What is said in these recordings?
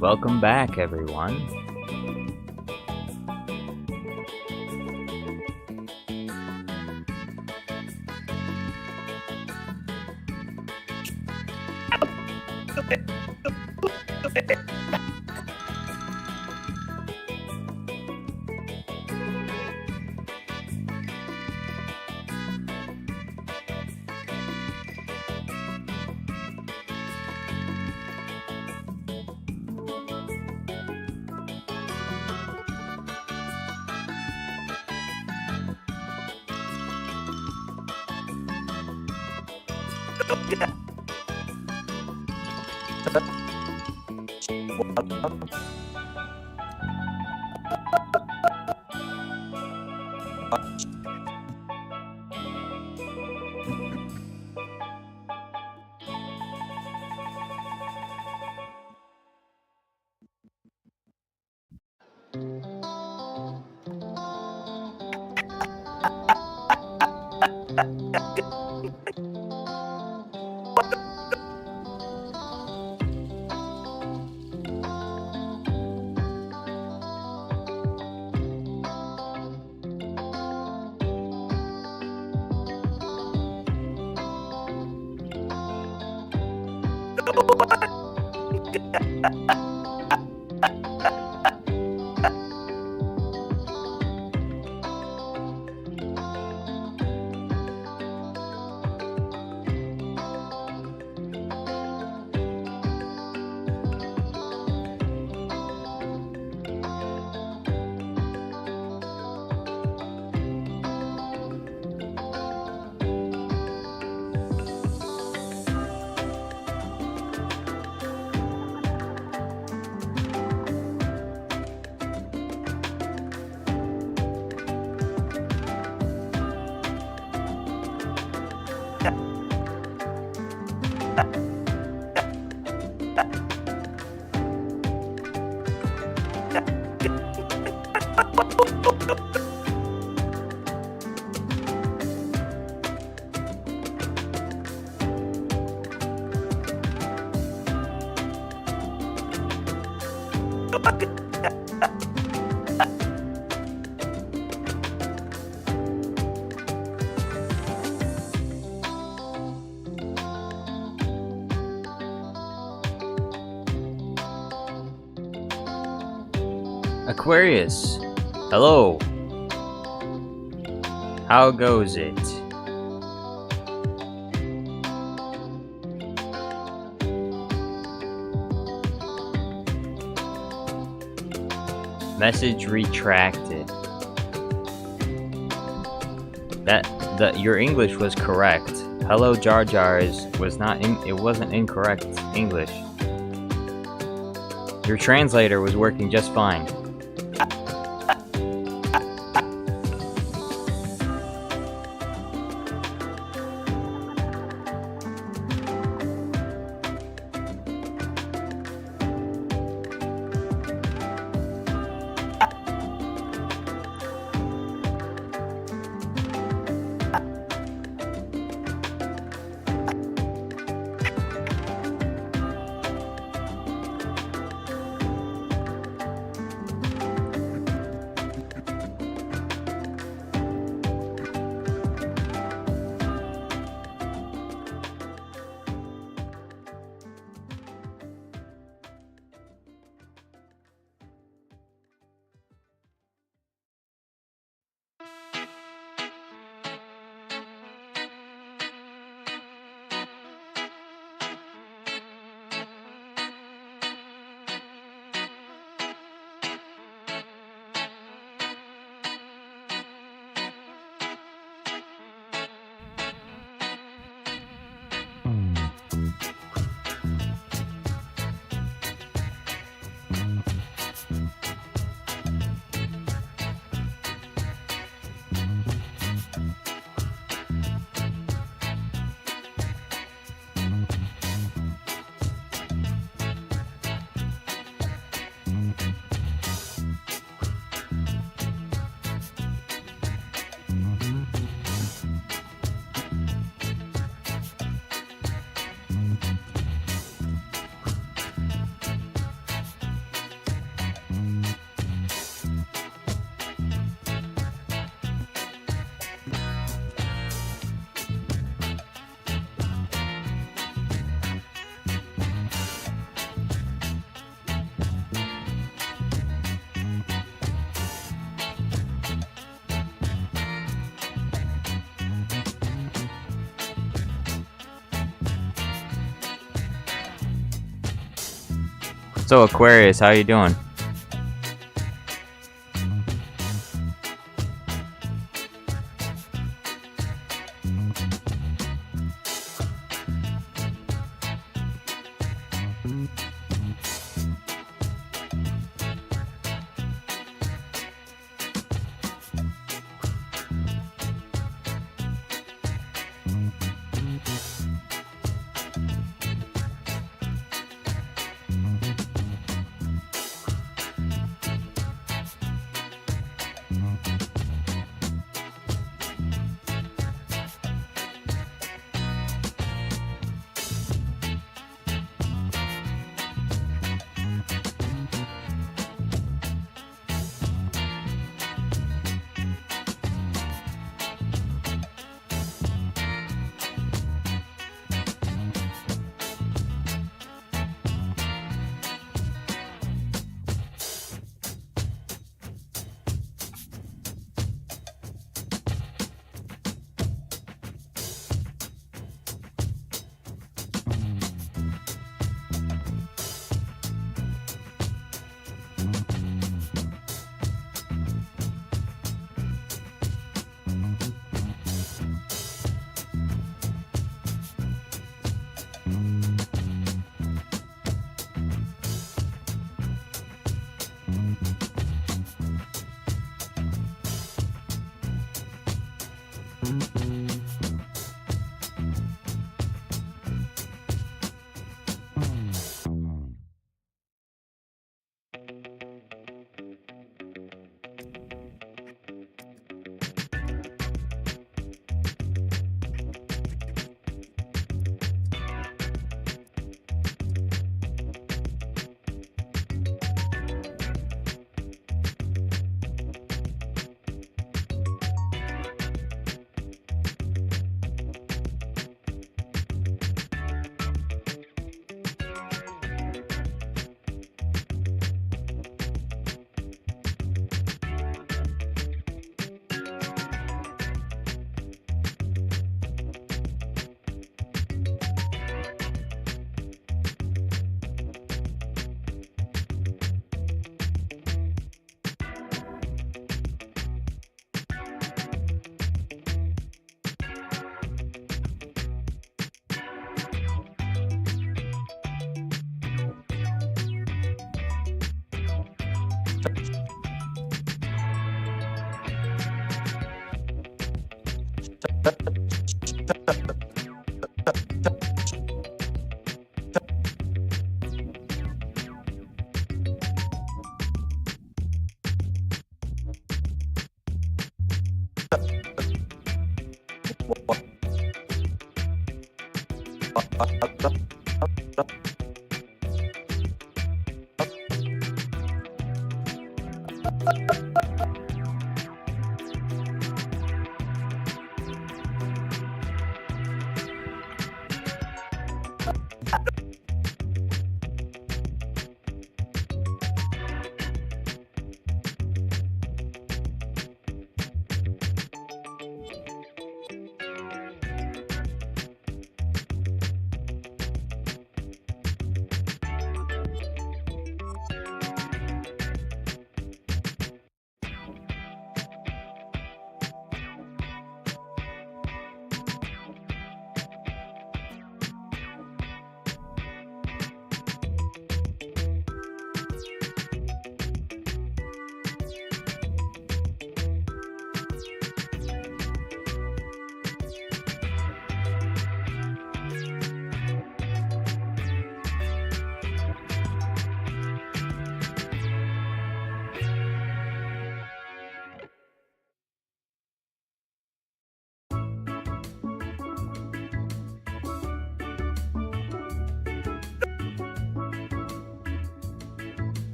Welcome back, everyone. Aquarius, hello. How goes it? Message retracted. Your English was correct. Hello Jar Jar it wasn't incorrect English. Your translator was working just fine. So Aquarius, how you doing?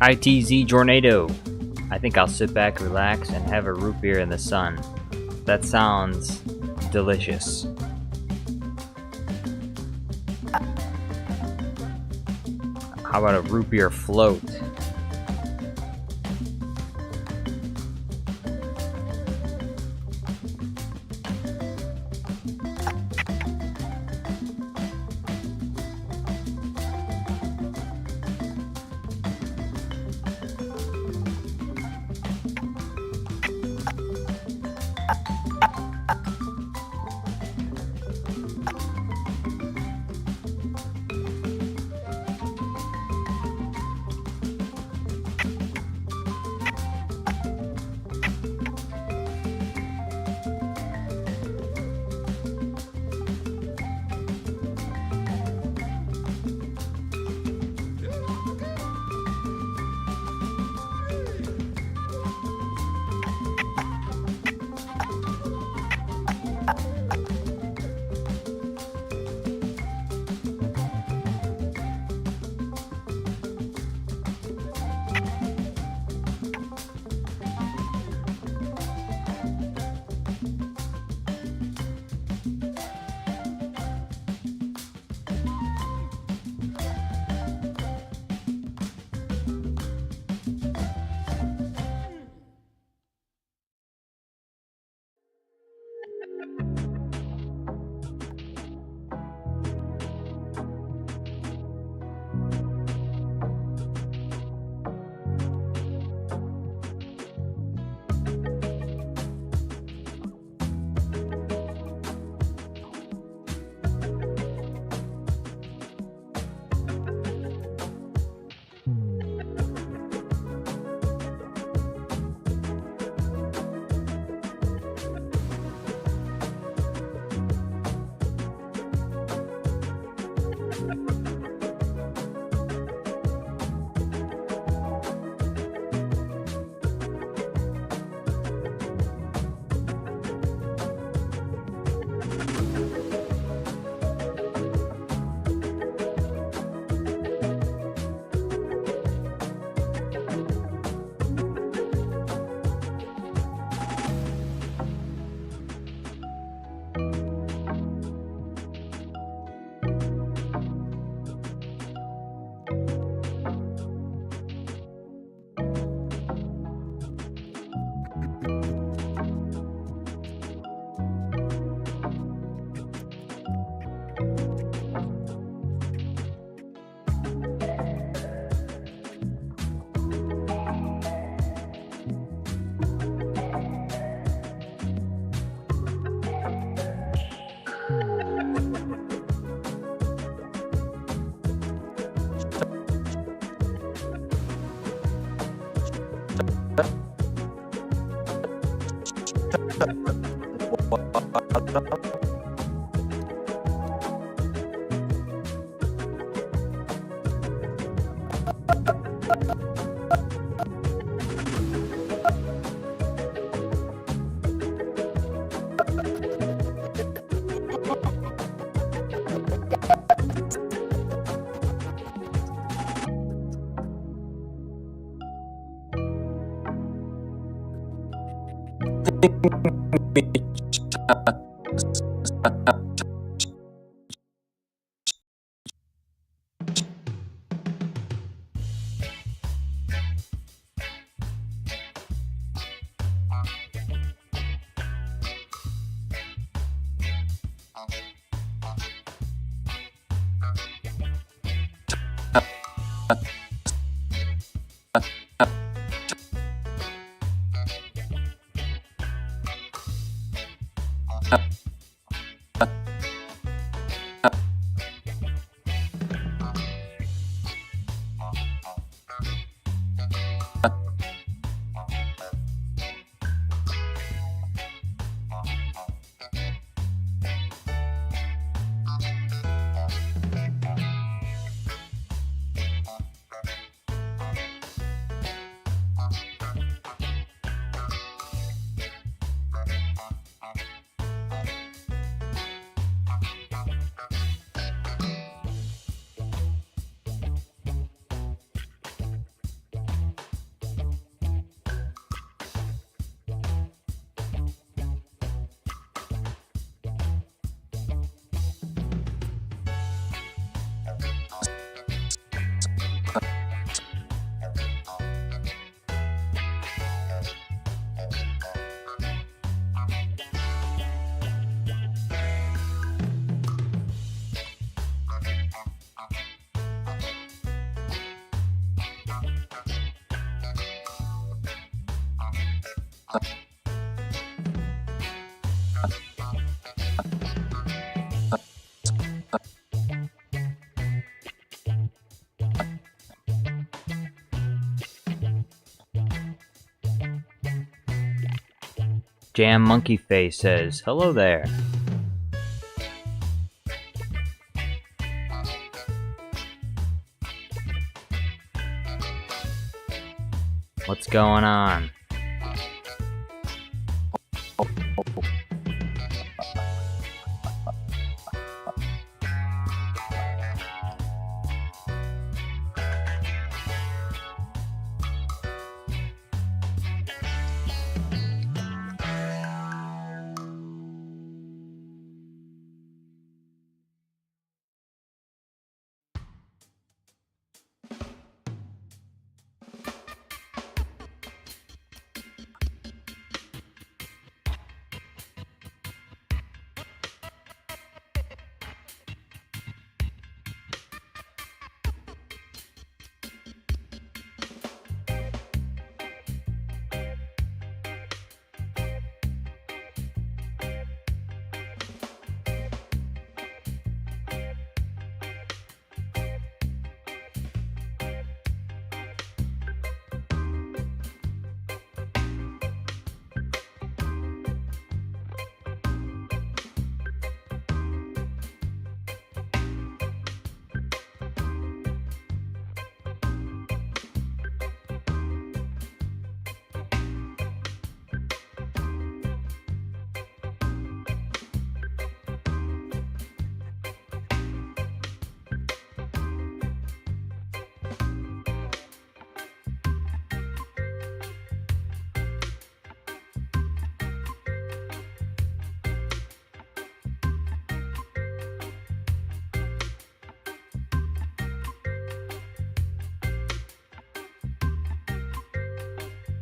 ITZ Jornado. I think I'll sit back, relax, and have a root beer in the sun. That sounds delicious. How about a root beer float? Jam Monkey Face says, "Hello there." What's going on?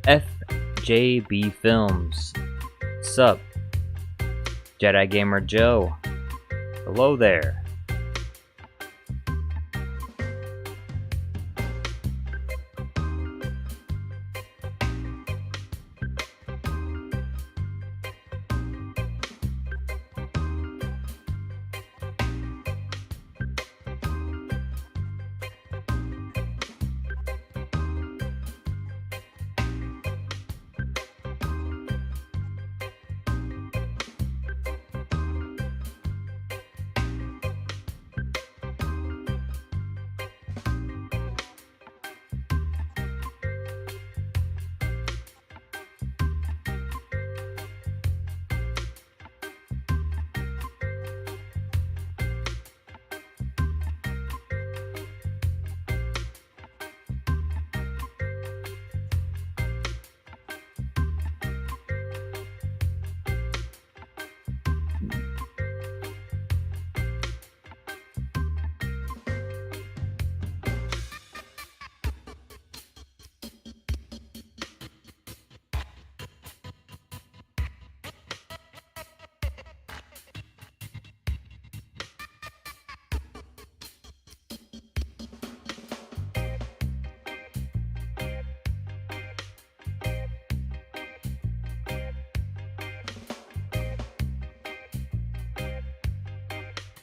FJB Films. Sup? Jedi Gamer Joe. Hello there.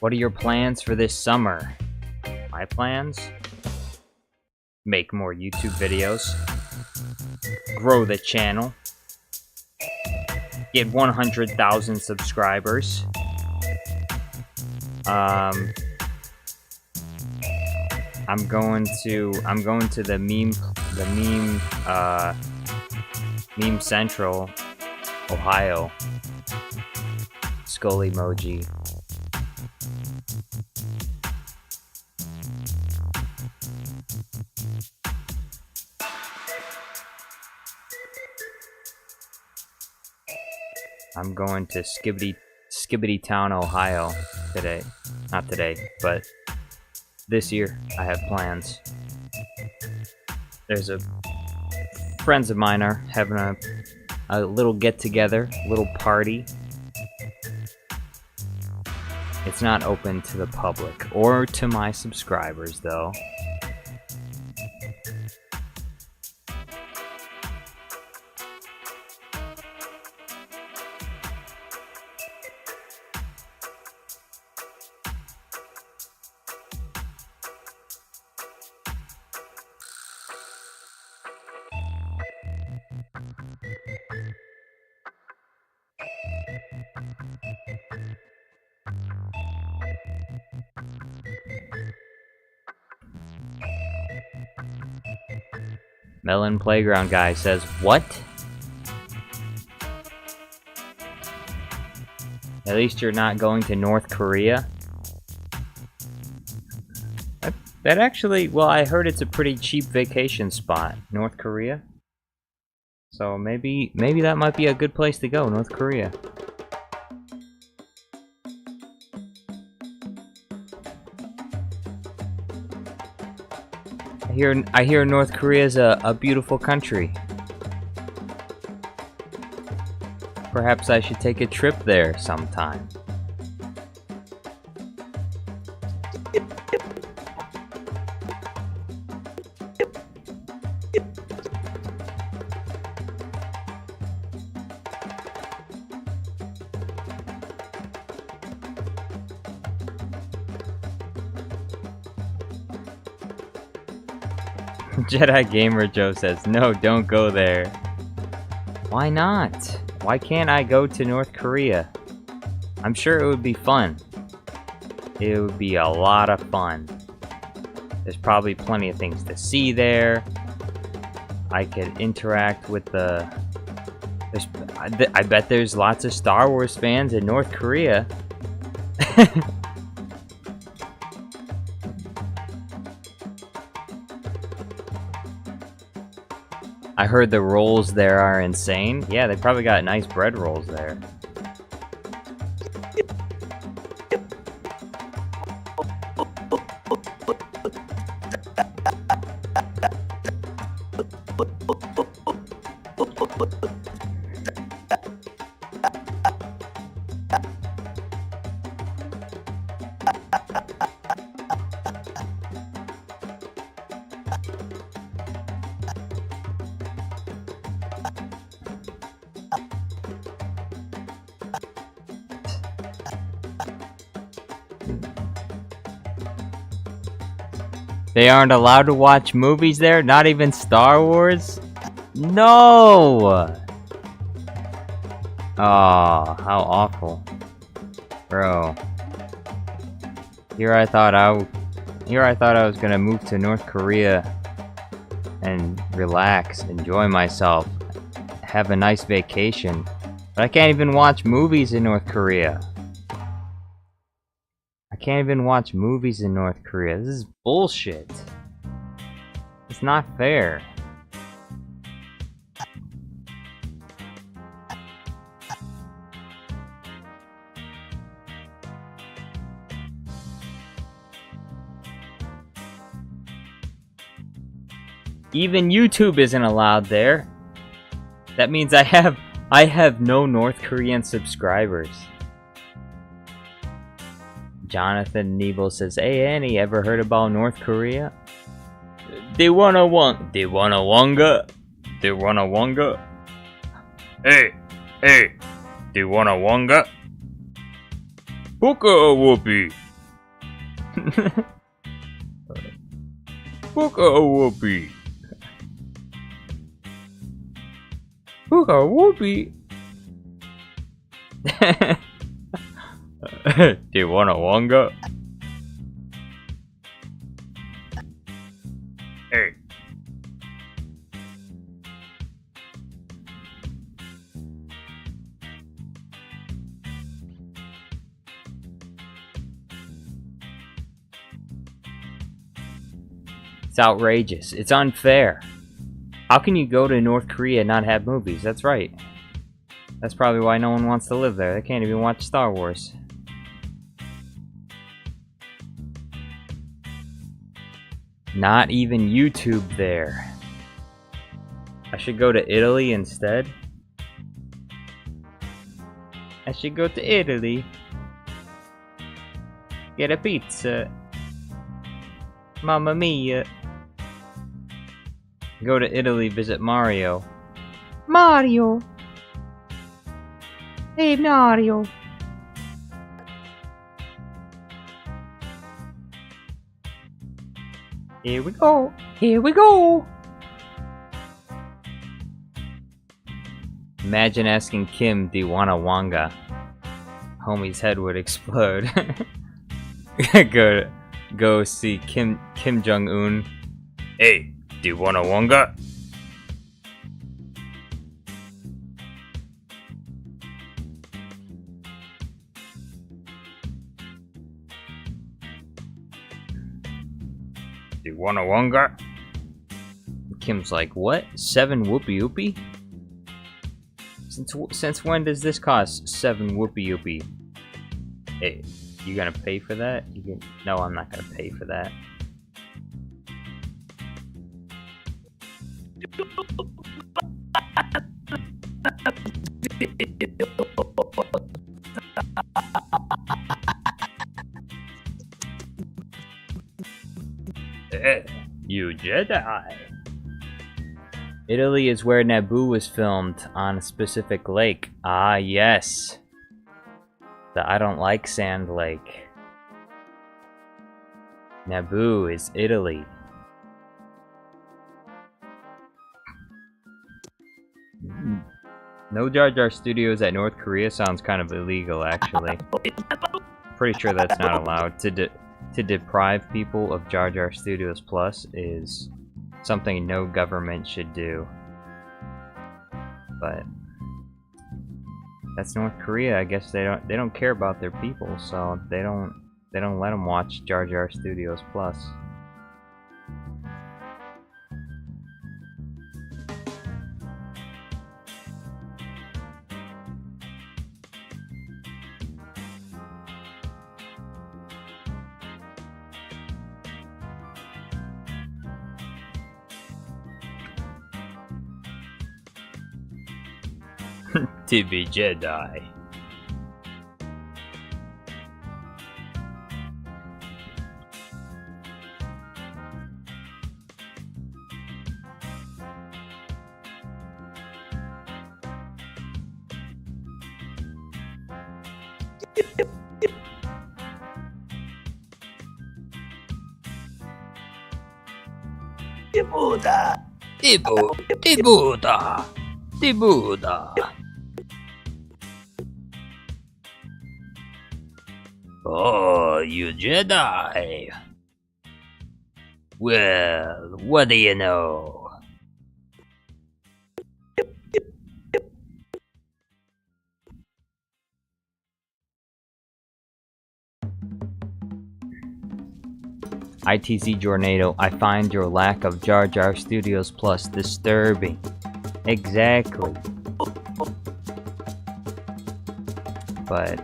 What are your plans for this summer? My plans? Make more YouTube videos. Grow the channel. Get 100,000 subscribers. I'm going to the meme Central, Ohio. Skull emoji. I'm going to Skibbity Town, Ohio today. Not today, but this year I have plans. There's friends of mine are having a little get together, little party. It's not open to the public or to my subscribers though. Melon Playground guy says, what? At least you're not going to North Korea? That actually, well, I heard it's a pretty cheap vacation spot, North Korea. So maybe that might be a good place to go, North Korea. I hear North Korea is a beautiful country. Perhaps I should take a trip there sometime. Jedi Gamer Joe says, no, don't go there. Why not? Why can't I go to North Korea? I'm sure it would be fun. It would be a lot of fun. There's probably plenty of things to see there. I could interact with the... I bet there's lots of Star Wars fans in North Korea. I heard the rolls there are insane. Yeah, they probably got nice bread rolls there. They aren't allowed to watch movies there? Not even Star Wars? No! Oh, how awful. Bro. Here I thought I was gonna move to North Korea and relax, enjoy myself, have a nice vacation. But I can't even watch movies in North Korea. I can't even watch movies in North Korea. This is bullshit. It's not fair. Even YouTube isn't allowed there. That means I have no North Korean subscribers. Jonathan Nebo says, hey Annie, ever heard about North Korea? They wanna wonga. Hey, they wanna wonga. Hookah or whoopee? Hookah or whoopee? Hookah or whoopee? Do you want a wonga? Hey. It's outrageous. It's unfair. How can you go to North Korea and not have movies? That's right. That's probably why no one wants to live there. They can't even watch Star Wars. Not even YouTube there. I should go to Italy instead. I should go to Italy. Get a pizza. Mamma mia. Go to Italy, visit Mario. Mario! Hey Mario! Here we go! Here we go! Imagine asking Kim, do you want a wanga? Homie's head would explode. Go see Kim Jong-un. Hey, do you want a wanga? Do you want a wanga? Kim's like, what? 7 whoopee whoopee? Since when does this cost 7 whoopee whoopee? Hey, you gonna pay for that? No, I'm not gonna pay for that. You Jedi! Italy is where Naboo was filmed, on a specific lake. Ah, yes. The I don't like sand lake. Naboo is Italy. No Jar Jar Studios at North Korea sounds kind of illegal, actually. Pretty sure that's not allowed. To deprive people of Jar Jar Studios Plus is something no government should do. But that's North Korea. I guess they don't care about their people, so they don't let them watch Jar Jar Studios Plus. To be Jedi. The Buddha. Oh, you Jedi. Well, what do you know? ITZ Jornado, I find your lack of Jar Jar Studios Plus disturbing. Exactly. But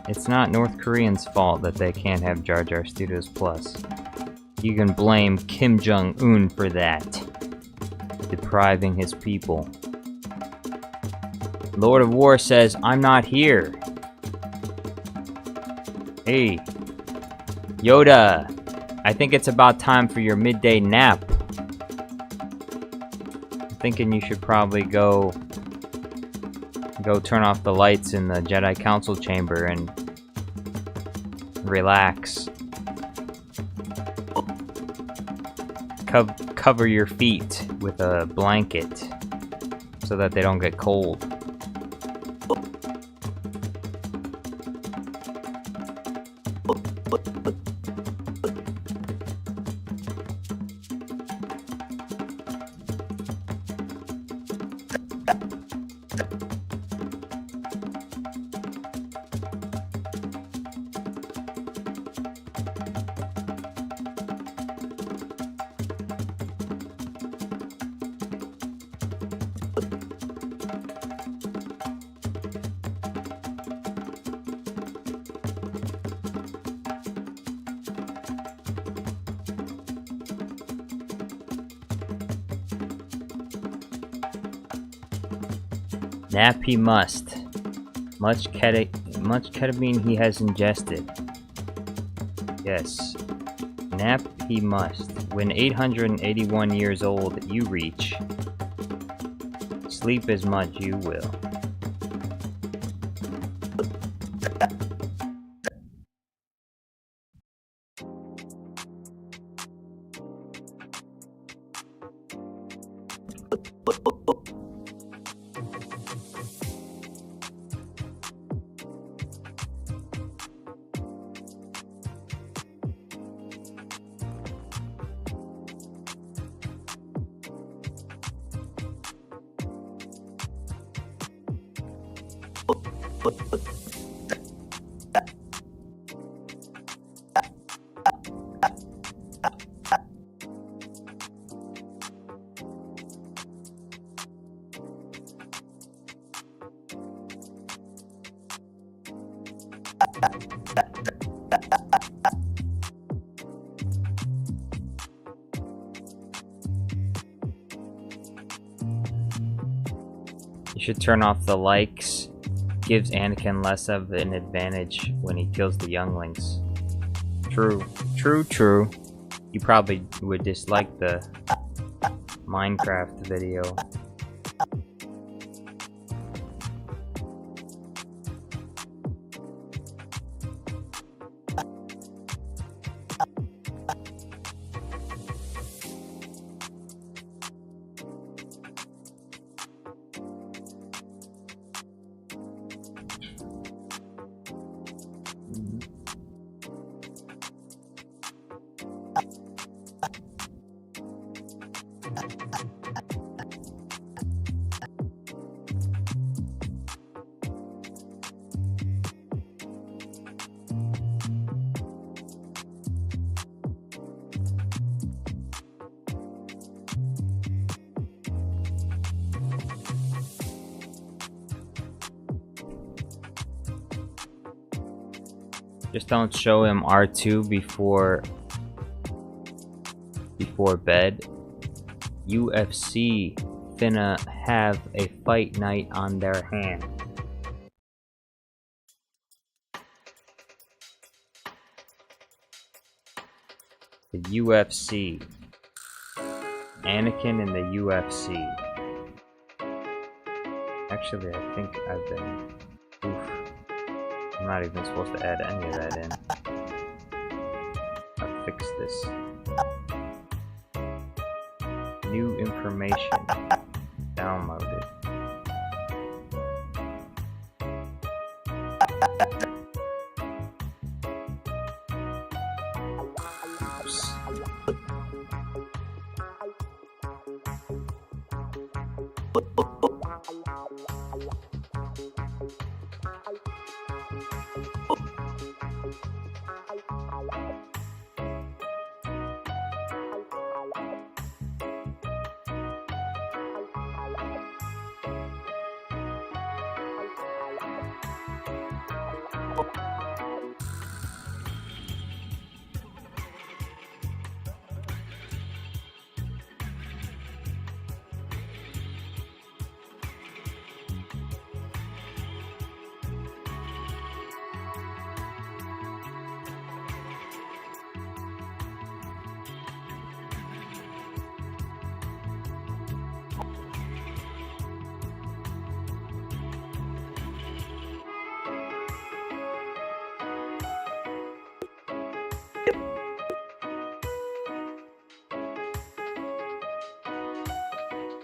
it's not North Koreans' fault that they can't have Jar Jar Studios Plus. You can blame Kim Jong-un for that. Depriving his people. Lord of War says, I'm not here. Hey. Yoda. I think it's about time for your midday nap. I'm thinking you should probably go turn off the lights in the Jedi Council chamber and relax. Cover your feet with a blanket so that they don't get cold. Nap he must. Much ketamine he has ingested. Yes. Nap he must. When 881 years old you reach, sleep as much you will. You should turn off the likes. Gives Anakin less of an advantage when he kills the younglings. True. True, true. You probably would dislike the Minecraft video. Just don't show him R2 before bed. UFC finna have a fight night on their hand. The UFC. Anakin in the UFC. Actually, I think I've been... Oof. I'm not even supposed to add any of that in. I'll fix this. New information. Downloaded. Oops.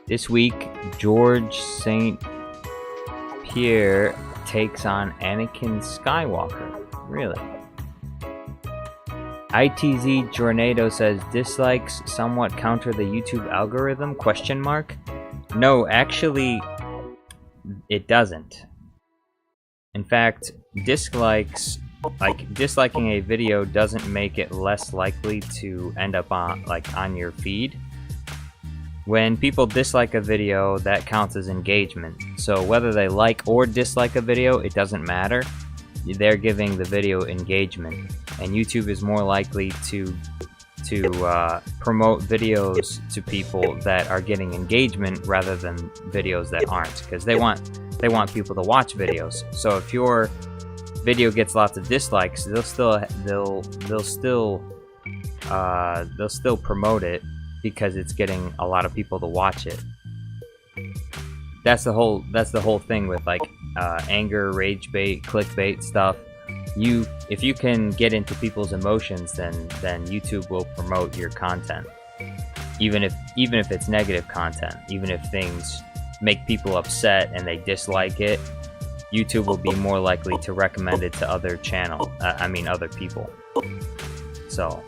This week, George St. Pierre takes on Anakin Skywalker. Really? ITZ Jornado says dislikes somewhat counter the YouTube algorithm? Question mark? No, actually, it doesn't. In fact, dislikes, like disliking a video doesn't make it less likely to end up on your feed. When people dislike a video, that counts as engagement. So whether they like or dislike a video, it doesn't matter. They're giving the video engagement, and YouTube is more likely to promote videos to people that are getting engagement rather than videos that aren't, because they want people to watch videos. So if your video gets lots of dislikes, they'll still promote it, because it's getting a lot of people to watch it. That's the whole thing with like anger, rage bait, clickbait stuff. If you can get into people's emotions, then YouTube will promote your content, even if it's negative content. Even if things make people upset and they dislike it, YouTube will be more likely to recommend it to other people. So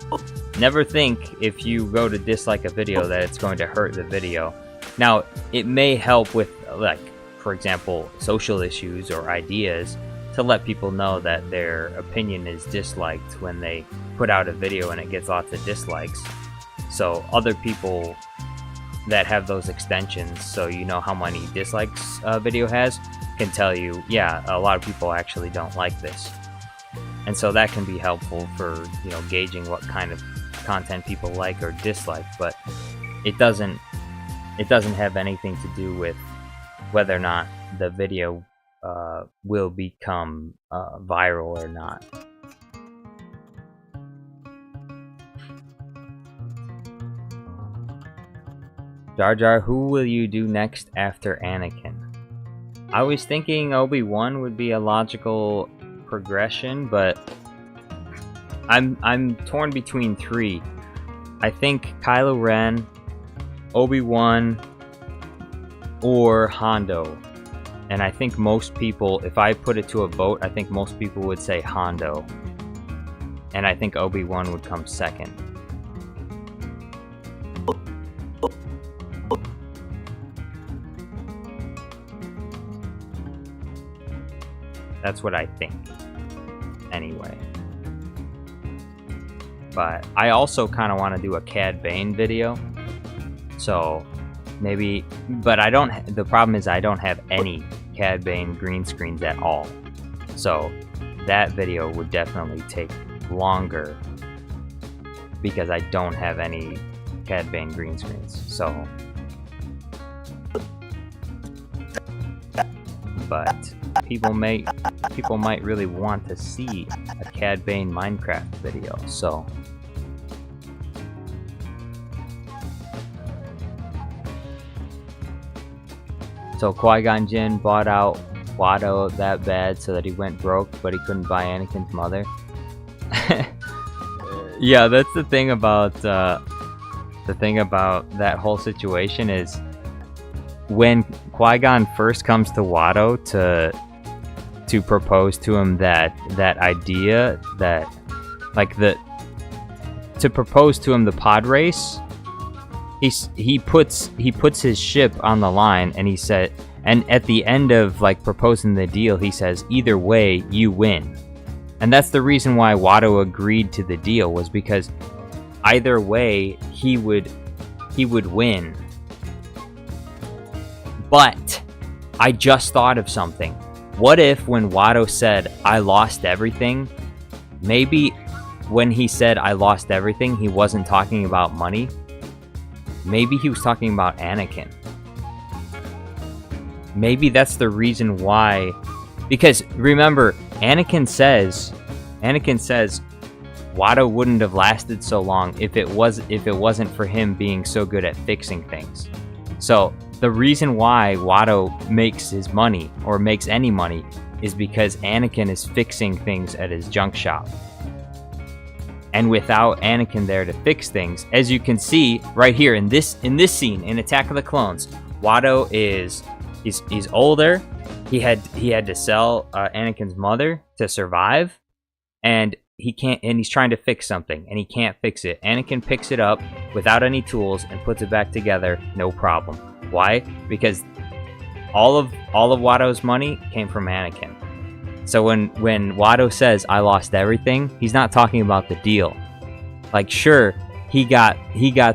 never think if you go to dislike a video that it's going to hurt the video. Now, it may help with like for example, social issues or ideas, to let people know that their opinion is disliked when they put out a video and it gets lots of dislikes. So other people that have those extensions, so you know how many dislikes a video has, can tell you, yeah, a lot of people actually don't like this. And so that can be helpful for, you know, gauging what kind of content people like or dislike, but it doesn't have anything to do with whether or not the video will become viral or not. Jar Jar, who will you do next after Anakin? I was thinking Obi-Wan would be a logical progression, but I'm torn between three. I think Kylo Ren, Obi-Wan, or Hondo. And I think most people, if I put it to a vote, I think most people would say Hondo. And I think Obi-Wan would come second. That's what I think. Anyway. But I also kind of want to do a Cad Bane video. So maybe, but I don't, the problem is I don't have any Cad Bane green screens at all. So that video would definitely take longer because I don't have any Cad Bane green screens. So, but people might really want to see a Cad Bane Minecraft video. So Qui-Gon Jinn bought out Watto that bad so that he went broke, but he couldn't buy Anakin's mother. Yeah, that's the thing about that whole situation is when Qui-Gon first comes to Watto to propose to him that idea that to propose to him the pod race. He puts his ship on the line, and he said, and at the end of like proposing the deal, he says, either way you win. And that's the reason why Watto agreed to the deal, was because either way he would win. But I just thought of something. What if when Watto said I lost everything, maybe when he said I lost everything, he wasn't talking about money? Maybe he was talking about Anakin. Maybe that's the reason why. Because remember, Anakin says Watto wouldn't have lasted so long if it wasn't for him being so good at fixing things. So the reason why Watto makes his money, or makes any money, is because Anakin is fixing things at his junk shop. And without Anakin there to fix things, as you can see right here in this scene in Attack of the Clones, Watto is older. He had to sell Anakin's mother to survive, and he's trying to fix something and he can't fix it. Anakin picks it up without any tools and puts it back together, no problem. Why? Because all of Watto's money came from Anakin. So when Watto says I lost everything, he's not talking about the deal. Like, sure, he got the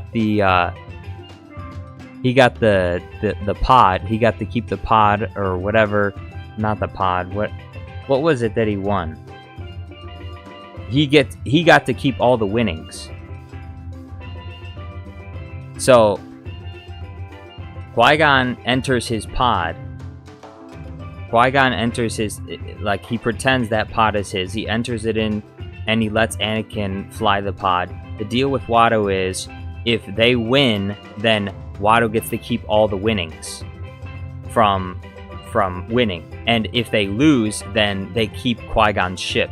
pod. He got to keep the pod or whatever. Not the pod. What was it that he won? He got to keep all the winnings. So Qui-Gon enters his pod. Qui-Gon enters his, like, he pretends that pod is his. He enters it in, and he lets Anakin fly the pod. The deal with Watto is, if they win, then Watto gets to keep all the winnings from winning. And if they lose, then they keep Qui-Gon's ship.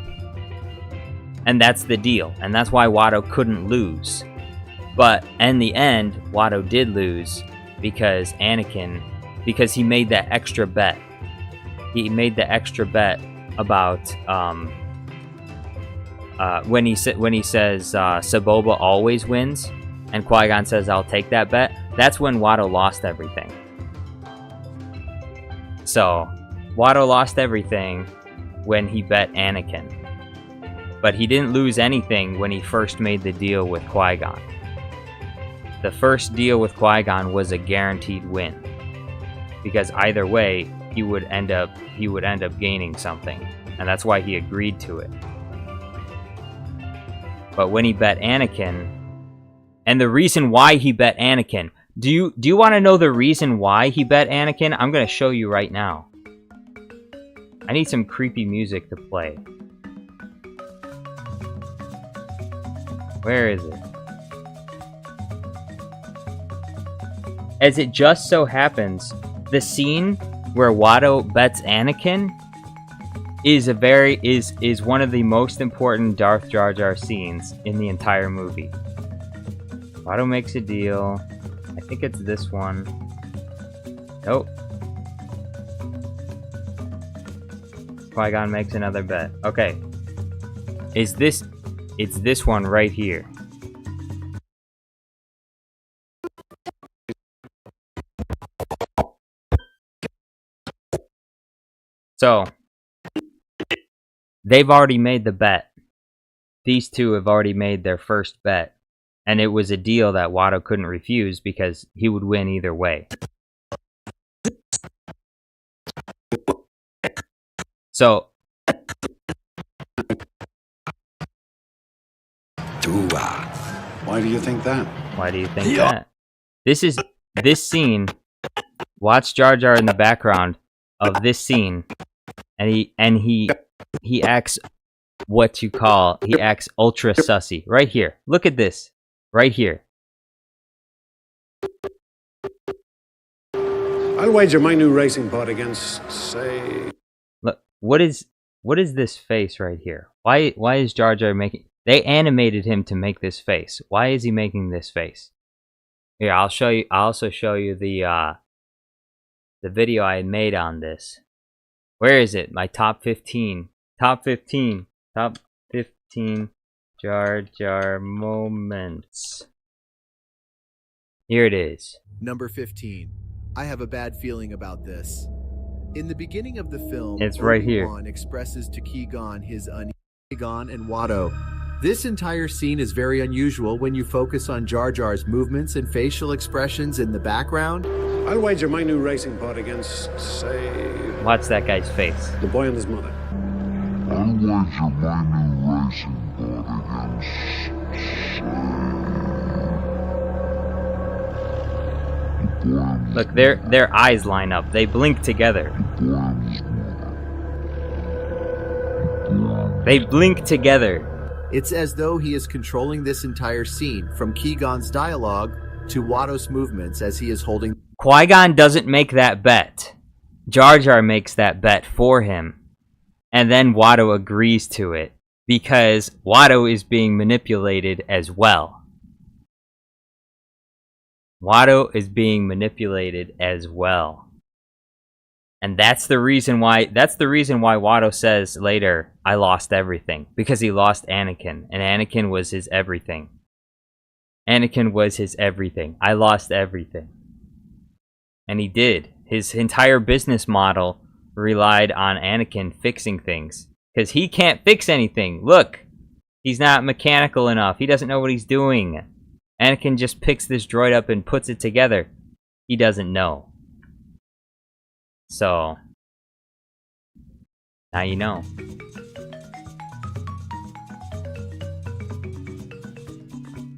And that's the deal. And that's why Watto couldn't lose. But in the end, Watto did lose because he made that extra bet. He made the extra bet about when he says Saboba always wins, and Qui-Gon says I'll take that bet. That's when Watto lost everything. So, Watto lost everything when he bet Anakin. But he didn't lose anything when he first made the deal with Qui-Gon. The first deal with Qui-Gon was a guaranteed win. Because either way, he would end up gaining something. And that's why he agreed to it. But when he bet Anakin, and the reason why he bet Anakin, do you want to know the reason why he bet Anakin? I'm going to show you right now. I need some creepy music to play. Where is it? As it just so happens, the scene where Watto bets Anakin is one of the most important Darth Jar Jar scenes in the entire movie. Watto makes a deal. I think it's this one. Nope. Qui-Gon makes another bet. Okay. It's this one right here. So, they've already made the bet. These two have already made their first bet. And it was a deal that Watto couldn't refuse because he would win either way. So, why do you think that? Why do you think that? This scene. Watch Jar Jar in the background of this scene, and he acts he acts ultra sussy right here. Look at this, right here. I'll wager my new racing pod against, say. Look, what is this face right here? Why is Jar Jar making? They animated him to make this face. Why is he making this face? Here, I'll show you. I'll also show you the video I made on this. Where is it? My top 15. Top 15. Top 15 Jar Jar moments. Here it is. Number 15. I have a bad feeling about this. In the beginning of the film, it's right here. Obi-Wan expresses to Qui-Gon his Qui-Gon and Watto. This entire scene is very unusual when you focus on Jar Jar's movements and facial expressions in the background. I'll wager my new racing pod against, say. Watch that guy's face. The boy and his mother. I'll wager my new racing pod against, say. Look, their eyes line up. They blink together. They blink together. It's as though he is controlling this entire scene, from Qui-Gon's dialogue to Watto's movements as he is holding. Qui-Gon doesn't make that bet. Jar Jar makes that bet for him. And then Watto agrees to it. Because Watto is being manipulated as well. Watto is being manipulated as well. And that's the reason why Watto says later, I lost everything. Because he lost Anakin. And Anakin was his everything. Anakin was his everything. I lost everything. And he did. His entire business model relied on Anakin fixing things. Because he can't fix anything. Look! He's not mechanical enough. He doesn't know what he's doing. Anakin just picks this droid up and puts it together. He doesn't know. So, now you know.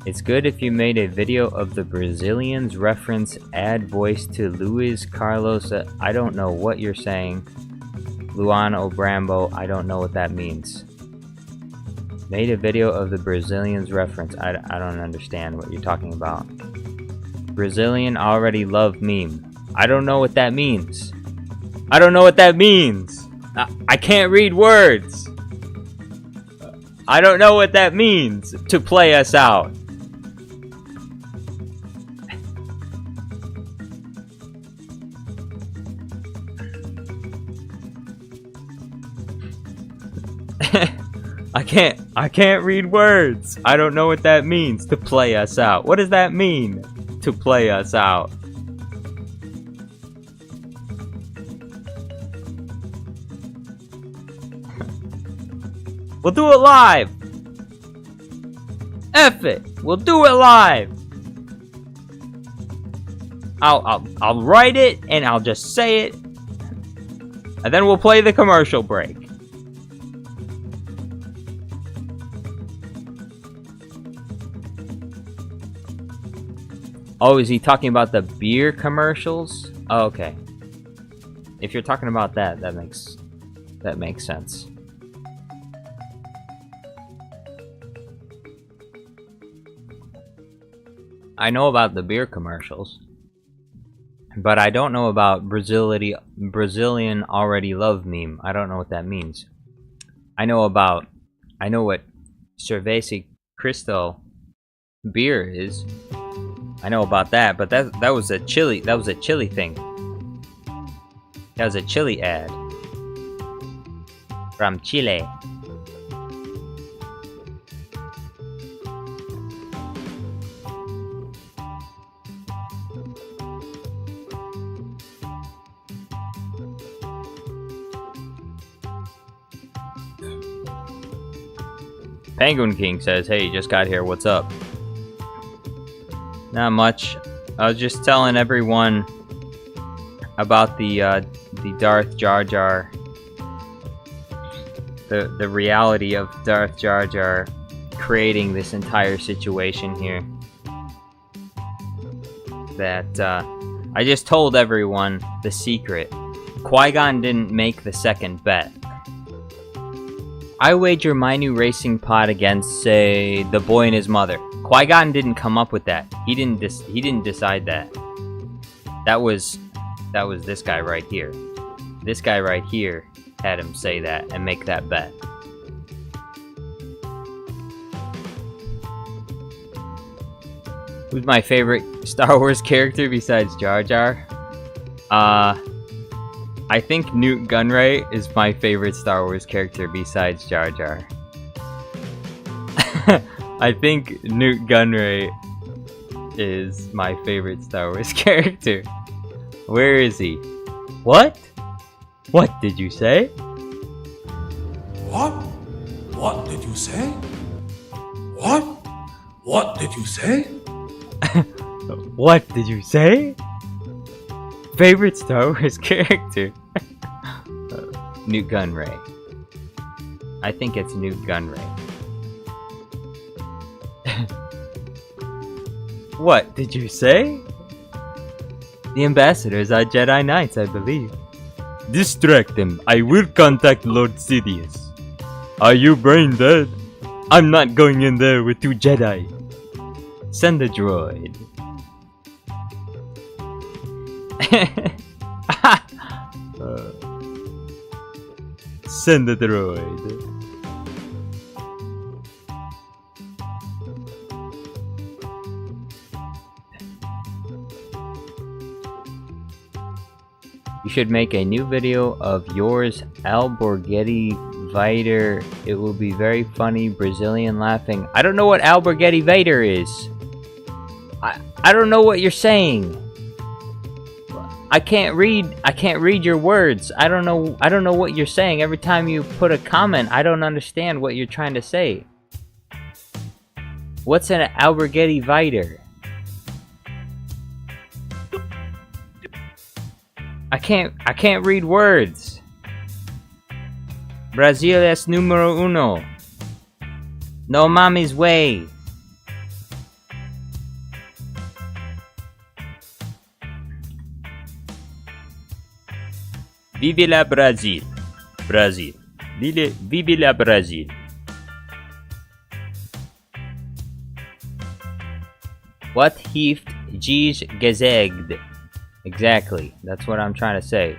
It's good if you made a video of the Brazilians reference add voice to Luis Carlos. I don't know what you're saying. Luan Obrambo, I don't know what that means. Made a video of the Brazilians reference. I don't understand what you're talking about. Brazilian already love meme. I don't know what that means. I don't know what that means. I can't read words. I don't know what that means to play us out. I can't read words. I don't know what that means to play us out. What does that mean to play us out? We'll do it live! F it! We'll do it live! I'll write it and I'll just say it. And then we'll play the commercial break. Oh, is he talking about the beer commercials? Oh, okay. If you're talking about that, that makes sense. I know about the beer commercials, but I don't know about Brazilian already love meme. I don't know what that means. I know what Cerveza Cristal beer is. I know about that, but that was a Chile thing. That was a Chile ad from Chile. Penguin King says, "Hey, just got here. What's up?" Not much. I was just telling everyone about the Darth Jar Jar, the reality of Darth Jar Jar creating this entire situation here. That I just told everyone the secret. Qui-Gon didn't make the second bet. I wager my new racing pod against, say, the boy and his mother. Qui-Gon didn't come up with that. He didn't decide that. That was this guy right here. This guy right here had him say that and make that bet. Who's my favorite Star Wars character besides Jar Jar? I think Newt Gunray is my favorite Star Wars character besides Jar Jar. I think Newt Gunray is my favorite Star Wars character. Where is he? What? What did you say? What? What did you say? What? What did you say? What did you say? Favorite Star Wars character? Newt Gunray. I think it's Newt Gunray. What did you say? The ambassadors are Jedi Knights, I believe. Distract them. I will contact Lord Sidious. Are you brain dead? I'm not going in there with two Jedi. Send a droid. Send a droid. You should make a new video of yours, Alborgetti Vader. It will be very funny, Brazilian laughing. I don't know what Alborgetti Vader is. I don't know what you're saying. I can't read your words. I don't know what you're saying. Every time you put a comment, I don't understand what you're trying to say. What's an Alborgetti Vader? I can't read words. Brasil es número uno. No mami's way. Vive la Brasil. Brasil. Vive la Brasil. What heeft Gies gezegd? Exactly. That's what I'm trying to say.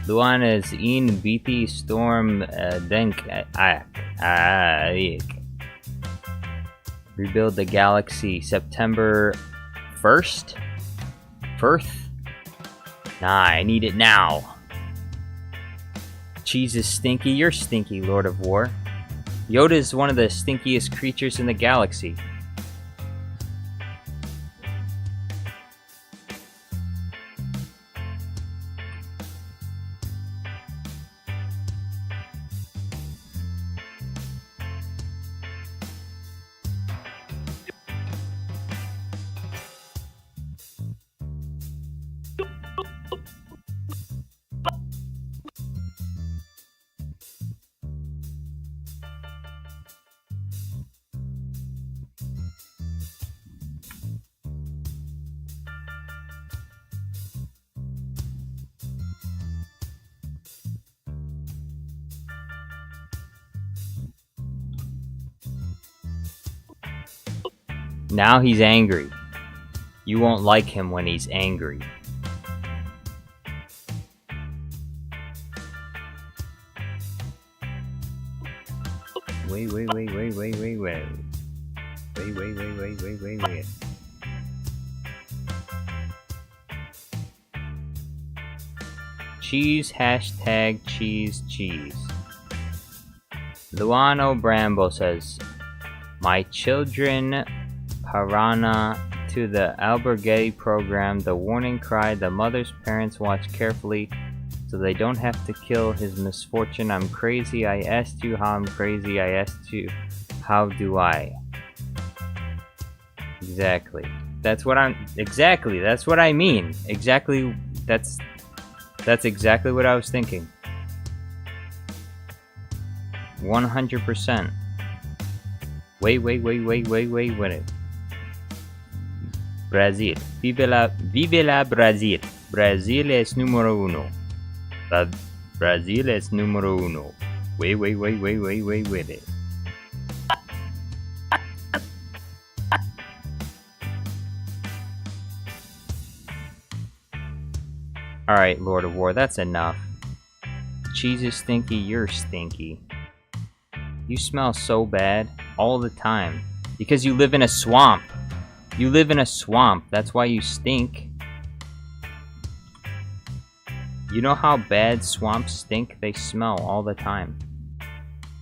Luan is in BT Storm Denk Rebuild the Galaxy September 1st? Firth? Nah, I need it now. Cheese is stinky. You're stinky, Lord of War. Yoda is one of the stinkiest creatures in the galaxy. Now he's angry. You won't like him when he's angry. Wait. Cheese, hashtag cheese. Luano Bramble says, my children Parana to the Alberghetti program. The warning cry. The mother's parents watch carefully so they don't have to kill his misfortune. I'm crazy. I asked you how I'm crazy. I asked you how do I. Exactly. That's what I mean. Exactly. That's exactly what I was thinking. 100%. Wait. Brazil. Vive la Brasil. Brasil es número uno. Brasil es número uno. Wait. Alright, Lord of War, that's enough. Cheese is stinky, you're stinky. You smell so bad all the time. Because you live in a swamp. You live in a swamp, that's why you stink. You know how bad swamps stink? They smell all the time.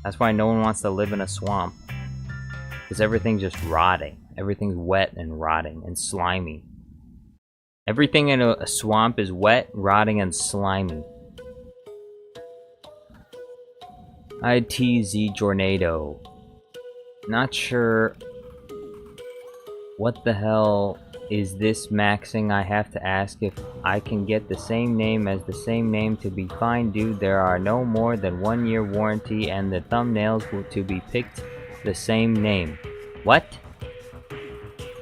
That's why no one wants to live in a swamp. Because everything's just rotting. Everything's wet and rotting and slimy. Everything in a swamp is wet, rotting, and slimy. ITZ Jornado. Not sure what the hell is this maxing. I have to ask if I can get the same name as the same name to be fine, dude. There are no more than 1 year warranty and the thumbnails will to be picked the same name. What?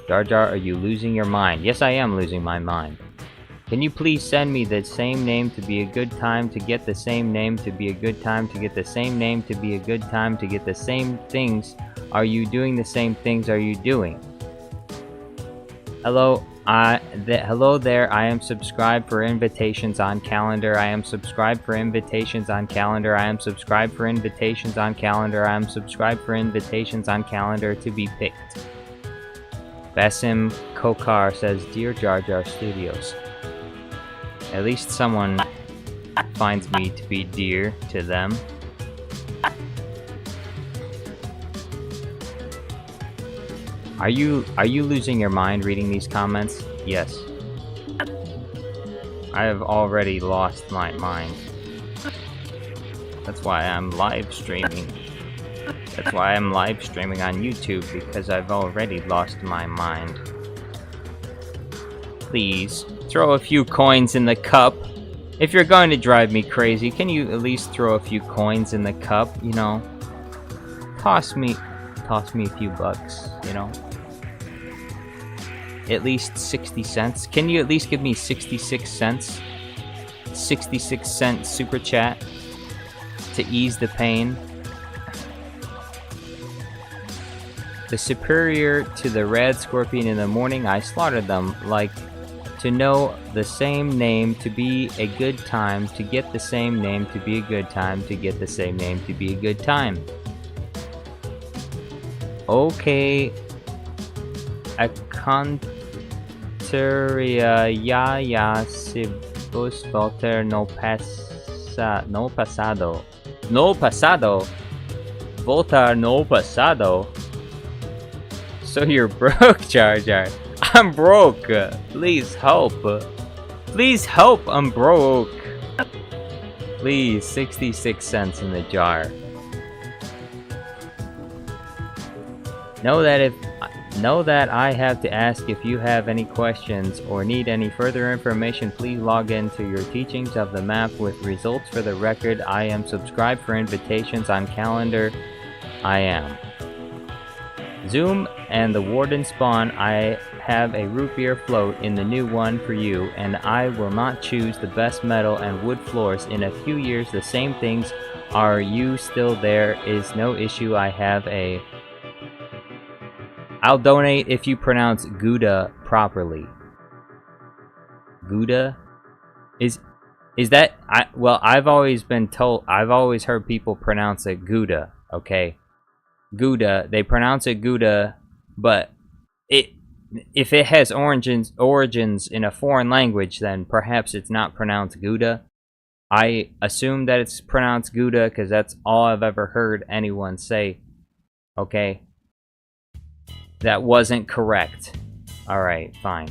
Jar Jar, are you losing your mind? Yes, I am losing my mind. Can you please send me the same name to be a good time to get the same name to be a good time to get the same name to be a good time to get the same things? Are you doing the same things are you doing? Hello, hello there. I am subscribed for invitations on calendar. I am subscribed for invitations on calendar. I am subscribed for invitations on calendar. I am subscribed for invitations on calendar to be picked. Basim Kokar says, Dear Jar Jar Studios. At least someone finds me to be dear to them. Are you losing your mind reading these comments? Yes. I have already lost my mind. That's why I'm live streaming. That's why I'm live streaming on YouTube, because I've already lost my mind. Please, throw a few coins in the cup. If you're going to drive me crazy, can you at least throw a few coins in the cup, you know? Toss me a few bucks, you know? At least 60 cents. Can you at least give me 66 cents? 66-cent super chat to ease the pain. The superior to the red scorpion in the morning, I slaughtered them, like to know the same name to be a good time, to get the same name to be a good time, to get the same name to be a good time. Okay. A conteria ya si bus volter no pasado. No pasado? Voltar no pasado? So you're broke, Jar Jar. I'm broke. Please help. Please help. I'm broke. Please, 66 cents in the jar. Know that I have to ask if you have any questions or need any further information. Please log into your teachings of the map with results for the record. I am subscribed for invitations on calendar. I am. Zoom and the Warden spawn. I have a root beer float in the new one for you, and I will not choose the best metal and wood floors. In a few years, the same things. Are you still there? Is no issue. I have a I'll donate if you pronounce Gouda properly. Gouda? Is that... well, I've always been told... I've always heard people pronounce it Gouda, okay? Gouda. They pronounce it Gouda, but if it has origins in a foreign language, then perhaps it's not pronounced Gouda. I assume that it's pronounced Gouda because that's all I've ever heard anyone say. Okay? That wasn't correct. Alright, fine.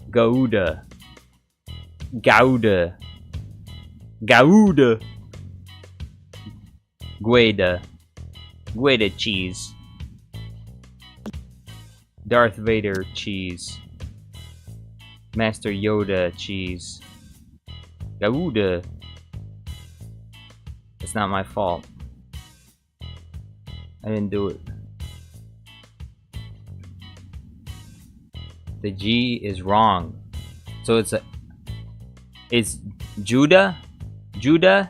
Gouda. Gouda. Gouda. Gueda. Gueda cheese. Darth Vader cheese. Master Yoda cheese. Gouda. It's not my fault. I didn't do it. The G is wrong. So it's Judah? Judah?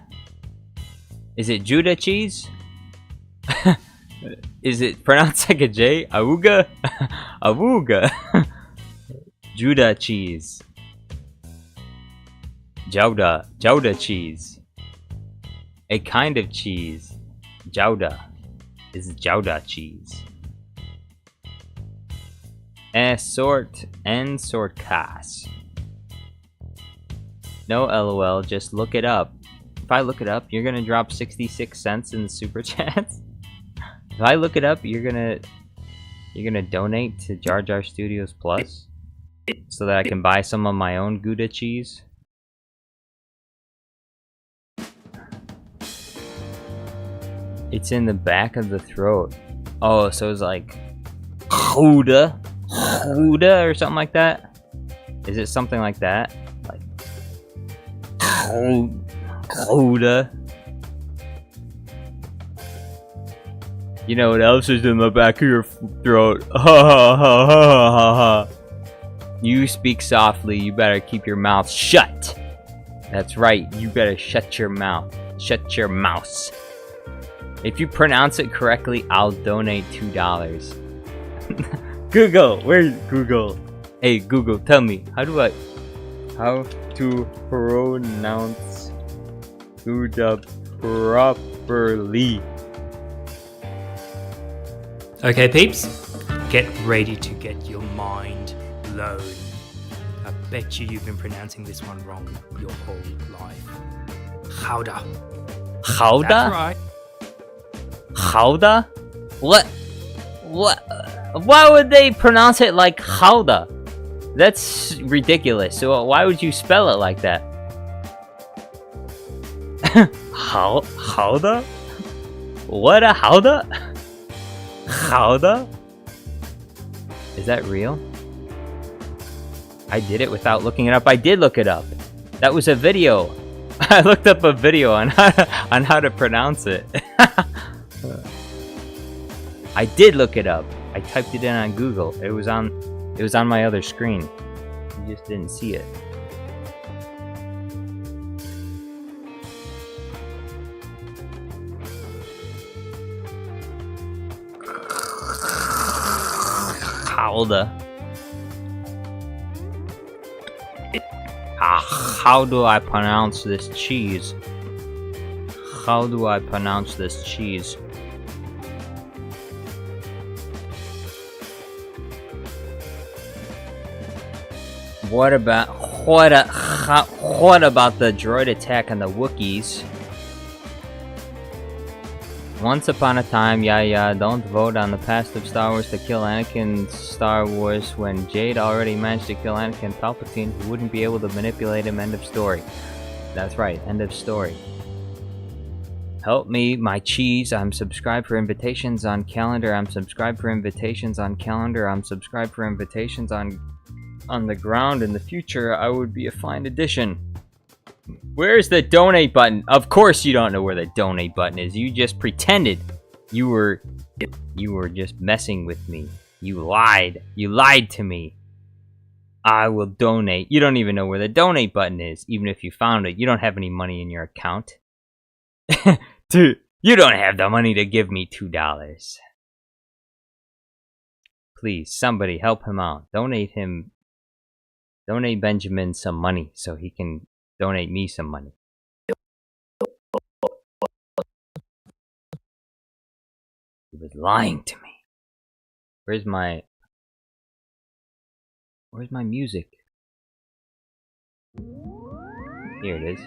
Is it Judah cheese? Is it pronounced like a J? Awuga? Awuga. Judah cheese. Jauda. Jauda cheese. A kind of cheese. Jauda. Is Jauda cheese. Sort and sort cas. No LOL, just look it up. If I look it up, you're gonna drop 66 cents in the super chats. If I look it up, you're gonna donate to Jar Jar Studios Plus so that I can buy some of my own Gouda cheese. It's in the back of the throat. Oh, so it's like Gouda, Gouda or something like that. Is it something like that? Like Gouda. You know what else is in the back of your throat? Ha ha ha ha ha ha. You speak softly, you better keep your mouth shut. That's right, you better shut your mouth. Shut your mouse. If you pronounce it correctly, I'll donate $2. Google, where's Google? Hey Google, tell me, how to pronounce Gouda properly? Okay, peeps, get ready to get your mind blown. I bet you've been pronouncing this one wrong your whole life. Gouda. Gouda? That's right. Gouda? What? Why would they pronounce it like Gouda? That's ridiculous. So why would you spell it like that? Gouda? What a Gouda? Gouda? Is that real? I did it without looking it up. I did look it up. That was a video. I looked up a video on how to pronounce it. I did look it up. I typed it in on Google. It was on my other screen. You just didn't see it. Gouda. How do I pronounce this cheese? How do I pronounce this cheese? What about the droid attack on the Wookiees? Once upon a time, don't vote on the past of Star Wars to kill Anakin Star Wars when Jade already managed to kill Anakin Palpatine, who wouldn't be able to manipulate him. End of story. That's right, end of story. Help me, my cheese. I'm subscribed for invitations on calendar. I'm subscribed for invitations on calendar. I'm subscribed for invitations on the ground. In the future, I would be a fine addition. Where's the donate button? Of course you don't know where the donate button is. You just pretended. You were just messing with me. You lied. You lied to me. I will donate. You don't even know where the donate button is. Even if you found it, you don't have any money in your account. Dude, you don't have the money to give me $2. Please, somebody help him out. Donate Benjamin some money so he can donate me some money. He was lying to me. Where's my music? Here it is.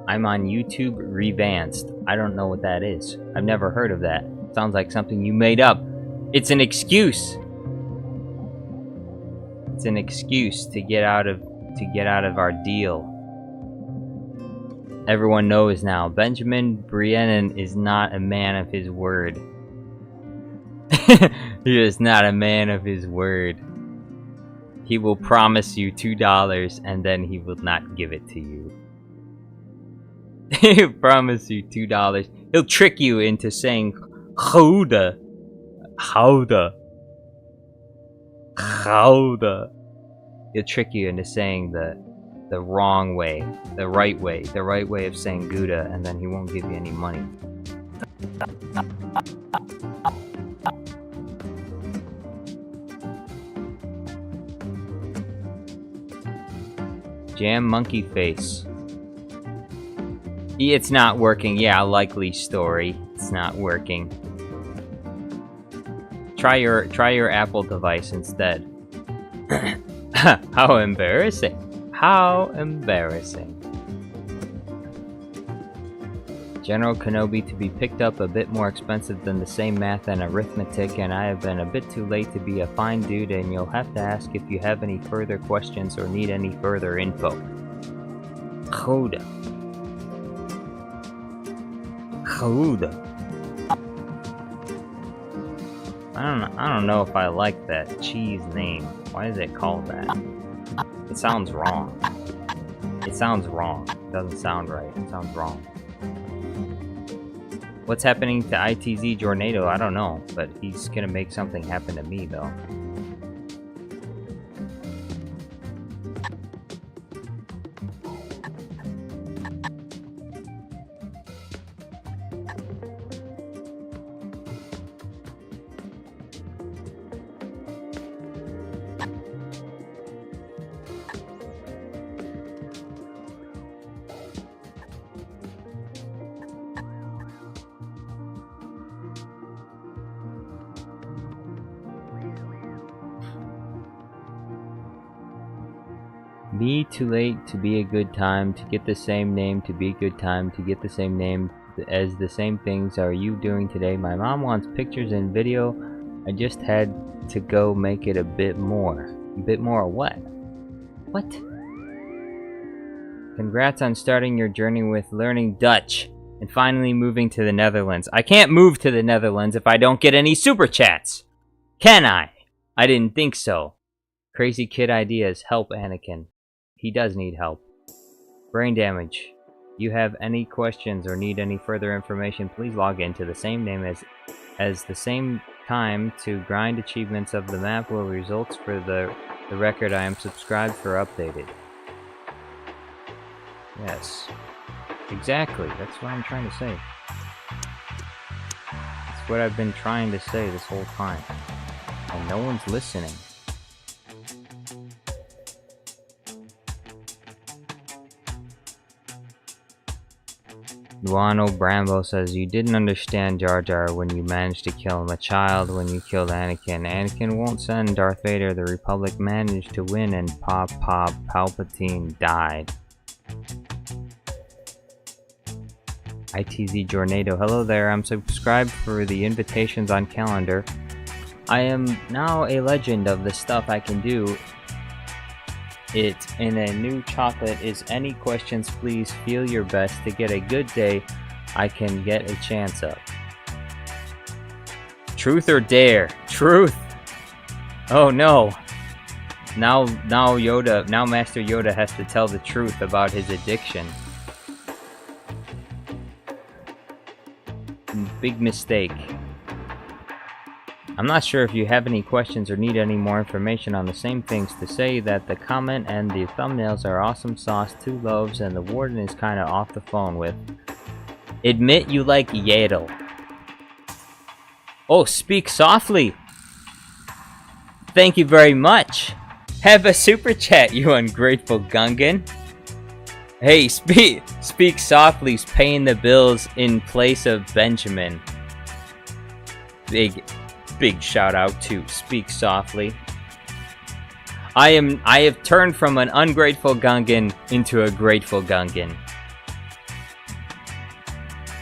I'm on YouTube Revanced. I don't know what that is. I've never heard of that. Sounds like something you made up. It's an excuse. It's an excuse to get out of our deal. Everyone knows now. Benjamin Brienne is not a man of his word. He is not a man of his word. He will promise you $2 and then he will not give it to you. He'll promise you $2. He'll trick you into saying Gouda. He'll trick you into saying the wrong way, the right way of saying Gouda, and then he won't give you any money. Jam monkey face. It's not working. Yeah, likely story. It's not working. Try your Apple device instead. How embarrassing. How embarrassing. General Kenobi to be picked up a bit more expensive than the same math and arithmetic, and I have been a bit too late to be a fine dude, and you'll have to ask if you have any further questions or need any further info. Gouda. I don't know if I like that cheese name. Why is it called that? It sounds wrong. It sounds wrong. It doesn't sound right. It sounds wrong. What's happening to ITZ Jornado? I don't know, but he's gonna make something happen to me though. Be too late to be a good time, to get the same name, to be a good time, to get the same name as the same things are you doing today. My mom wants pictures and video. I just had to go make it a bit more. A bit more what? What? Congrats on starting your journey with learning Dutch and finally moving to the Netherlands. I can't move to the Netherlands if I don't get any super chats. Can I? I didn't think so. Crazy kid ideas. Help Anakin. He does need help. Brain damage. You have any questions or need any further information, please log in to the same name as the same time to grind achievements of the map will results for the record. I am subscribed for updated. Yes. Exactly. That's what I'm trying to say. That's what I've been trying to say this whole time. And no one's listening. Luano Brambo says, you didn't understand Jar Jar when you managed to kill him, a child when you killed Anakin. Anakin won't send Darth Vader. The Republic managed to win and Palpatine died. ITZ Jornado, hello there. I'm subscribed for the invitations on calendar. I am now a legend of the stuff I can do. It in a new chocolate is any questions, please feel your best to get a good day I can get a chance of. Truth or dare? Truth. Oh no. Now Master Yoda has to tell the truth about his addiction. Big mistake. I'm not sure if you have any questions or need any more information on the same things to say that the comment and the thumbnails are awesome sauce, 2 loaves, and the warden is kinda off the phone with. Admit you like Yaddle. Oh, speak softly. Thank you very much. Have a super chat, you ungrateful Gungan. Hey, speak softly's paying the bills in place of Benjamin. Big shout out to Speak Softly. I have turned from an ungrateful Gungan into a grateful Gungan.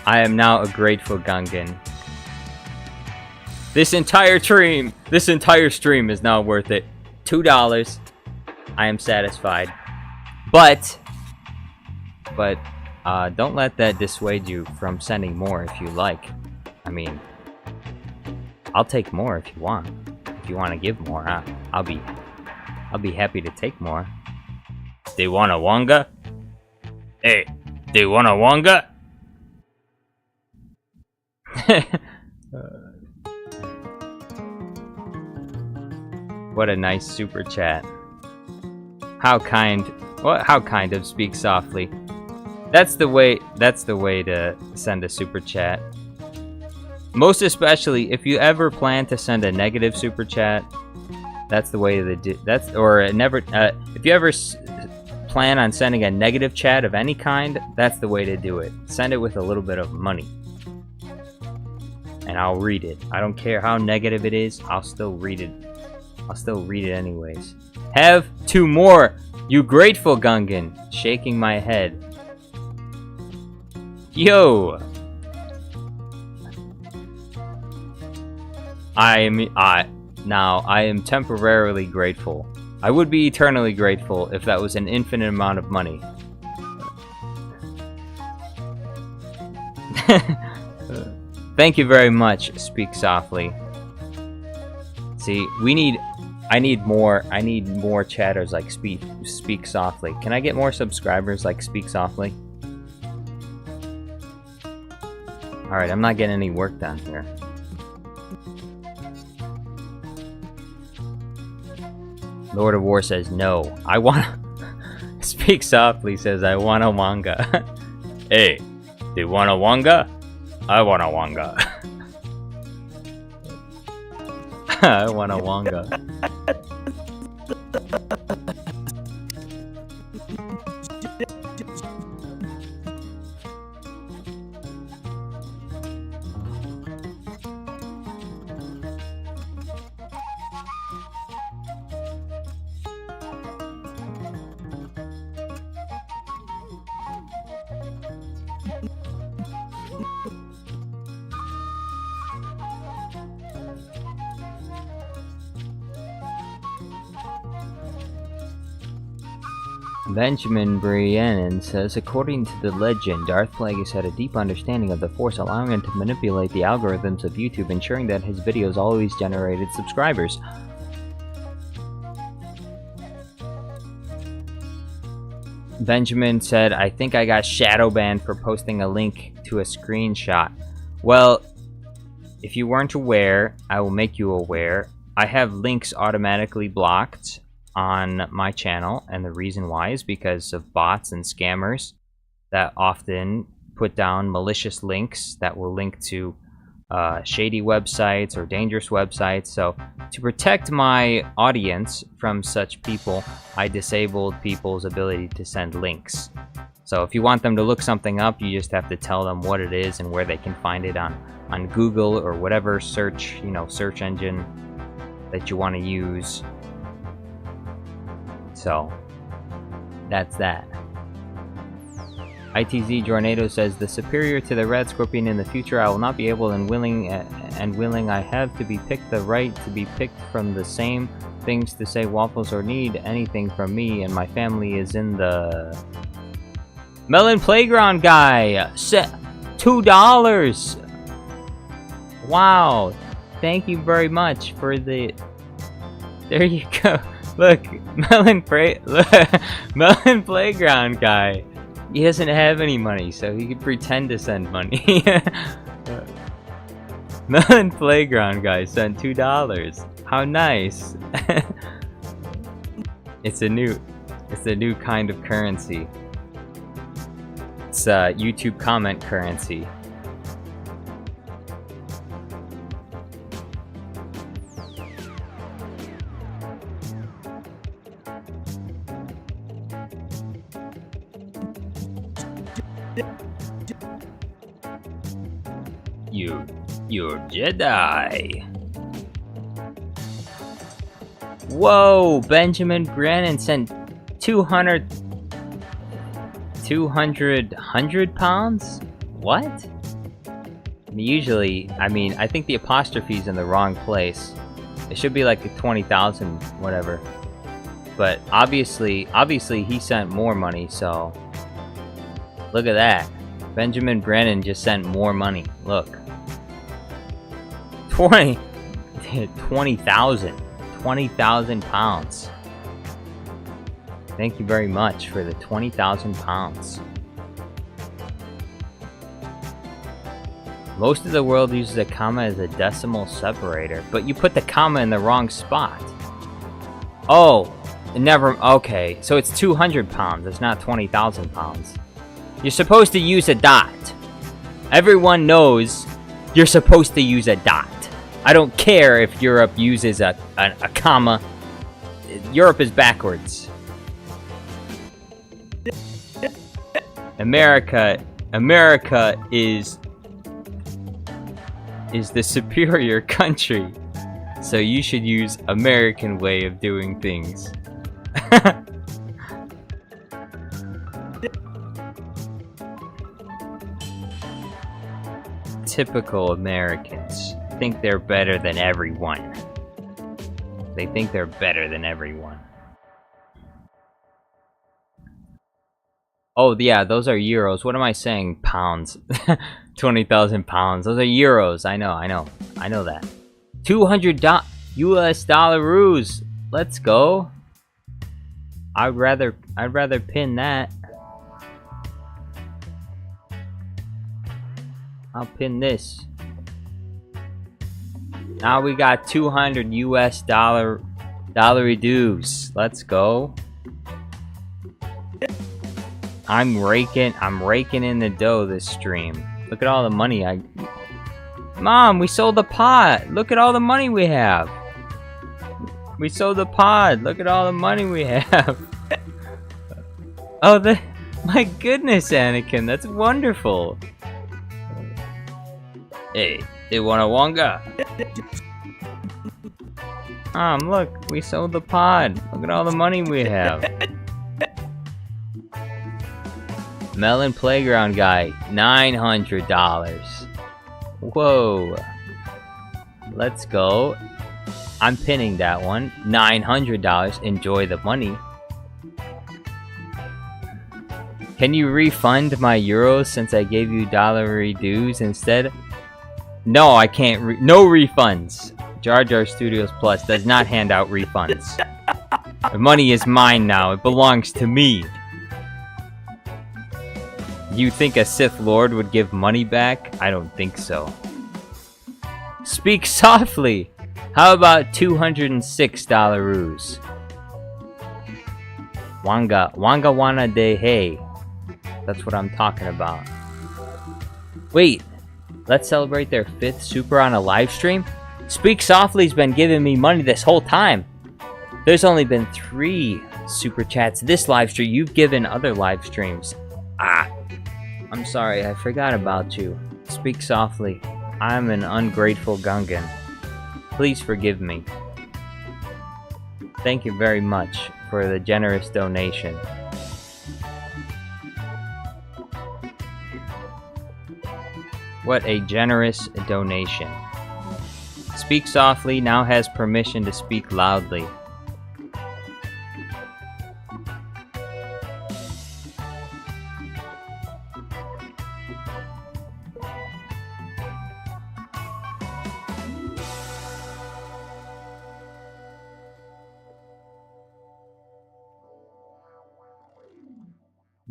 I am now a grateful Gungan. This entire stream is now worth it. $2. I am satisfied. But don't let that dissuade you from sending more if you like. I mean, I'll take more if you want. If you want to give more, I'll be happy to take more. They want a wonga? Hey, they want a wonga? What a nice super chat. How kind of Speak Softly. That's the way to send a super chat. Most especially if you ever plan to send a negative super chat, that's the way to do. If you ever plan on sending a negative chat of any kind, that's the way to do it. Send it with a little bit of money. And I'll read it. I don't care how negative it is, I'll still read it. I'll still read it anyways. Have 2 more, you grateful Gungan. Shaking my head. Yo! I am temporarily grateful. I would be eternally grateful if that was an infinite amount of money. Thank you very much, Speak Softly. See, I need more chatters like Speak Softly. Can I get more subscribers like Speak Softly? Alright, I'm not getting any work done here. Lord of War says no. I wanna... Speak Softly says I want a manga. Hey, do you want a wanga? I want a wanga. I want a wanga. Benjamin Brienne says, according to the legend, Darth Plagueis had a deep understanding of the Force, allowing him to manipulate the algorithms of YouTube, ensuring that his videos always generated subscribers. Benjamin said, I think I got shadow banned for posting a link to a screenshot. Well, if you weren't aware, I will make you aware. I have links automatically blocked on my channel, and the reason why is because of bots and scammers that often put down malicious links that will link to shady websites or dangerous websites. So to protect my audience from such people, I disabled people's ability to send links. So if you want them to look something up, you just have to tell them what it is and where they can find it on Google or whatever search engine that you want to use. So that's that. ITZ Jornado says, the superior to the red scorpion in the future, I will not be able and willing I have to be picked the right to be picked from the same things to say waffles or need anything from me and my family is in the Melon Playground guy. $2. Wow. Thank you very much for the... There you go. Look, Melon Playground guy. He doesn't have any money, so he could pretend to send money. Melon Playground guy sent $2. How nice. It's a new kind of currency. It's YouTube comment currency. You're Jedi. Whoa, Benjamin Brennan sent 200 pounds? What? Usually, I mean, I think the apostrophe's in the wrong place. It should be like a 20,000, whatever. But obviously he sent more money, so... Look at that. Benjamin Brennan just sent more money. Look. 20,000. 20,000 pounds. Thank you very much for the 20,000 pounds. Most of the world uses a comma as a decimal separator, but you put the comma in the wrong spot. Oh, okay, so it's 200 pounds, it's not 20,000 pounds. You're supposed to use a dot. Everyone knows you're supposed to use a dot. I don't care if Europe uses a comma. Europe is backwards. America is the superior country. So you should use American way of doing things. Typical Americans think they're better than everyone. They think they're better than everyone. Oh yeah, those are euros. What am I saying? Pounds. 20,000 pounds. Those are euros. I know that. 200 US dollaroos. Let's go. I'd rather pin that. I'll pin this. Now we got 200 US dollary dues. Let's go. I'm raking in the dough this stream. Look at all the money Mom, we sold the pod. Look at all the money we have. We sold the pod. Look at all the money we have. Oh, my goodness, Anakin, that's wonderful. Hey, they want a wonga. Look, we sold the pod. Look at all the money we have. Melon Playground guy, $900. Whoa. Let's go. I'm pinning that one. $900. Enjoy the money. Can you refund my euros since I gave you dollary dues instead? No, I can't. No refunds. Jar Jar Studios Plus does not hand out refunds. The money is mine now. It belongs to me. You think a Sith Lord would give money back? I don't think so. Speak softly! How about 206 dollaroos? Wanga wana de hey. That's what I'm talking about. Wait, let's celebrate their 5th super on a live stream? Speak Softly's been giving me money this whole time. There's only been 3 super chats this live stream. You've given other live streams. I'm sorry, I forgot about you. Speak softly. I'm an ungrateful Gungan. Please forgive me. Thank you very much for the generous donation. What a generous donation. Speak Softly now has permission to speak loudly.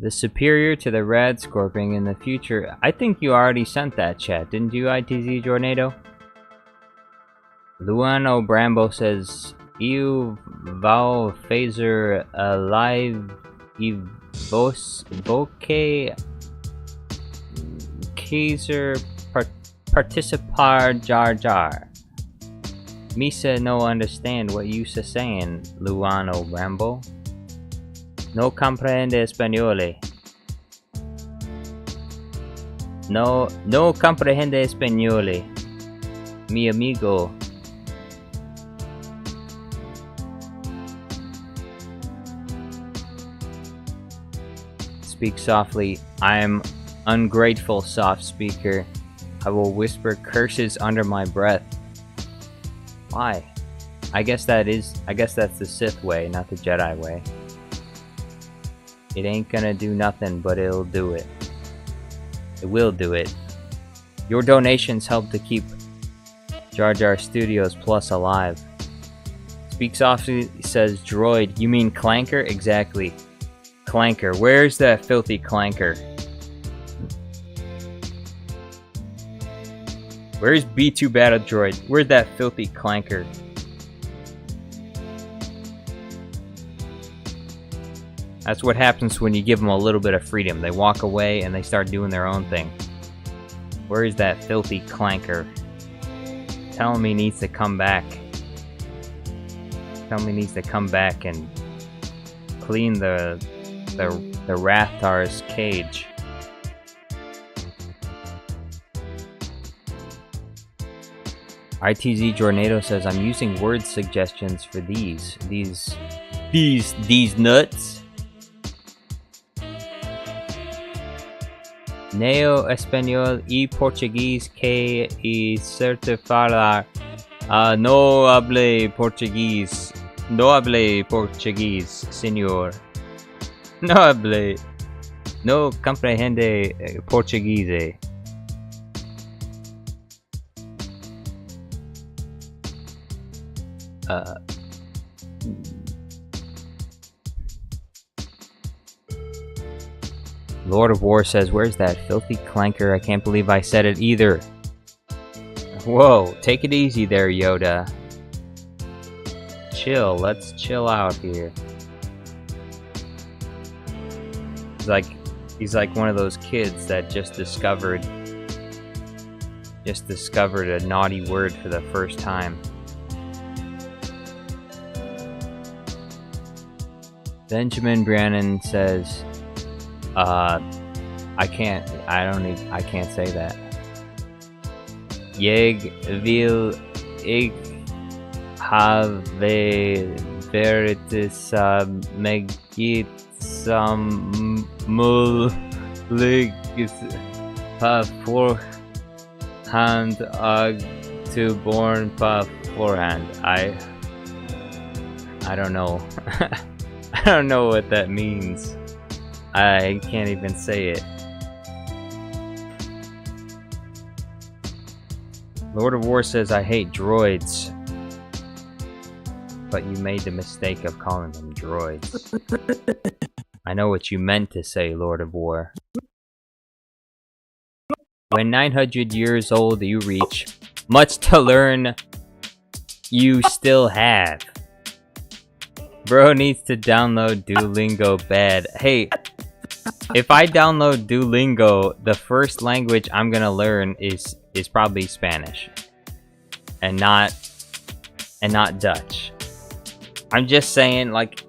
The superior to the red scorpion in the future. I think you already sent that chat, didn't you, ITZ Jornado? Luano Brambo says, "Eu vou fazer a live e voce quiser participar Jar Jar." Misa no understand what you saying, Luano Brambo. No comprende español. No comprehende español. Mi amigo. Speak softly. I am ungrateful, soft speaker. I will whisper curses under my breath. Why? I guess that's the Sith way, not the Jedi way. It ain't gonna do nothing, but it'll do it. It will do it. Your donations help to keep Jar Jar Studios Plus alive. Speak softly says droid. You mean Clanker? Exactly. Clanker. Where's that filthy Clanker? Where's B2 Battle Droid? Where's that filthy Clanker? That's what happens when you give them a little bit of freedom. They walk away and they start doing their own thing. Where is that filthy Clanker? Tell him he needs to come back. Tell him he needs to come back and clean the Rathtar's cage. ITZ Jornado says, I'm using word suggestions for these nuts. Neo Español y Portugués que y certificar no hable Portugués. No hable Portugués, señor. No comprehende Portugués. Lord of War says, where's that filthy Clanker? I can't believe I said it either. Whoa, take it easy there, Yoda. Chill, let's chill out here. He's like one of those kids that just discovered a naughty word for the first time. Benjamin Brannon says, I can't say that. Jeg vil ikke have veritet meget som muligt på forhånd og tilborn på forhånd. I don't know. I don't know what that means. I can't even say it. Lord of War says, I hate droids. But you made the mistake of calling them droids. I know what you meant to say, Lord of War. When 900 years old you reach, much to learn you still have. Bro needs to download Duolingo bad. Hey, if I download Duolingo, the first language I'm gonna learn is probably Spanish, and not Dutch. I'm just saying, like,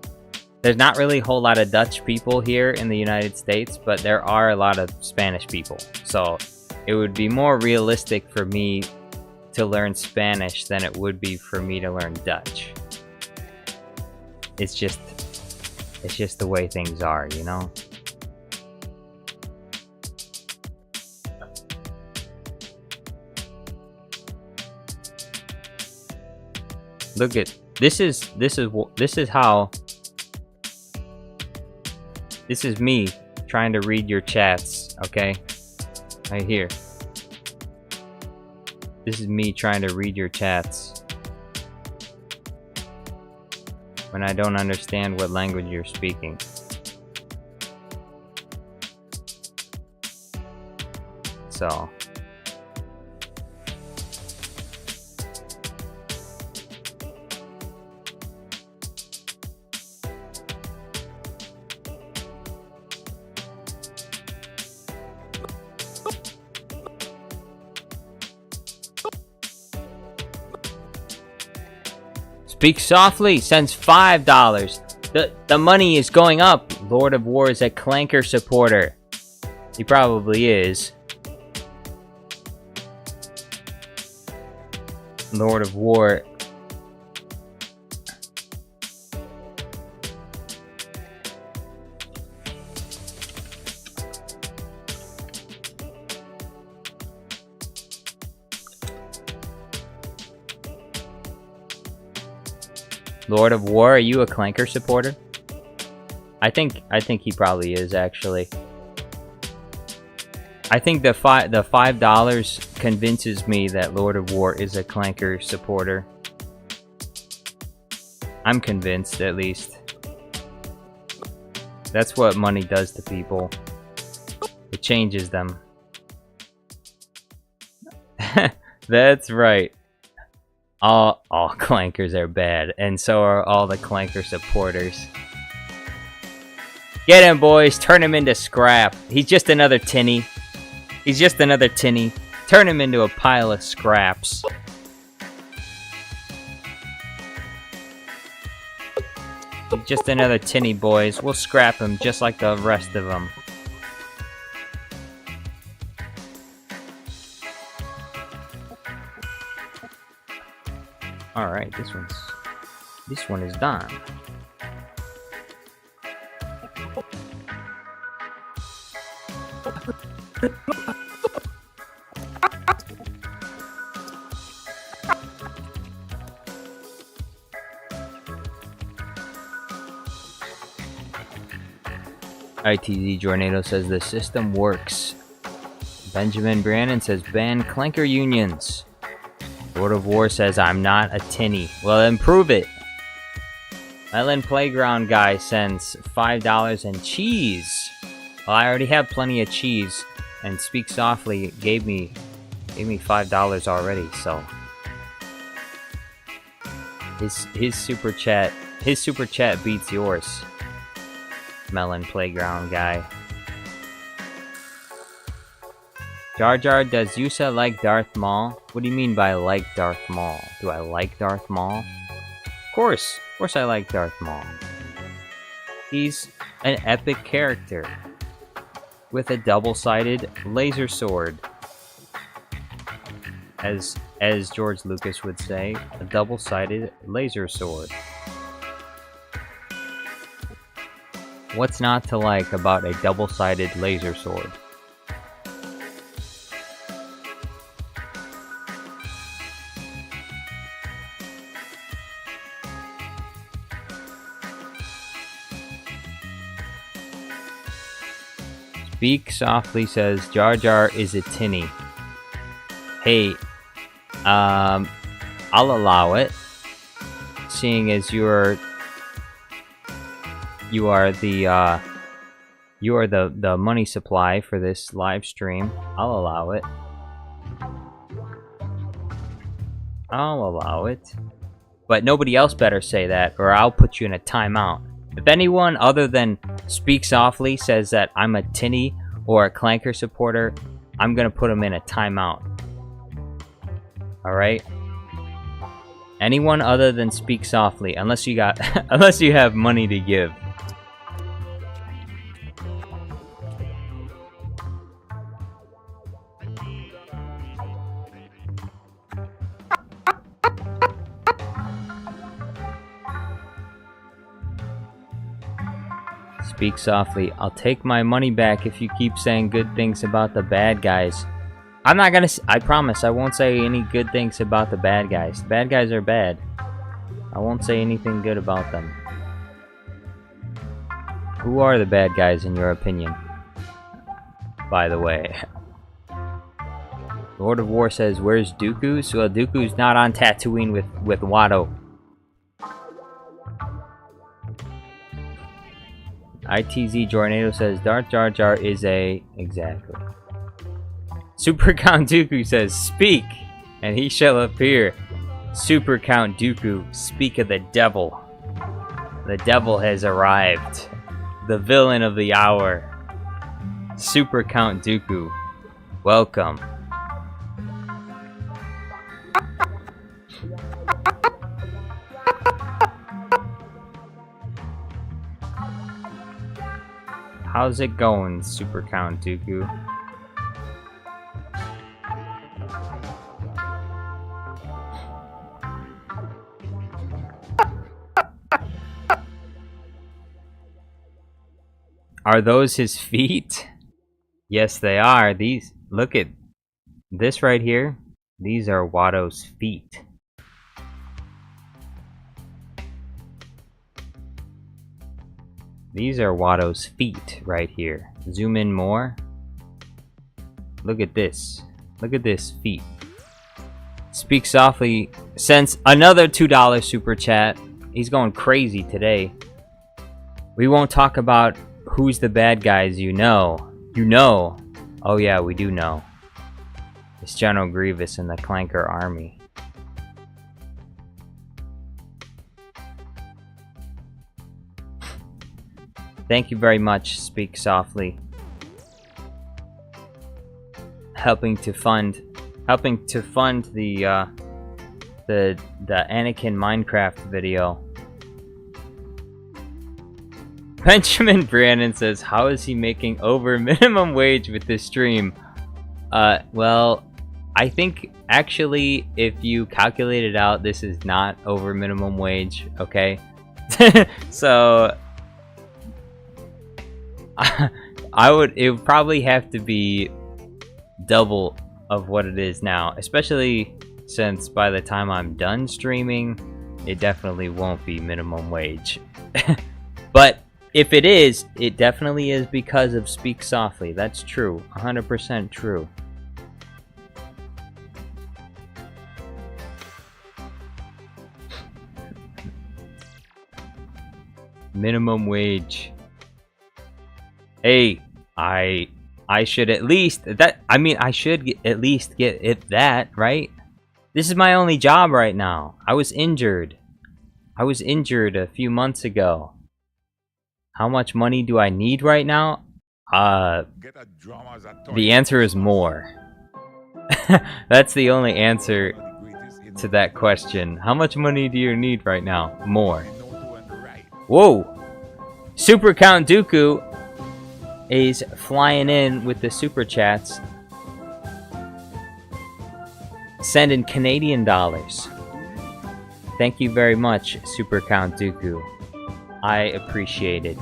there's not really a whole lot of Dutch people here in the United States, but there are a lot of Spanish people. So it would be more realistic for me to learn Spanish than it would be for me to learn Dutch. It's just the way things are, you know? Look at this is me trying to read your chats, okay? Right here. This is me trying to read your chats when I don't understand what language you're speaking. So Speak Softly sends $5. The money is going up. Lord of War is a Clanker supporter. He probably is. Lord of War. Lord of War, are you a Clanker supporter? I think he probably is, actually. I think the $5 convinces me that Lord of War is a Clanker supporter. I'm convinced, at least. That's what money does to people. It changes them. That's right. All Clankers are bad, and so are all the Clanker supporters. Get him, boys! Turn him into scrap. He's just another tinny. He's just another tinny. Turn him into a pile of scraps. He's just another tinny, boys. We'll scrap him just like the rest of them. Alright, this one is done. ITZ Jornado says the system works. Benjamin Brannon says ban Clanker unions. Lord of War says I'm not a tinny. Well, then prove it. Island Playground guy sends $5 and cheese. Well, I already have plenty of cheese, and Speak Softly gave me $5 already. So his super chat beats yours. Melon Playground guy. Jar Jar, does Yusa like Darth Maul? What do you mean by like Darth Maul? Do I like Darth Maul? Of course I like Darth Maul. He's an epic character with a double-sided laser sword. As George Lucas would say, a double-sided laser sword. What's not to like about a double-sided laser sword? Speak Softly says Jar Jar is a tinny. Hey, I'll allow it, seeing as you are the money supply for this live stream. I'll allow it. But nobody else better say that, or I'll put you in a timeout. If anyone other than Speak Softly says that I'm a tinny or a Clanker supporter, I'm gonna put them in a timeout. Alright? Anyone other than Speak Softly, unless you have money to give. Speak Softly. I'll take my money back if you keep saying good things about the bad guys. I'm not gonna... I promise I won't say any good things about the bad guys. The bad guys are bad. I won't say anything good about them. Who are the bad guys in your opinion? By the way. Lord of War says, where's Dooku? Well, Dooku's not on Tatooine with Watto. ITZ Jornado says Darth Jar Jar is a... Exactly. Super Count Dooku says, speak, and he shall appear. Super Count Dooku, speak of the devil. The devil has arrived. The villain of the hour. Super Count Dooku, welcome. How's it going, Super Count Dooku? Are those his feet? Yes, they are. These, look at this right here. These are Watto's feet. These are Watto's feet right here. Zoom in more. Look at this. Look at this feet. Speak Softly sends another $2 super chat. He's going crazy today. We won't talk about who's the bad guys, you know. You know. Oh yeah, we do know. It's General Grievous and the Clanker army. Thank you very much, Speak Softly. Helping to fund the Anakin Minecraft video. Benjamin Brandon says, how is he making over minimum wage with this stream? Well, I think actually if you calculate it out, this is not over minimum wage, okay? So it would probably have to be double of what it is now, especially since by the time I'm done streaming, it definitely won't be minimum wage. But if it is, it definitely is because of Speak Softly. That's true. 100% true. Minimum wage. Hey, I should at least I should at least get it that, right? This is my only job right now. I was injured. I was injured a few months ago. How much money do I need right now? The answer is more. That's the only answer to that question. How much money do you need right now? More. Whoa! Super Count Dooku is flying in with the super chats. Sending Canadian dollars. Thank you very much, Super Count Dooku. I appreciate it.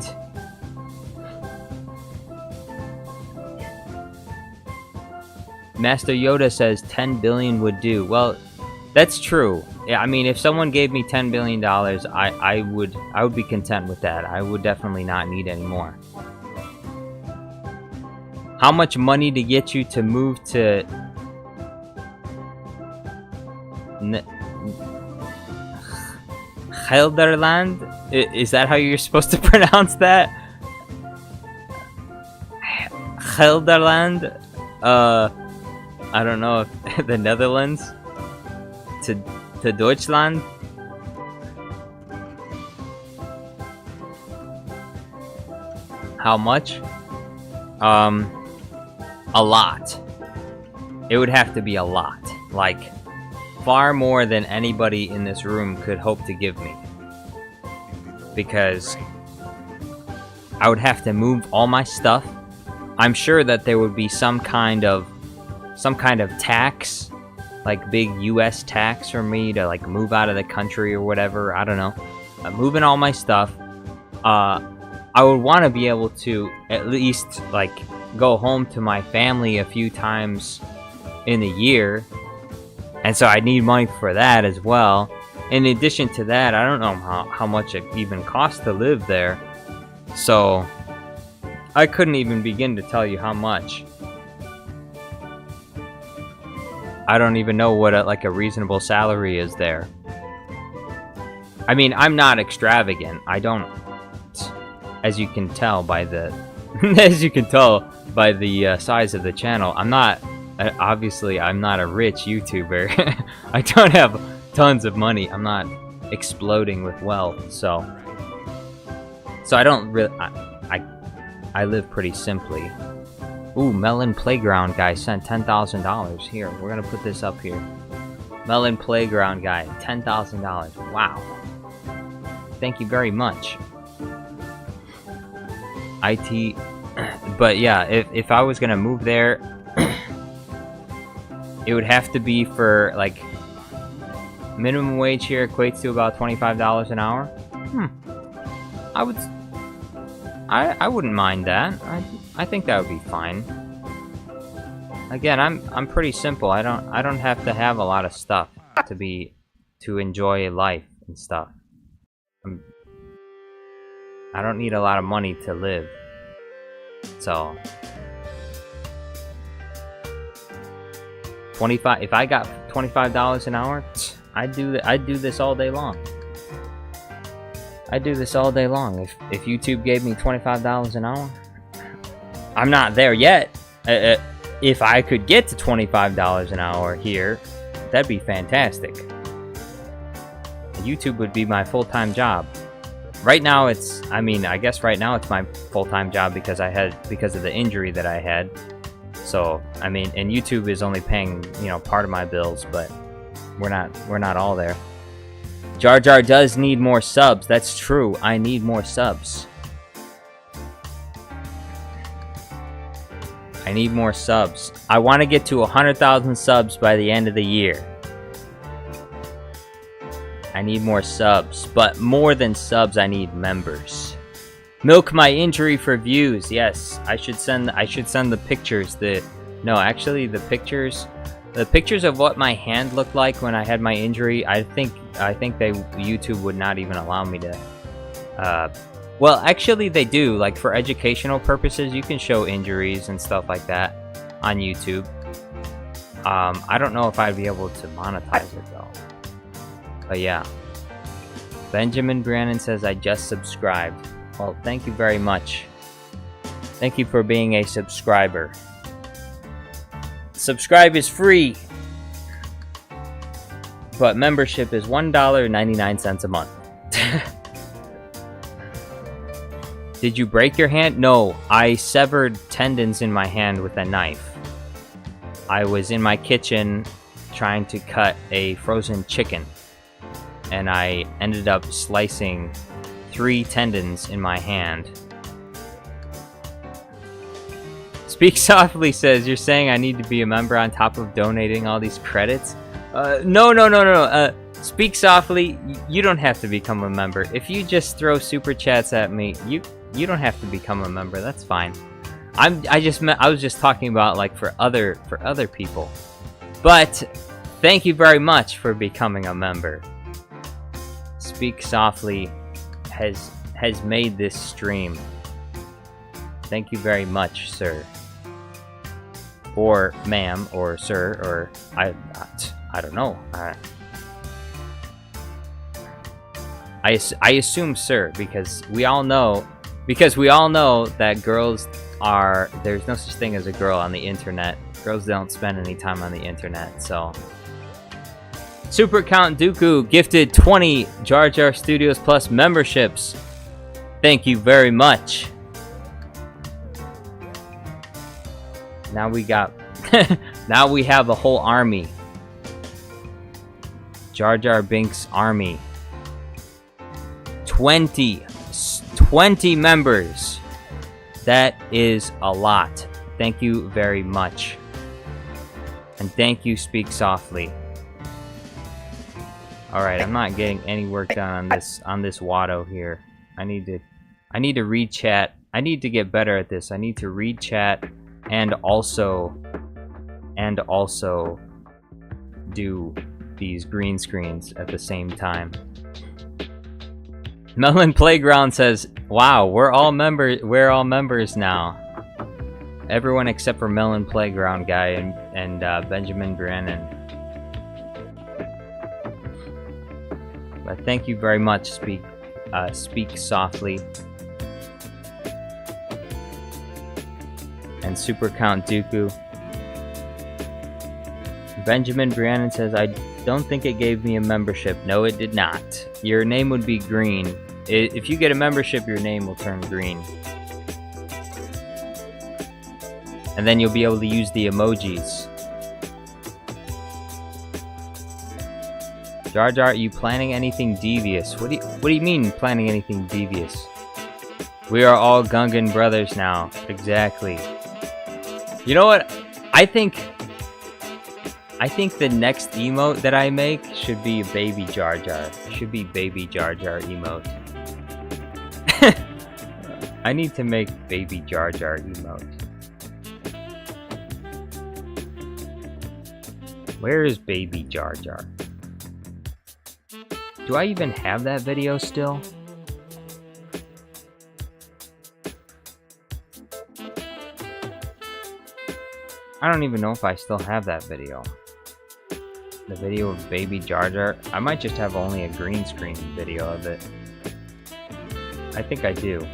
Master Yoda says 10 billion would do. Well, that's true. Yeah, I mean, if someone gave me $10 billion, I would be content with that. I would definitely not need any more. How much money to get you to move to Helderland? Is that how you're supposed to pronounce that? Helderland? I don't know if the Netherlands? To Deutschland? How much? A lot. It would have to be a lot. Like, far more than anybody in this room could hope to give me. Because I would have to move all my stuff. I'm sure that there would be some kind of tax, like big US tax for me to like move out of the country or whatever. I don't know. I'm moving all my stuff. I would want to be able to at least like go home to my family a few times in the year. And so I need money for that as well. In addition to that, I don't know how much it even costs to live there. So I couldn't even begin to tell you how much. I don't even know what a reasonable salary is there. I mean, I'm not extravagant. I don't, as you can tell by the size of the channel. I'm not, obviously I'm not a rich YouTuber. I don't have tons of money. I'm not exploding with wealth, so I don't really, I live pretty simply. Ooh, Melon Playground guy sent $10,000. Here, we're gonna put this up here. Melon Playground guy, $10,000. Wow. Thank you very much. IT, but yeah, if I was gonna move there, it would have to be for like minimum wage here equates to about $25 an hour. I wouldn't mind that. I think that would be fine. Again, I'm pretty simple. I don't have to have a lot of stuff to enjoy life and stuff. I don't need a lot of money to live. So 25. If I got $25 an hour, I'd do this all day long. I'd do this all day long. If YouTube gave me $25 an hour, I'm not there yet. If I could get to $25 an hour here, that'd be fantastic. YouTube would be my full-time job. Right now I guess right now it's my full-time job because of the injury that I had. So, and YouTube is only paying, part of my bills, but we're not all there. Jar Jar does need more subs. That's true. I need more subs. I need more subs. I want to get to 100,000 subs by the end of the year. I need more subs, but more than subs, I need members. Milk my injury for views. Yes, I should send the pictures. The pictures of what my hand looked like when I had my injury. I think YouTube would not even allow me to. Well, actually, they do. Like for educational purposes, you can show injuries and stuff like that on YouTube. I don't know if I'd be able to monetize it though. But yeah. Benjamin Brannon says I just subscribed. Well, thank you very much. Thank you for being a subscriber. Subscribe is free, but membership is $1.99 a month. Did you break your hand? No, I severed tendons in my hand with a knife. I was in my kitchen trying to cut a frozen chicken, and I ended up slicing 3 tendons in my hand. Speak Softly says, you're saying I need to be a member on top of donating all these credits? No. Speak Softly, you don't have to become a member. If you just throw super chats at me, you don't have to become a member. That's fine. I was just talking about like for other people. But thank you very much for becoming a member. Speak Softly has made this stream. Thank you very much, sir. Or ma'am, or sir, or I don't know. I assume sir, because we all know that girls are, there's no such thing as a girl on the internet. Girls don't spend any time on the internet, so. Super Count Dooku gifted 20 Jar Jar Studios Plus memberships. Thank you very much. Now we got now we have a whole army. Jar Jar Binks army. 20 members. That is a lot. Thank you very much. And thank you, Speak Softly. Alright, I'm not getting any work done on this Watto here. I need to read chat. I need to get better at this. I need to read chat and also do these green screens at the same time. Melon Playground says, "Wow, we're all members now. Everyone except for Melon Playground guy and Benjamin Brannon." But thank you very much, Speak Softly. And Super Count Dooku. Benjamin Brannon says, I don't think it gave me a membership. No, it did not. Your name would be green. If you get a membership, your name will turn green. And then you'll be able to use the emojis. Jar Jar, are you planning anything devious? What do you mean planning anything devious? We are all Gungan brothers now. Exactly. You know what? I think the next emote that I make should be Baby Jar Jar. It should be Baby Jar Jar emote. I need to make Baby Jar Jar emote. Where is Baby Jar Jar? Do I even have that video still? I don't even know if I still have that video. The video of Baby Jar Jar. I might just have only a green screen video of it. I think I do.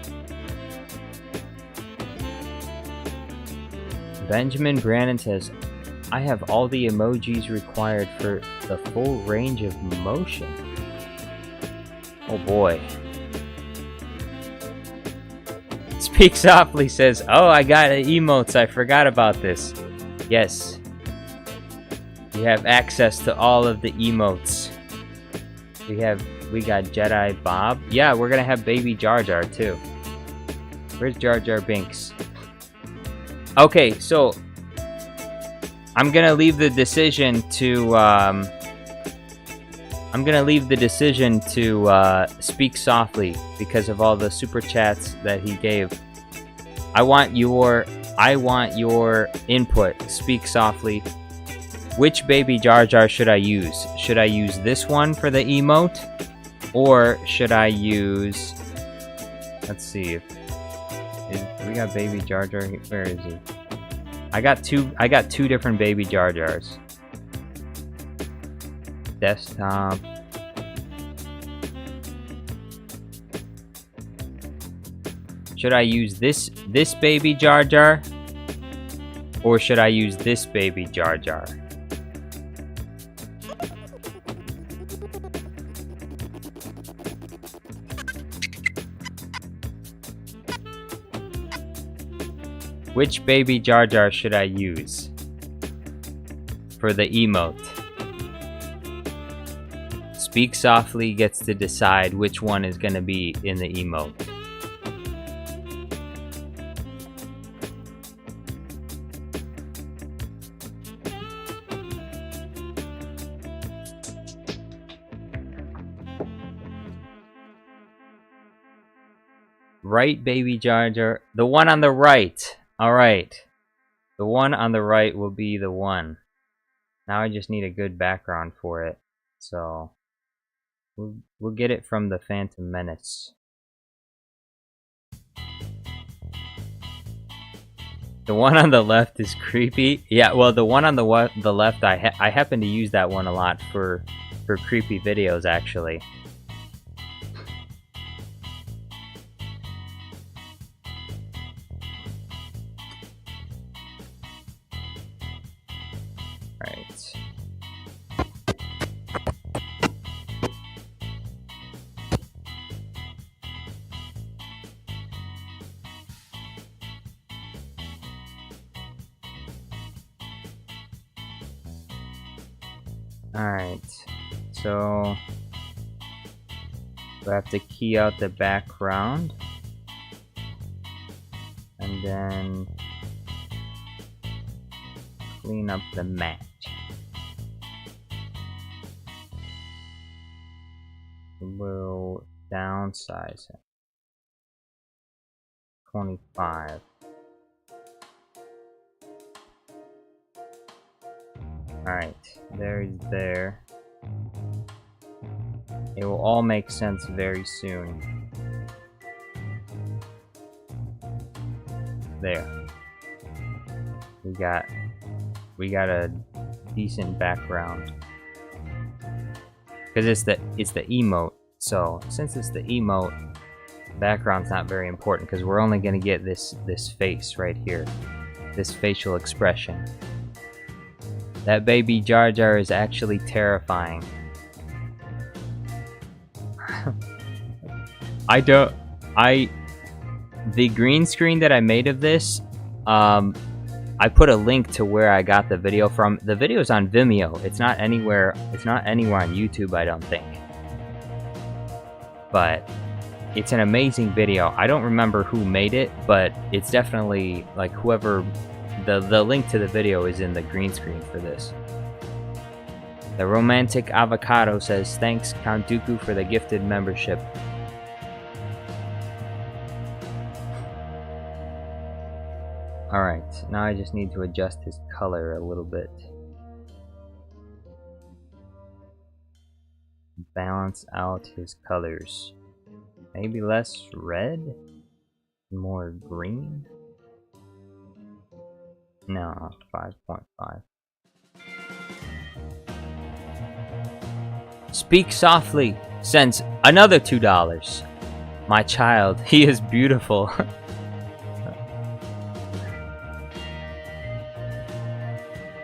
Benjamin Brandon says, I have all the emojis required for the full range of motion. Oh boy. Speak Softly says, oh, I got emotes. I forgot about this. Yes. You have access to all of the emotes. We got Jedi Bob. Yeah, we're gonna have Baby Jar Jar too. Where's Jar Jar Binks? Okay, so I'm gonna leave the decision to Speak Softly because of all the super chats that he gave. I want your input. Speak Softly. Which Baby Jar Jar should I use? Should I use this one for the emote? Or should I use... Let's see if... we got Baby Jar Jar. Where is he? I got two different Baby Jar Jars. Desktop. Should I use this Baby Jar Jar? Or should I use this Baby Jar Jar? Which Baby Jar Jar should I use for the emote? Speak Softly gets to decide which one is going to be in the emote. Right, Baby Jar Jar. The one on the right. Alright. The one on the right will be the one. Now I just need a good background for it. So we'll get it from the Phantom Menace. The one on the left is creepy. Yeah, well, the one on the left, I happen to use that one a lot for creepy videos, actually. Right. Alright, so we have to key out the background and then clean up the mat. We'll downsize it. 25. Alright, there. It will all make sense very soon. There. We got a decent background. Because it's the emote. So since it's the emote, background's not very important because we're only gonna get this face right here. This facial expression. That Baby Jar Jar is actually terrifying. The green screen that I made of this, I put a link to where I got the video from. The video's on Vimeo. It's not anywhere on YouTube, I don't think. But it's an amazing video. I don't remember who made it, but it's definitely like whoever. The link to the video is in the green screen for this. The Romantic Avocado says, thanks Count Dooku for the gifted membership. Alright, now I just need to adjust his color a little bit. Balance out his colors. Maybe less red? More green? No, 5.5. Speak softly sends another $2. My child, he is beautiful.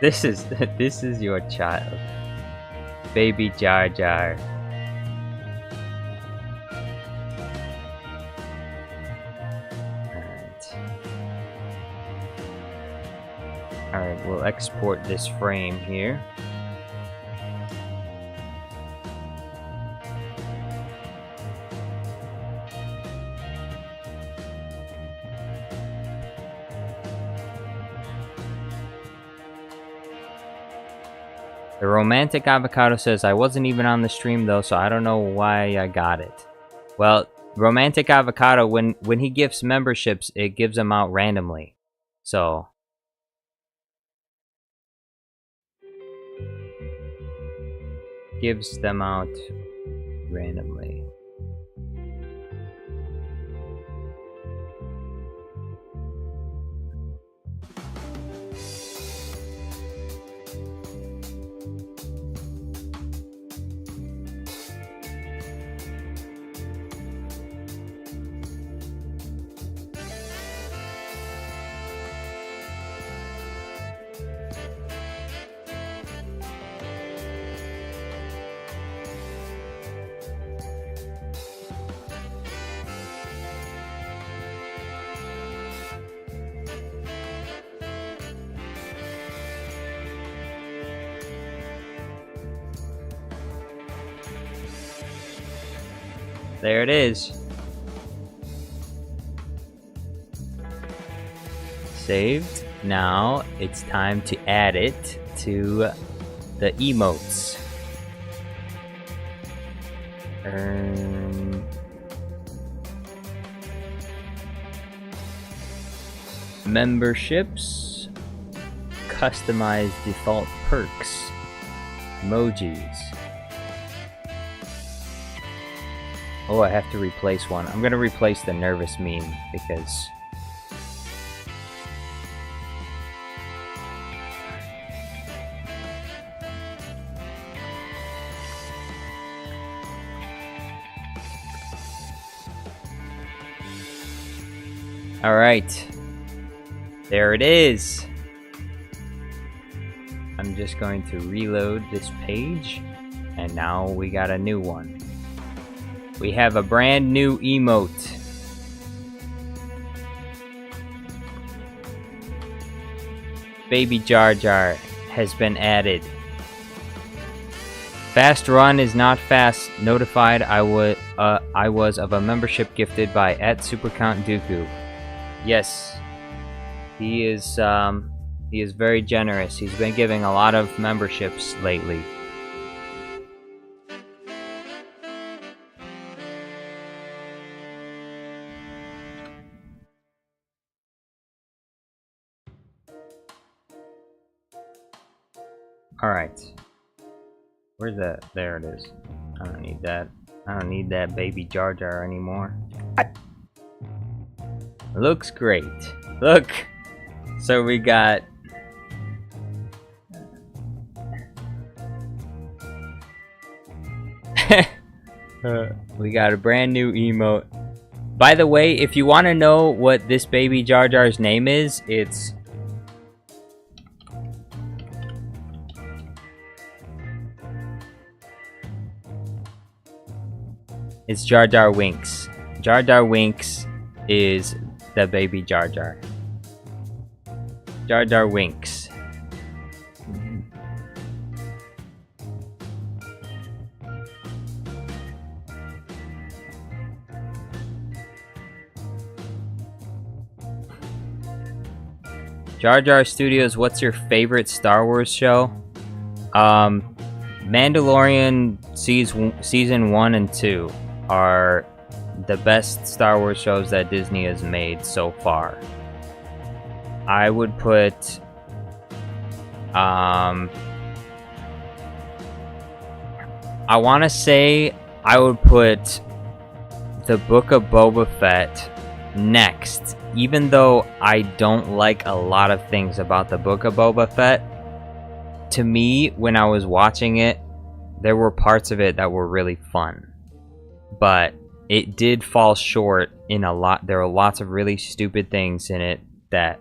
This is your child. Baby Jar Jar. Alright, we'll export this frame here. The romantic avocado says, I wasn't even on the stream though, so I don't know why I got it. Well, romantic avocado, when he gives memberships, it gives them out randomly. So gives them out randomly. There it is. Saved. Now it's time to add it to the emotes. Memberships. Customize default perks. Emojis. Oh, I have to replace one. I'm gonna replace the nervous meme because alright. There it is. I'm just going to reload this page, and now we got a new one. We have a brand new emote. Baby Jar Jar has been added. Fast run is not fast. Notified I was of a membership gifted by @SuperCountDooku. Yes, he is very generous. He's been giving a lot of memberships lately. Alright. Where's that? There it is. I don't need that. I don't need that Baby Jar Jar anymore. Looks great. Look! So we got... we got a brand new emote. By the way, if you want to know what this Baby Jar Jar's name is, it's... It's Jar Jar Winks. Jar Jar Winks is the Baby Jar Jar. Jar Jar Winks. Jar Jar Studios, what's your favorite Star Wars show? Mandalorian season 1 and 2 are the best Star Wars shows that Disney has made so far. I would put I want to say I would put the Book of Boba Fett next, even though I don't like a lot of things about the Book of Boba Fett. To me, when I was watching it, there were parts of it that were really fun, but it did fall short in a lot. There are lots of really stupid things in it that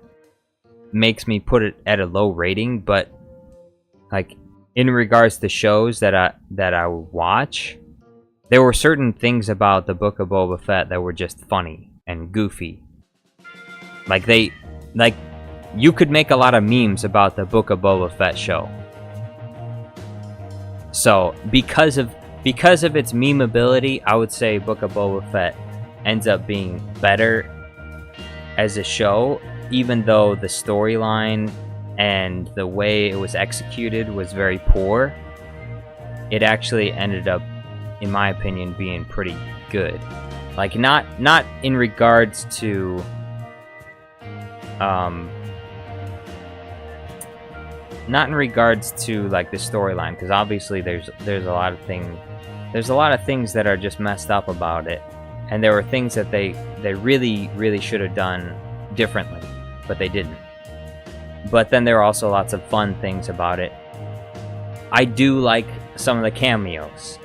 makes me put it at a low rating. But like in regards to shows that I would watch, there were certain things about the Book of Boba Fett that were just funny and goofy. Like you could make a lot of memes about the Book of Boba Fett show. So because of its memeability, I would say Book of Boba Fett ends up being better as a show, even though the storyline and the way it was executed was very poor. It actually ended up, in my opinion, being pretty good. Like not in regards to like the storyline, because obviously there's a lot of things that are just messed up about it, and there were things that they really should have done differently, but they didn't. But then there are also lots of fun things about it. I do like some of the cameos.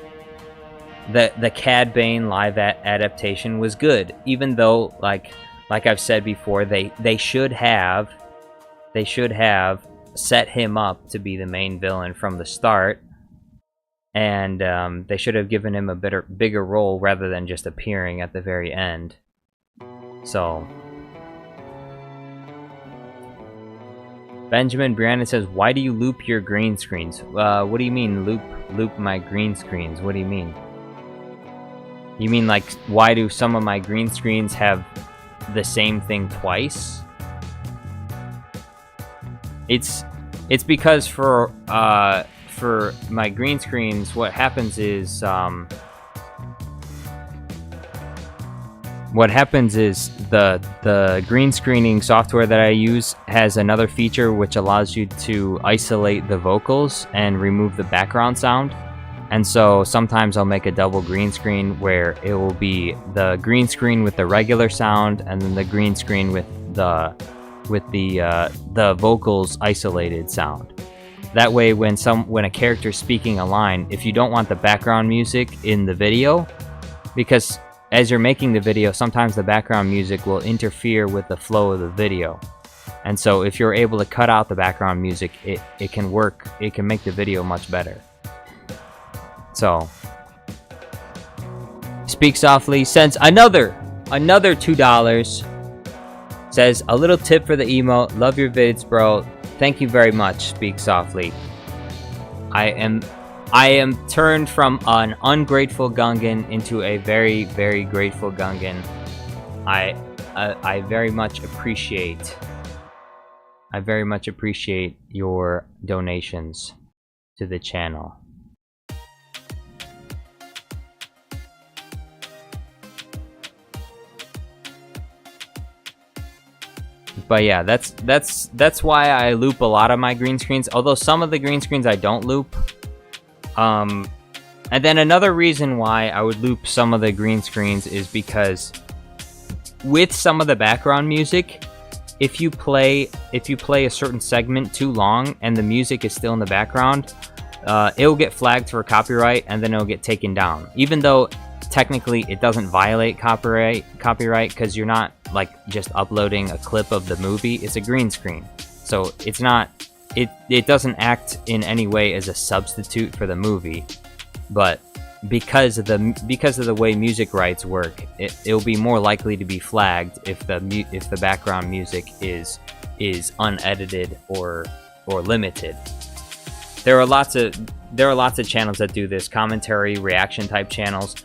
The Cad Bane live adaptation was good, even though like I've said before, they should have set him up to be the main villain from the start, and they should have given him a bigger role rather than just appearing at the very end. So Benjamin Brandon says, "Why do you loop your green screens?" What do you mean loop my green screens? What do you mean? You mean like why do some of my green screens have the same thing twice? It's because for my green screens, what happens is the green screening software that I use has another feature which allows you to isolate the vocals and remove the background sound. And so sometimes I'll make a double green screen where it will be the green screen with the regular sound and then the green screen with the vocals isolated sound. That way when a character's speaking a line, if you don't want the background music in the video, because as you're making the video, sometimes the background music will interfere with the flow of the video. And so if you're able to cut out the background music, it can work, it can make the video much better. So Speak Softly sends another $2. Says, a little tip for the emo. Love your vids, bro. Thank you very much, Speak Softly. I am turned from an ungrateful Gungan into a very, very grateful Gungan. I very much appreciate your donations to the channel. But yeah, that's why I loop a lot of my green screens, although some of the green screens I don't loop. And then another reason why I would loop some of the green screens is because with some of the background music, if you play a certain segment too long and the music is still in the background, it'll get flagged for copyright and then it'll get taken down. Even though technically it doesn't violate copyright because you're not like just uploading a clip of the movie, it's a green screen. So it's not, it doesn't act in any way as a substitute for the movie, but because of the way music rights work, it'll be more likely to be flagged if the background music is unedited or limited. There are lots of channels that do this, commentary, reaction type channels.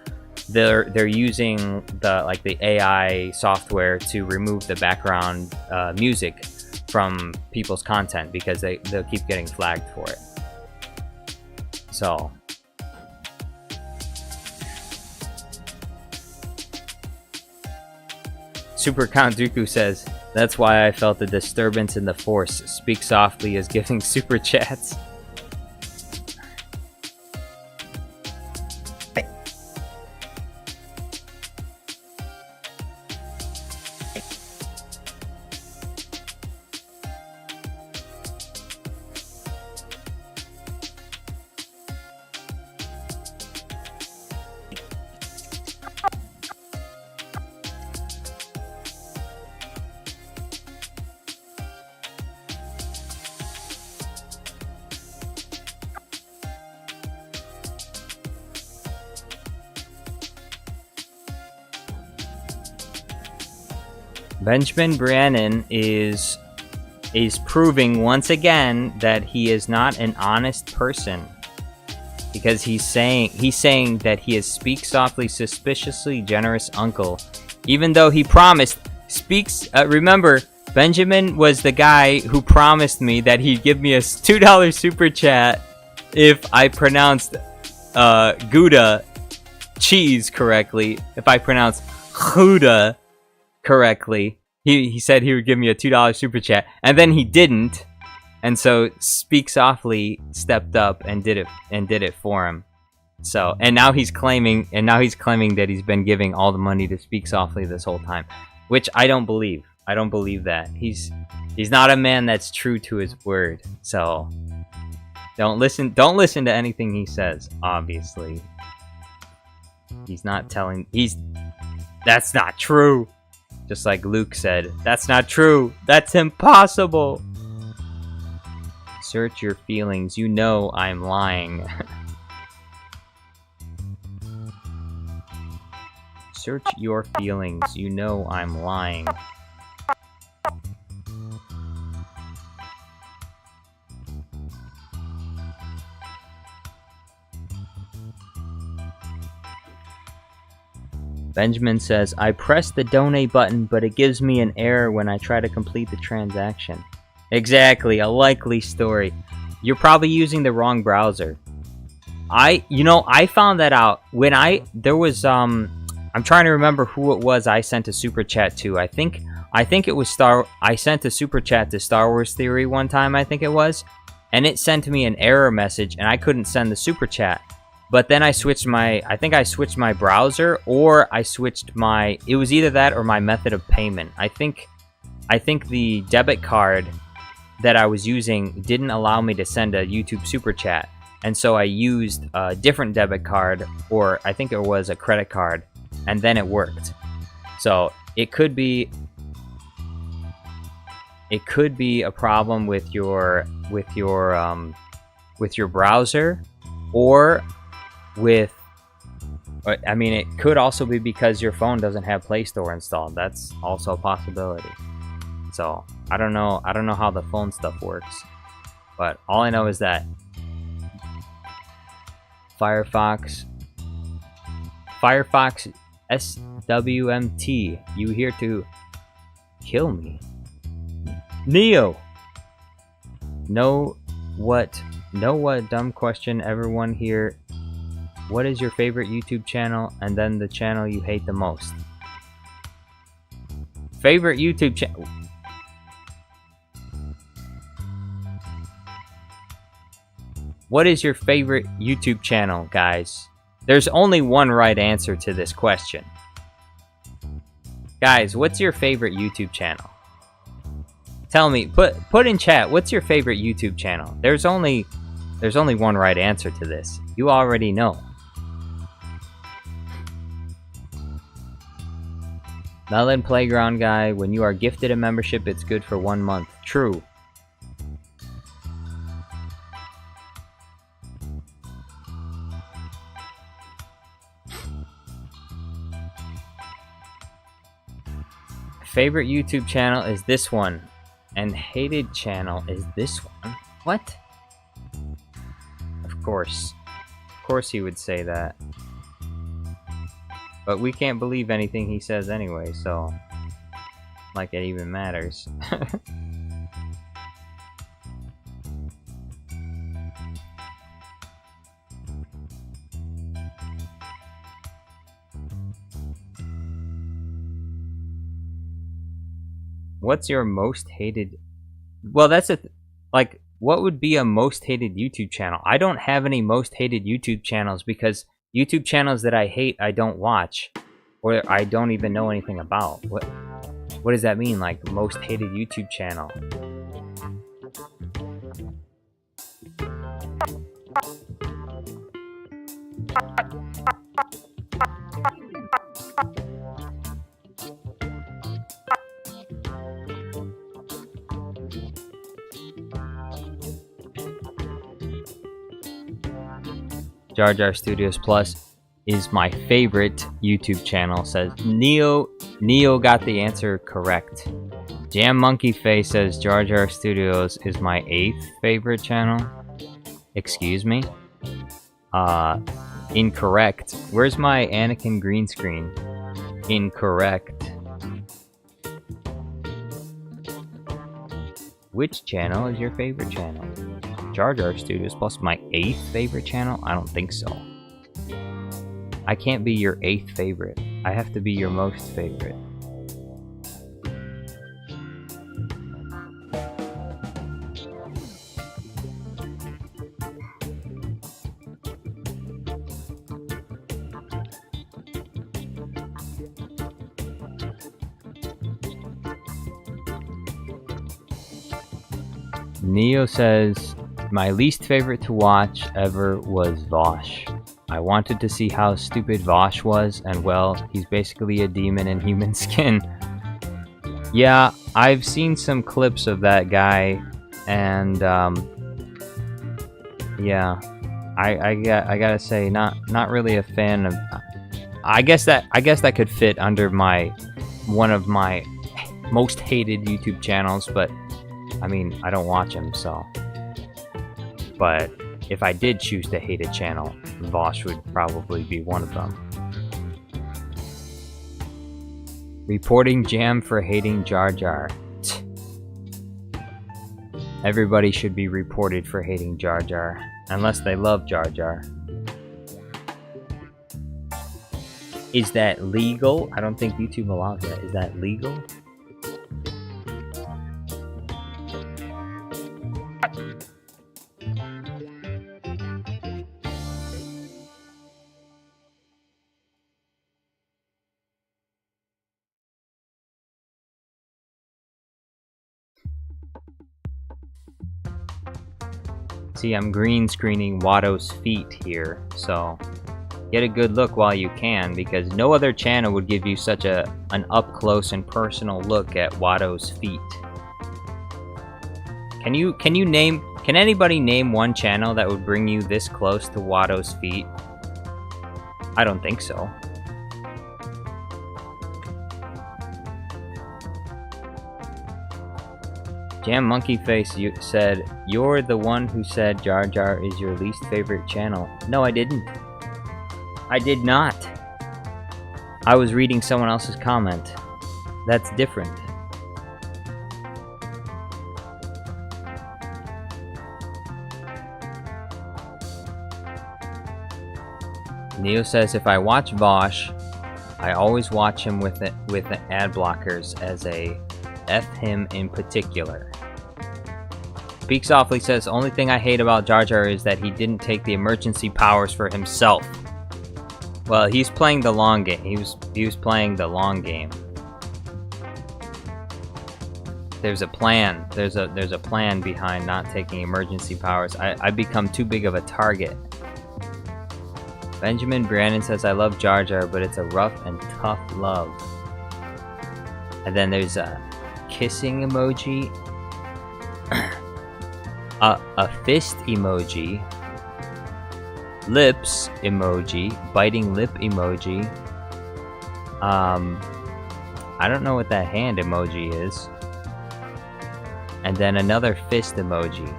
They're using the AI software to remove the background music from people's content because they'll keep getting flagged for it. So Super Count Dooku says, That's why I felt a disturbance in the force. Speak softly is giving super chats. Benjamin Brannon is proving once again that he is not an honest person, because he's saying that he is speak softly, suspiciously generous uncle, even though he promised remember, Benjamin was the guy who promised me that he'd give me a $2 super chat if I pronounced Gouda cheese correctly. If I pronounced Gouda correctly, he said he would give me a $2 super chat, and then he didn't, and so Speak Softly stepped up and did it for him. So, and now he's claiming that he's been giving all the money to Speak Softly this whole time, which I don't believe. I don't believe that. He's not a man that's true to his word. So don't listen to anything he says. Obviously, that's not true. Just like Luke said, that's not true. That's impossible. Search your feelings. You know I'm lying. Search your feelings. You know I'm lying. Benjamin says, I pressed the donate button, but it gives me an error when I try to complete the transaction. Exactly, a likely story. You're probably using the wrong browser. I found that out when I'm trying to remember who it was I sent a super chat to. I think it was I sent a super chat to Star Wars Theory one time, I think it was, and it sent me an error message and I couldn't send the super chat. But then I switched my browser, or it was either that or my method of payment. I think the debit card that I was using didn't allow me to send a YouTube super chat. And so I used a different debit card, or I think it was a credit card, and then it worked. So it could be a problem with your browser, or it could also be because your phone doesn't have Play Store installed. That's also a possibility. So I don't know how the phone stuff works, but all I know is that Firefox SWMT, you here to kill me? Neo. Know what dumb question, everyone here. What is your favorite YouTube channel, and then the channel you hate the most? Favorite YouTube channel. What is your favorite YouTube channel, guys? There's only one right answer to this question. Guys, what's your favorite YouTube channel? Tell me, put in chat, what's your favorite YouTube channel? There's only one right answer to this. You already know. Melon Playground Guy, when you are gifted a membership, it's good for 1 month. True. Favorite YouTube channel is this one, and hated channel is this one. What? Of course he would say that. But we can't believe anything he says anyway, so like it even matters. What's your most hated? Well, that's like, what would be a most hated YouTube channel? I don't have any most hated YouTube channels because YouTube channels that I hate, I don't watch, or I don't even know anything about. What does that mean? Like, most hated YouTube channel? Jar Jar Studios Plus is my favorite YouTube channel, says Neo got the answer correct. Jam Monkey Face says Jar Jar Studios is my 8th favorite channel. Excuse me? Incorrect. Where's my Anakin green screen? Incorrect. Which channel is your favorite channel? Jar Jar Studios Plus my 8th favorite channel? I don't think so. I can't be your 8th favorite. I have to be your most favorite. Neo says, my least favorite to watch ever was Vosh. I wanted to see how stupid Vosh was, and well, he's basically a demon in human skin. Yeah, I've seen some clips of that guy, and yeah, I gotta say, not really a fan of. I guess that could fit under one of my most hated YouTube channels, but I mean, I don't watch him, so. But if I did choose to hate a channel, Vosh would probably be one of them. Reporting Jam for hating Jar Jar. Everybody should be reported for hating Jar Jar, unless they love Jar Jar. Is that legal? I don't think YouTube allows that. Is that legal? See, I'm green screening Watto's feet here, so get a good look while you can, because no other channel would give you such an up-close and personal look at Watto's feet. Can anybody name one channel that would bring you this close to Watto's feet? I don't think so. Jam Monkey Face said, you're the one who said Jar Jar is your least favorite channel. No, I didn't. I did not. I was reading someone else's comment. That's different. Neo says, if I watch Vosh, I always watch him with the ad blockers as a F him in particular. Speak Softly says, only thing I hate about Jar Jar is that he didn't take the emergency powers for himself. Well, he's playing the long game. He was playing the long game. There's a plan. There's a plan behind not taking emergency powers. I become too big of a target. Benjamin Brandon says, I love Jar Jar, but it's a rough and tough love. And then there's a kissing emoji, a fist emoji, lips emoji, biting lip emoji. I don't know what that hand emoji is. And then another fist emoji.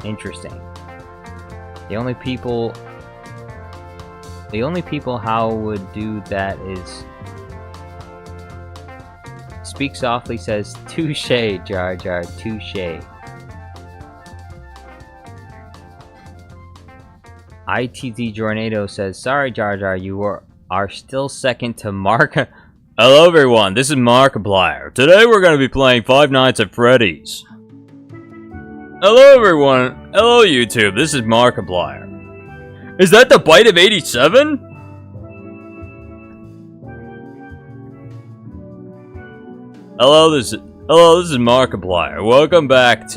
Interesting. The only people how would do that is Speak Softly says, touche, Jar Jar, touche. ITZ Jornado says, sorry, Jar Jar, you are still second to Mark. Hello everyone, this is Markiplier. Today we're going to be playing Five Nights at Freddy's. Hello everyone, hello YouTube, this is Markiplier. Is that the bite of 87? Hello, this is Markiplier. Welcome back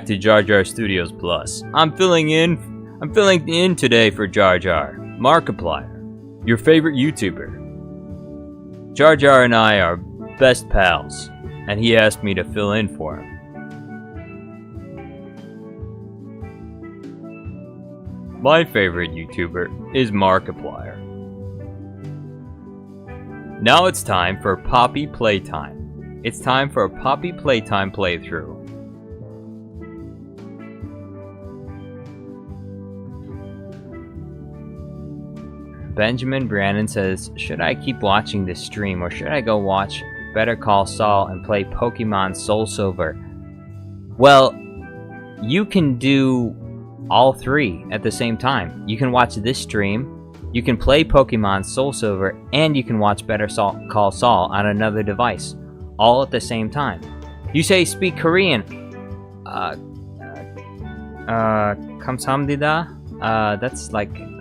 to Jar Jar Studios Plus. I'm filling in today for Jar Jar. Markiplier, your favorite YouTuber. Jar Jar and I are best pals, and he asked me to fill in for him. My favorite YouTuber is Markiplier. Now it's time for Poppy Playtime. It's time for a Poppy Playtime playthrough. Benjamin Brannon says, should I keep watching this stream or should I go watch Better Call Saul and play Pokemon Soul Silver? Well, you can do all three at the same time. You can watch this stream, you can play Pokemon Soul Silver, and you can watch Better Call Saul on another device, all at the same time. You say speak Korean. Kamsamnida?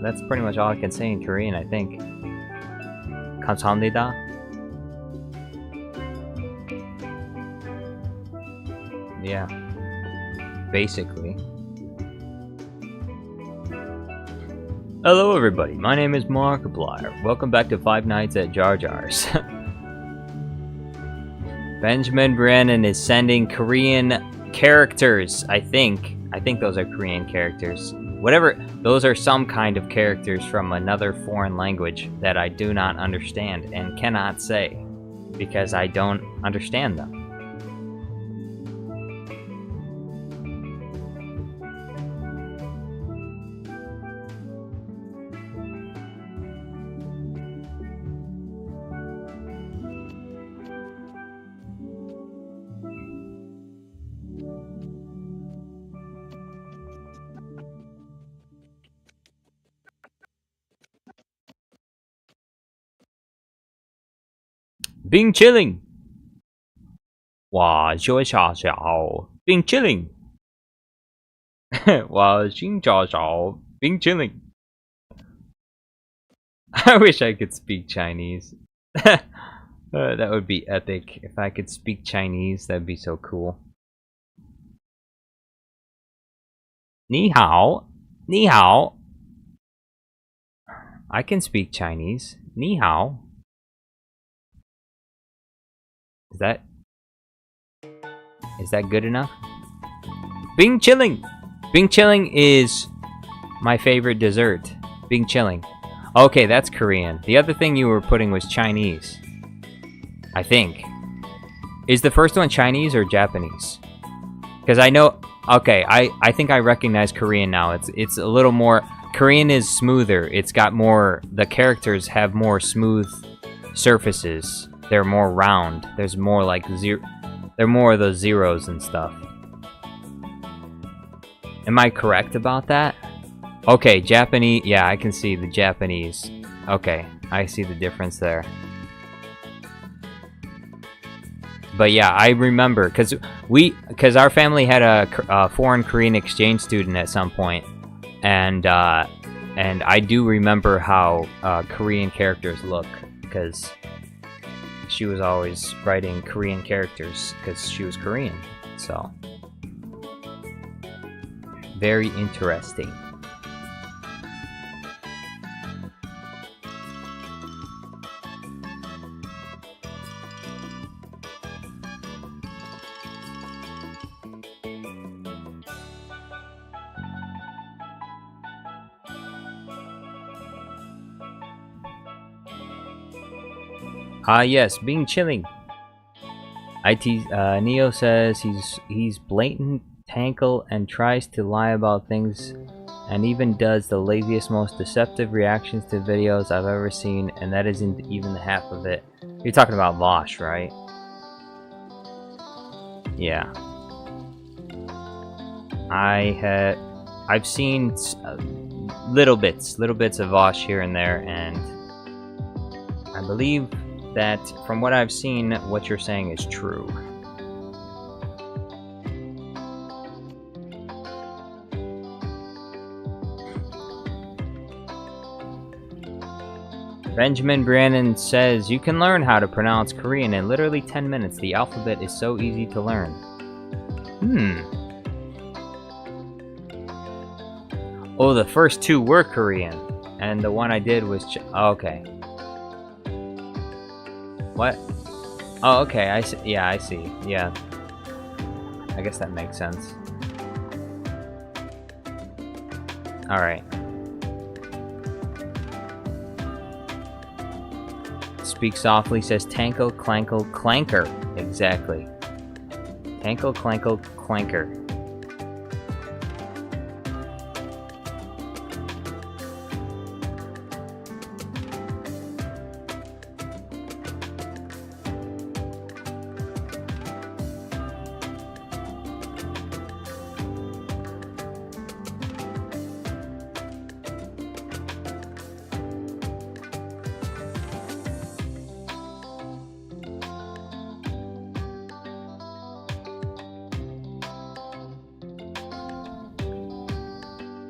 That's pretty much all I can say in Korean, I think. Kamsamnida. Yeah. Basically. Hello everybody, my name is Markiplier. Welcome back to Five Nights at Jar Jar's. Benjamin Brannon is sending Korean characters, I think. I think those are Korean characters. Whatever, those are some kind of characters from another foreign language that I do not understand and cannot say because I don't understand them. Bing chilling. 哇，小小小，Bing chilling. 哇，新小小，Bing chilling. I wish I could speak Chinese. That would be epic. If I could speak Chinese, that'd be so cool. 你好，你好. I can speak Chinese. 你好. Is that good enough? Bing chilling! Bing chilling is my favorite dessert. Bing chilling. Okay, that's Korean. The other thing you were putting was Chinese. I think. Is the first one Chinese or Japanese? Because I know... Okay, I think I recognize Korean now. It's a little more... Korean is smoother. It's got more... The characters have more smooth surfaces. They're more round. There's more like they're more of those zeros and stuff. Am I correct about that? Okay, Japanese. Yeah, I can see the Japanese. Okay, I see the difference there. But yeah, I remember because our family had a foreign Korean exchange student at some point, and I do remember how Korean characters look because. She was always writing Korean characters because she was Korean, so very interesting. Yes, being chilling. Neo says he's blatant, tankle, and tries to lie about things, and even does the laziest, most deceptive reactions to videos I've ever seen, and that isn't even half of it. You're talking about Vosh, right? Yeah. I've seen little bits of Vosh here and there, and I believe that from what I've seen, what you're saying is true. Benjamin Brannon says, you can learn how to pronounce Korean in literally 10 minutes. The alphabet is so easy to learn. Oh, the first two were Korean. And the one I did was... okay. What? Oh, okay. I see. Yeah, I see. Yeah. I guess that makes sense. Alright. Speak Softly says Tankle, Clankle, Clanker. Exactly. Tankle, Clankle, Clanker.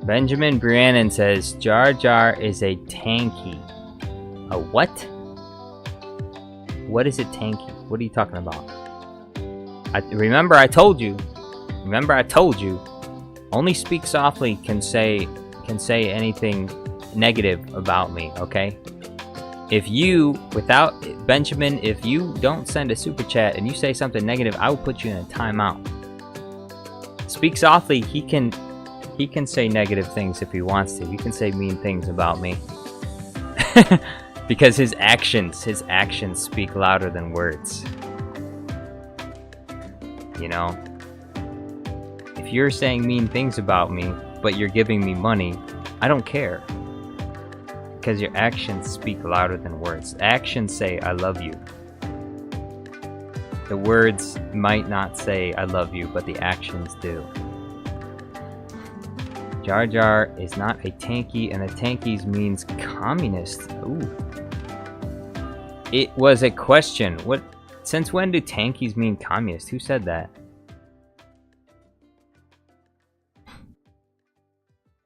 Benjamin Brannon says Jar Jar is a tanky. A what? What is it tanky? What are you talking about? Remember I told you. Only Speak Softly can say anything negative about me, okay? If you, without Benjamin, if you don't send a super chat and you say something negative, I will put you in a timeout. Speak Softly, he can say negative things if he wants to. He can say mean things about me. Because his actions speak louder than words. You know? If you're saying mean things about me, but you're giving me money, I don't care. Because your actions speak louder than words. Actions say, I love you. The words might not say, I love you, but the actions do. Jar Jar is not a tanky, and the tankies means communist. Ooh. It was a question. What? Since when do tankies mean communist? Who said that?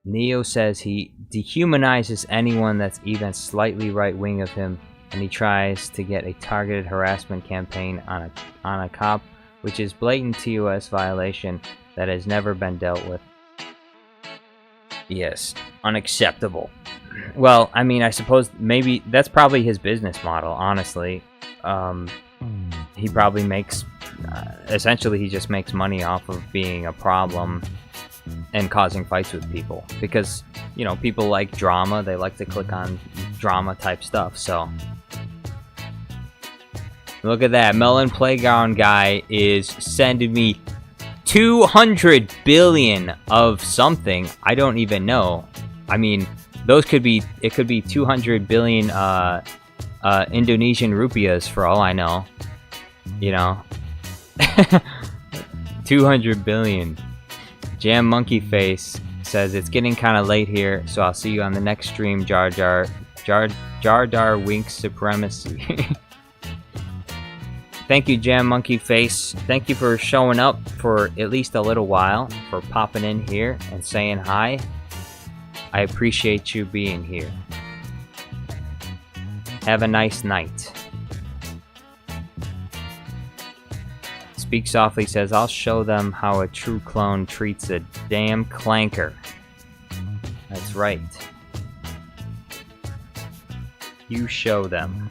Neo says he dehumanizes anyone that's even slightly right-wing of him, and he tries to get a targeted harassment campaign on a cop, which is blatant TOS violation that has never been dealt with. Yes, unacceptable. Well, I mean, I suppose maybe that's probably his business model, honestly. He probably makes... essentially, he just makes money off of being a problem and causing fights with people. Because, you know, people like drama. They like to click on drama-type stuff, so... Look at that. Melon Playground guy is sending me 200 billion of something. I don't even know. I mean, those could be... It could be 200 billion Indonesian rupiahs for all I know. You know? 200 billion. Jam Monkey Face says it's getting kind of late here, so I'll see you on the next stream. Jar Jar winks supremacy. Thank you, Jam Monkey Face. Thank you for showing up for at least a little while, for popping in here and saying hi. I appreciate you being here. Have a nice night. Speak Softly says, I'll show them how a true clone treats a damn clanker. That's right. You show them.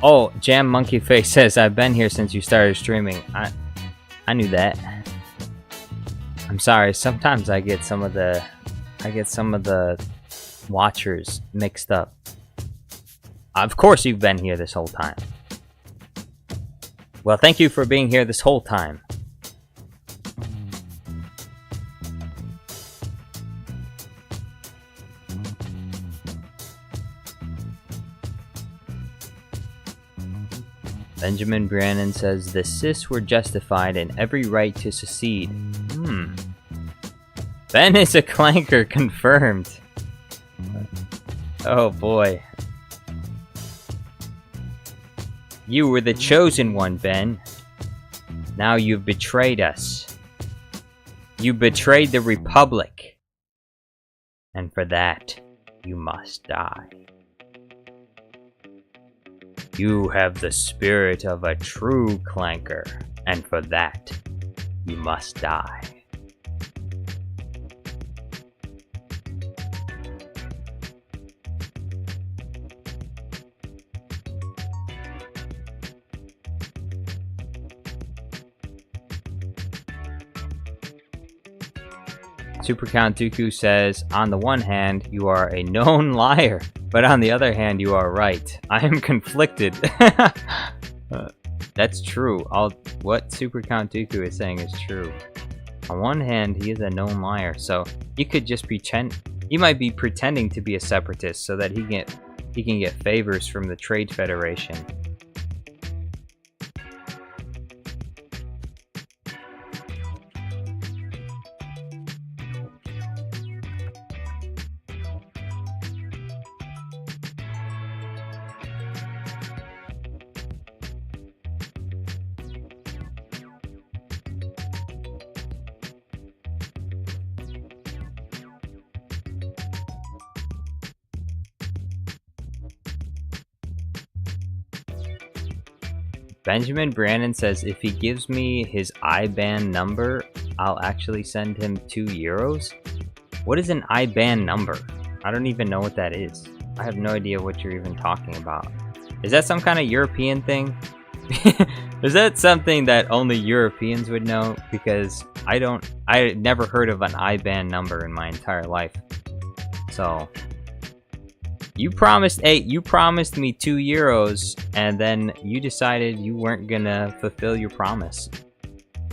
Oh, Jam Monkey Face says, I've been here since you started streaming. I knew that. I'm sorry, sometimes I get some of the watchers mixed up. Of course you've been here this whole time. Well, thank you for being here this whole time. Benjamin Brannon says the cis were justified in every right to secede. Ben is a clanker, confirmed. Oh boy. You were the chosen one, Ben. Now you've betrayed us. You betrayed the Republic. And for that, you must die. You have the spirit of a true clanker, and for that, you must die. Super Count Dooku says, on the one hand, you are a known liar, but on the other hand, you are right. I am conflicted. That's true. What Super Count Dooku is saying is true. On one hand, he is a known liar, so he could just pretend. He might be pretending to be a separatist so that he can get favors from the Trade Federation. Benjamin Brannon says if he gives me his IBAN number, I'll actually send him €2. What is an IBAN number? I don't even know what that is. I have no idea what you're even talking about. Is that some kind of European thing? Is that something that only Europeans would know? Because I never heard of an IBAN number in my entire life. So you promised me €2, and then you decided you weren't gonna fulfill your promise.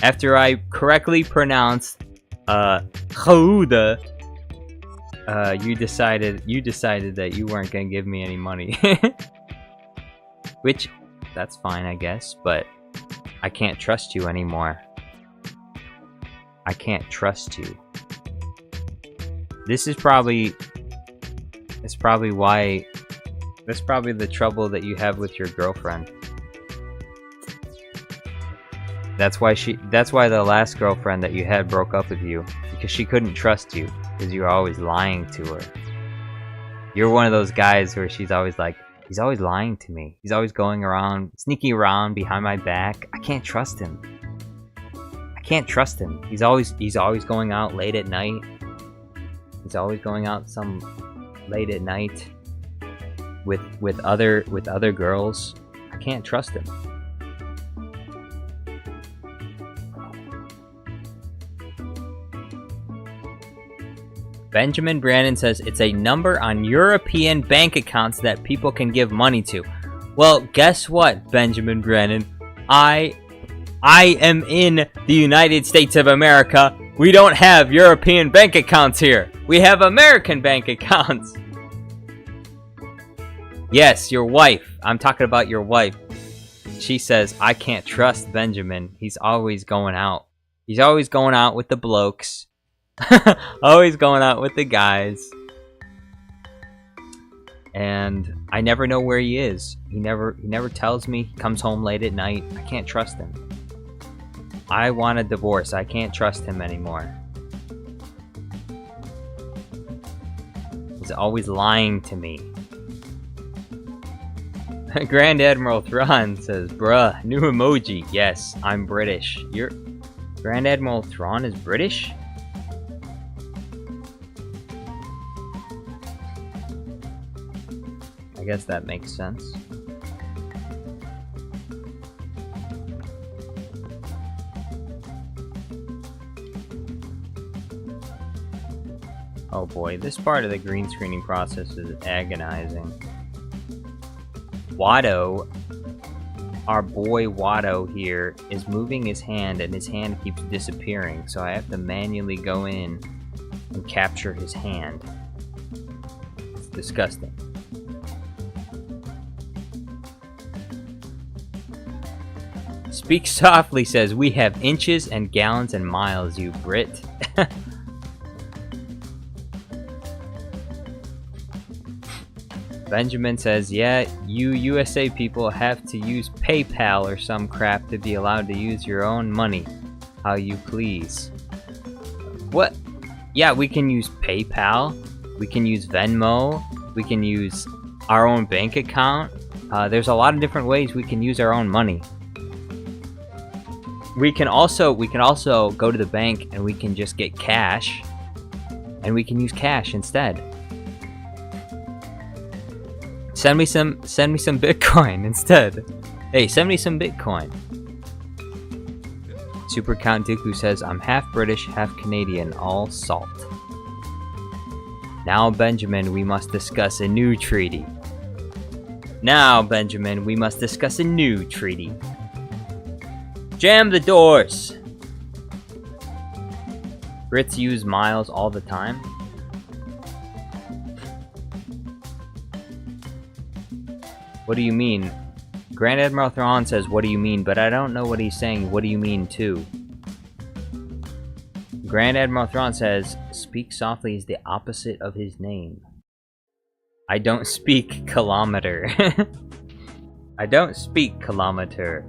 After I correctly pronounced Khouda, you decided that you weren't gonna give me any money. Which, that's fine, I guess, but I can't trust you anymore. I can't trust you. That's probably the trouble that you have with your girlfriend. That's why the last girlfriend that you had broke up with you, because she couldn't trust you, because you were always lying to her. You're one of those guys where she's always like, he's always lying to me. He's always going around, sneaking around behind my back. I can't trust him. I can't trust him. He's always going out late at night. He's always going out late at night with other girls. I can't trust him. Benjamin Brannon says it's a number on European bank accounts that people can give money to. Well, guess what, Benjamin Brannon? I am in the United States of America. We don't have European bank accounts here. We have American bank accounts. Yes, your wife. I'm talking about your wife. She says, I can't trust Benjamin. He's always going out. He's always going out with the blokes. Always going out with the guys. And I never know where he is. He never tells me. He comes home late at night. I can't trust him. I want a divorce. I can't trust him anymore. He's always lying to me. Grand Admiral Thrawn says, bruh, new emoji. Yes, I'm British. Grand Admiral Thrawn is British? I guess that makes sense. Oh boy, this part of the green screening process is agonizing. Watto, our boy Watto here, is moving his hand and his hand keeps disappearing, so I have to manually go in and capture his hand. It's disgusting. Speak Softly says, we have inches and gallons and miles, you Brit. Benjamin says, yeah, you USA people have to use PayPal or some crap to be allowed to use your own money how you please. What? Yeah, we can use PayPal, we can use Venmo, we can use our own bank account. There's a lot of different ways we can use our own money. We can also go to the bank and we can just get cash, and we can use cash instead. Send me some Bitcoin instead. Hey, send me some Bitcoin. Super Count Dooku says, I'm half British, half Canadian, all salt. Now, Benjamin, we must discuss a new treaty. Now, Benjamin, we must discuss a new treaty. Jam the doors! Brits use miles all the time. What do you mean? Grand Admiral Thrawn says, what do you mean? But I don't know what he's saying. What do you mean, too? Grand Admiral Thrawn says, speak softly is the opposite of his name. I don't speak kilometer. I don't speak kilometer.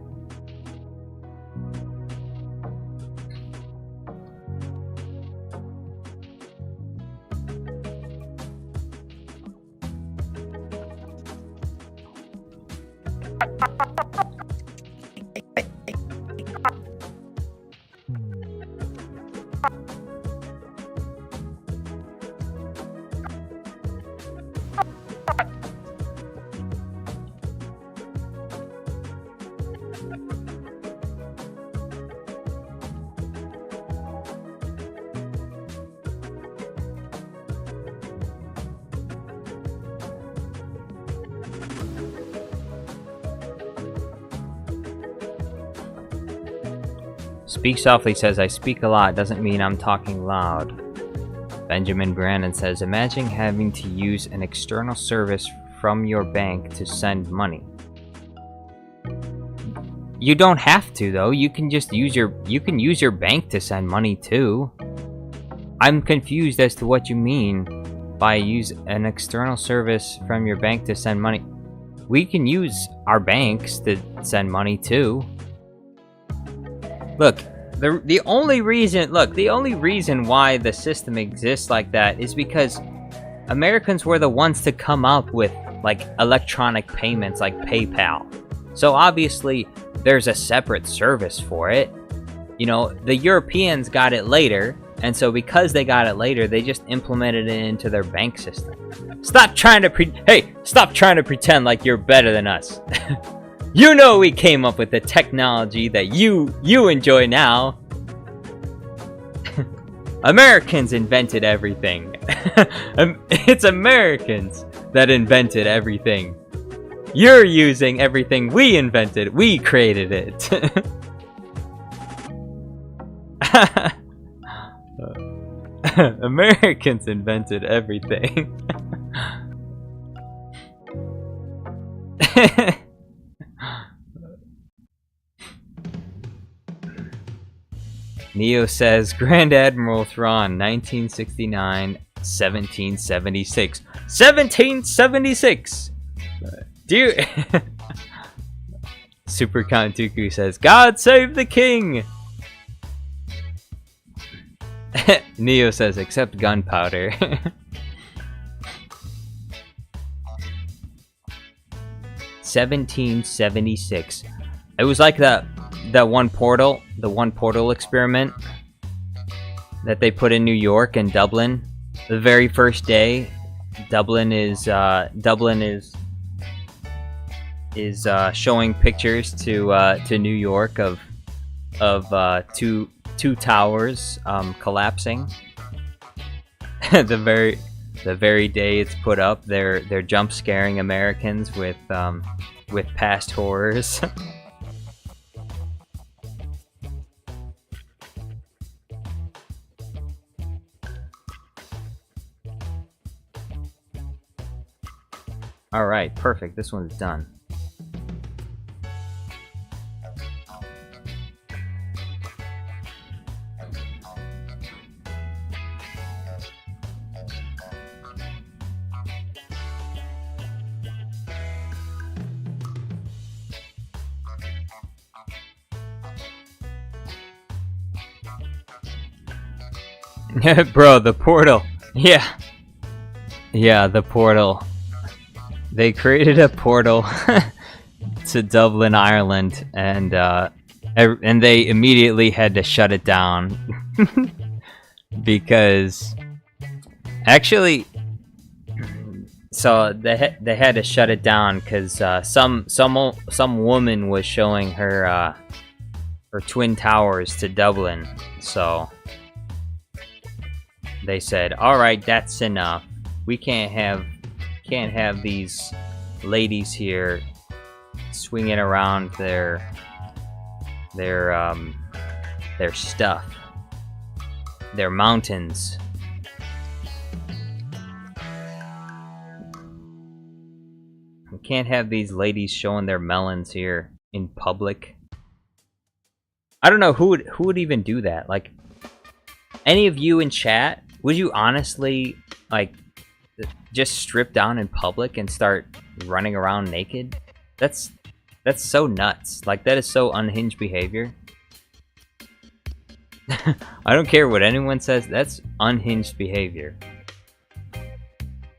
Speak Softly says, I speak a lot doesn't mean I'm talking loud. Benjamin Brandon says, imagine having to use an external service from your bank to send money. You don't have to, though. You can just use your bank to send money too. I'm confused as to what you mean by use an external service from your bank to send money. We can use our banks to send money too. Look, the only reason why the system exists like that is because Americans were the ones to come up with like electronic payments like PayPal. So obviously there's a separate service for it. You know, the Europeans got it later, and so because they got it later, they just implemented it into their bank system. Stop trying to pretend like you're better than us. You know we came up with the technology that you enjoy now. Americans invented everything. It's Americans that invented everything. You're using everything we invented. We created it. Americans invented everything. Neo says, Grand Admiral Thrawn, 1969, 1776. 1776! Dude! Super Count Dooku says, God save the king! Neo says, except gunpowder. 1776. It was like that one portal experiment that they put in New York and Dublin. The very first day, Dublin is showing pictures to New York of two towers collapsing. the very day it's put up, they're jump scaring Americans with past horrors. All right, perfect. This one's done. Bro, the portal. Yeah. Yeah, the portal. They created a portal to Dublin, Ireland, and they immediately had to shut it down because actually, so they had to shut it down because some woman was showing her twin towers to Dublin, so they said, "All right, that's enough. We can't have these ladies here swinging around their stuff, their mountains." We can't have these ladies showing their melons here in public. I don't know who would even do that. Like, any of you in chat, would you honestly like just strip down in public and start running around naked? That's so nuts. Like, that is so unhinged behavior. I don't care what anyone says, that's unhinged behavior.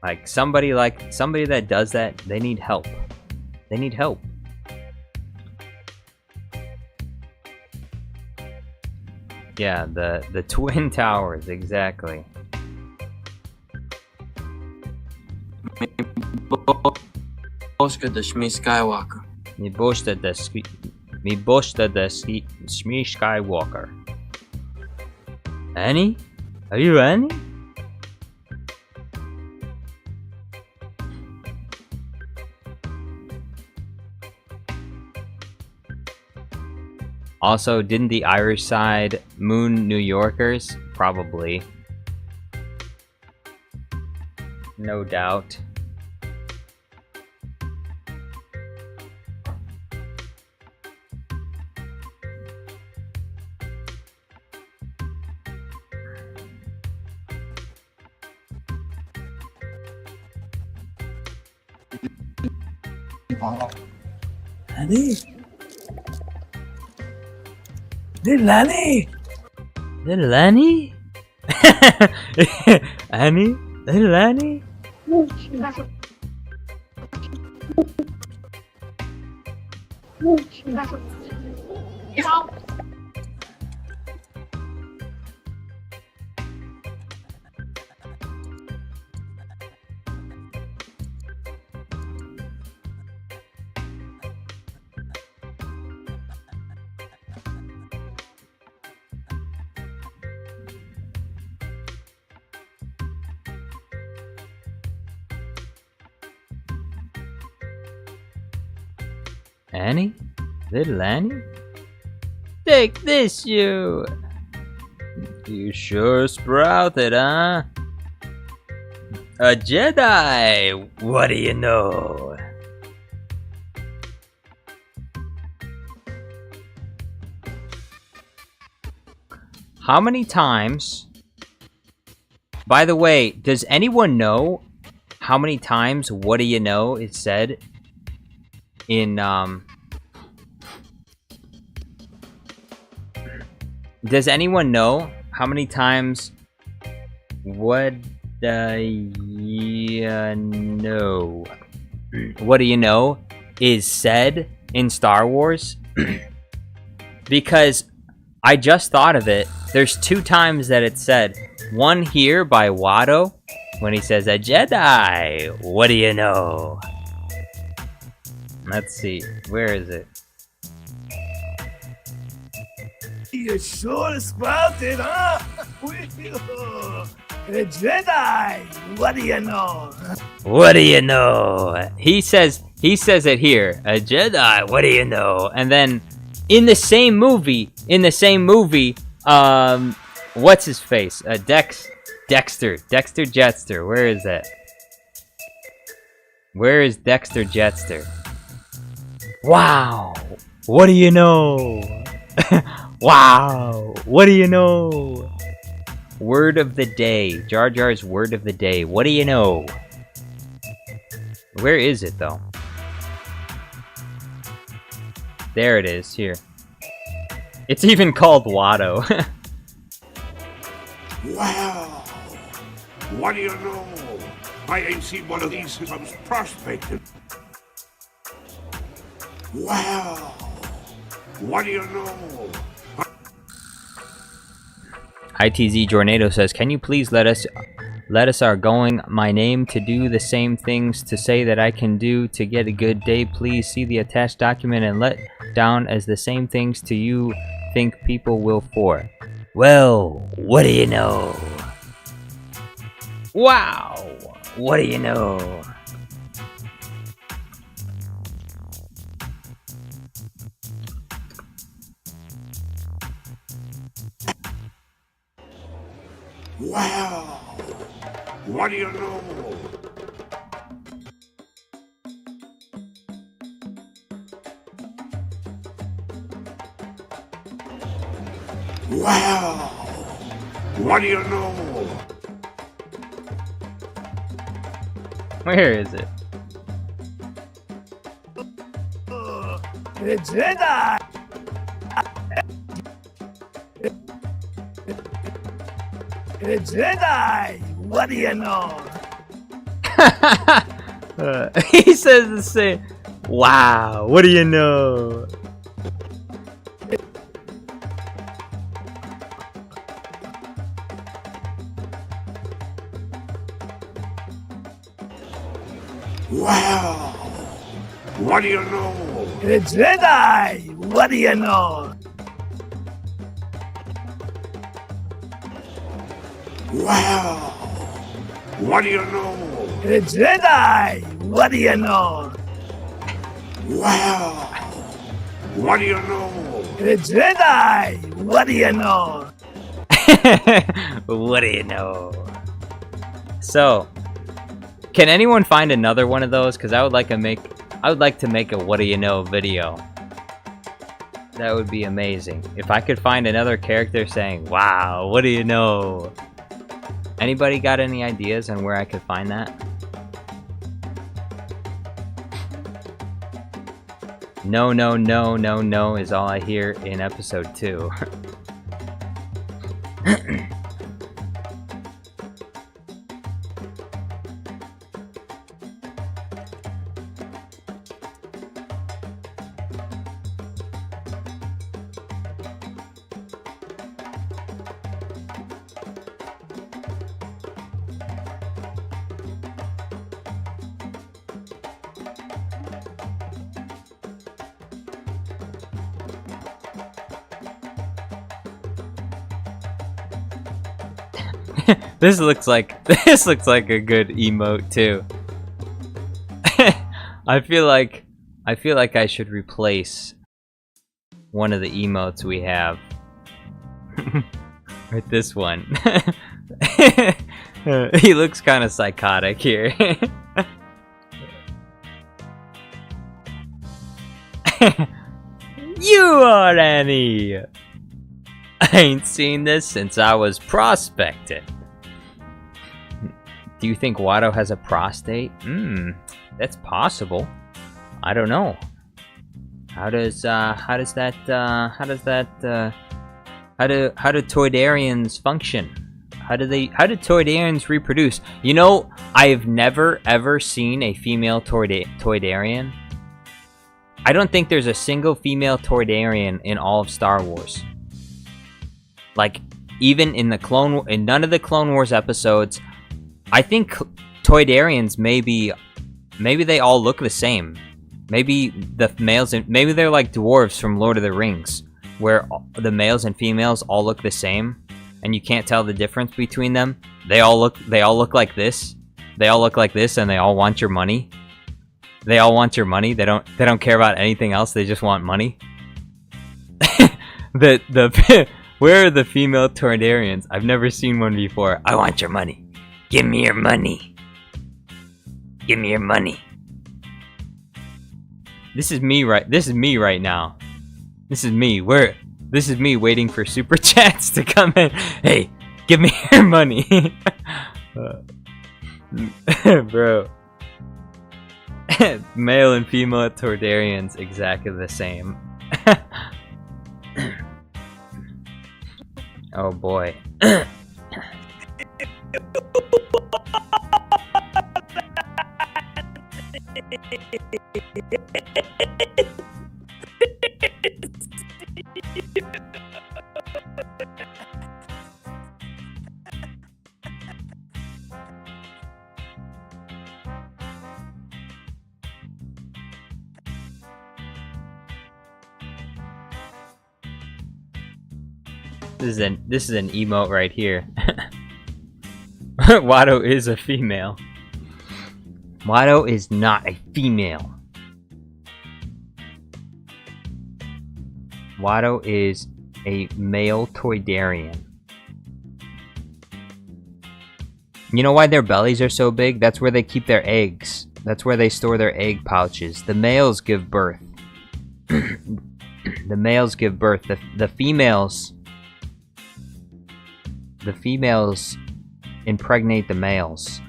Like, somebody that does that, they need help. They need help. Yeah, the Twin Towers, exactly. Boska the Shmi Skywalker. Me bosta the Shmi Skywalker. Annie? Are you Annie? Also, didn't the Irish side moon New Yorkers? Probably. No doubt. Annie? Little Annie? Little Annie? Annie? Little Annie? Annie? Little Annie? Take this, you! You sure sprouted, huh? A Jedi! What do you know? How many times... By the way, does anyone know how many times "what do you know" is said in, Does anyone know how many times "what do you know" "what do you know" is said in Star Wars? Because I just thought of it. There's 2 times that it's said. One here by Watto, when he says, "A Jedi, what do you know?" Let's see, where is it? You sure sprouted, huh? A Jedi! What do you know? What do you know? He says it here. A Jedi, what do you know? And then in the same movie, what's his face? Dexter Jetster. Where is that? Where is Dexter Jetster? Wow! What do you know? Wow! What do you know? Word of the day. Jar Jar's word of the day. What do you know? Where is it, though? There it is, here. It's even called Watto. Wow! What do you know? I ain't seen one of these since I was prospecting. Wow! What do you know? ITZ Jornado says, can you please let us are going my name to do the same things to say that I can do to get a good day. Please see the attached document and let down as the same things to you think people will for. Well, what do you know? Wow! What do you know? Wow! What do you know? Wow! What do you know? Where is it? A Jedi! A Jedi! What do you know? He says the same. Wow, what do you know? Wow! What do you know? A Jedi! What do you know? Wow! What do you know? A Jedi! What do you know? Wow! What do you know? A Jedi! What do you know? What do you know? So, can anyone find another one of those? Because I would like to make a what do you know video. That would be amazing. If I could find another character saying, wow, what do you know? Anybody got any ideas on where I could find that? No, no, no, no, no is all I hear in episode 2. This looks like a good emote too. I feel like I should replace one of the emotes we have with this one. He looks kind of psychotic here. You are Annie. I ain't seen this since I was prospecting. Do you think Watto has a prostate? That's possible. I don't know. How do Toydarians function? How do Toydarians reproduce? You know, I've never ever seen a female Toydarian. I don't think there's a single female Toydarian in all of Star Wars. Like, even in none of the Clone Wars episodes. I think Toydarians maybe they all look the same. Maybe the males maybe they're like dwarves from Lord of the Rings, where the males and females all look the same, and you can't tell the difference between them. They all look like this. They all look like this, and they all want your money. They all want your money. They don't care about anything else. They just want money. Where are the female Toydarians? I've never seen one before. I want your money. Give me your money. Give me your money. This is me right now. This is me. This is me waiting for super chats to come in. Hey, give me your money. Bro. Male and female Toydarians exactly the same. Oh boy. This is an emote right here. Watto is a female. Watto is not a female. Watto is a male Toydarian. You know why their bellies are so big? That's where they keep their eggs. That's where they store their egg pouches. The males give birth. The males give birth. The females impregnate the males,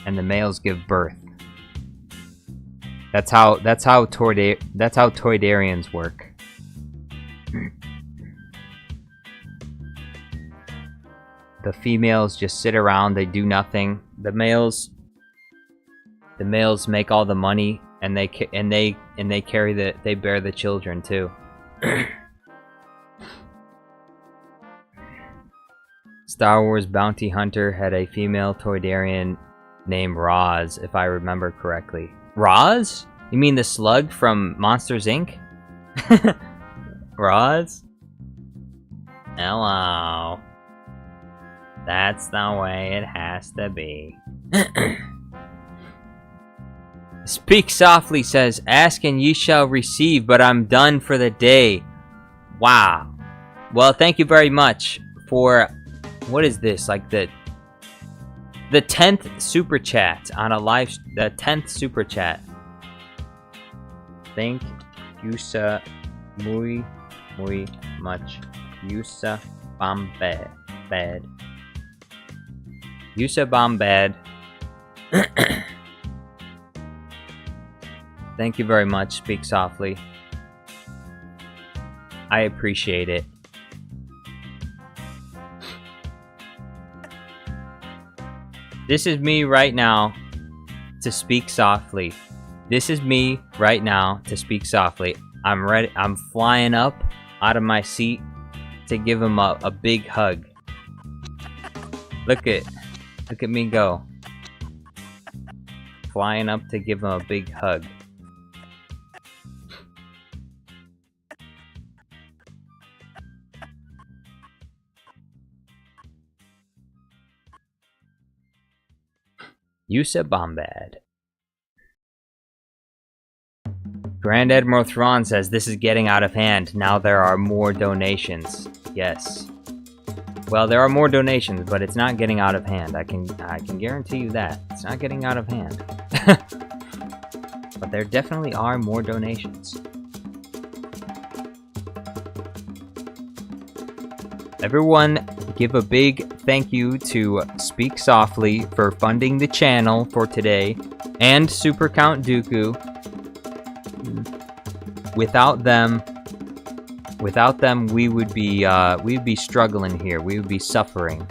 and the males give birth. That's how Toydarians work. The females just sit around, they do nothing. The males make all the money, and they bear the children too. Star Wars Bounty Hunter had a female Toydarian named Roz, if I remember correctly. Roz? You mean the slug from Monsters, Inc.? Roz? Hello. That's the way it has to be. Speak Softly says, ask and ye shall receive, but I'm done for the day. Wow. Well, thank you very much for... What is this? Like the 10th super chat on a live... The 10th super chat. Thank you so muy much. Yusa Bombad. Yusa Bombad. Thank you very much, Speak Softly. I appreciate it. This is me right now to speak softly. This is me right now to speak softly. I'm ready. I'm flying up out of my seat to give him a big hug. Look at me go. Flying up to give him a big hug. Yusa Bombad. Grand Admiral Thrawn says this is getting out of hand. Now there are more donations. Yes. Well, there are more donations, but it's not getting out of hand. I can guarantee you that. It's not getting out of hand. But there definitely are more donations. Everyone, give a big thank you to Speak Softly for funding the channel for today, and Super Count Dooku. Without them, we would be struggling here. We would be suffering.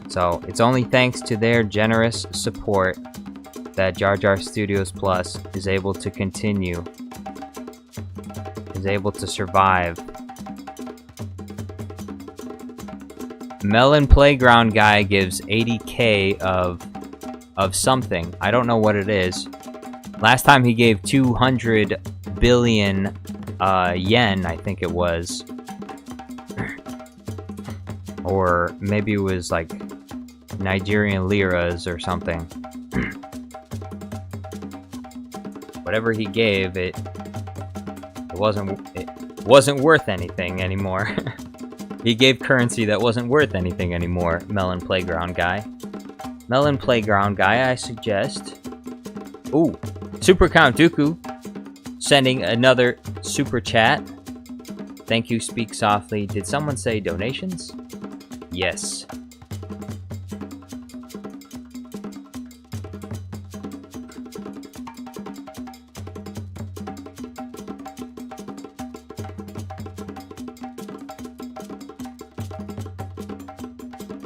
So it's only thanks to their generous support that Jar Jar Studios Plus is able to continue, is able to survive. Melon Playground guy gives 80k of something. I don't know what it is. Last time he gave 200 billion yen, I think it was. Or maybe it was like Nigerian liras or something. Whatever he gave, it wasn't worth anything anymore. He gave currency that wasn't worth anything anymore. Melon Playground guy. Melon Playground guy, I suggest. Ooh, Super Count Dooku sending another super chat. Thank you, Speak Softly. Did someone say donations? Yes.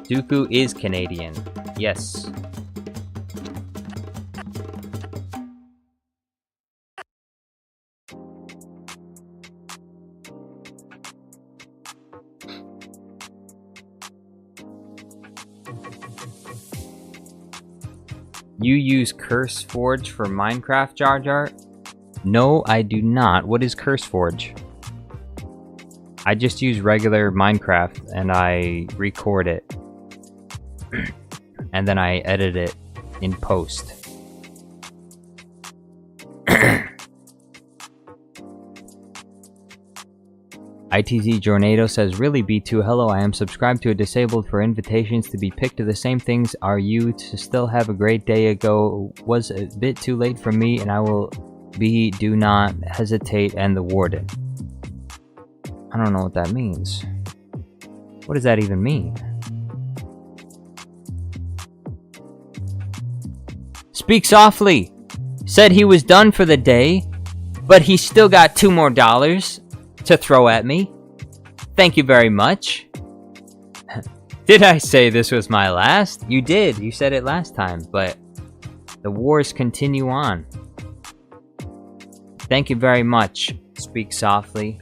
Dooku is Canadian. Yes. You use CurseForge for Minecraft, Jar Jar? No, I do not. What is CurseForge? I just use regular Minecraft and I record it. And then I edit it in post. ITZ Jornado says, really B2, hello, I am subscribed to a disabled for invitations to be picked to the same things. Are you to still have a great day ago? Was a bit too late for me and I will be, do not hesitate, and the warden. I don't know what that means. What does that even mean? Speak Softly said he was done for the day, but he still got $2 more to throw at me. Thank you very much. Did I say this was my last? You did. You said it last time, but the wars continue on. Thank you very much, Speak Softly.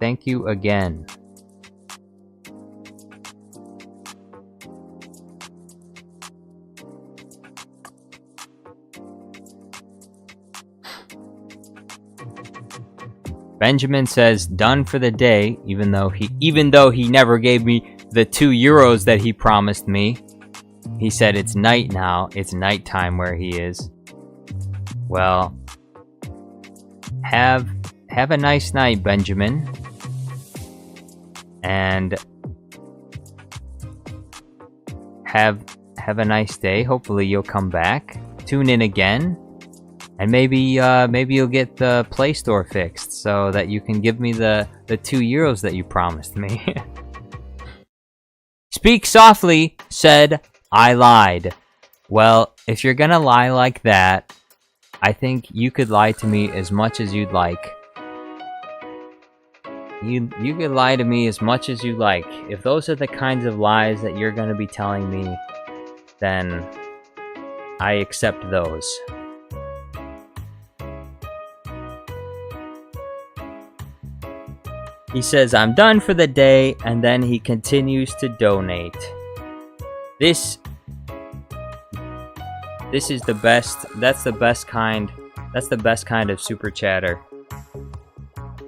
Thank you again. Benjamin says done for the day, even though he never gave me the €2 that he promised me. He said it's night now. It's nighttime where he is. Well, have a nice night, Benjamin. And have a nice day. Hopefully you'll come back. Tune in again. And maybe you'll get the Play Store fixed so that you can give me the €2 that you promised me. Speak Softly said, I lied. Well, if you're gonna lie like that, I think you could lie to me as much as you'd like. You could lie to me as much as you like. If those are the kinds of lies that you're gonna be telling me, then I accept those. He says, I'm done for the day, and then he continues to donate. This is the best, that's the best kind of super chatter.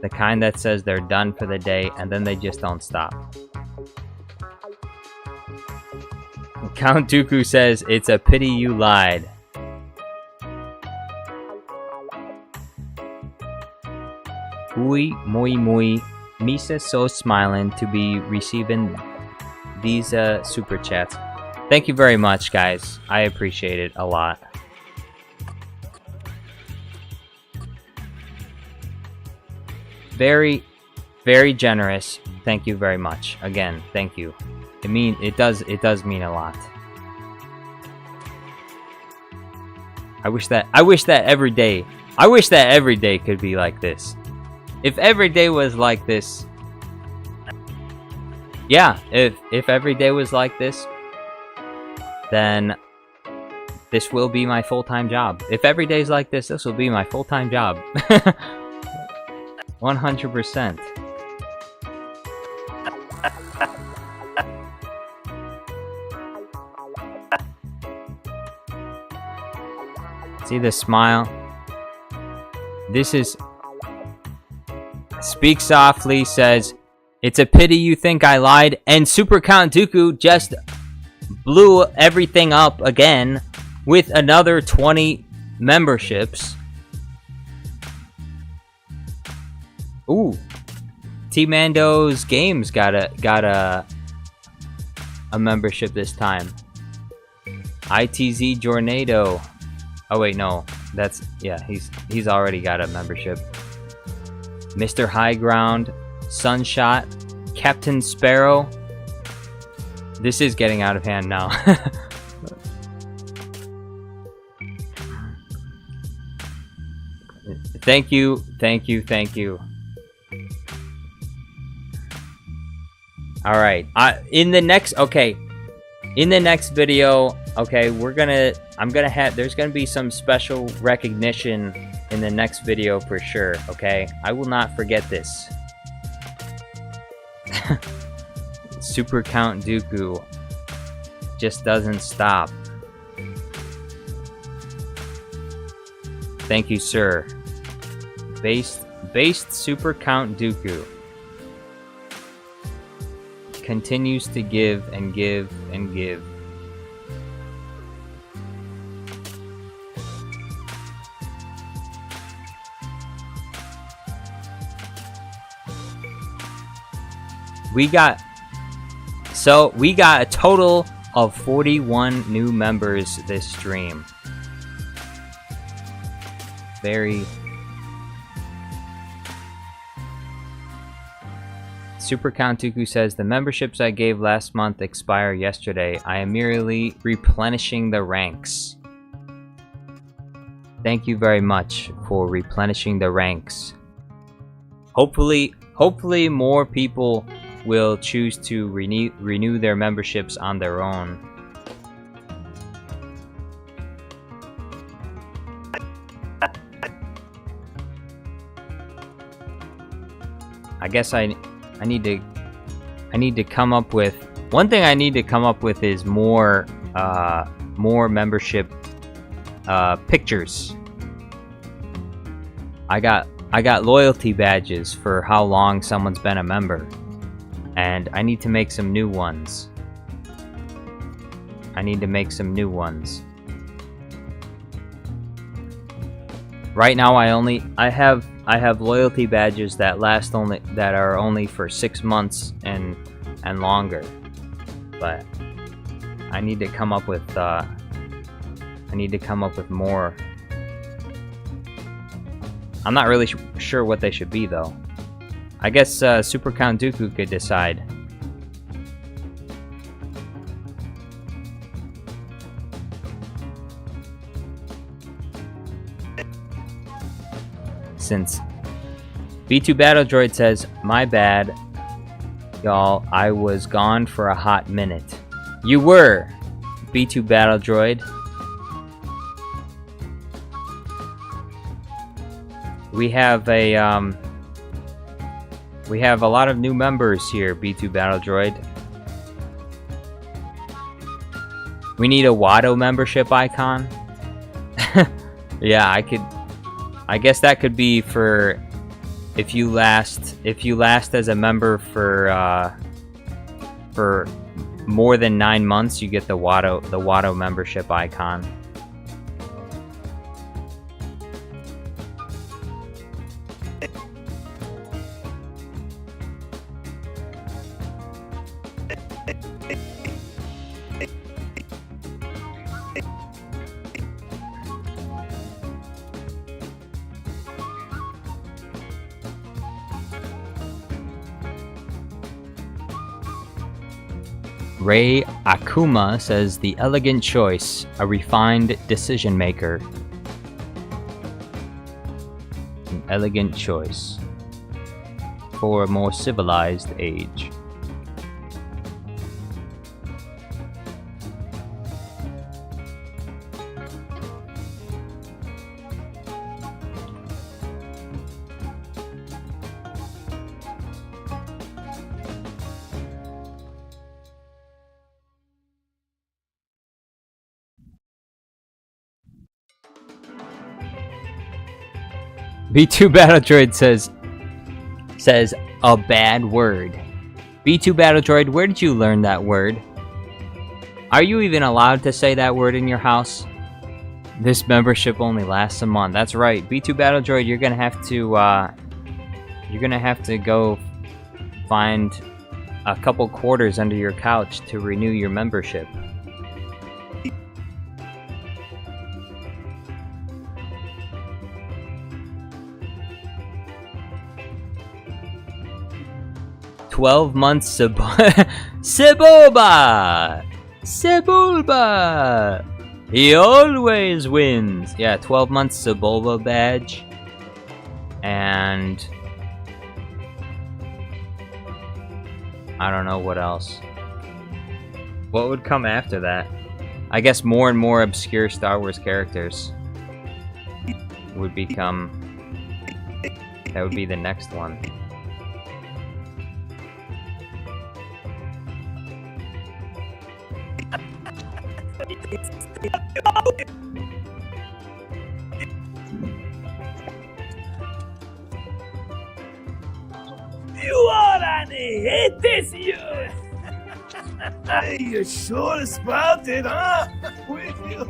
The kind that says they're done for the day, and then they just don't stop. Count Dooku says, it's a pity you lied. Uy, muy, Misa so smiling to be receiving these super chats. Thank you very much, guys. I appreciate it a lot. Very, very generous. Thank you very much. Again, thank you. It does mean a lot. I wish that every day could be like this. If every day was like this, yeah, if every day was like this, then this will be my full-time job. If every day's like this, this will be my full-time job. 100%. See the smile? This is... Speak Softly says, It's a pity you think I lied. And Super Count Dooku just blew everything up again with another 20 memberships. Ooh. T-Mando's Games got a membership this time. ITZ Jornado. Oh wait, no. That's, yeah, he's already got a membership. Mr. High Ground, Sunshot, Captain Sparrow. This is getting out of hand now. Thank you, thank you, thank you. All right. In the next video, okay, there's gonna be some special recognition in the next video for sure. Okay, I will not forget this. Super Count Dooku just doesn't stop. Thank you, sir. Based Super Count Dooku continues to give and give and give. We got a total of 41 new members this stream. Very. Super Count Dooku says, the memberships I gave last month expire yesterday. I am merely replenishing the ranks. Thank you very much for replenishing the ranks. Hopefully more people will choose to renew their memberships on their own. I guess I need to come up with one thing. I need to come up with is more membership pictures. I got loyalty badges for how long someone's been a member, and I need to make some new ones. Right now I have loyalty badges that are only for 6 months and longer. But I need to come up with more. I'm not really sure what they should be though. I guess Super Count Dooku could decide. Since B2 Battle Droid says, my bad, y'all, I was gone for a hot minute. You were, B2 Battle Droid. We have a lot of new members here, B2 Battle Droid. We need a Watto membership icon. Yeah, I guess that could be for if you last as a member for more than 9 months, you get the Watto membership icon. Ray Akuma says, the elegant choice, a refined decision maker. An elegant choice for a more civilized age. B2 Battle Droid says a bad word. B2 Battle Droid, where did you learn that word? Are you even allowed to say that word in your house? This membership only lasts a month. That's right. B2 Battle Droid, you're gonna have to go find a couple quarters under your couch to renew your membership. "12 months Sebulba! Sebulba! He always wins!" Yeah, 12 months Sebulba badge. And I don't know what else. What would come after that? I guess more and more obscure Star Wars characters would become... That would be the next one. You are an atheist, you! You sure sprouted, huh? With you.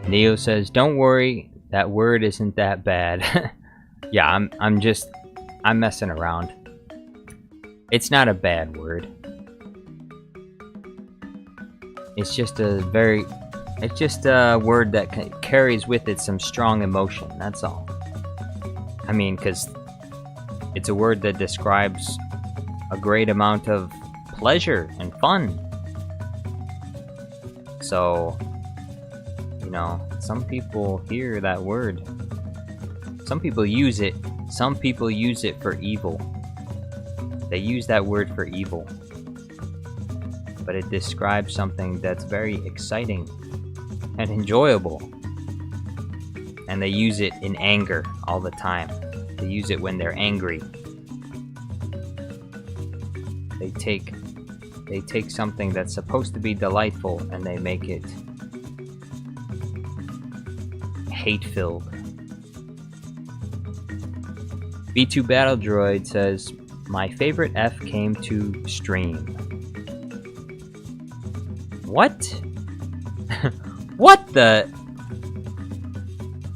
Neo says, "Don't worry, that word isn't that bad." Yeah, I'm messing around. It's not a bad word. It's just a word that carries with it some strong emotion, that's all. I mean, because it's a word that describes a great amount of pleasure and fun. So, you know, some people hear that word. Some people use it. Some people use it for evil. They use that word for evil. But it describes something that's very exciting and enjoyable. And they use it in anger all the time. They use it when they're angry. They take something that's supposed to be delightful and they make it hate-filled. B2 Battle Droid says, "My favorite F came to stream." What? What the?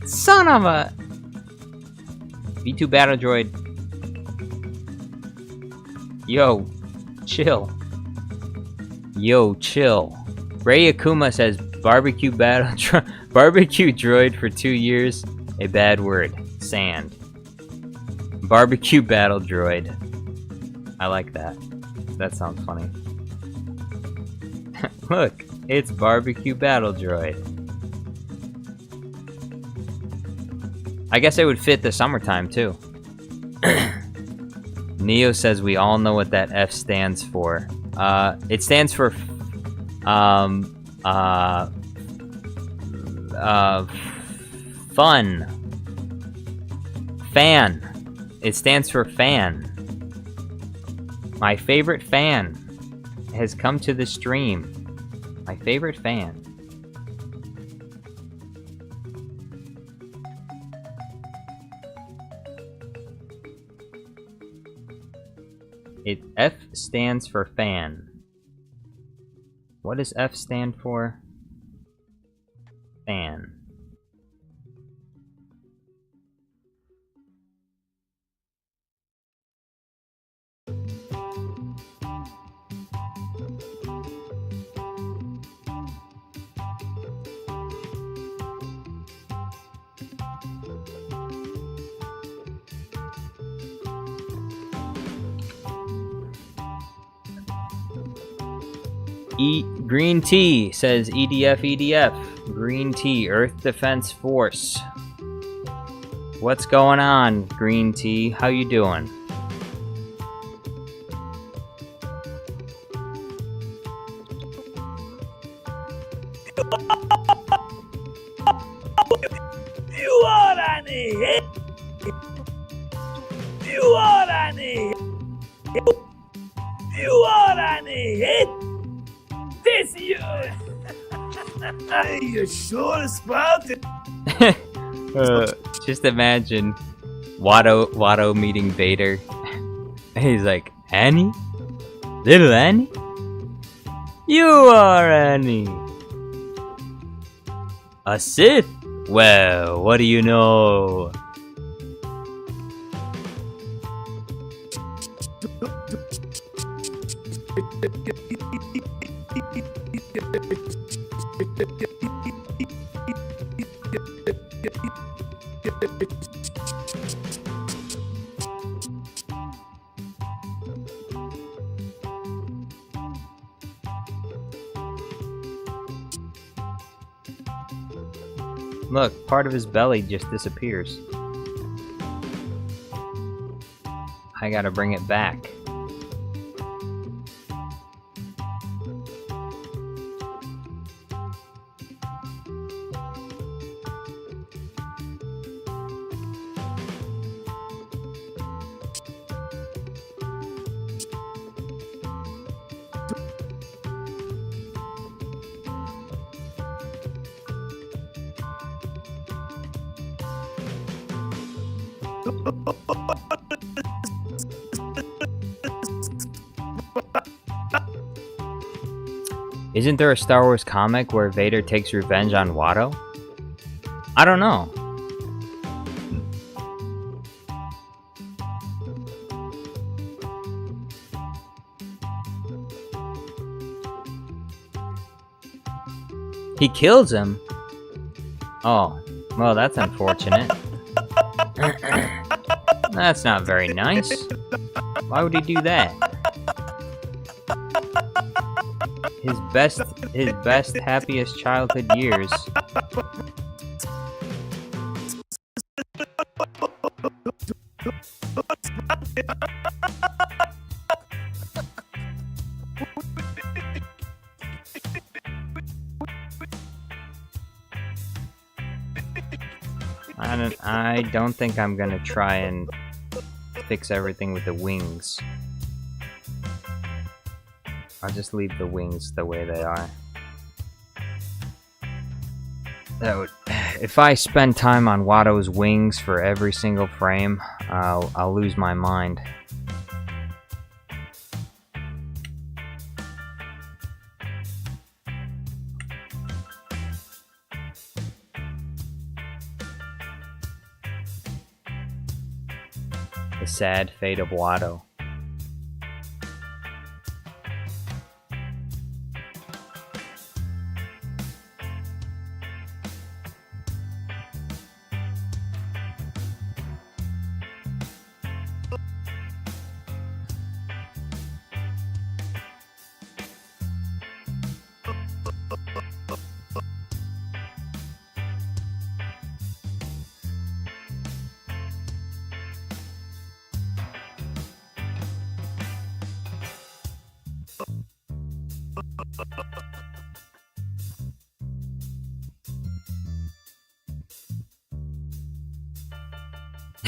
Son of a... B2 Battle Droid. Yo, chill. Yo, chill. Ray Akuma says, barbecue droid for 2 years. A bad word. Sand. Barbecue battle droid. I like that. That sounds funny. Look, it's barbecue battle droid. I guess it would fit the summertime too. Neo says we all know what that F stands for. It stands for fun. Fan. It stands for fan. My favorite fan has come to the stream. My favorite fan. F stands for fan. What does F stand for? Fan. Green Tea says EDF. Green Tea, Earth Defense Force. What's going on, Green Tea? How you doing? You are an idiot. You are an idiot. Annie, hit! This you! You sure sprouted? Just imagine Watto meeting Vader. He's like, Annie? Little Annie? You are Annie. A Sith? Well, what do you know? Look, part of his belly just disappears. I gotta bring it back. Isn't there a Star Wars comic where Vader takes revenge on Watto? I don't know. He kills him? Oh, well, that's unfortunate. That's not very nice. Why would he do that? His best, happiest childhood years. I don't think I'm gonna try and fix everything with the wings. I'll just leave the wings the way they are. That would, if I spend time on Watto's wings for every single frame, I'll lose my mind. The sad fate of Watto.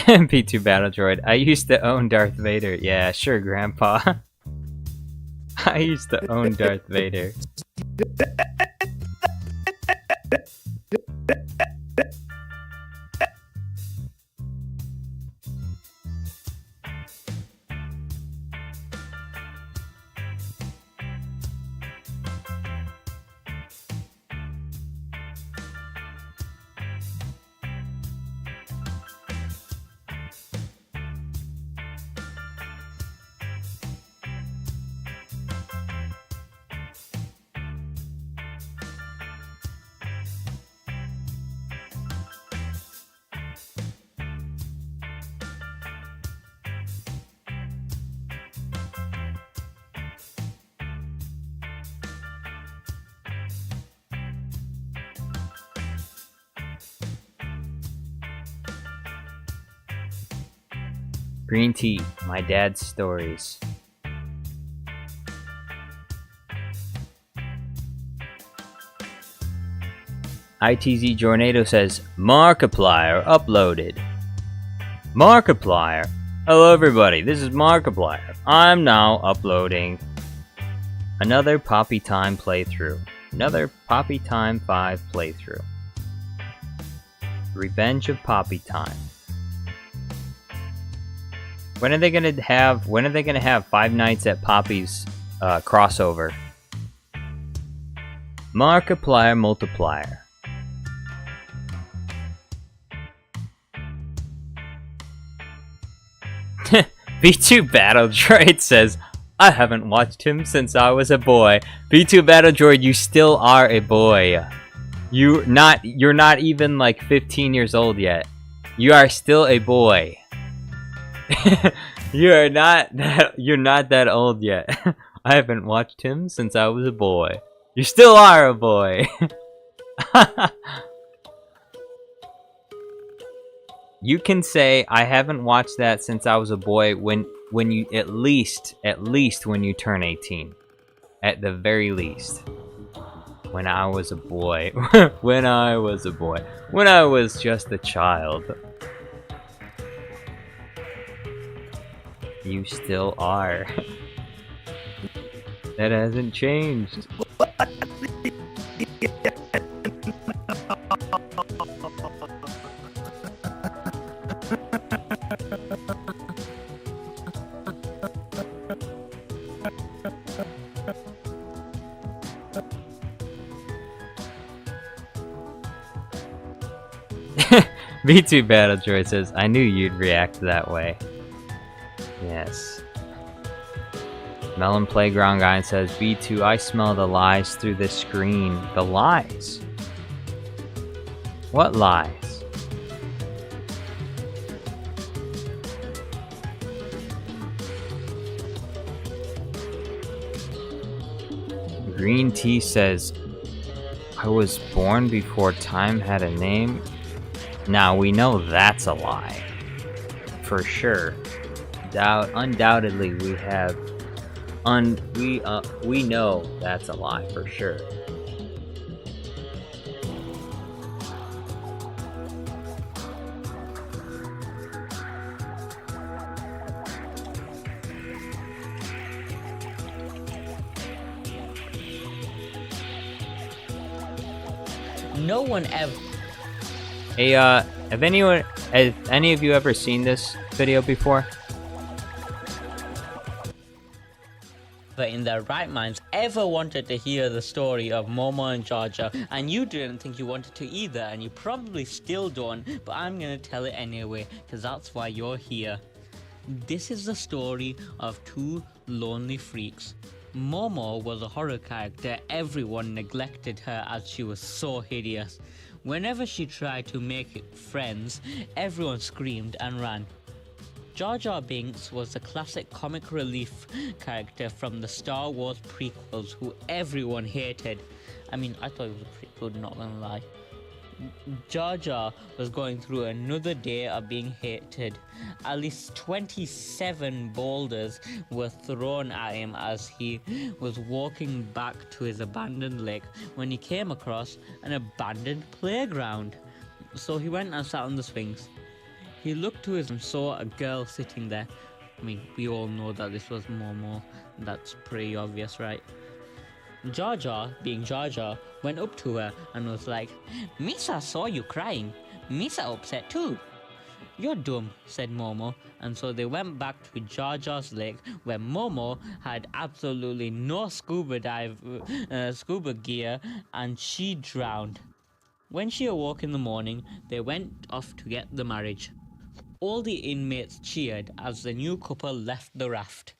P2 Battle Droid. I used to own Darth Vader. Yeah, sure, Grandpa. I used to own Darth Vader. Green tea, my dad's stories. ITZ Jornado says, Markiplier uploaded. Markiplier? Hello everybody, this is Markiplier. I'm now uploading Another Poppy Time playthrough. Another Poppy Time 5 playthrough. Revenge of Poppy Time. When are they gonna have Five Nights at Poppy's crossover? Markiplier multiplier. V2 Battle Droid says, I haven't watched him since I was a boy. V2 Battle Droid, you still are a boy. You're not even like 15 years old yet. You are still a boy. You're not that old yet. I haven't watched him since I was a boy. You still are a boy. You can say I haven't watched that since I was a boy when you at least when you turn 18. At the very least. When I was a boy. When I was just a child. You still are. That hasn't changed. V2 Battle Droid says, I knew you'd react that way. Yes. Melon Playground Guy says, V2, I smell the lies through this screen. The lies? What lies? Green Tea says, I was born before time had a name. Now we know that's a lie. For sure. Undoubtedly we have we know that's a lie for sure. No one ever. Hey, have any of you ever seen this video before? But in their right minds ever wanted to hear the story of Momo and Jar Jar, and you didn't think you wanted to either, and you probably still don't, but I'm gonna tell it anyway, because that's why you're here. This is the story of two lonely freaks. Momo was a horror character. Everyone neglected her as she was so hideous. Whenever she tried to make friends, everyone screamed and ran. Jar Jar Binks was the classic comic relief character from the Star Wars prequels who everyone hated. I mean, I thought it was a prequel, not gonna lie. Jar Jar was going through another day of being hated. At least 27 boulders were thrown at him as he was walking back to his abandoned lake when he came across an abandoned playground. So he went and sat on the swings. He looked to his and saw a girl sitting there. I mean, we all know that this was Momo. That's pretty obvious, right? Jar Jar, being Jar Jar, went up to her and was like, Misa saw you crying. Misa upset too. You're dumb, said Momo, and so they went back to Jar Jar's lake where Momo had absolutely no scuba gear and she drowned. When she awoke in the morning, they went off to get the marriage. All the inmates cheered as the new couple left the raft.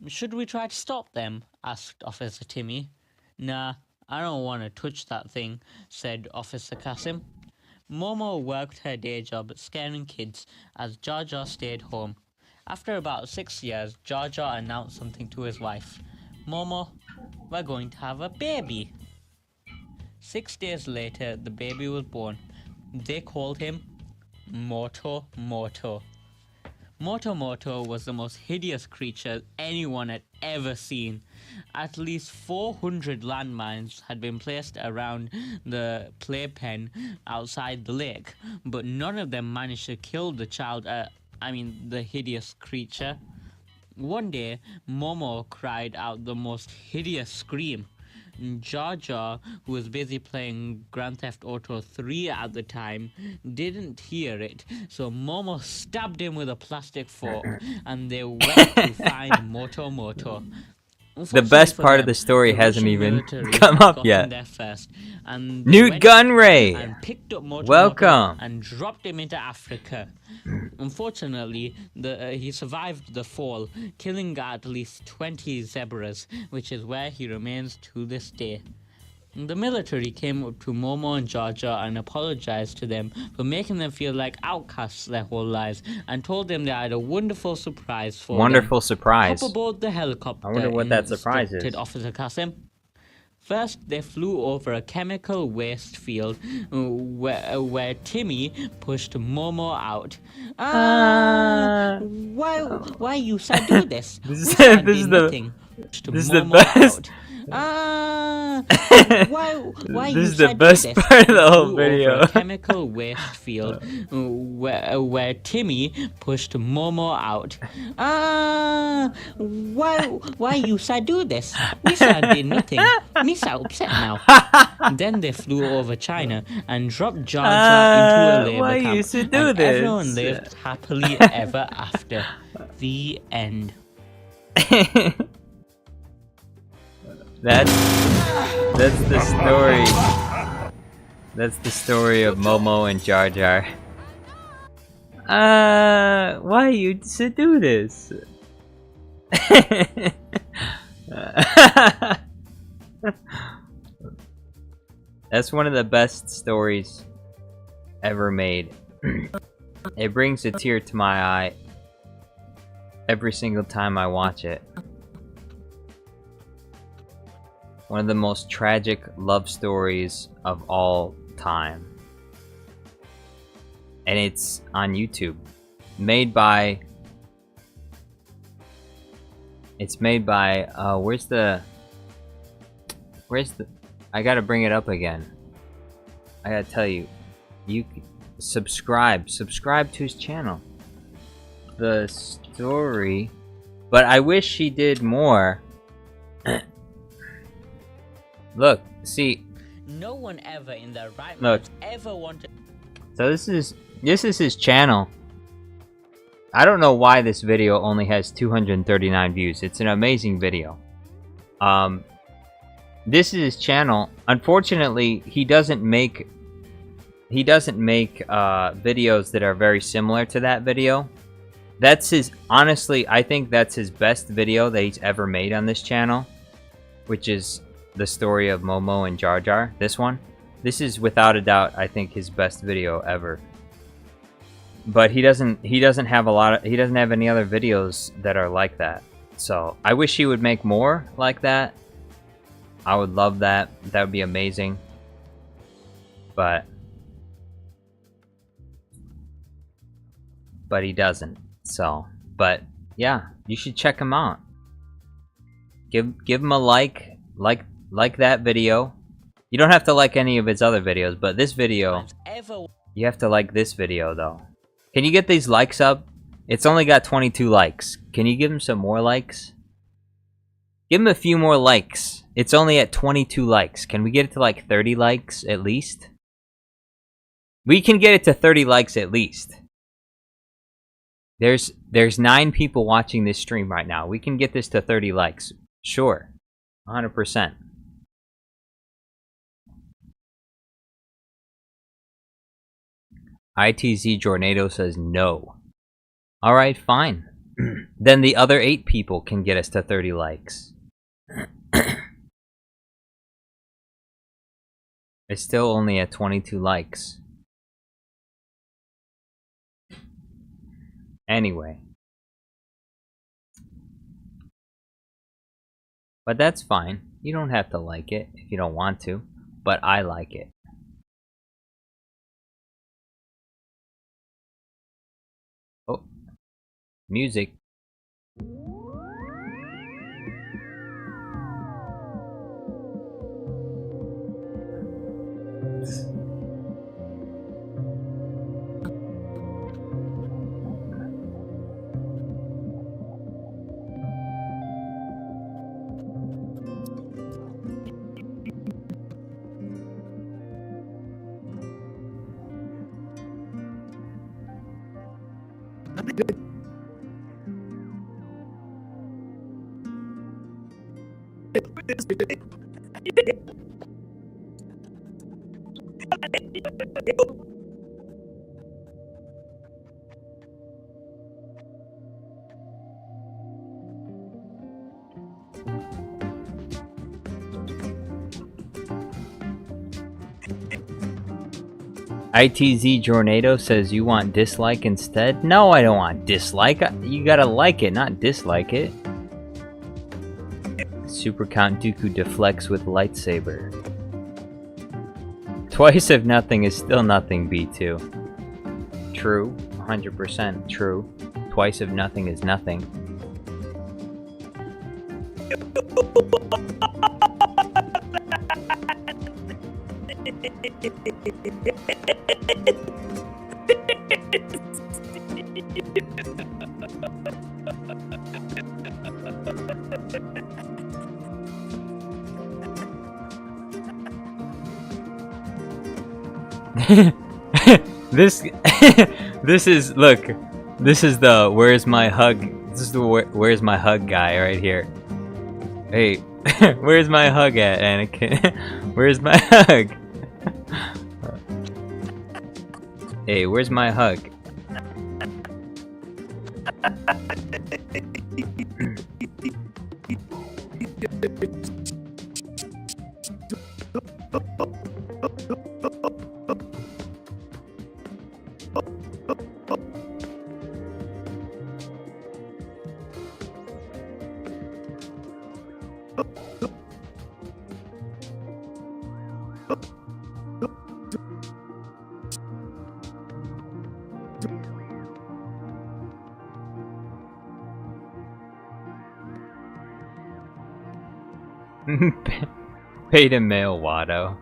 Should we try to stop them? Asked Officer Timmy. Nah, I don't want to touch that thing, said Officer Kasim. Momo worked her day job scaring kids as Jar Jar stayed home. After about 6 years, Jar Jar announced something to his wife. Momo, we're going to have a baby. 6 days later, the baby was born. They called him Moto Moto. Moto Moto was the most hideous creature anyone had ever seen. At least 400 landmines had been placed around the playpen outside the lake, but none of them managed to kill the child, the hideous creature. One day, Momo cried out the most hideous scream. Jar Jar, who was busy playing Grand Theft Auto 3 at the time, didn't hear it, so Momo stabbed him with a plastic fork, and they went to find Moto Moto. The best part of the story hasn't even come up yet. There first, and they Newt went Gunray! and picked up Moto Welcome! Moto and dropped him into Africa. Unfortunately, he survived the fall, killing at least 20 zebras, which is where he remains to this day. The military came up to Momo and Jar Jar and apologized to them for making them feel like outcasts their whole lives, and told them they had a wonderful surprise for them. Wonderful surprise. Hop aboard the helicopter. I wonder what that surprise is. Officer Kasim. First, they flew over a chemical waste field where Timmy pushed Momo out. Why you said do this? This is the best. Why this is the best part of the whole video. A chemical waste field where Timmy pushed Momo out. Why you said do this? Misa did nothing. Misa upset now. Then they flew over China and dropped Jar Jar into a labor why camp. you should do and this? Everyone lived happily ever after. The end. That's the story. That's the story of Momo and Jar Jar. Why you should do this? That's one of the best stories ever made. It brings a tear to my eye every single time I watch it. One of the most tragic love stories of all time. And it's on YouTube. It's made by where's the I gotta bring it up again. I gotta tell you, you subscribe to his channel. The story, but I wish she did more. Look, see. No one ever in their right Look. mind ever wanted. So this is his channel. I don't know why this video only has 239 views. It's an amazing video. This is his channel. Unfortunately, he doesn't make videos that are very similar to that video. That's his, honestly, I think that's his best video that he's ever made on this channel, which is the story of Momo and Jar Jar. This one. This is without a doubt, I think, his best video ever. But he doesn't have any other videos that are like that. So I wish he would make more like that. I would love that. That would be amazing. But he doesn't. So, but yeah, you should check him out. Give him a like that video. You don't have to like any of his other videos, but this video, you have to like this video though. Can you get these likes up? It's only got 22 likes. Can you give him some more likes? Give him a few more likes. It's only at 22 likes. Can we get it to like 30 likes at least? We can get it to 30 likes at least. There's 9 people watching this stream right now. We can get this to 30 likes. Sure. 100%. ITZ Jornado says no. Alright, fine. Then the other 8 people can get us to 30 likes. It's still only at 22 likes. Anyway. But that's fine. You don't have to like it if you don't want to. But I like it. Oh. Music. ITZ Jornado says you want dislike instead? No, I don't want dislike. You gotta like it, not dislike it. Super Count Dooku deflects with lightsaber. Twice of nothing is still nothing, B2. True. 100% true. Twice of nothing is nothing. This is, look, this is the where's my hug, this is the where's my hug guy right here. Hey, where's my hug at, Anakin? Where's my hug? Hey, where's my hug? Pay to mail, Watto.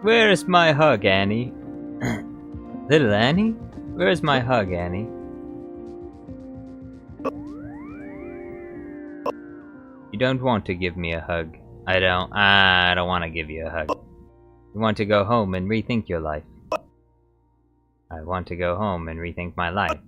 Where's my hug, Annie? Little Annie? Where's my hug, Annie? You don't want to give me a hug. I don't want to give you a hug. You want to go home and rethink your life. I want to go home and rethink my life.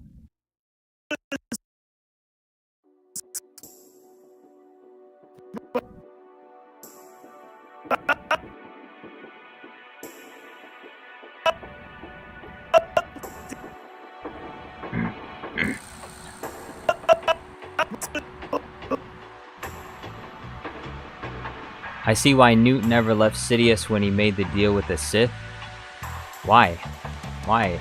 I see why Newt never left Sidious when he made the deal with the Sith. Why? Why?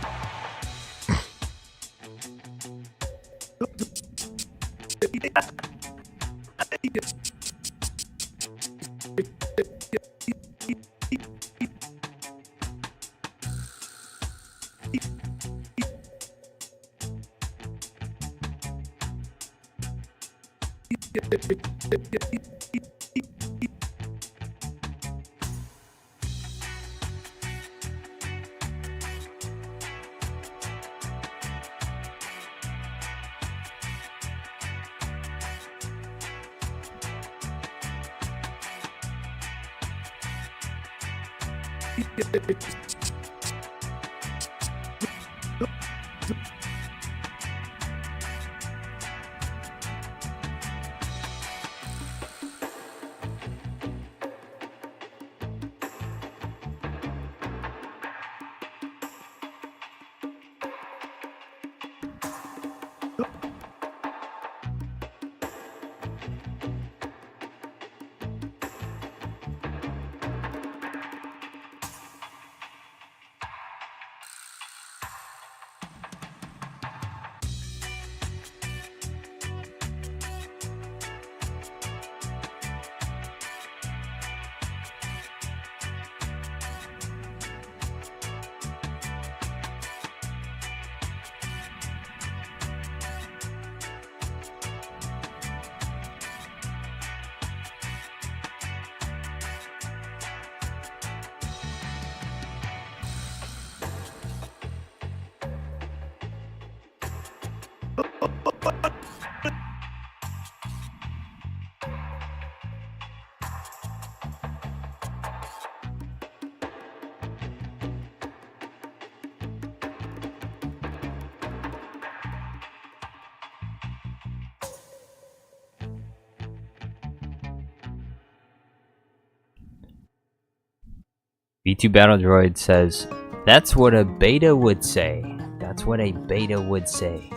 V2 Battle Droid says, that's what a beta would say. That's what a beta would say.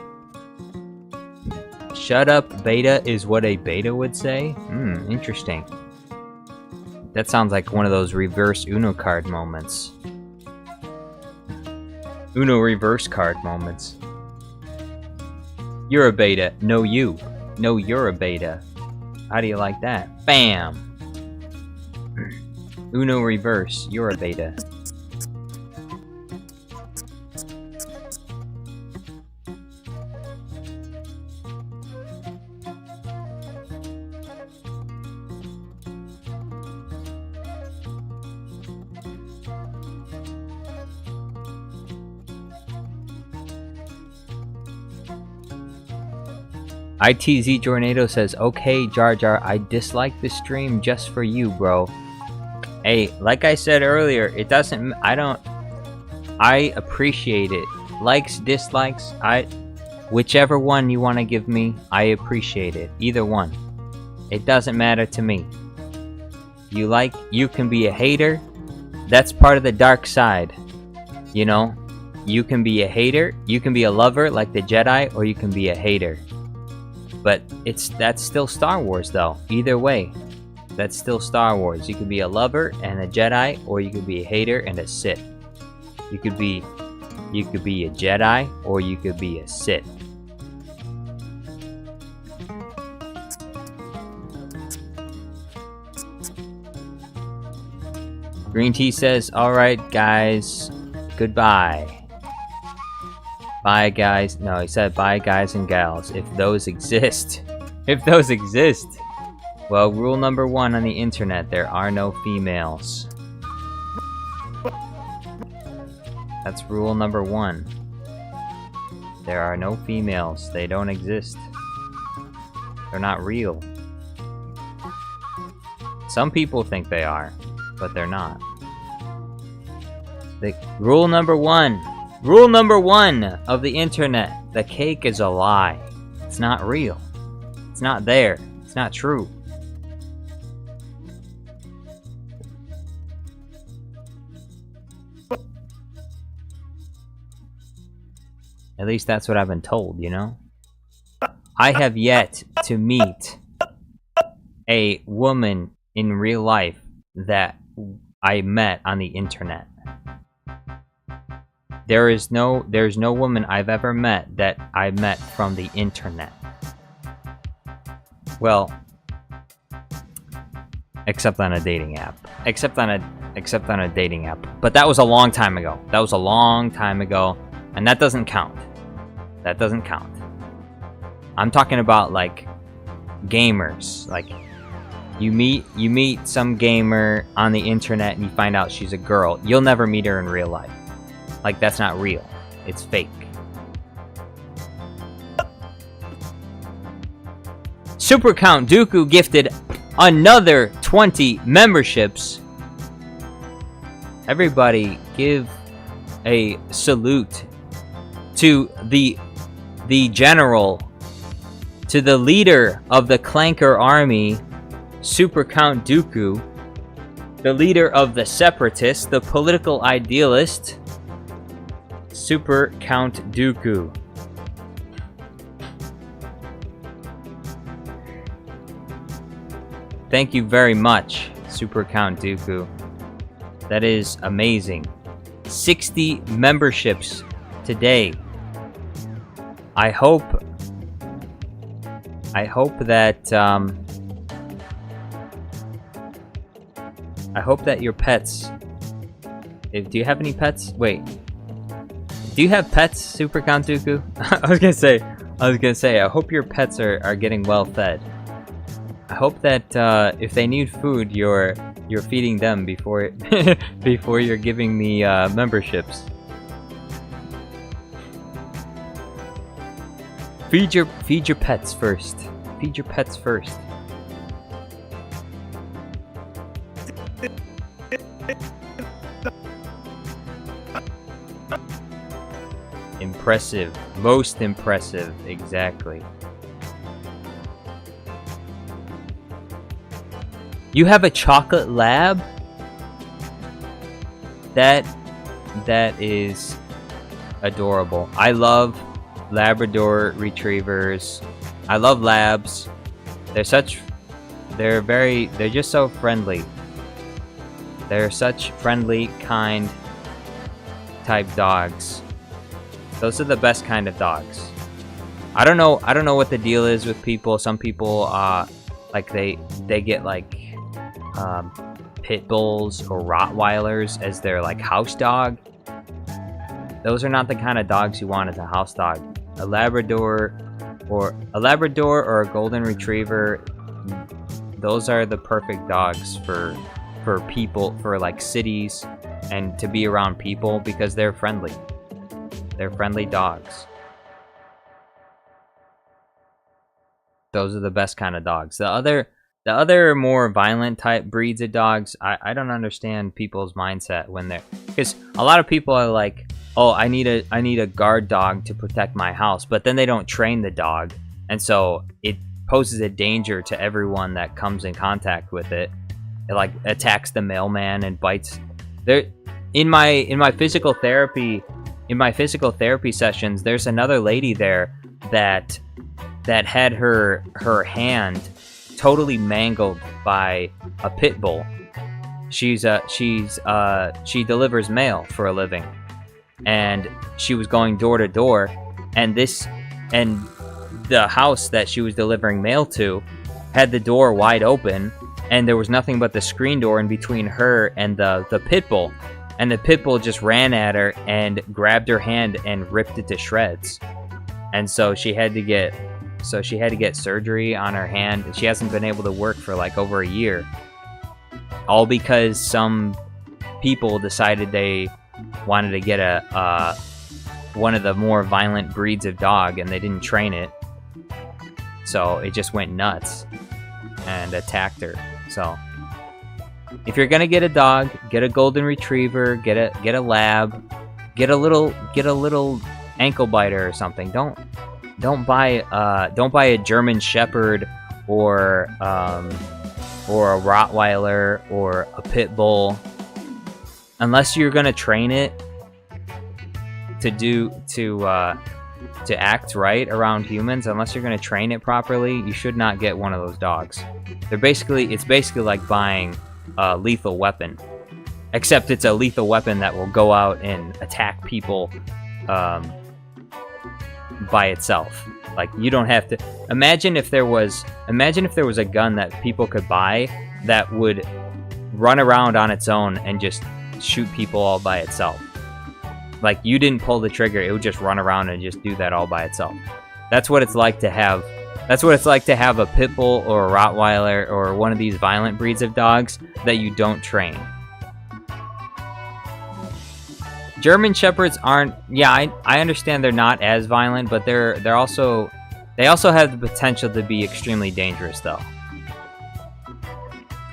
Shut up, beta is what a beta would say? Interesting. That sounds like one of those reverse Uno card moments. Uno reverse card moments. You're a beta. No, you. No, you're a beta. How do you like that? Bam! Uno reverse. You're a beta. ITZ Tornado says, okay, Jar Jar, I dislike the stream just for you, bro. Hey, like I said earlier, it doesn't, I appreciate it. Likes, dislikes, whichever one you want to give me, I appreciate it. Either one. It doesn't matter to me. You can be a hater. That's part of the dark side. You know? You can be a hater, you can be a lover like the Jedi, or you can be a hater. But that's still Star Wars though. Either way, that's still Star Wars. You could be a lover and a Jedi, or you could be a hater and a Sith. You could be a Jedi, or you could be a Sith. Green Tea says, alright guys, goodbye. Bye guys. No, he said bye guys and gals, if those exist. If those exist. Well, rule number 1 on the internet, there are no females. That's rule number 1. There are no females. They don't exist. They're not real. Some people think they are, but they're not. Rule number 1. Rule number 1 of the internet. The cake is a lie. It's not real. It's not there. It's not true. At least that's what I've been told, you know? I have yet to meet a woman in real life that I met on the internet. There's no woman I've ever met that I met from the internet. Well, except on a dating app. Except on a dating app. But that was a long time ago. That was a long time ago, and that doesn't count. That doesn't count. I'm talking about like gamers. Like you meet some gamer on the internet and you find out she's a girl. You'll never meet her in real life. Like, that's not real. It's fake. Super Count Dooku gifted another 20 memberships. Everybody give a salute to the general, to the leader of the Clanker army, Super Count Dooku, the leader of the separatists, the political idealist, Super Count Dooku. Thank you very much, Super Count Dooku. That is amazing. 60 memberships today. I hope that your pets. Do you have any pets? Wait. Do you have pets, Super Count Dooku? I was gonna say, I hope your pets are getting well fed. I hope that if they need food, you're feeding them before before you're giving me memberships. Feed your pets first. Feed your pets first. Impressive. Most impressive. Exactly. You have a chocolate lab? that is adorable. I love Labrador retrievers. I love labs. They're just so friendly. They're such friendly, kind type dogs. Those are the best kind of dogs. I don't know what the deal is with people. Some people like they get like pit bulls or Rottweilers as their like house dog. Those are not the kind of dogs you want as a house dog. A Labrador or a golden retriever, those are the perfect dogs for people, for like cities and to be around people, because they're friendly. They're friendly dogs. Those are the best kind of dogs. The other more violent type breeds of dogs, I don't understand people's mindset when they're, because a lot of people are like, oh, I need a guard dog to protect my house, but then they don't train the dog, and so it poses a danger to everyone that comes in contact with it. It like attacks the mailman and bites. There, in my physical therapy sessions, there's another lady there that had her hand totally mangled by a pit bull. She delivers mail for a living, and she was going door to door, and the house that she was delivering mail to had the door wide open, and there was nothing but the screen door in between her and the pit bull, and the pit bull just ran at her and grabbed her hand and ripped it to shreds. And so she had to get surgery on her hand. She hasn't been able to work for like over a year, all because some people decided they wanted to get one of the more violent breeds of dog, and they didn't train it, so it just went nuts and attacked her. So if you're gonna get a dog, get a golden retriever, get a lab, get a little ankle biter or something. Don't buy a German Shepherd or a Rottweiler or a pit bull, unless you're gonna train it to act right around humans. Unless you're gonna train it properly, you should not get one of those dogs. It's basically like buying a lethal weapon, except it's a lethal weapon that will go out and attack people by itself. Like, you don't have to imagine if there was a gun that people could buy that would run around on its own and just shoot people all by itself. Like, you didn't pull the trigger, it would just run around and just do that all by itself. That's what it's like to have a pit bull or a Rottweiler or one of these violent breeds of dogs that you don't train. German Shepherds aren't. Yeah, I understand they're not as violent, but they also have the potential to be extremely dangerous, though.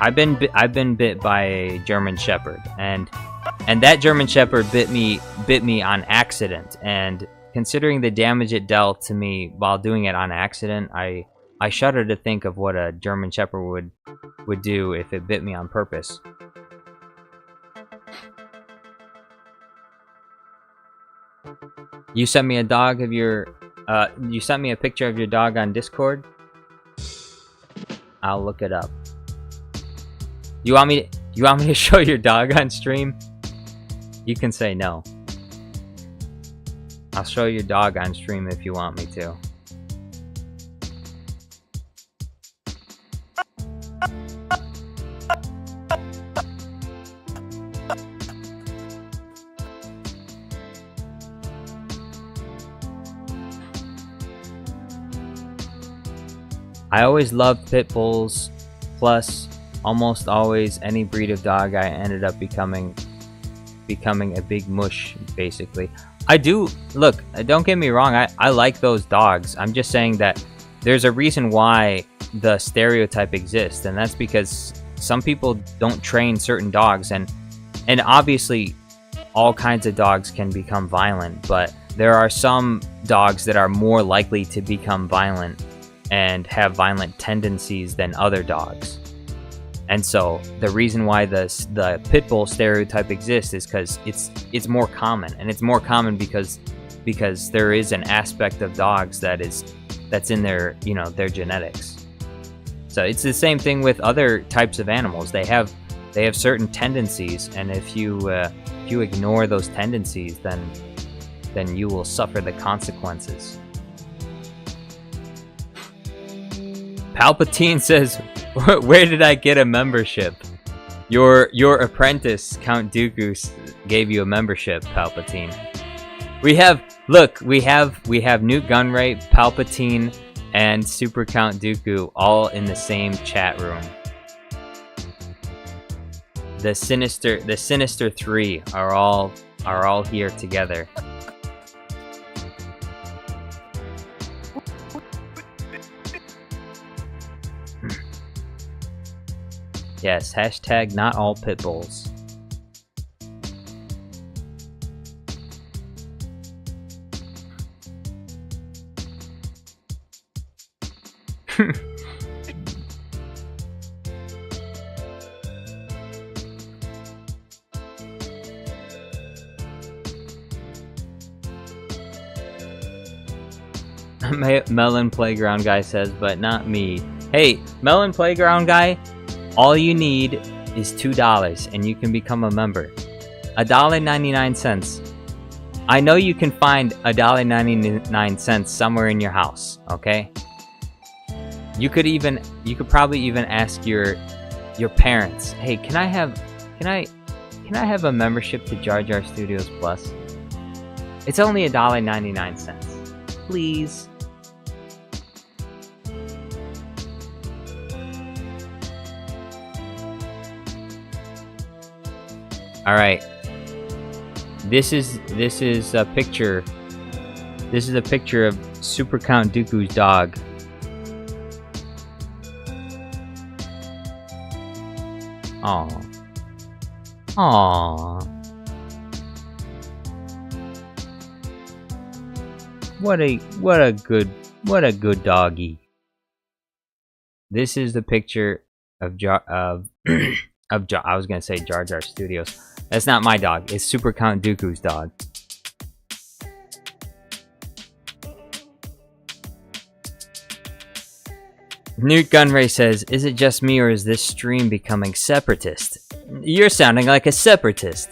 I've been bit by a German Shepherd, and that German Shepherd bit me on accident. And considering the damage it dealt to me while doing it on accident, I shudder to think of what a German Shepherd would do if it bit me on purpose. You sent me a you sent me a picture of your dog on Discord? I'll look it up. You want me to show your dog on stream? You can say no. I'll show your dog on stream if you want me to. I always loved pit bulls, plus almost always any breed of dog I ended up becoming a big mush, basically. I do, look, don't get me wrong, I like those dogs. I'm just saying that there's a reason why the stereotype exists, and that's because some people don't train certain dogs, and obviously all kinds of dogs can become violent, but there are some dogs that are more likely to become violent and have violent tendencies than other dogs. And so the reason why the pit bull stereotype exists is because it's more common, and it's more common because there is an aspect of dogs that's in their their genetics. So it's the same thing with other types of animals. They have certain tendencies, and if you ignore those tendencies, then you will suffer the consequences. Palpatine says, "Where did I get a membership?" Your apprentice, Count Dooku, gave you a membership, Palpatine. We have Newt Gunray, Palpatine, and Super Count Dooku all in the same chat room. The Sinister Three are all here together. Yes, hashtag not all pit bulls. Melon Playground Guy says, but not me. Hey, Melon Playground Guy, all you need is $2 and you can become a member. $1.99. I know you can find $1.99 somewhere in your house, okay? You could probably even ask your parents, hey, can I have a membership to Jar Jar Studios Plus? It's only $1.99. Please. All right. This is a picture. This is a picture of Super Count Dooku's dog. Aww. Aww. What a good doggy. This is the picture of I was gonna say Jar Jar Studios. That's not my dog. It's Super Count Dooku's dog. Newt Gunray says, "Is it just me or is this stream becoming separatist?" You're sounding like a separatist.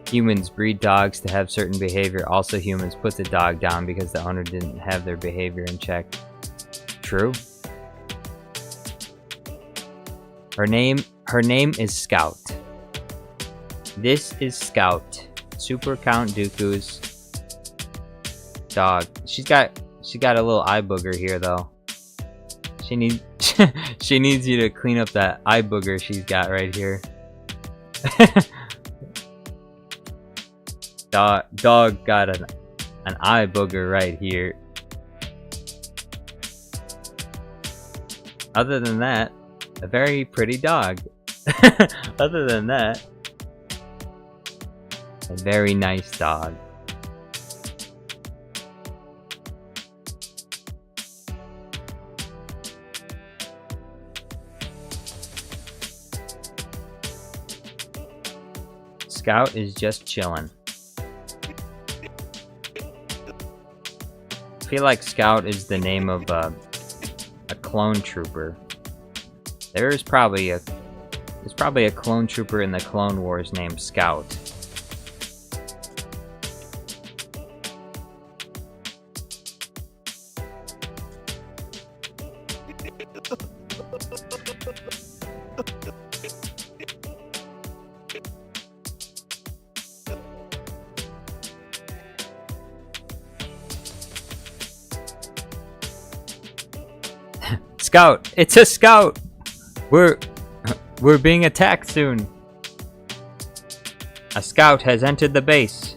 Humans breed dogs to have certain behavior. Also, humans put the dog down because the owner didn't have their behavior in check. True. Her name is Scout. This is Scout, Super Count Dooku's dog. She's got a little eye booger here though. She needs you to clean up that eye booger she's got right here. Dog got an eye booger right here. Other than that, a very pretty dog. Other than that, a very nice dog. Scout is just chilling. I feel like Scout is the name of a clone trooper. There's probably a clone trooper in the Clone Wars named Scout. Scout! It's a scout! We're being attacked soon. A scout has entered the base.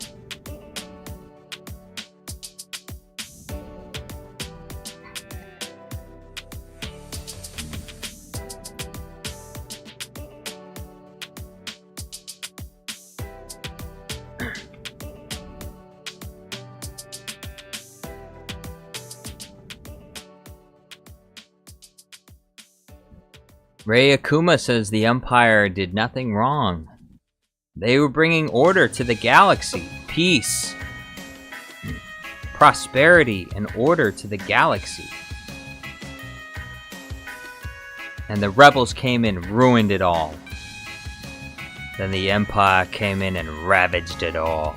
Rei Akuma says the Empire did nothing wrong. They were bringing order to the galaxy, peace, prosperity, and order to the galaxy. And the rebels came in, ruined it all. Then the Empire came in and ravaged it all.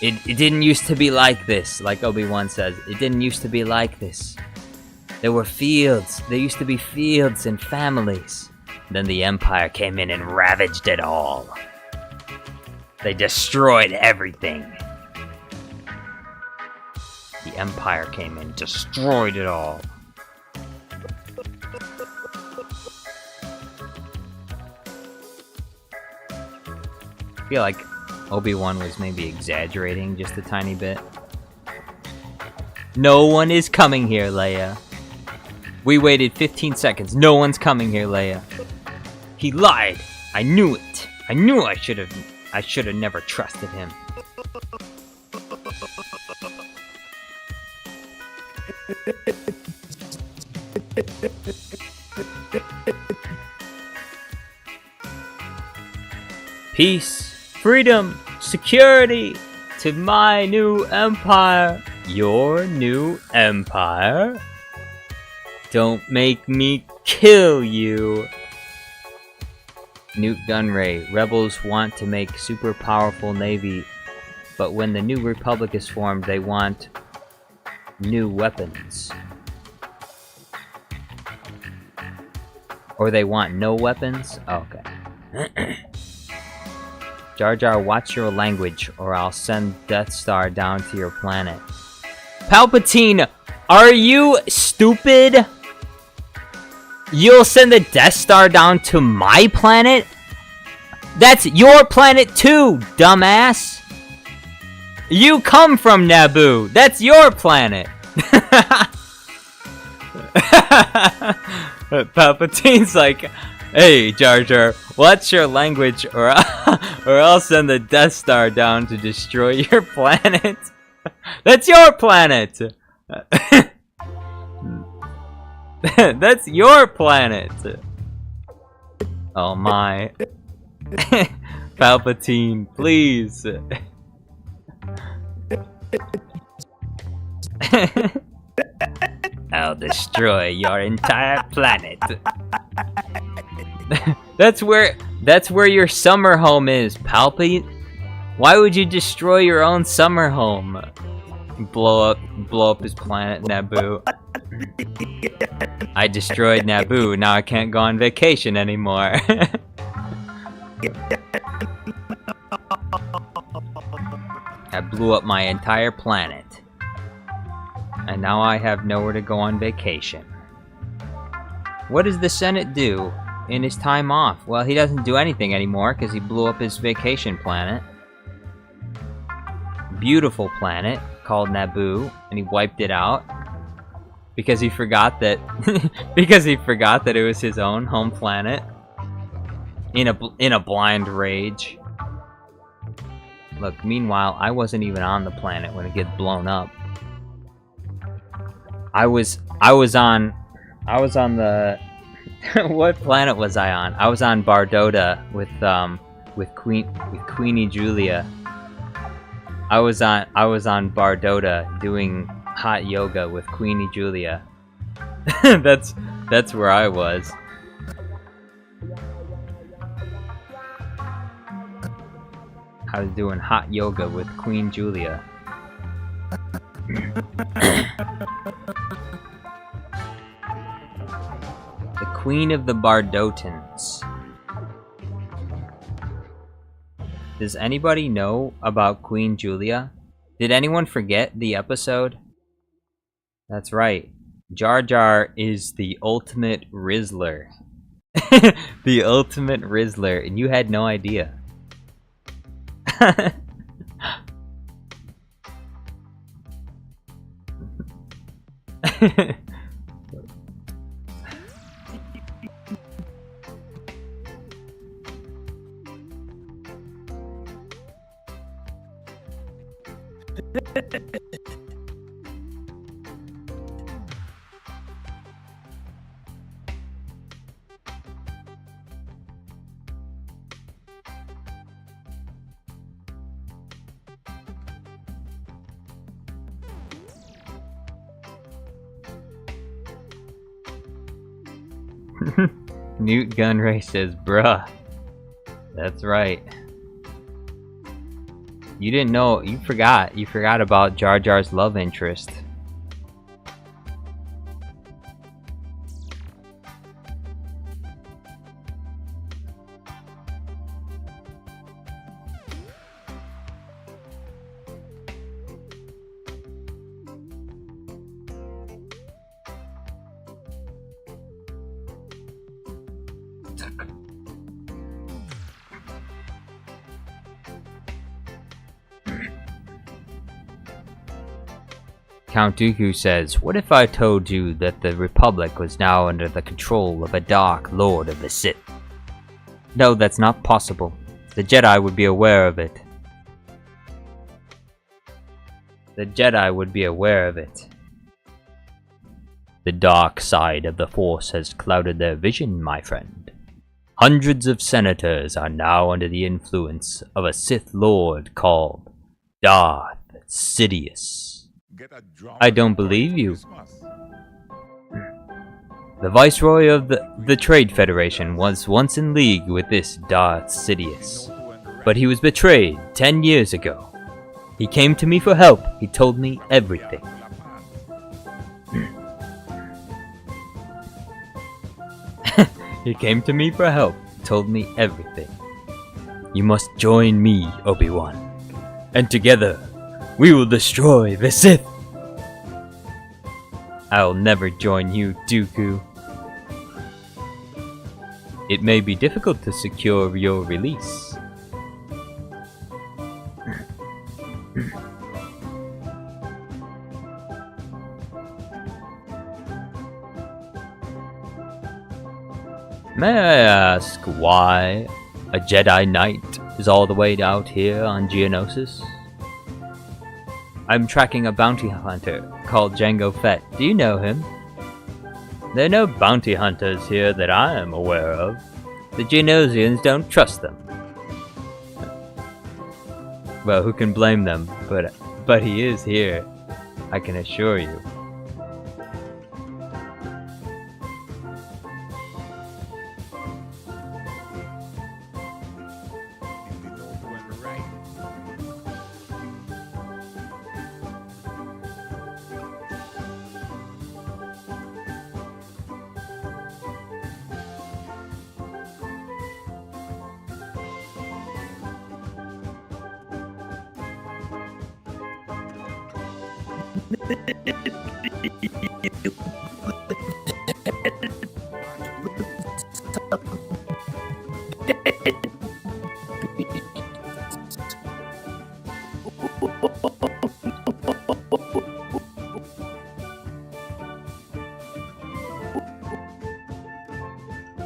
It didn't used to be like this, like Obi-Wan says. It didn't used to be like this. There were fields. There used to be fields and families. Then the Empire came in and ravaged it all. They destroyed everything. The Empire came in, destroyed it all. I feel like Obi-Wan was maybe exaggerating just a tiny bit. No one is coming here, Leia. We waited 15 seconds. No one's coming here, Leia. He lied. I knew it. I knew I should have never trusted him. Peace, freedom, security to my new empire. Your new empire? Don't make me kill you. Newt Gunray. Rebels want to make super powerful navy, but when the new republic is formed, they want new weapons. Or they want no weapons? Oh, okay. Jar Jar, watch your language, or I'll send Death Star down to your planet. Palpatine, are you stupid? You'll send the Death Star down to my planet? That's your planet too, dumbass! You come from Naboo! That's your planet! Palpatine's like, hey, Jar Jar, watch your language or I'll send the Death Star down to destroy your planet. That's your planet! That's your planet! Oh my. Palpatine, please. I'll destroy your entire planet. That's where your summer home is, Palpy. Why would you destroy your own summer home? Blow up his planet, Naboo. I destroyed Naboo, now I can't go on vacation anymore. I blew up my entire planet. And now I have nowhere to go on vacation. What does the Senate do in his time off? Well, he doesn't do anything anymore because he blew up his vacation planet. Beautiful planet called Naboo, and he wiped it out because he forgot that it was his own home planet. In a blind rage. Look, meanwhile, I wasn't even on the planet when it gets blown up. I was on the what planet was I on? I was on Bardota with Queenie Julia. I was on Bardota doing hot yoga with Queenie Julia. that's where I was. I was doing hot yoga with Queen Julia. The Queen of the Bardotans. Does anybody know about Queen Julia? Did anyone forget the episode? That's right. Jar Jar is the ultimate Rizzler. The ultimate Rizzler, and you had no idea. Newt Gunray says, bruh. That's right. You didn't know, you forgot about Jar Jar's love interest. Count Dooku says, what if I told you that the Republic was now under the control of a Dark Lord of the Sith? No, that's not possible. The Jedi would be aware of it. The Jedi would be aware of it. The dark side of the Force has clouded their vision, my friend. Hundreds of senators are now under the influence of a Sith Lord called Darth Sidious. I don't believe you. The Viceroy of the Trade Federation was once in league with this Darth Sidious, but he was betrayed 10 years ago. He came to me for help. He told me everything. He came to me for help. Told me everything. You must join me, Obi-Wan, and together we will destroy the Sith. I'll never join you, Dooku. It may be difficult to secure your release. May I ask why a Jedi Knight is all the way out here on Geonosis? I'm tracking a bounty hunter called Jango Fett. Do you know him? There are no bounty hunters here that I am aware of. The Geonosians don't trust them. Well, who can blame them? But he is here, I can assure you.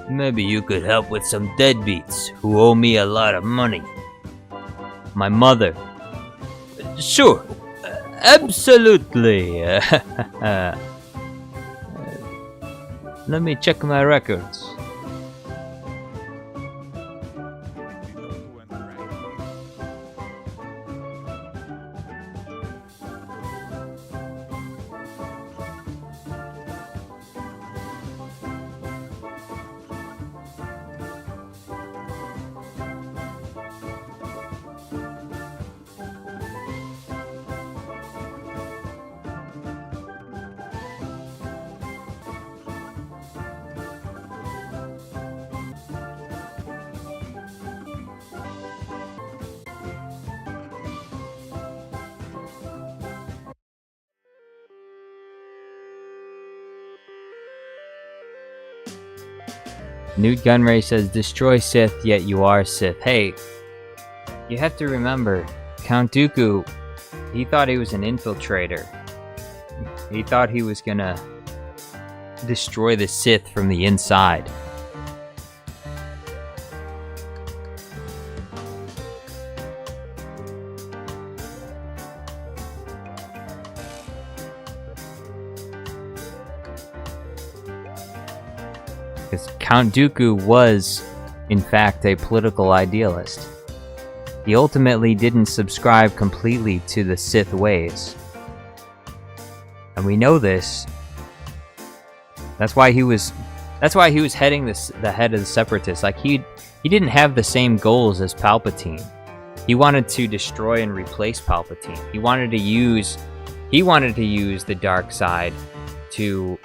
Maybe you could help with some deadbeats who owe me a lot of money. My mother. Sure. Absolutely. Let me check my records. Newt Gunray says, destroy Sith, yet you are Sith. Hey, you have to remember, Count Dooku, he thought he was an infiltrator. He thought he was gonna destroy the Sith from the inside. Because Count Dooku was, in fact, a political idealist. He ultimately didn't subscribe completely to the Sith ways. And we know this. That's why he was That's why he was heading the head of the Separatists. Like he didn't have the same goals as Palpatine. He wanted to destroy and replace Palpatine. He wanted to use the dark side to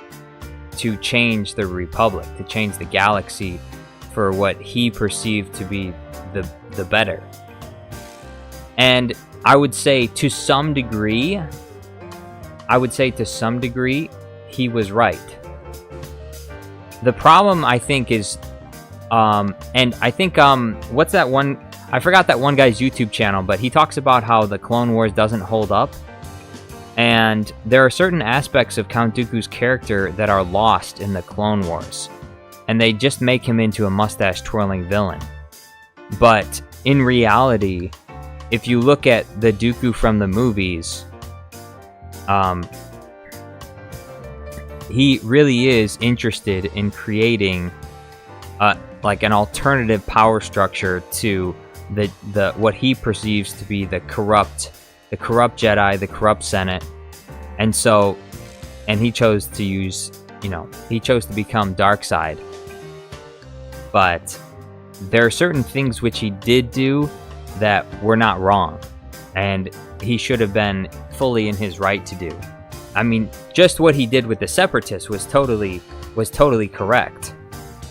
change the Republic, to change the galaxy for what he perceived to be the better. And I would say to some degree, he was right. The problem, I think, is, and I think, what's that one? I forgot that one guy's YouTube channel, but he talks about how the Clone Wars doesn't hold up. And there are certain aspects of Count Dooku's character that are lost in the Clone Wars. And they just make him into a mustache-twirling villain. But in reality, if you look at the Dooku from the movies, he really is interested in creating like an alternative power structure to the what he perceives to be the corrupt Jedi, the corrupt Senate. And he chose to use, he chose to become dark side. But there are certain things which he did do that were not wrong, and he should have been fully in his right to do. I mean, just what he did with the Separatists was totally correct.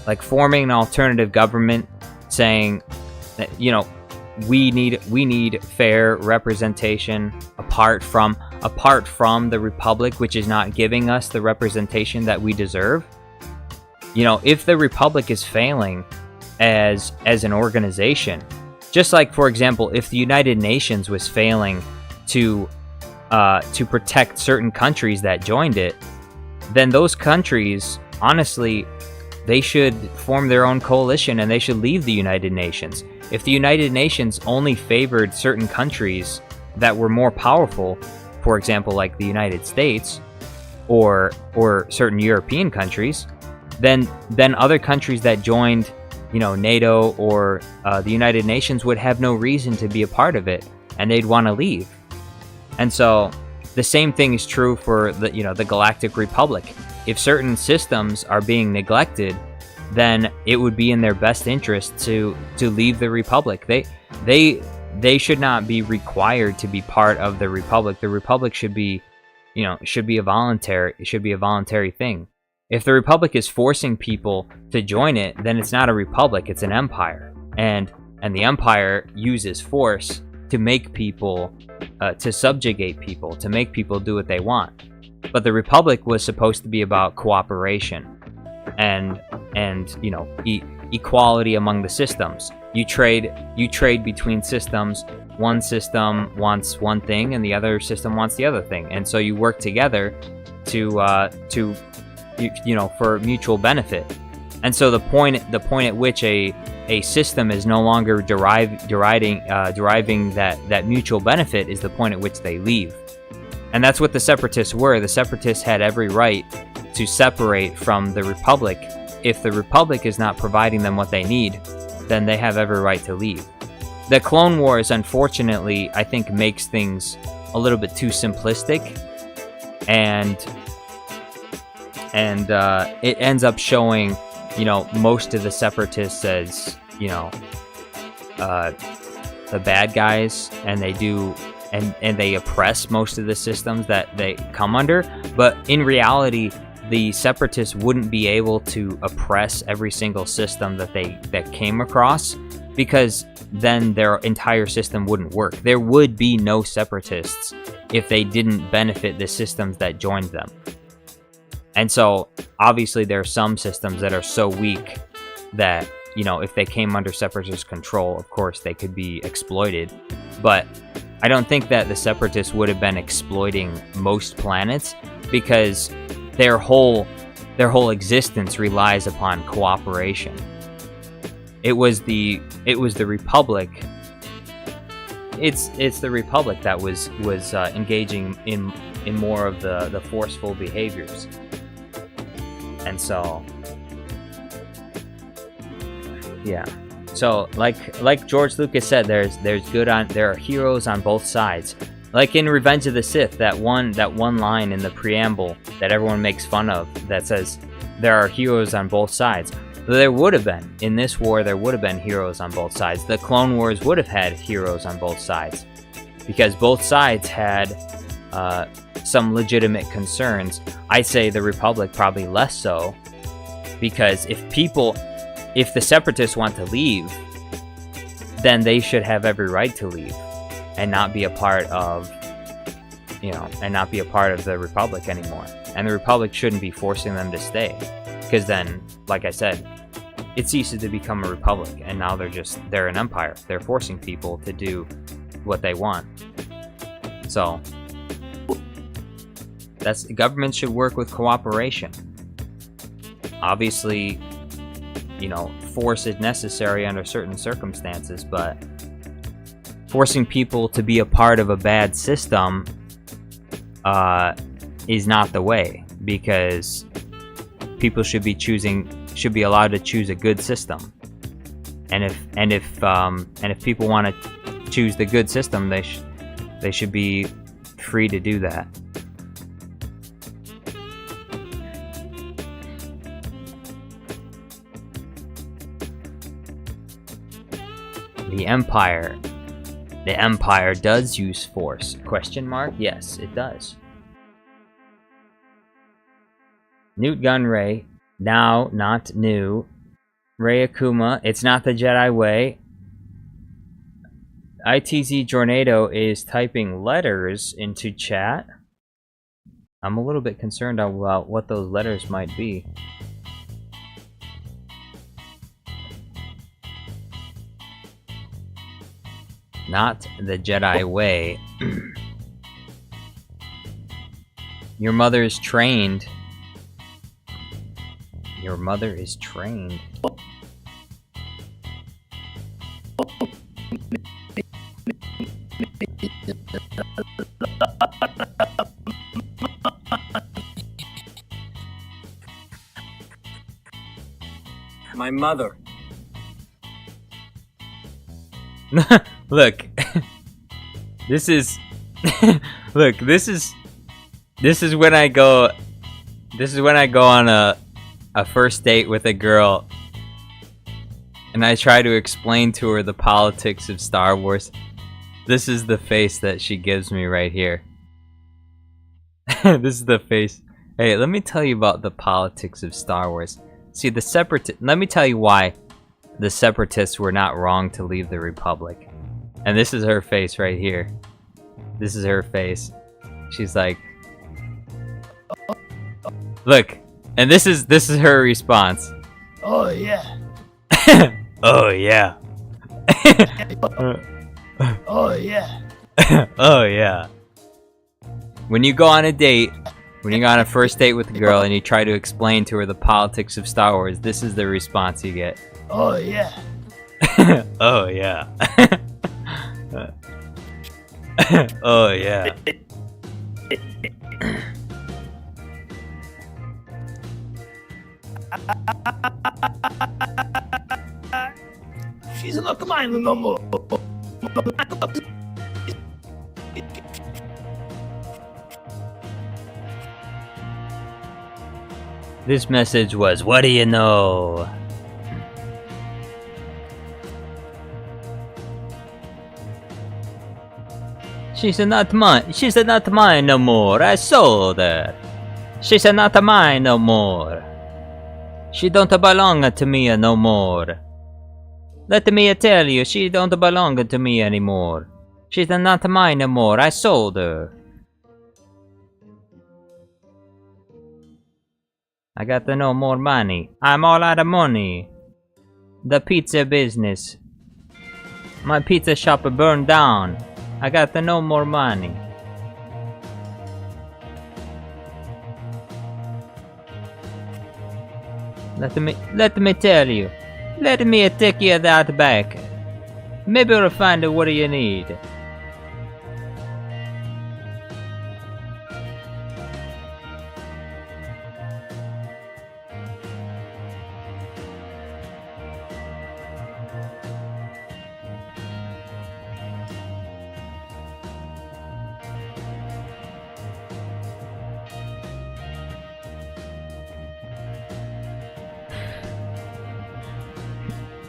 Like forming an alternative government, saying that, we need fair representation apart from the Republic, which is not giving us the representation that we deserve. If the Republic is failing as an organization, just like, for example, if the United Nations was failing to protect certain countries that joined it, then those countries, honestly, they should form their own coalition and they should leave the United Nations. If the United Nations only favored certain countries that were more powerful, for example, like the United States or certain European countries, then other countries that joined, NATO or the United Nations would have no reason to be a part of it, and they'd want to leave. And so the same thing is true for the Galactic Republic. If certain systems are being neglected, then it would be in their best interest to leave the Republic. They should not be required to be part of the Republic. The Republic should be a voluntary thing. If the Republic is forcing people to join it, then it's not a republic, it's an empire. And the empire uses force to make people, to subjugate people, to make people do what they want. But the Republic was supposed to be about cooperation and equality among the systems. You trade between systems. One system wants one thing and the other system wants the other thing. And so you work together for mutual benefit. And so the point at which a system is no longer deriving that mutual benefit is the point at which they leave. And that's what the Separatists were. The Separatists had every right to separate from the Republic. If the Republic is not providing them what they need, then they have every right to leave. The Clone Wars, unfortunately, I think makes things a little bit too simplistic, and it ends up showing, most of the Separatists as, the bad guys, and they do, and they oppress most of the systems that they come under. But in reality, the Separatists wouldn't be able to oppress every single system that came across, because then their entire system wouldn't work. There would be no Separatists if they didn't benefit the systems that joined them. And so, obviously, there are some systems that are so weak that, if they came under Separatist control, of course, they could be exploited. But I don't think that the Separatists would have been exploiting most planets, because their whole existence relies upon cooperation. It was the Republic. It's the Republic that was engaging in more of the forceful behaviors. And so, yeah. So like George Lucas said, there are heroes on both sides. Like in Revenge of the Sith, that one line in the preamble that everyone makes fun of that says, there are heroes on both sides. There would have been. In this war, there would have been heroes on both sides. The Clone Wars would have had heroes on both sides. Because both sides had some legitimate concerns. I'd say the Republic probably less so. Because if the Separatists want to leave, then they should have every right to leave. And not be a part of, and not be a part of the Republic anymore. And the Republic shouldn't be forcing them to stay. Because then, like I said, it ceases to become a republic, and now they're an empire. They're forcing people to do what they want. So, government should work with cooperation. Obviously, force is necessary under certain circumstances, but forcing people to be a part of a bad system is not the way, because people should be allowed to choose a good system. And if people want to choose the good system, they should be free to do that. The Empire does use force. Question mark? Yes, it does. Newt Gunray, now not new. Ray Akuma, it's not the Jedi way. ITZ Jornado is typing letters into chat. I'm a little bit concerned about what those letters might be. Not the Jedi way. Your mother is trained. Your mother is trained. My mother. Look. This is look, this is when I go on a first date with a girl and I try to explain to her the politics of Star Wars. This is the face that she gives me right here. This is the face. Hey, let me tell you about the politics of Star Wars. See, let me tell you why the Separatists were not wrong to leave the Republic. And this is her face right here. This is her face. She's like, look, and this is her response. Oh yeah. Oh yeah. Oh yeah. Oh yeah. When you go on a date, when you go on a first date with a girl and you try to explain to her the politics of Star Wars, this is the response you get. Oh yeah. Oh yeah. Oh yeah. She's not mine no more. This message was, what do you know? She's not mine no more. I sold her. She's not mine no more. She don't belong to me no more. Let me tell you, she don't belong to me anymore. She's not mine no more. I sold her. I got no more money. I'm all out of money. The pizza business. My pizza shop burned down. I got no more money. Let me tell you. Let me take you that back. Maybe we'll find what you need.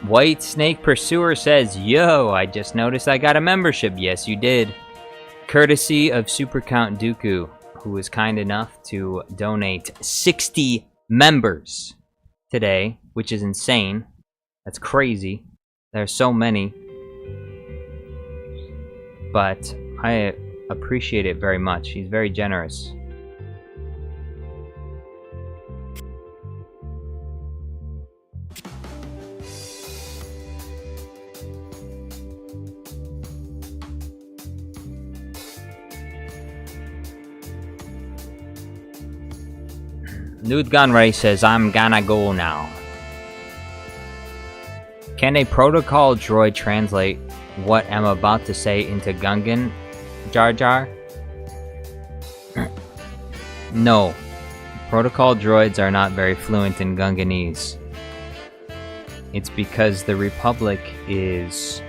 White Snake Pursuer says, yo, I just noticed I got a membership. Yes, you did. Courtesy of Super Count Dooku, who was kind enough to donate 60 members today, which is insane. That's crazy. There are so many. But I appreciate it very much. He's very generous. Nude Gunray says, I'm gonna go now. Can a protocol droid translate what I'm about to say into Gungan, Jar Jar? No. Protocol droids are not very fluent in Gunganese. It's because the Republic is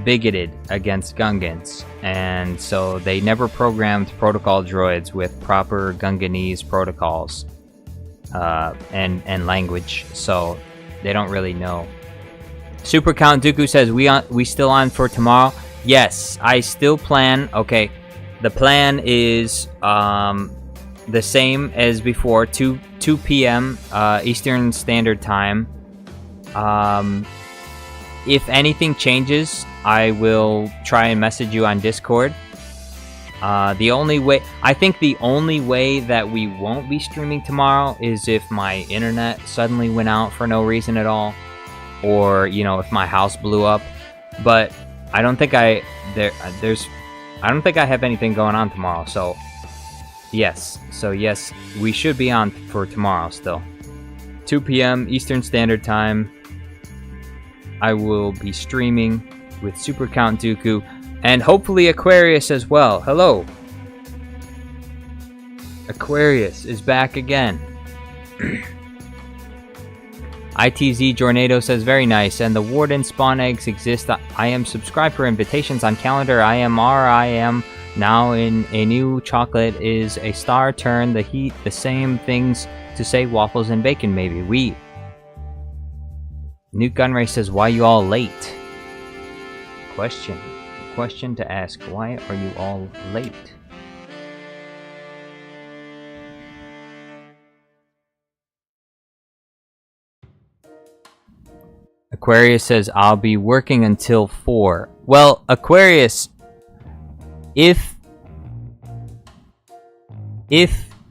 bigoted against Gungans, and so they never programmed protocol droids with proper Gunganese protocols and language, so they don't really know. Super Count Dooku says, we still on for tomorrow? Yes, I still plan. Okay, the plan is the same as before, 2 p.m. Eastern Standard Time. If anything changes, I will try and message you on Discord. I think the only way that we won't be streaming tomorrow is if my internet suddenly went out for no reason at all, or if my house blew up. But I don't think I don't think I have anything going on tomorrow. So yes, we should be on for tomorrow still. 2 p.m. Eastern Standard Time. I will be streaming with Super Count Dooku and hopefully Aquarius as well. Hello. Aquarius is back again. ITZ Jornado says, very nice. And the Warden spawn eggs exist. I am subscribed for invitations on calendar. I am now in a new chocolate is a star turn. The heat, the same things to say waffles and bacon maybe. We. Nuke Gunray says, why you all late? Question to ask, why are you all late? Aquarius says, I'll be working until 4. Well, Aquarius, if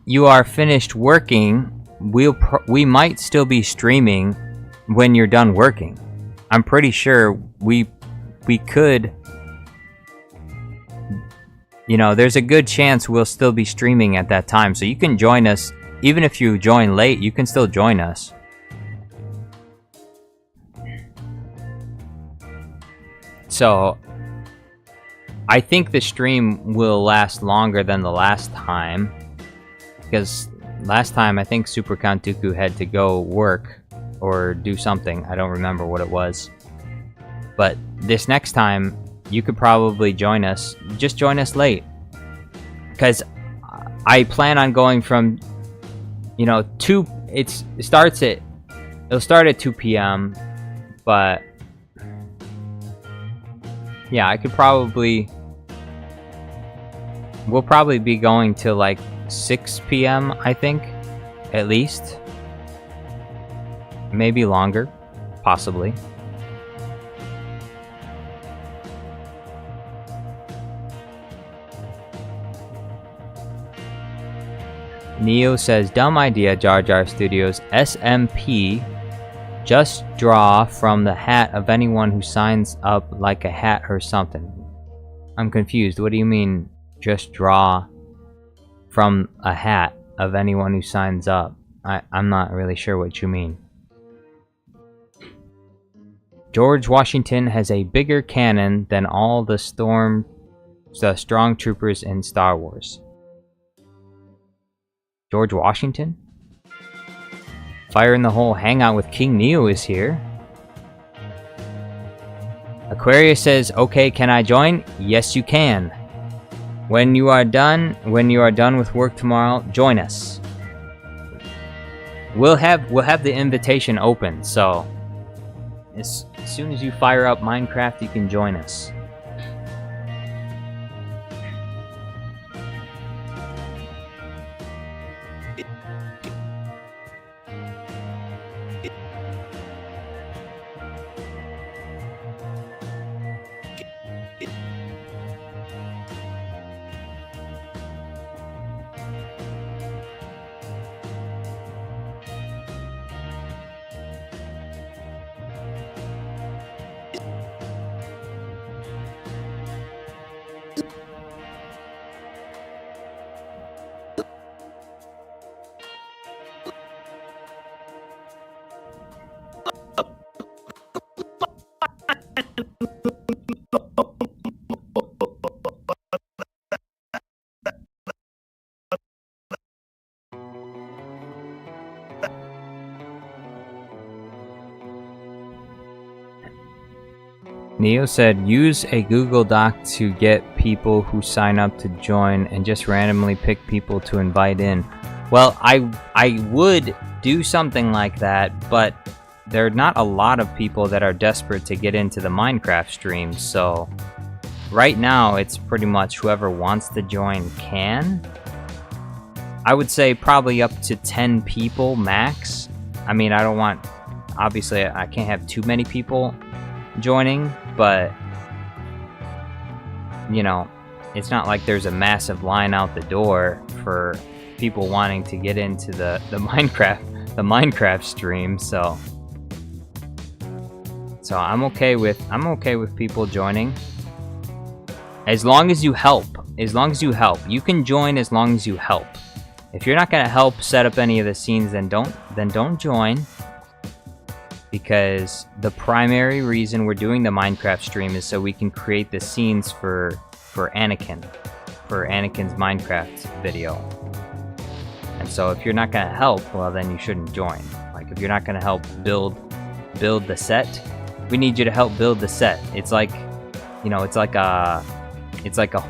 you are finished working, we might still be streaming when you're done working. I'm pretty sure we could, there's a good chance we'll still be streaming at that time, so you can join us. Even if you join late, you can still join us. So I think the stream will last longer than the last time, because last time I think Super Count Dooku had to go work or do something. I don't remember what it was. But this next time, you could probably join us. Just join us late. Because I plan on going from, 2... It'll start at 2 p.m. But... yeah, I could probably... we'll probably be going till like 6 p.m., I think. At least. Maybe longer. Possibly. Neo says, dumb idea, Jar Jar Studios. SMP. Just draw from the hat of anyone who signs up like a hat or something. I'm confused. What do you mean, just draw from a hat of anyone who signs up? I'm not really sure what you mean. George Washington has a bigger cannon than all the stormtroopers in Star Wars. George Washington? Fire in the Hole Hangout with King Neo is here. Aquarius says, okay, can I join? Yes, you can. When you are done with work tomorrow, join us. We'll have the invitation open, so As soon as you fire up Minecraft, you can join us. Neo said, use a Google Doc to get people who sign up to join and just randomly pick people to invite in. Well, I would do something like that, but there are not a lot of people that are desperate to get into the Minecraft streams, so right now it's pretty much whoever wants to join can. I would say probably up to 10 people max. I mean, I don't want, obviously I can't have too many people joining, but you know, it's not like there's a massive line out the door for people wanting to get into the Minecraft stream, so I'm okay with people joining as long as you help. You can join as long as you help. If you're not gonna help set up any of the scenes, then don't join. Because the primary reason we're doing the Minecraft stream is so we can create the scenes for Anakin's Minecraft video. And so if you're not gonna help, well then you shouldn't join. Like if you're not gonna help build the set, we need you to help build the set. It's like, you know, it's like a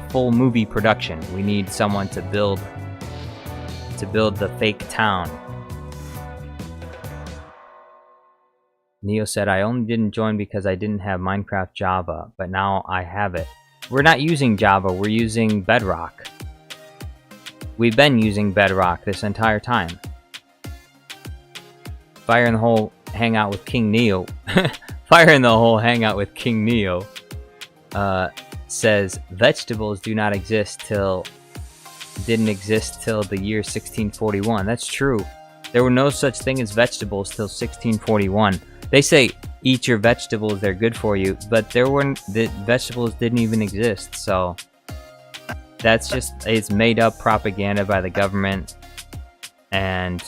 full movie production. We need someone to build the fake town. Neo said, I only didn't join because I didn't have Minecraft Java, but now I have it. We're not using Java, we're using Bedrock. We've been using Bedrock this entire time. Fire in the hole, hang out with King Neo. Fire in the hole, hang out with King Neo. Says, vegetables didn't exist till the year 1641. That's true. There were no such thing as vegetables till 1641. They say eat your vegetables, they're good for you, but the vegetables didn't even exist, so that's it's made up propaganda by the government and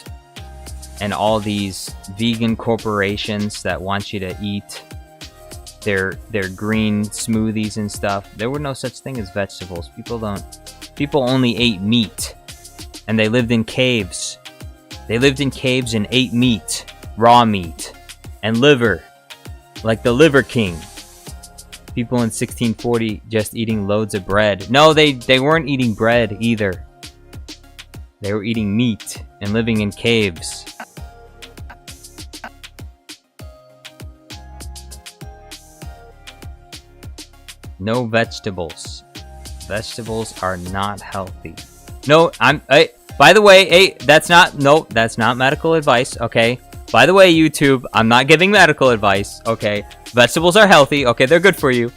all these vegan corporations that want you to eat their green smoothies and stuff. There were no such thing as vegetables. People only ate meat, and they lived in caves. They lived in caves and ate meat, raw meat, and liver, like the Liver King. People in 1640 just eating loads of bread. No, they weren't eating bread either. They were eating meat and living in caves. No vegetables. Vegetables are not healthy. No, by the way, that's not medical advice, okay? By the way, YouTube, I'm not giving medical advice, okay? Vegetables are healthy, okay? They're good for you.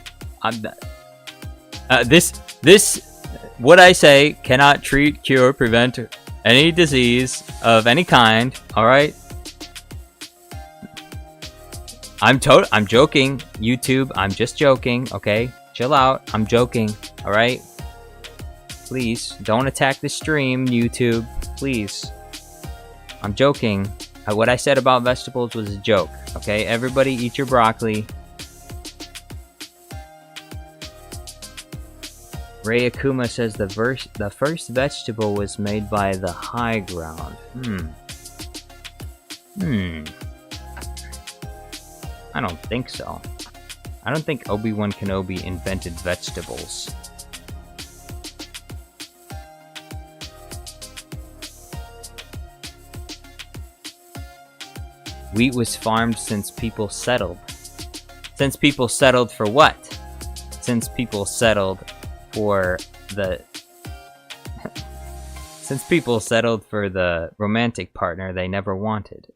What I say cannot treat, cure, prevent any disease of any kind, alright? I'm joking, YouTube, I'm just joking, okay? Chill out, I'm joking, alright? Please, don't attack the stream, YouTube, please. I'm joking. What I said about vegetables was a joke, okay? Everybody eat your broccoli. Ray Akuma says the first vegetable was made by the high ground. I don't think so. I don't think Obi-Wan Kenobi invented vegetables. Wheat was farmed since people settled. Since people settled for what? Since people settled for the... Since people settled for the romantic partner they never wanted.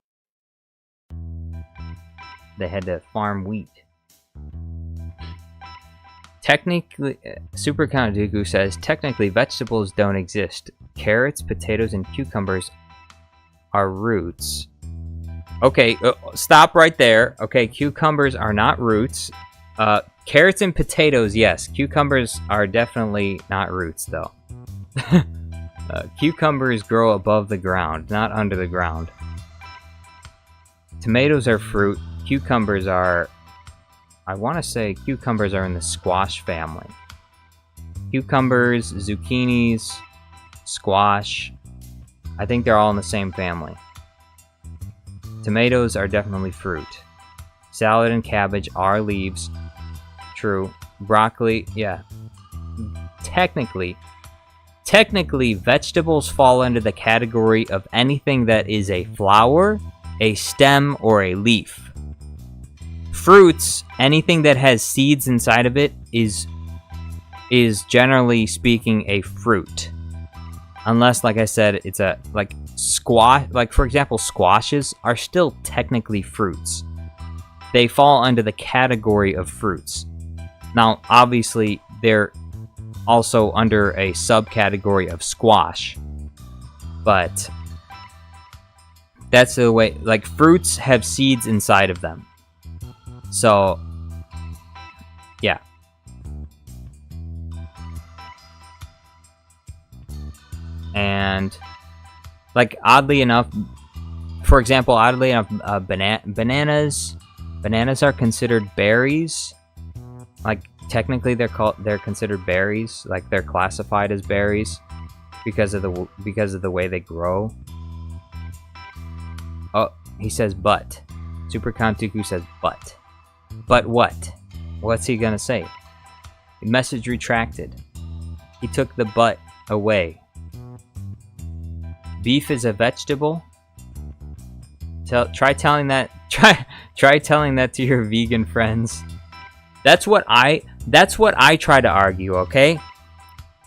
They had to farm wheat. Technically, Super Count Dooku says, technically vegetables don't exist. Carrots, potatoes, and cucumbers are roots. Okay, stop right there. Okay, cucumbers are not roots. Carrots and potatoes, yes. Cucumbers are definitely not roots, though. Cucumbers grow above the ground, not under the ground. Tomatoes are fruit. Cucumbers are... I want to say cucumbers are in the squash family. Cucumbers, zucchinis, squash. I think they're all in the same family. Tomatoes are definitely fruit. Salad and cabbage are leaves. True. Broccoli, yeah. Technically, vegetables fall under the category of anything that is a flower, a stem, or a leaf. Fruits, anything that has seeds inside of it is generally speaking a fruit. Unless, like I said, it's a, like, squash, like, for example, squashes are still technically fruits. They fall under the category of fruits. Now, obviously, they're also under a subcategory of squash. But that's the way, like, fruits have seeds inside of them. So, yeah. And, like, oddly enough, for example, bananas are considered berries. Like, technically they're considered berries. Like, they're classified as berries because of the way they grow. Oh, he says but. Super Count Dooku says but. But what? What's he gonna say? Message retracted. He took the but away. Beef is a vegetable? Try telling that to your vegan friends. That's what I try to argue, okay?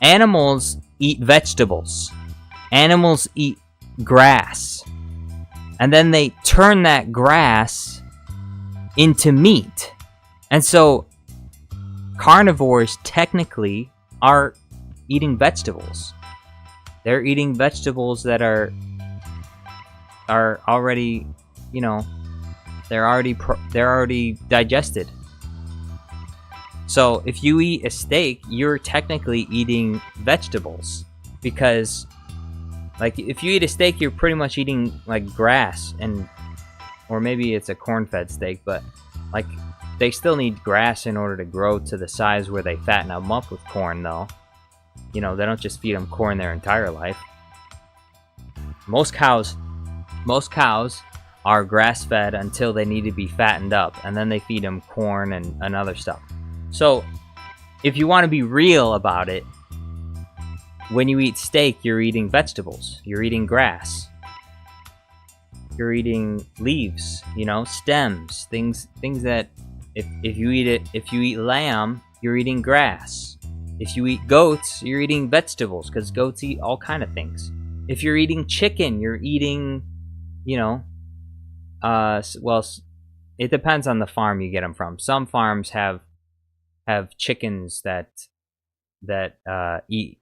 Animals eat vegetables. Animals eat grass. And then they turn that grass into meat. And so carnivores technically are eating vegetables. They're eating vegetables that are already, you know, they're already digested. So if you eat a steak, you're technically eating vegetables, because like if you eat a steak, you're pretty much eating like grass, and or maybe it's a corn-fed steak, but like they still need grass in order to grow to the size where they fatten them up with corn, though. You know, they don't just feed them corn their entire life. Most cows are grass-fed until they need to be fattened up, and then they feed them corn and other stuff. So, if you want to be real about it, when you eat steak, you're eating vegetables. You're eating grass. You're eating leaves, you know, stems, things that if you eat lamb, you're eating grass. If you eat goats, you're eating vegetables, because goats eat all kind of things. If you're eating chicken, you're eating, you know, well, it depends on the farm you get them from. Some farms have chickens that eat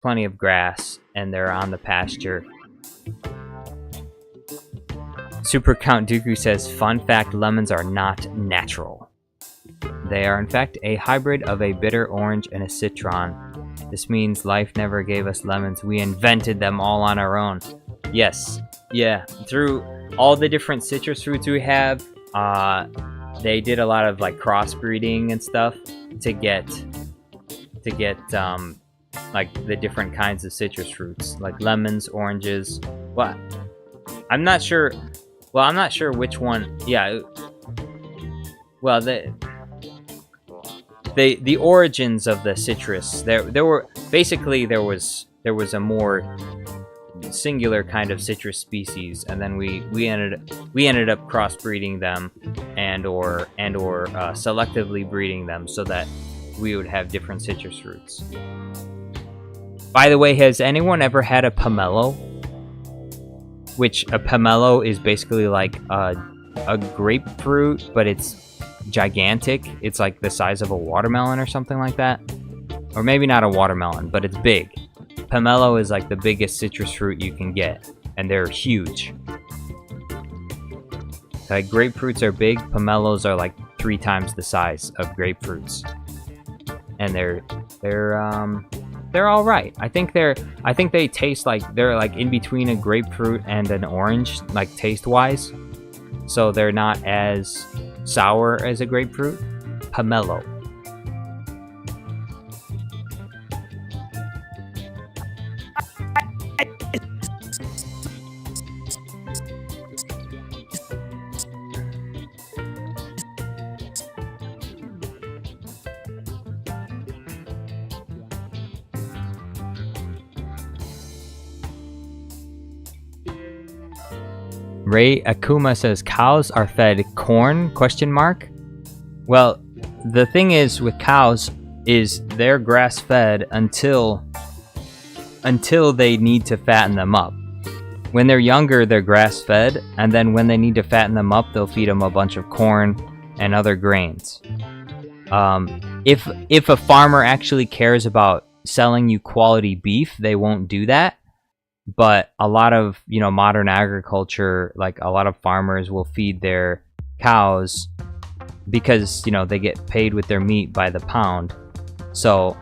plenty of grass, and they're on the pasture. Super Count Dooku says, fun fact, lemons are not natural. They are in fact a hybrid of a bitter orange and a citron. This means life never gave us lemons. We invented them all on our own. Yes. Yeah. Through all the different citrus fruits we have, they did a lot of like crossbreeding and stuff to get like the different kinds of citrus fruits, like lemons, oranges. Well, I'm not sure which one. Yeah. Well, the origins of the citrus, there was a more singular kind of citrus species, and then we ended up crossbreeding them, and and/or selectively breeding them so that we would have different citrus fruits. By the way, has anyone ever had a pomelo? Which a pomelo is basically like a grapefruit, but it's gigantic. It's like the size of a watermelon or something like that. Or maybe not a watermelon, but it's big. Pomelo is like the biggest citrus fruit you can get, and they're huge. Like grapefruits are big, pomelos are like 3 times the size of grapefruits. And they're all right. I think they taste like they're like in between a grapefruit and an orange, like taste-wise. So they're not as sour as a grapefruit. Pomelo. Ray Akuma says cows are fed corn? ? Well, the thing is with cows is they're grass fed until they need to fatten them up. When they're younger, they're grass fed, and then when they need to fatten them up, they'll feed them a bunch of corn and other grains. If a farmer actually cares about selling you quality beef, they won't do that. But a lot of, modern agriculture, like a lot of farmers will feed their cows because, they get paid with their meat by the pound. So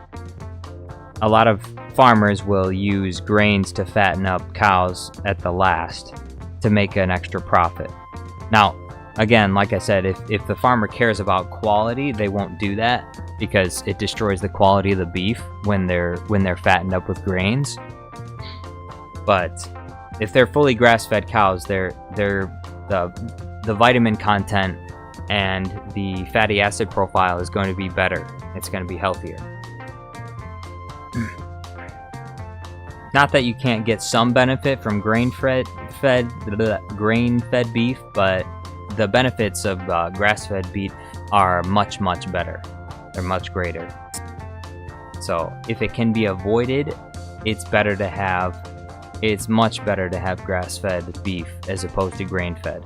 a lot of farmers will use grains to fatten up cows at the last to make an extra profit. Now, again, like I said, if the farmer cares about quality, they won't do that because it destroys the quality of the beef when they're fattened up with grains. But if they're fully grass-fed cows, the vitamin content and the fatty acid profile is going to be better. It's going to be healthier. Not that you can't get some benefit from grain-fed beef, but the benefits of grass-fed beef are much, much better. They're much greater. So if it can be avoided, it's much better to have grass-fed beef as opposed to grain-fed.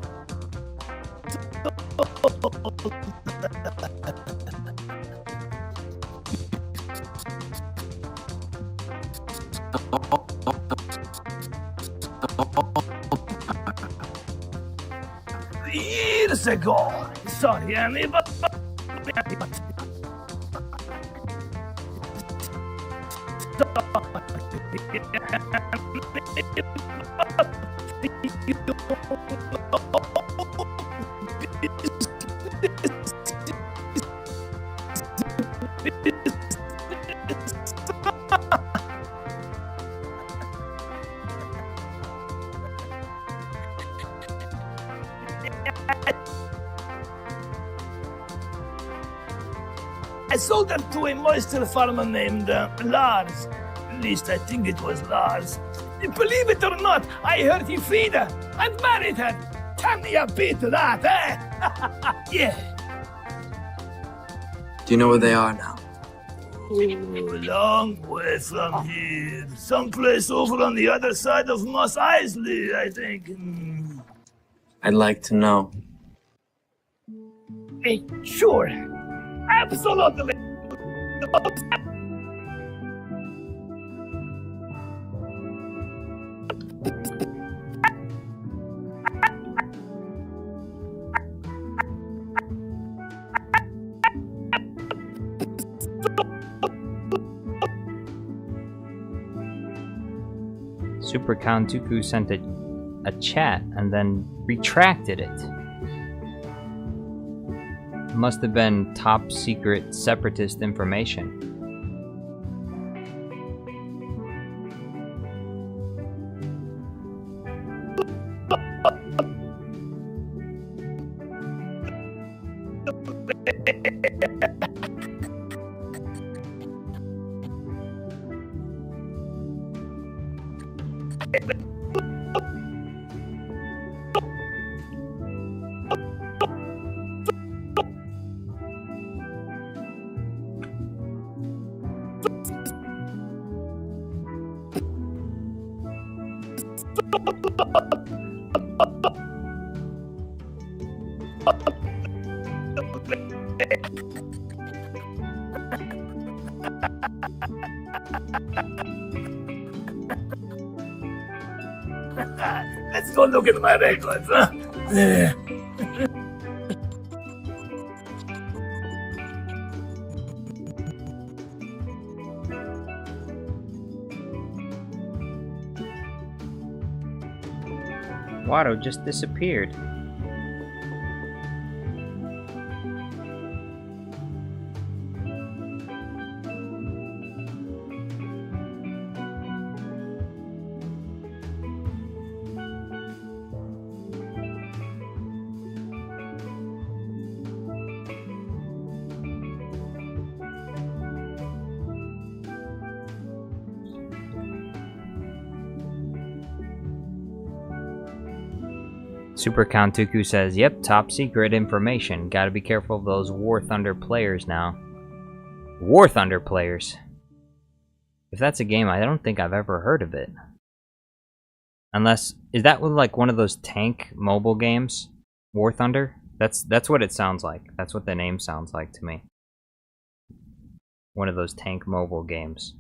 Years ago, sorry, Annie, but I sold them to a moisture farmer named Lars. At least I think it was Lars. Believe it or not, I heard he freed her and married her. Tell me a bit of that, eh? Yeah. Do you know where they are now? Oh, long way from here. Someplace over on the other side of Moss Isley, I think. I'd like to know. Hey, sure. Absolutely. Super Count Dooku sent a chat and then retracted it. Must have been top secret separatist information. Let's go look at my records, huh? Yeah. Watto just disappeared. Super Count Dooku says, yep, top secret information. Gotta be careful of those War Thunder players now. War Thunder players? If that's a game, I don't think I've ever heard of it. Unless, is that like one of those tank mobile games? War Thunder? That's what it sounds like. That's what the name sounds like to me. One of those tank mobile games.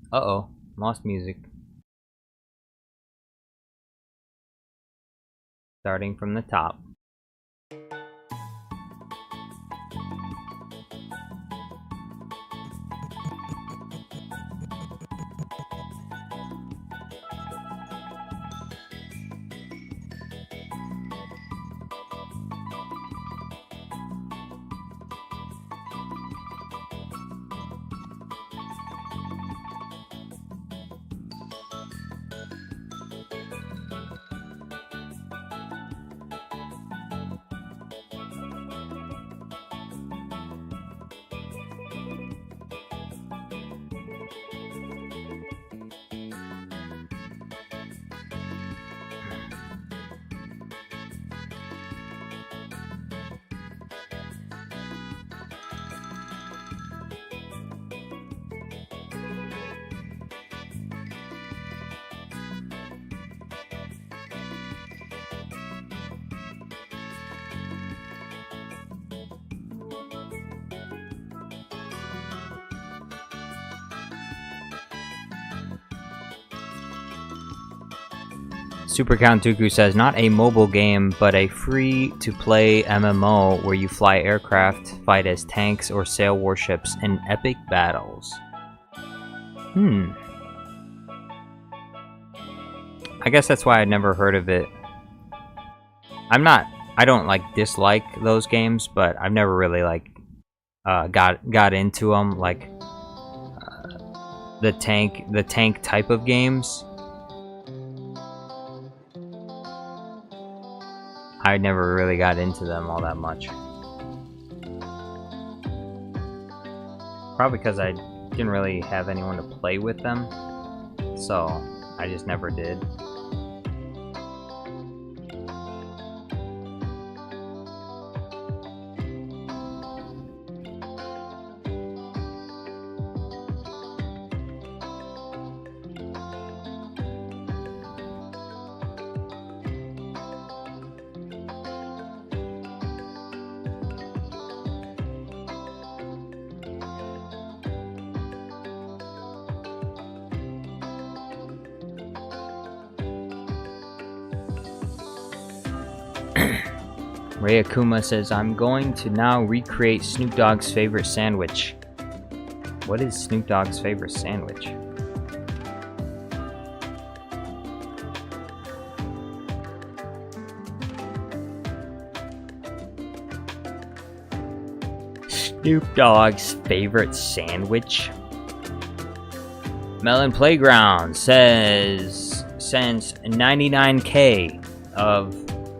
Uh-oh, lost music. Starting from the top. Super Count Dooku says, not a mobile game, but a free-to-play MMO where you fly aircraft, fight as tanks, or sail warships in epic battles. I guess that's why I'd never heard of it. I don't like dislike those games, but I've never really like got into them, like the tank type of games. I never really got into them all that much. Probably because I didn't really have anyone to play with them, so I just never did. Ray Akuma says, I'm going to now recreate Snoop Dogg's favorite sandwich. What is Snoop Dogg's favorite sandwich? Snoop Dogg's favorite sandwich? Melon Playground says, sends 99K of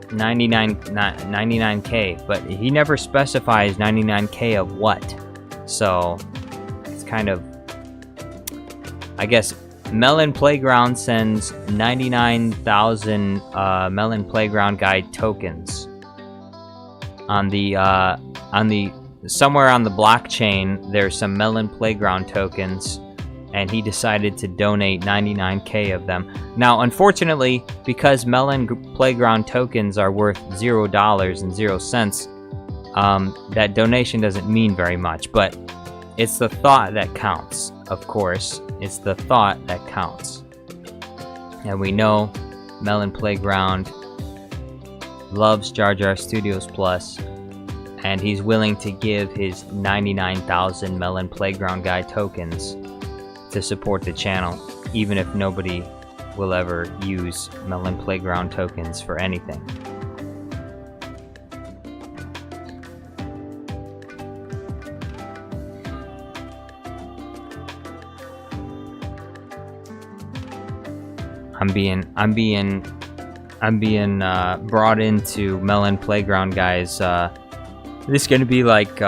99K, but he never specifies 99K of what. So it's kind of, I guess Melon Playground sends 99,000 Melon Playground Guide tokens on the somewhere on the blockchain. There's some Melon Playground tokens, and he decided to donate 99k of them. Now, unfortunately, because Melon Playground tokens are worth $0 and 0 cents, that donation doesn't mean very much, but it's the thought that counts, of course. It's the thought that counts. And we know Melon Playground loves Jar Jar Studios Plus, and he's willing to give his 99,000 Melon Playground guy tokens to support the channel, even if nobody will ever use Melon Playground tokens for anything. I'm being brought into Melon Playground guys. This is gonna be like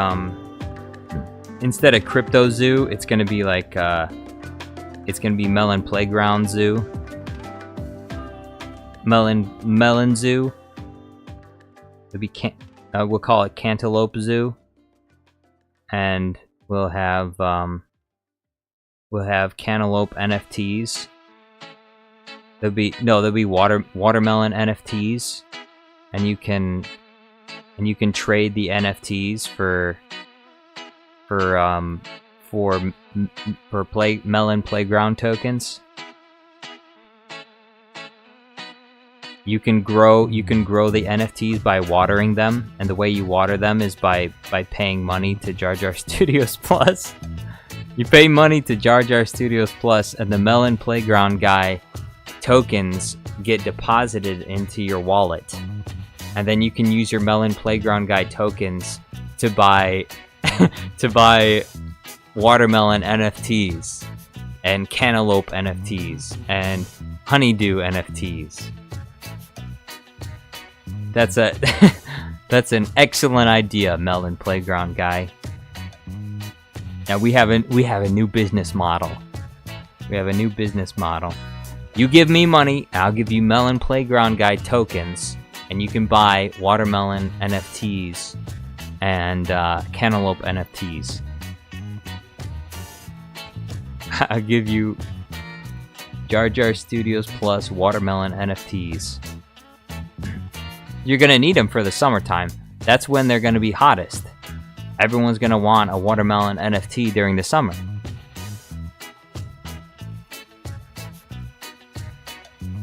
instead of Crypto Zoo, it's gonna be like it's gonna be Melon Playground Zoo. Melon Zoo. It'll be we'll call it Cantaloupe Zoo, and we'll have cantaloupe NFTs. There'll be watermelon NFTs, and you can trade the NFTs for Melon Playground tokens. You can grow the NFTs by watering them, and the way you water them is by paying money to Jar Jar Studios Plus. You pay money to Jar Jar Studios Plus, and the Melon Playground guy tokens get deposited into your wallet, and then you can use your Melon Playground guy tokens to buy watermelon NFTs and cantaloupe NFTs and honeydew NFTs. That's an excellent idea, Melon Playground guy. Now we have a new business model. You give me money, I'll give you Melon Playground guy tokens, and you can buy watermelon NFTs and cantaloupe NFTs. I'll give you Jar Jar Studios Plus watermelon NFTs. You're gonna need them for the summertime. That's when they're gonna be hottest. Everyone's gonna want a watermelon NFT during the summer.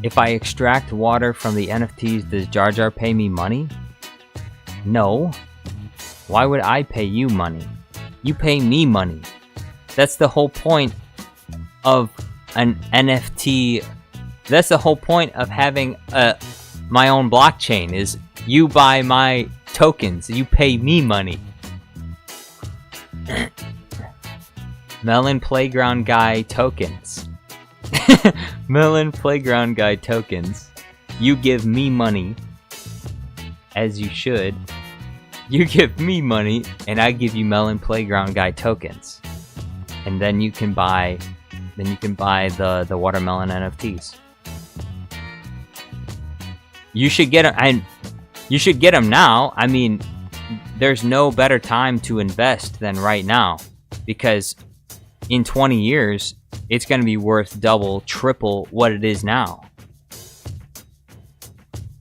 If I extract water from the NFTs, does Jar Jar pay me money? No. Why would I pay you money? You pay me money. That's the whole point of an NFT. That's the whole point of having my own blockchain, is you buy my tokens, you pay me money. Melon Playground guy tokens. Melon Playground guy tokens. You give me money, as you should. You give me money, and I give you Melon Playground guy tokens, and then you can buy the watermelon NFTs. You should get them, and you should get them now. I mean, there's no better time to invest than right now, because in 20 years, it's going to be worth double, triple what it is now.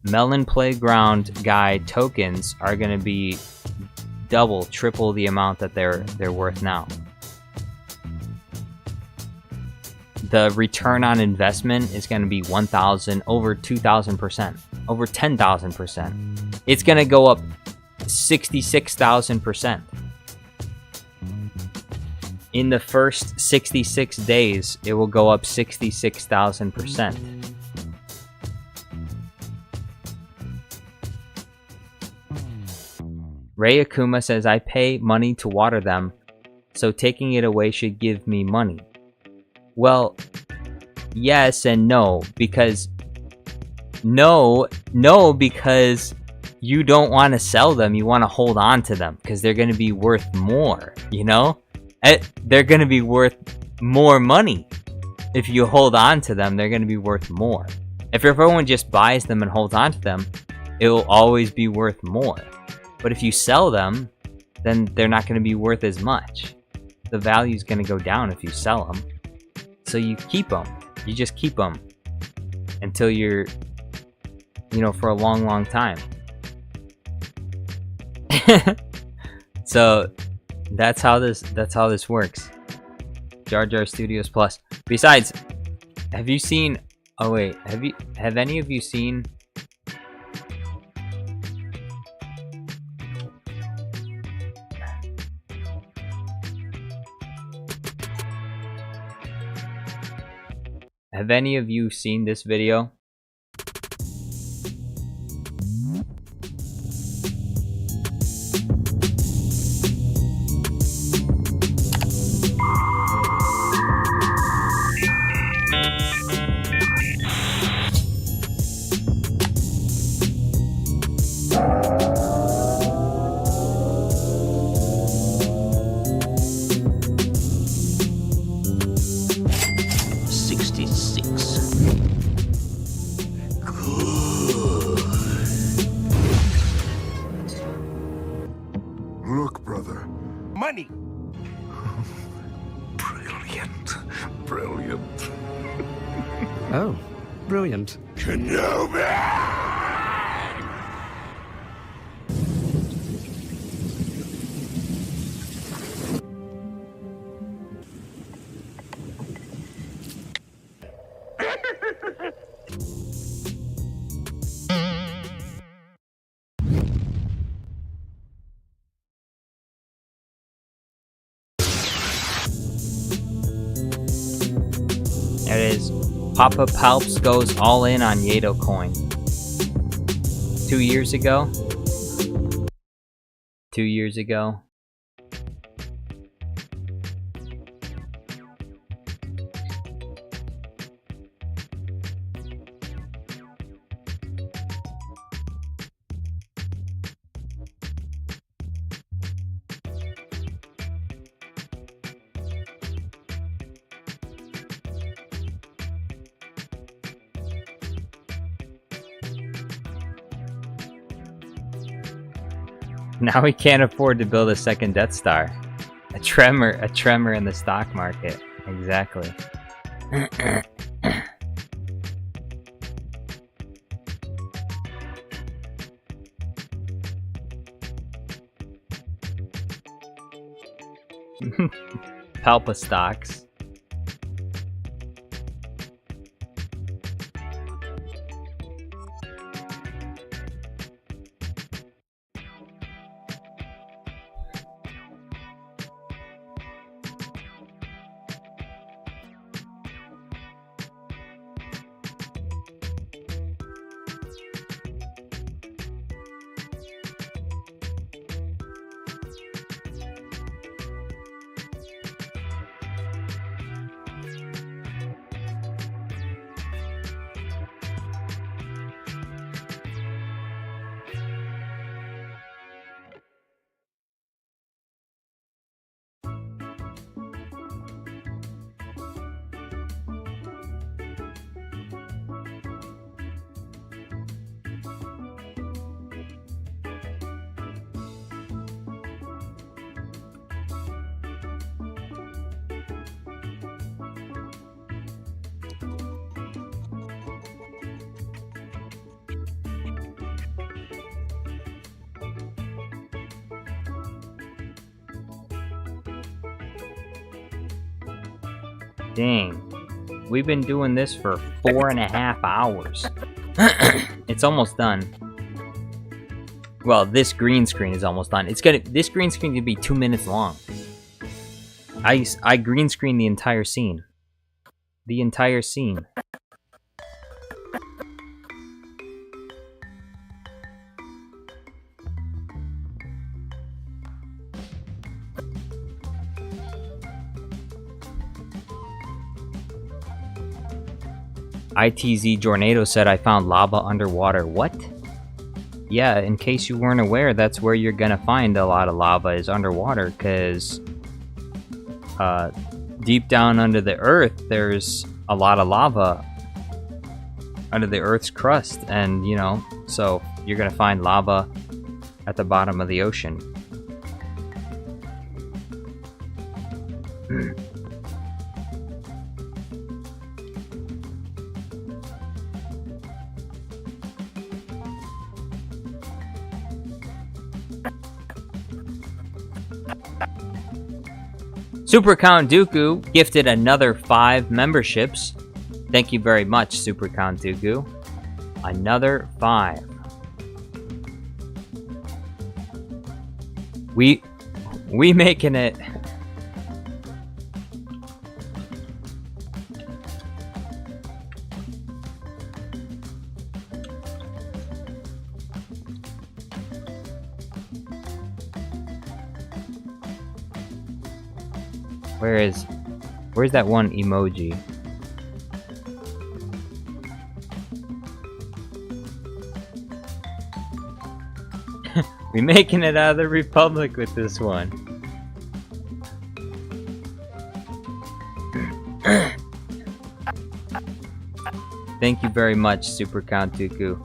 Melon Playground guy tokens are going to be double, triple the amount that they're worth now. The return on investment is going to be 1,000, over 2,000%, over 10,000%. It's going to go up 66,000%. In the first 66 days, it will go up 66,000%. Ray Akuma says, I pay money to water them, so taking it away should give me money. Well, yes and no, because because you don't want to sell them, you want to hold on to them, because they're going to be worth more, you know? They're going to be worth more money. If you hold on to them, they're going to be worth more. If everyone just buys them and holds on to them, it will always be worth more. But if you sell them, then they're not going to be worth as much. The value is going to go down if you sell them. So you keep them. You just keep them until you're, you know, for a long time. So that's how this works. Jar Jar Studios Plus. Besides, have you seen? Oh wait, have any of you seen? Have any of you seen this video? Look, brother. Money! Brilliant. Oh, brilliant. Kenobi! There it is. Papa Palps goes all in on Yato coin. 2 years ago. 2 years ago. Now we can't afford to build a second Death Star. A tremor in the stock market. Exactly. Palpa stocks. Dang. We've been doing this for 4.5 hours. It's almost done. Well, this green screen is almost done. This green screen could be 2 minutes long. I green screen the entire scene. The entire scene. ITZ Jornado said I found lava underwater. What? Yeah, in case you weren't aware, that's where you're gonna find a lot of lava is underwater, because deep down under the earth, there's a lot of lava under the earth's crust, and you know, so you're gonna find lava at the bottom of the ocean. Super Count Dooku gifted another 5 memberships. Thank you very much, Super Count Dooku. Another 5. We making it. Where's that one emoji? We making it out of the Republic with this one. Thank you very much, Super Count Dooku.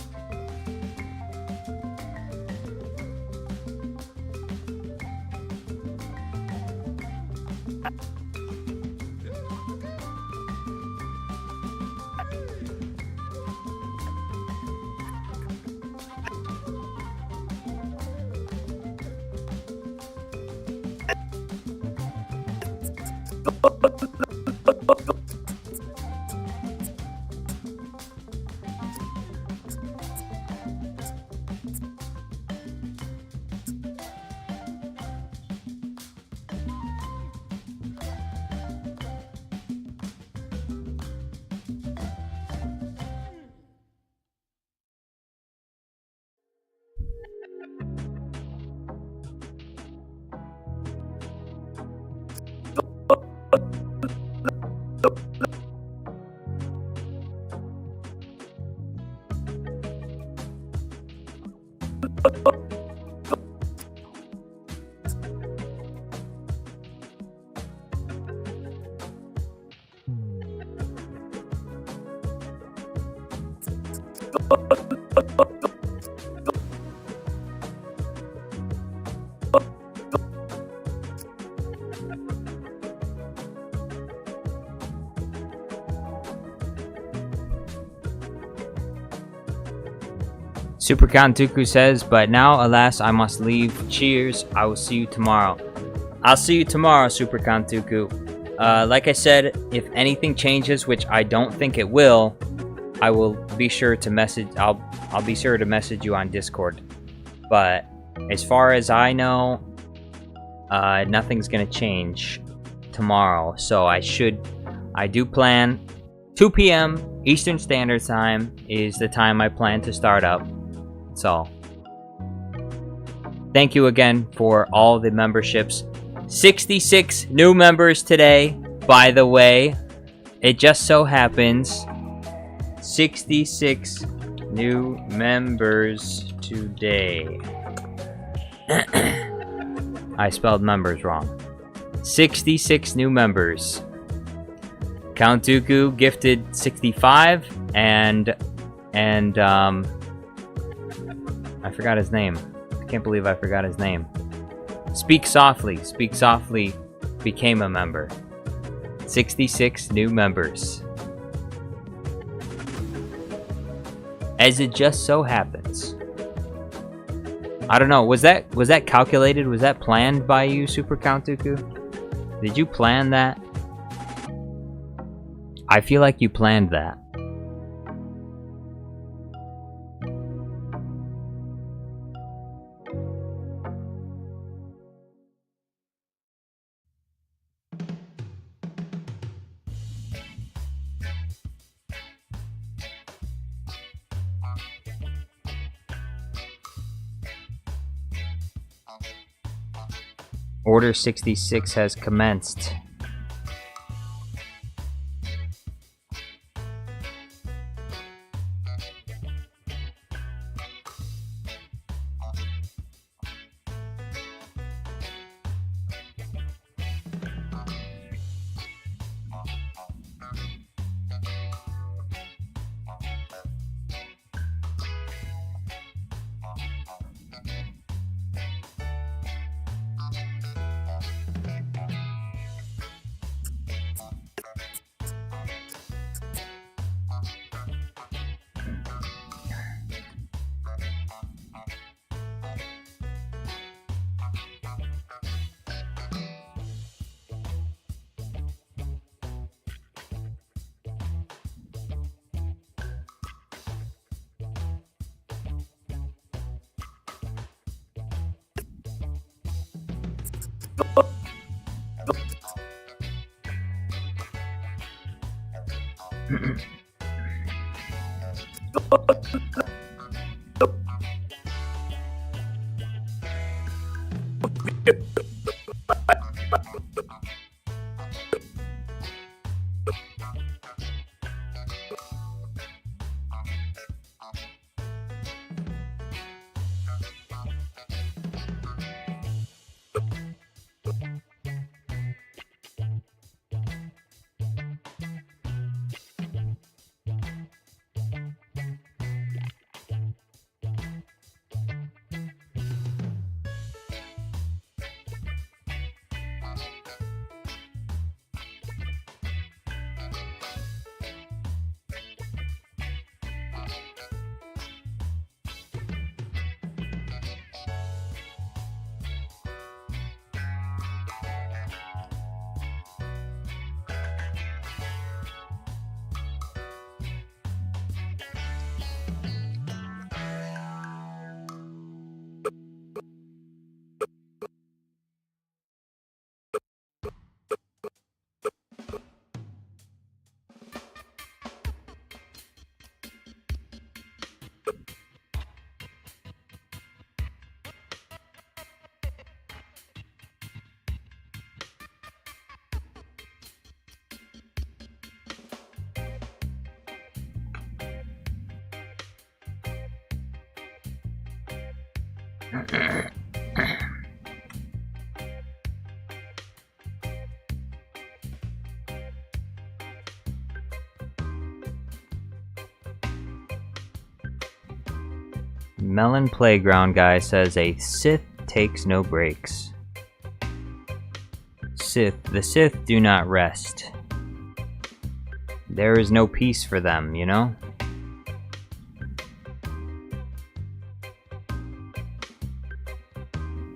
Super Count Dooku says, but now, alas, I must leave. Cheers. I will see you tomorrow. I'll see you tomorrow, Super Count Dooku. Like I said, if anything changes, which I don't think it will, I will be sure to message. I'll be sure to message you on Discord. But as far as I know, nothing's gonna change tomorrow. So I do plan 2 p.m. Eastern Standard Time is the time I plan to start up. So, thank you again for all the memberships. 66 new members today, by the way. It just so happens. 66 new members today. I spelled members wrong. 66 new members. Count Dooku gifted 65 and I forgot his name. I can't believe I forgot his name. Speak Softly became a member. 66 new members. As it just so happens. I don't know, was that calculated? Was that planned by you, Super Count Dooku? Did you plan that? I feel like you planned that. Order 66 has commenced. Melon Playground guy says a Sith takes no breaks. The Sith do not rest. There is no peace for them, you know?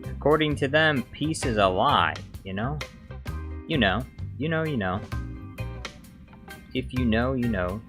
According to them, peace is a lie, you know? You know. You know, you know. If you know, you know.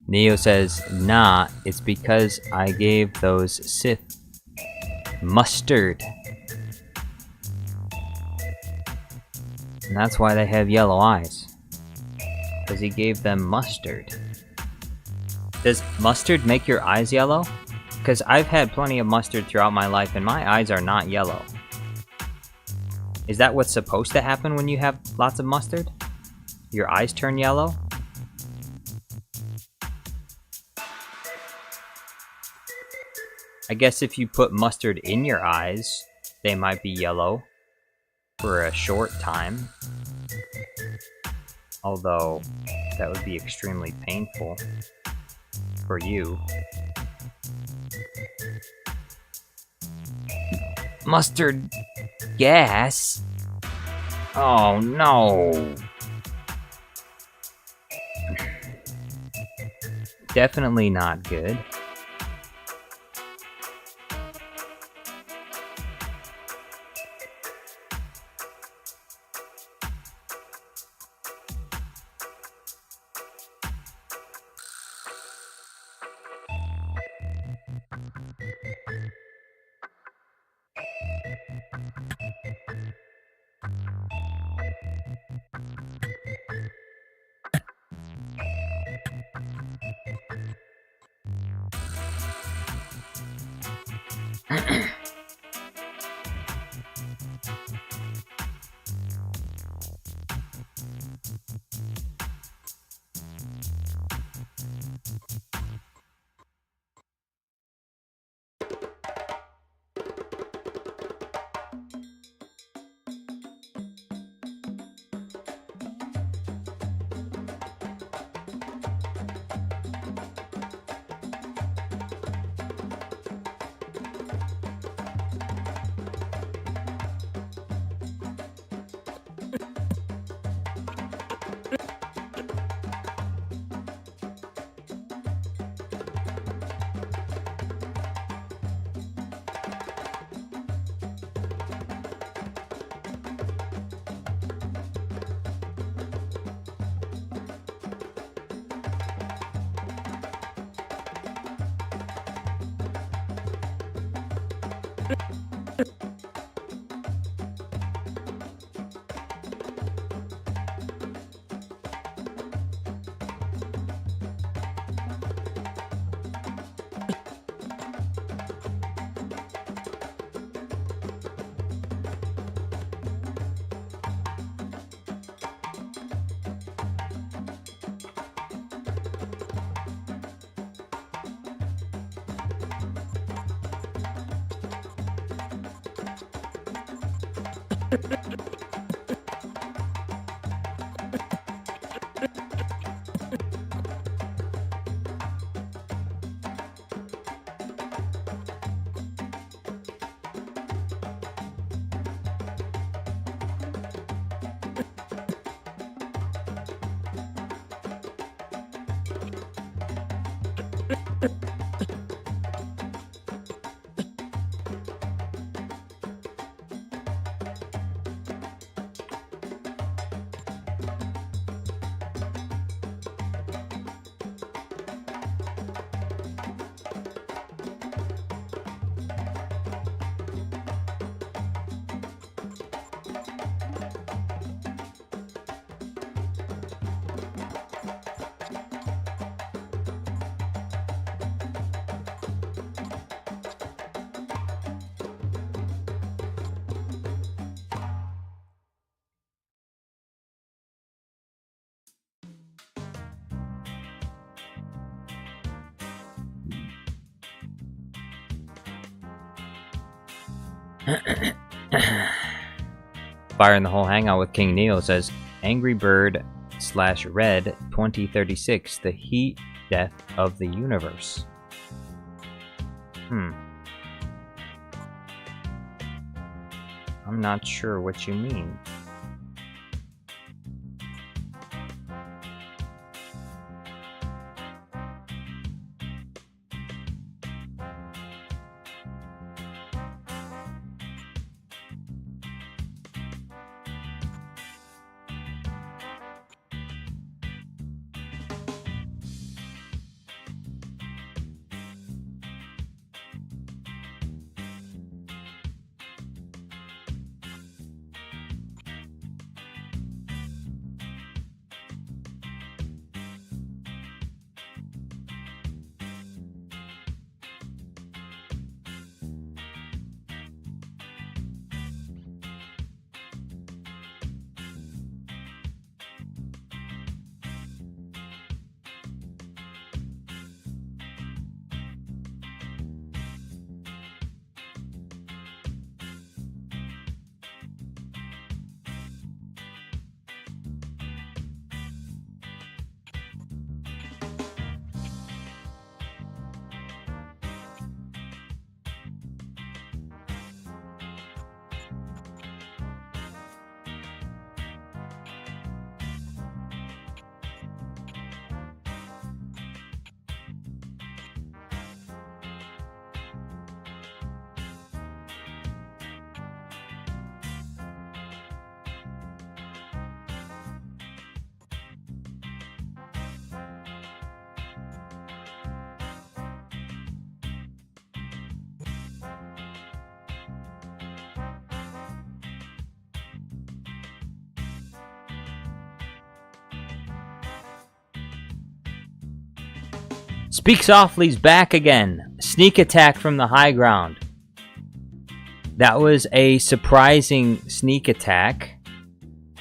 Neo says, nah, it's because I gave those Sith mustard. And that's why they have yellow eyes. Because he gave them mustard. Does mustard make your eyes yellow? Because I've had plenty of mustard throughout my life and my eyes are not yellow. Is that what's supposed to happen when you have lots of mustard? Your eyes turn yellow? I guess if you put mustard in your eyes, they might be yellow for a short time. Although, that would be extremely painful for you. Mustard gas? Oh no! Definitely not good. Fire in the Whole Hangout with King Neil says, Angry Bird / Red 2036, the heat death of the universe. I'm not sure what you mean. Speak Softly's back again. Sneak attack from the high ground. That was a surprising sneak attack,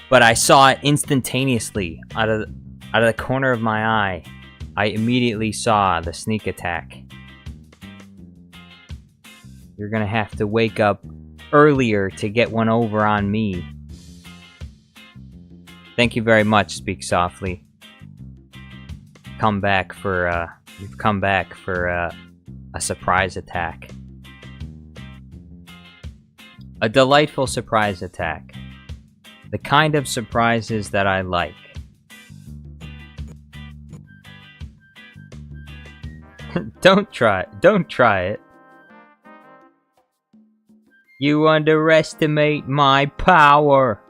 but I saw it instantaneously out of the corner of my eye. I immediately saw the sneak attack. You're gonna have to wake up earlier to get one over on me. Thank you very much, Speak Softly. You've come back for a surprise attack. A delightful surprise attack. The kind of surprises that I like. Don't try it. You underestimate my power.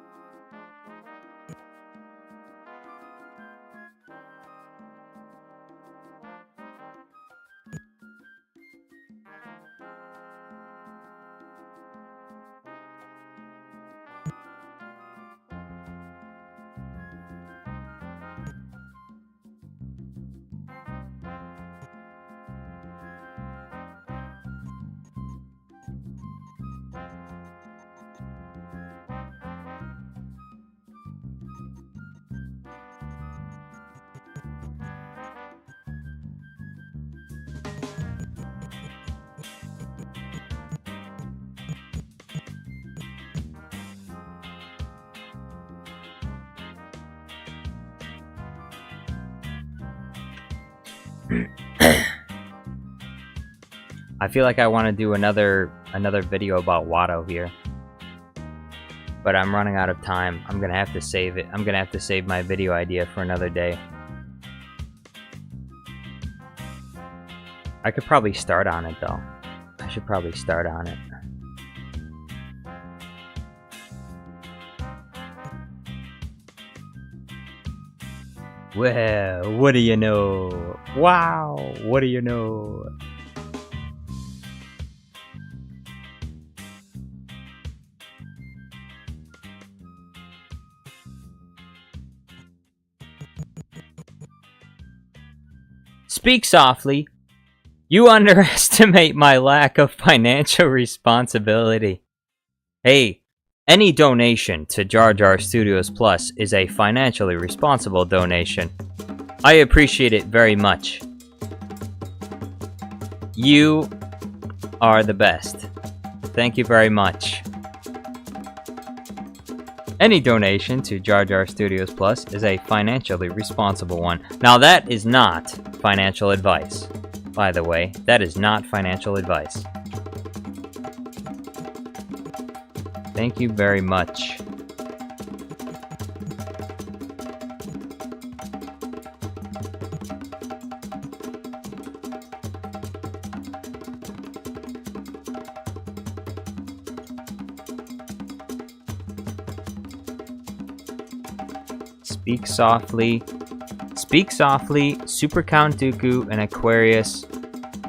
I feel like I want to do another video about Watto here, but I'm running out of time. I'm gonna have to save it. I'm gonna have to save my video idea for another day. I could probably start on it though. I should probably start on it. Well, what do you know? Wow, what do you know? Speak Softly. You underestimate my lack of financial responsibility. Hey, any donation to Jar Jar Studios Plus is a financially responsible donation. I appreciate it very much. You are the best. Thank you very much. Any donation to Jar Jar Studios Plus is a financially responsible one. Now that is not financial advice. By the way, that is not financial advice. Thank you very much. Speak Softly. Speak Softly, Super Count Dooku, and Aquarius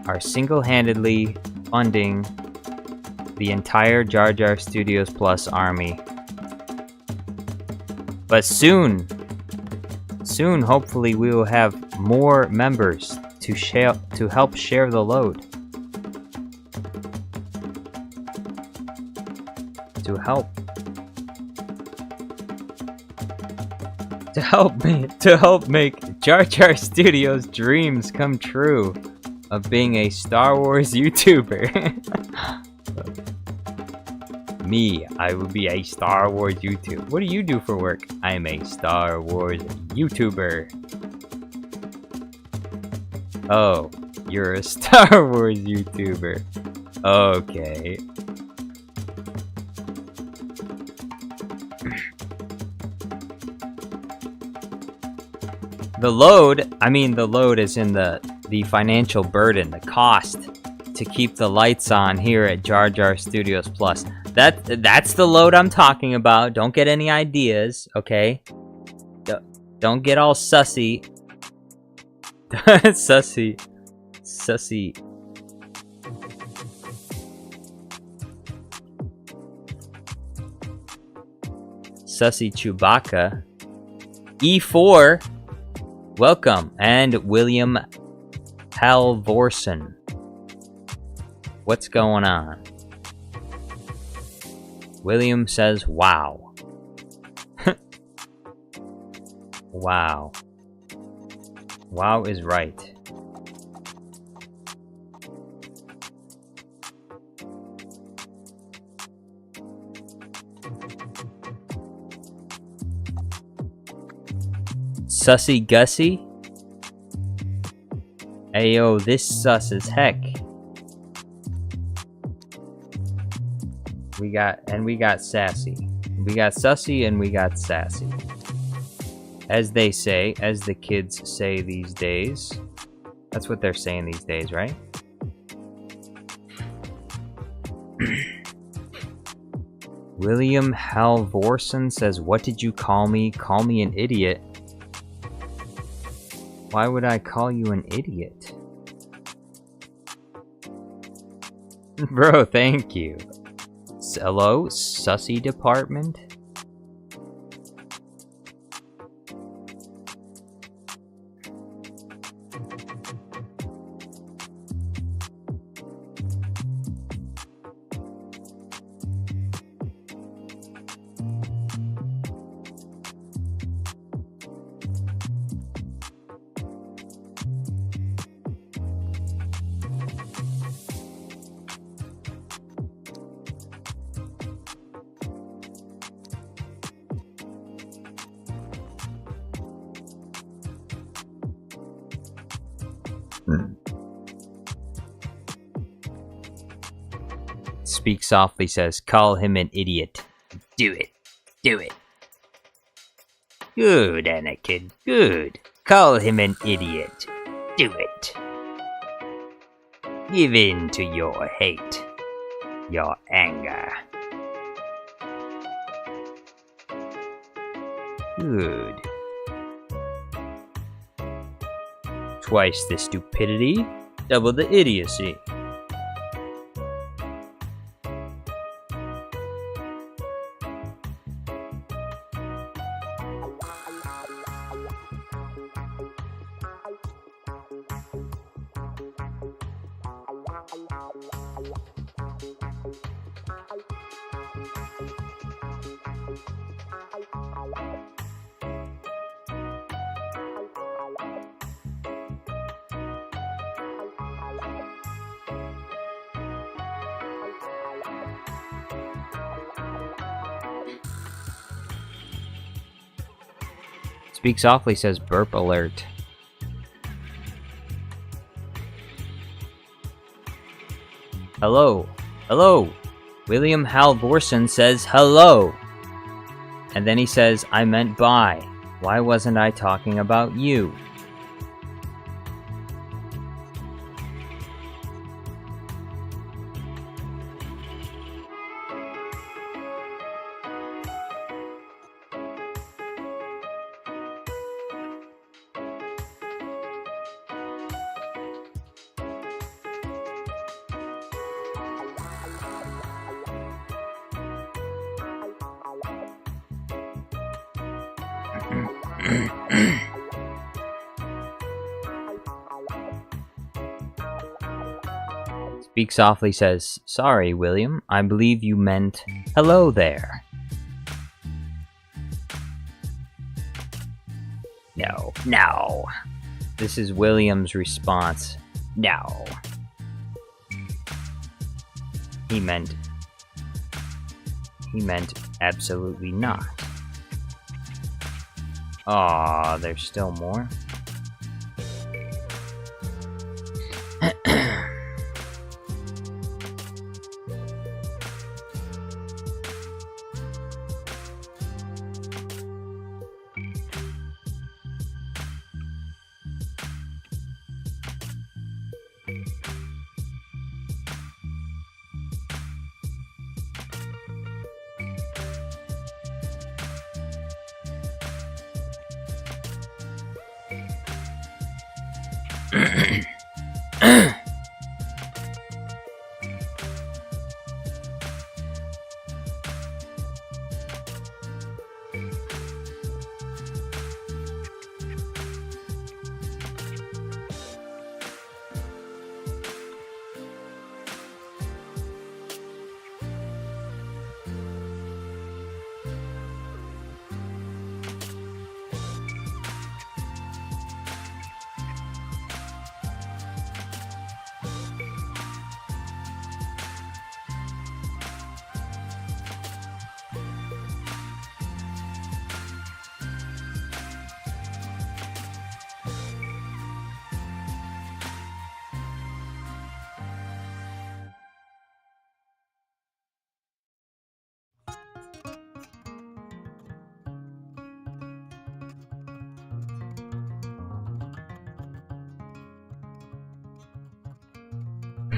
are single-handedly funding the entire Jar Jar Studios Plus army. But soon, hopefully, we will have more members to help share the load. To help make Jar Jar Studios' dreams come true of being a Star Wars YouTuber. Me, I will be a Star Wars YouTuber. What do you do for work? I am a Star Wars YouTuber. Oh, you're a Star Wars YouTuber. Okay. The load is in the financial burden, the cost to keep the lights on here at Jar Jar Studios Plus. That's the load I'm talking about. Don't get any ideas, okay? Don't get all sussy. Sussy. Sussy Chewbacca. E4. Welcome, and William Halvorsen. What's going on? William says, wow. Wow. Wow is right. Sussy Gussie? Ayo, this sus as heck. We got sassy. We got sussy and we got sassy. As they say, as the kids say these days. That's what they're saying these days, right? William Halvorsen says, what did you call me? Call me an idiot. Why would I call you an idiot? Bro, thank you. Hello, sussy department? Speak softly says, call him an idiot. Do it. Do it. Good, Anakin. Good. Call him an idiot. Do it. Give in to your hate. Your anger. Good. Twice the stupidity, double the idiocy. Speak softly says burp alert. Hello. Hello. William Halvorsen says hello. And then he says, I meant bye. Why wasn't I talking about you? Speak softly says, sorry, William. I believe you meant hello there. No, no. This is William's response. No. He meant absolutely not. Aw, there's still more.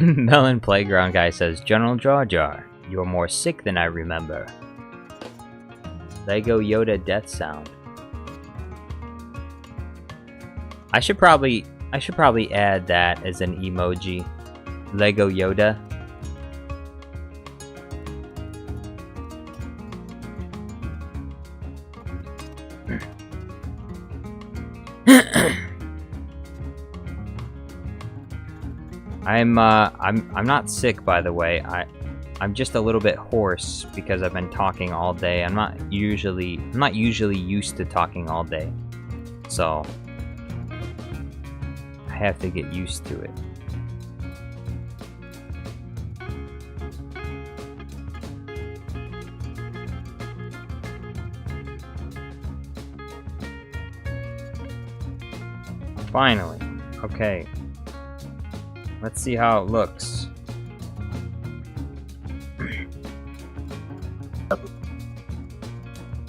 Melon Playground guy says, General Jar Jar, you're more sick than I remember. Lego Yoda death sound. I should probably add that as an emoji. Lego Yoda. I'm not sick, by the way. I'm just a little bit hoarse because I've been talking all day. I'm not usually used to talking all day. So I have to get used to it. Finally. Okay. Let's see how it looks.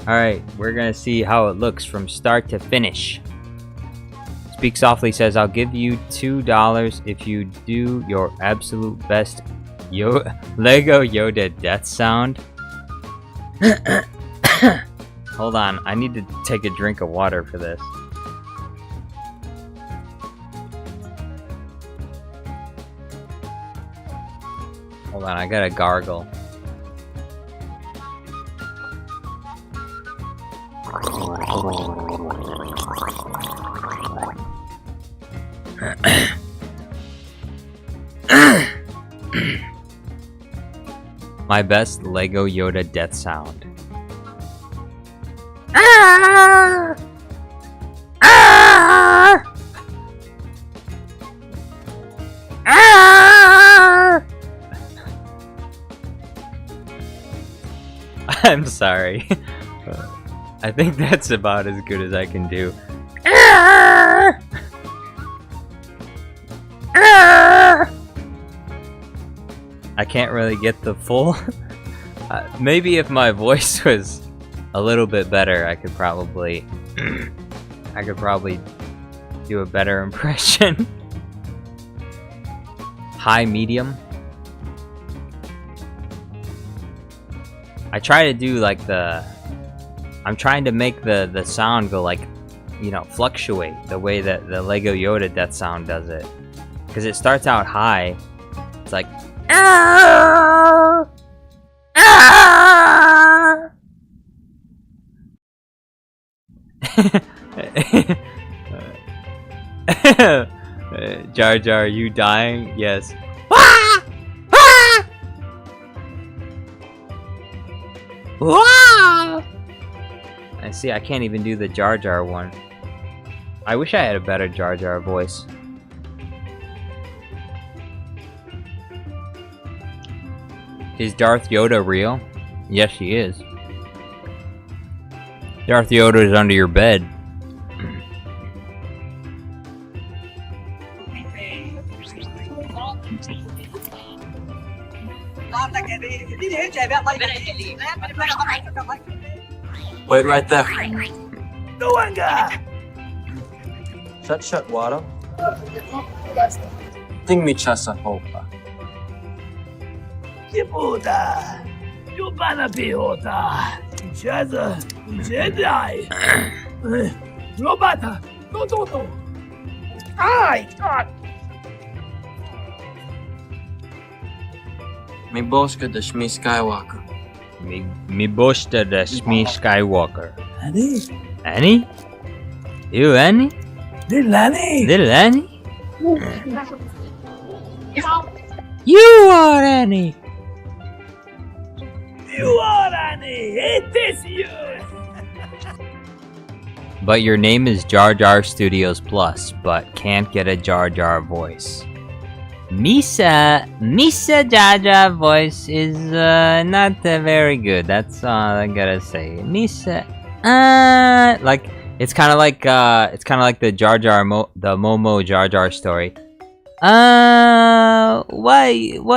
Alright, we're gonna see how it looks from start to finish. Speak Softly says, I'll give you $2 if you do your absolute best Lego Yoda death sound. Hold on, I need to take a drink of water for this. Hold on, I gotta gargle. My best Lego Yoda death sound. I'm sorry. I think that's about as good as I can do. I can't really get the full. Maybe if my voice was a little bit better, I could probably do a better impression. High, medium. I try to do like I'm trying to make the sound go like, you know, fluctuate the way that the Lego Yoda death sound does it. Because it starts out high. It's like Jar Jar, are you dying? Yes. I see, I can't even do the Jar Jar one. I wish I had a better Jar Jar voice. Is Darth Yoda real? Yes, he is. Darth Yoda is under your bed. Wait right there. Shut, water. Ting mi chasa hopa. Kibuda, you banna piota. Chaza, Jedi. Robata, no. Ay, God. Mi boska da Shmi Skywalker. Mi bosta da Shmi Skywalker. Annie? Annie? You Annie? Little Annie? Little Annie? You are Annie! You are Annie! It is you! But your name is Jar Jar Studios Plus, but can't get a Jar Jar voice. Misa Jar Jar voice is not very good. That's all I gotta say. Misa, like it's kind of like the Jar Jar the Momo Jar Jar story. Why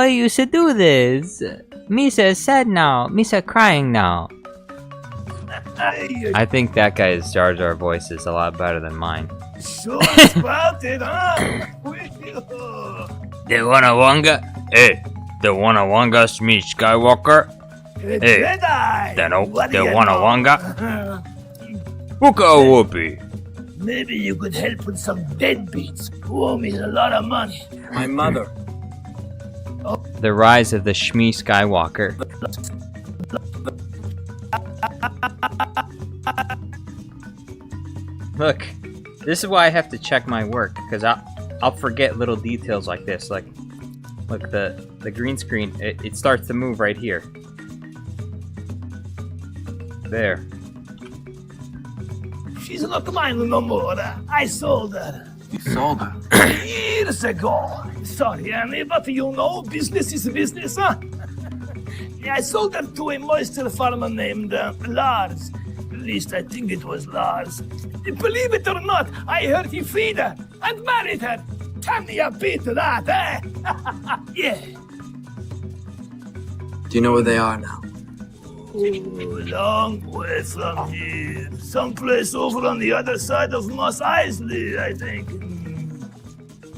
you should do this? Misa is sad now. Misa crying now. I think that guy's Jar Jar voice is a lot better than mine. So sprouted, huh? The Wanawanga? Hey, the Wanawanga Shmi Skywalker? Hey, Hey, Jedi! What do the you Wanawanga? know? Wooka whoopee. Maybe you could help with some deadbeats who owe me a lot of money. My mother. The rise of the Shmi Skywalker. Look, this is why I have to check my work, because I'll forget little details like this. Like, look, the green screen, it starts to move right here. There. She's not mine no more. I sold her. You sold her. Years ago. Sorry, Annie, but you know, business is business, huh? Yeah, I sold her to a moisture farmer named Lars. At least I think it was Lars. Believe it or not, I heard he freed her and married her. Tell me a bit of that, eh? Yeah. Do you know where they are now? Oh, long way from here. Someplace over on the other side of Moss Eisley, I think.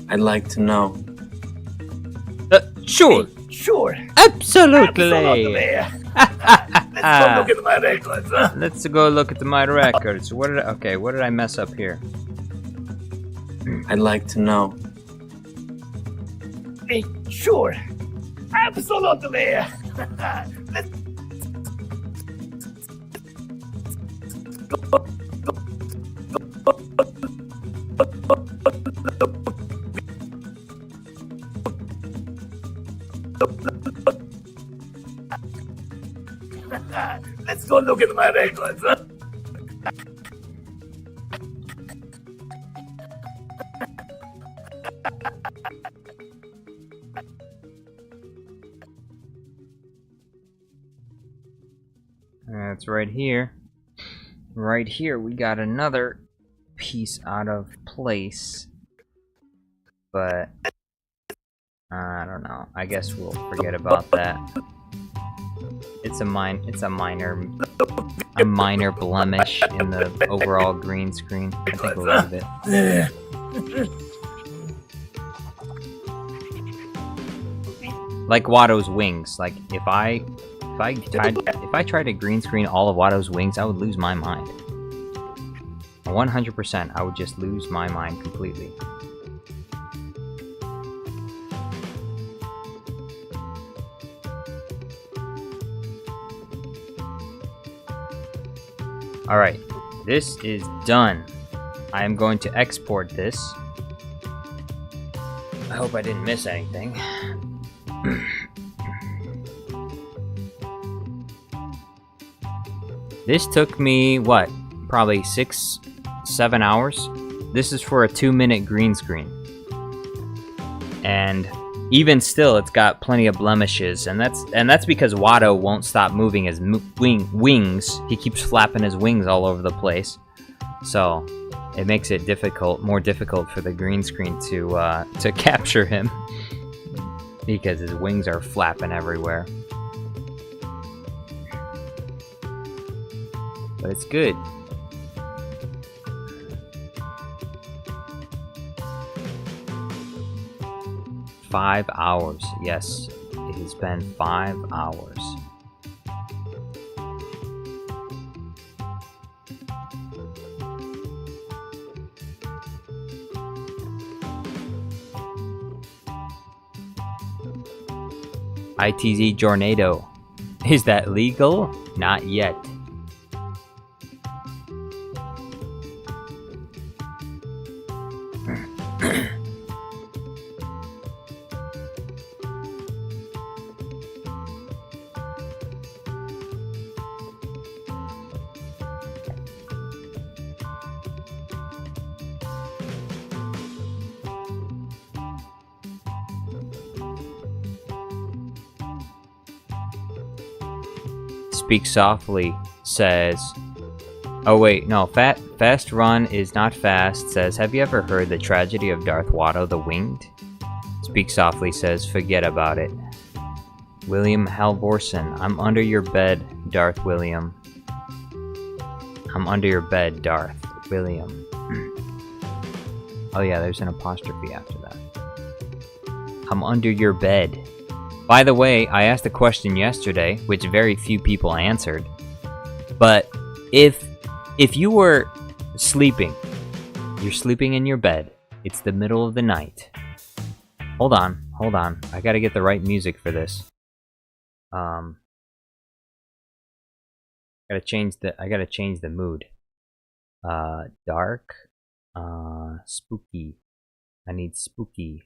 I'd like to know. Sure. Sure. Absolutely. Let's go look at my records, huh? Let's go look at my records. What did I mess up here? I'd like to know. Hey, sure. Absolutely. Let's Let's go look at my records, huh? That's right here. Right here, we got another piece out of place. But I don't know. I guess we'll forget about that. It's a minor blemish in the overall green screen. I think we'll leave it. Like Watto's wings. Like if I tried to green screen all of Watto's wings, I would lose my mind. 100%, I would just lose my mind completely. Alright, this is done. I am going to export this. I hope I didn't miss anything. This took me, what, probably 6-7 hours? This is for a 2-minute green screen. And even still, it's got plenty of blemishes, and that's because Watto won't stop moving his wings. He keeps flapping his wings all over the place, so it makes it more difficult for the green screen to capture him because his wings are flapping everywhere. But it's good. $5 hours. Yes, it has been 5 hours. ITZ Jornado. Is that legal? Not yet. Speak Softly says, oh wait, no, Fast Run is not fast says, have you ever heard the tragedy of Darth Watto the Winged? Speak Softly says, forget about it. William Halvorson, I'm under your bed, Darth William. I'm under your bed, Darth William. Oh yeah, there's an apostrophe after that. I'm under your bed. By the way, I asked a question yesterday, which very few people answered. But if you were sleeping, you're sleeping in your bed, it's the middle of the night. Hold on. I gotta get the right music for this. I gotta change the mood. Dark. Spooky. I need spooky.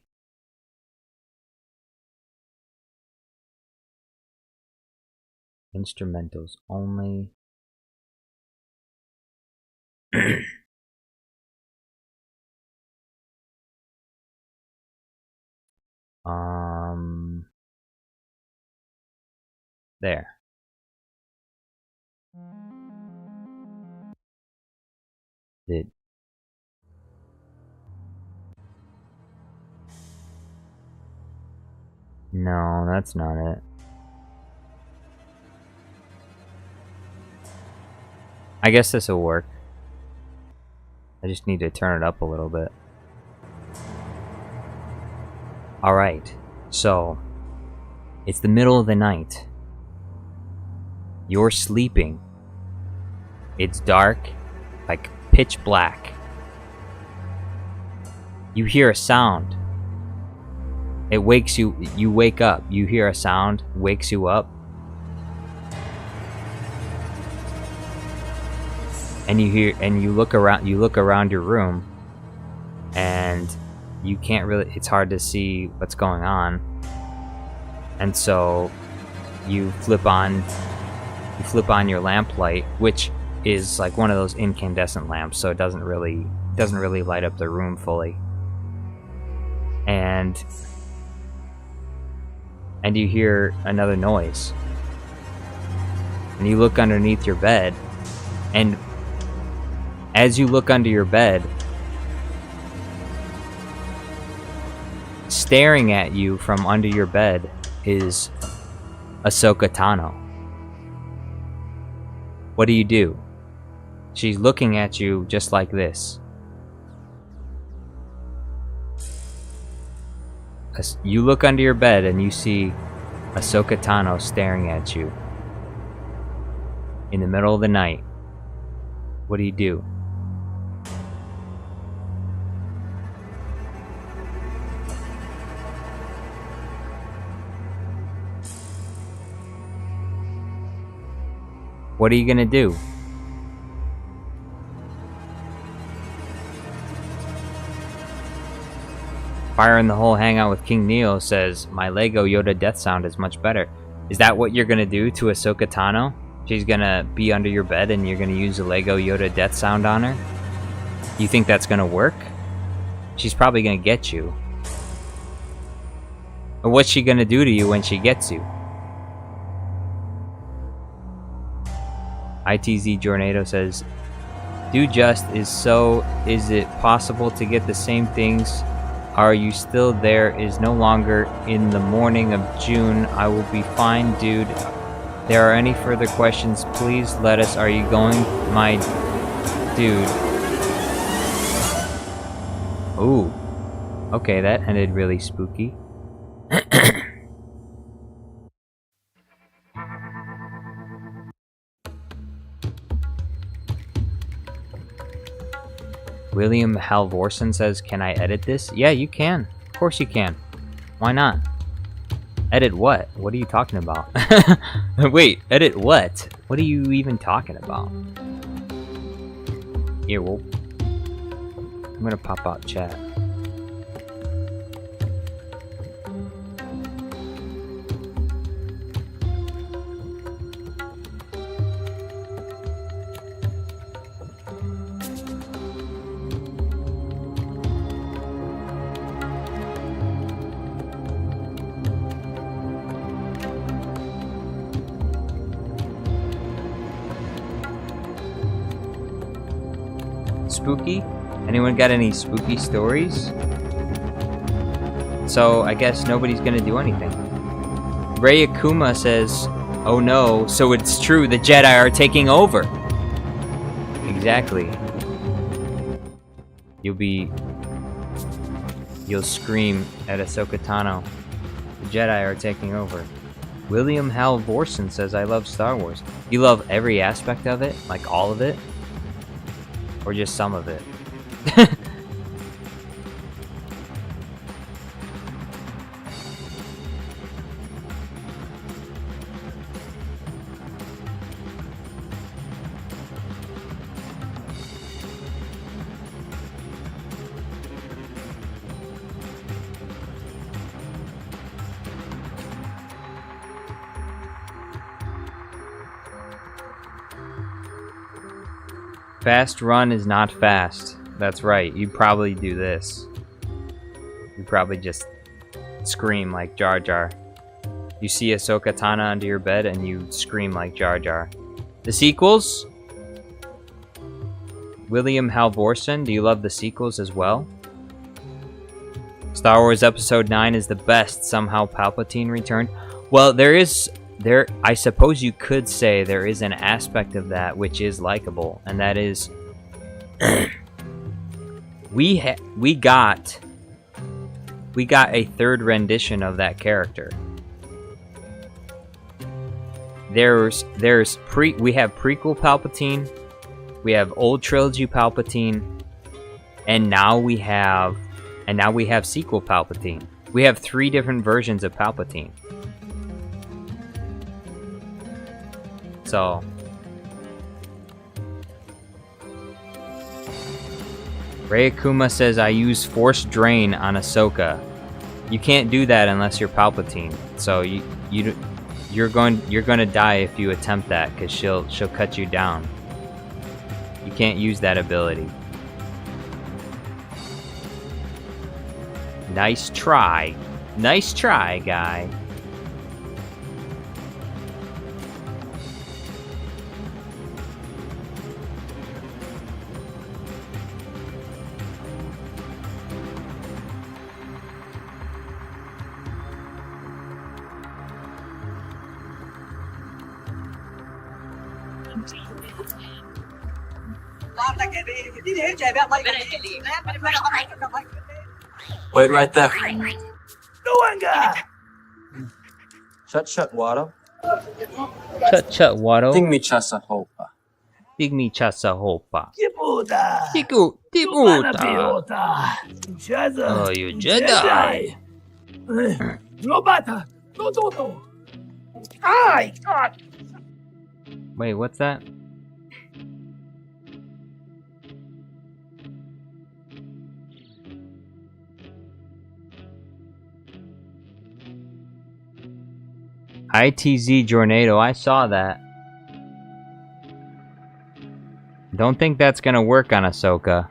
Instrumentals only. There. No, that's not it. I guess this will work. I just need to turn it up a little bit. Alright, so it's the middle of the night. You're sleeping. It's dark, like pitch black. You hear a sound. It wakes you, you wake up. You hear a sound, wakes you up. And you look around your room, and you can't really, it's hard to see what's going on. And so you flip on your lamp light, which is like one of those incandescent lamps, so it doesn't really light up the room fully. And you hear another noise. And you look underneath your bed, and as you look under your bed, staring at you from under your bed is Ahsoka Tano. What do? She's looking at you just like this. You look under your bed and you see Ahsoka Tano staring at you in the middle of the night. What do? What are you gonna do? Fire in the Hole Hangout with King Neo says, my Lego Yoda death sound is much better. Is that what you're gonna do to Ahsoka Tano? She's gonna be under your bed and you're gonna use the Lego Yoda death sound on her? You think that's gonna work? She's probably gonna get you. Or what's she gonna do to you when she gets you? ITZ Jornado says, is it possible to get the same things? Are you still there? Is no longer in the morning of June. I will be fine, dude. There are any further questions, please let us. Are you going, my dude? Ooh. Okay, that ended really spooky. William Halvorsen says, can I edit this? Yeah, you can. Of course you can. Why not? Edit what? What are you talking about? Wait, edit what? What are you even talking about? Here, I'm gonna pop out chat. Spooky? Anyone got any spooky stories? So I guess nobody's gonna do anything. Ray Akuma says, oh no, so it's true, the Jedi are taking over. Exactly. You'll be you'll scream at Ahsoka Tano. The Jedi are taking over. William Halvorson says, I love Star Wars. You love every aspect of it? Like all of it? Or just some of it? Fast run is not fast. That's right. You probably do this. You probably just scream like Jar Jar. You see Ahsoka Tano under your bed and you scream like Jar Jar. The sequels? William Halvorson, do you love the sequels as well? Star Wars Episode 9 is the best. Somehow Palpatine returned. Well, I suppose you could say there is an aspect of that which is likable, and that is we got a third rendition of that character. We have prequel Palpatine, we have old trilogy Palpatine, and now we have sequel Palpatine. We have 3 different versions of Palpatine. So Ray Akuma says, I use Force Drain on Ahsoka. You can't do that unless you're Palpatine. So you're going to die if you attempt that, because she'll cut you down. You can't use that ability. Nice try. Nice try, guy. Wait right there. Shut, Watto. Shut, Watto. Ting mi chasa hopa. Digmi chasa hopa. Tibuta. Tibuta. Oh, you Jedi. Robata. No. Ay, God. Wait, what's that? ITZ Jornado, I saw that. Don't think that's gonna work on Ahsoka.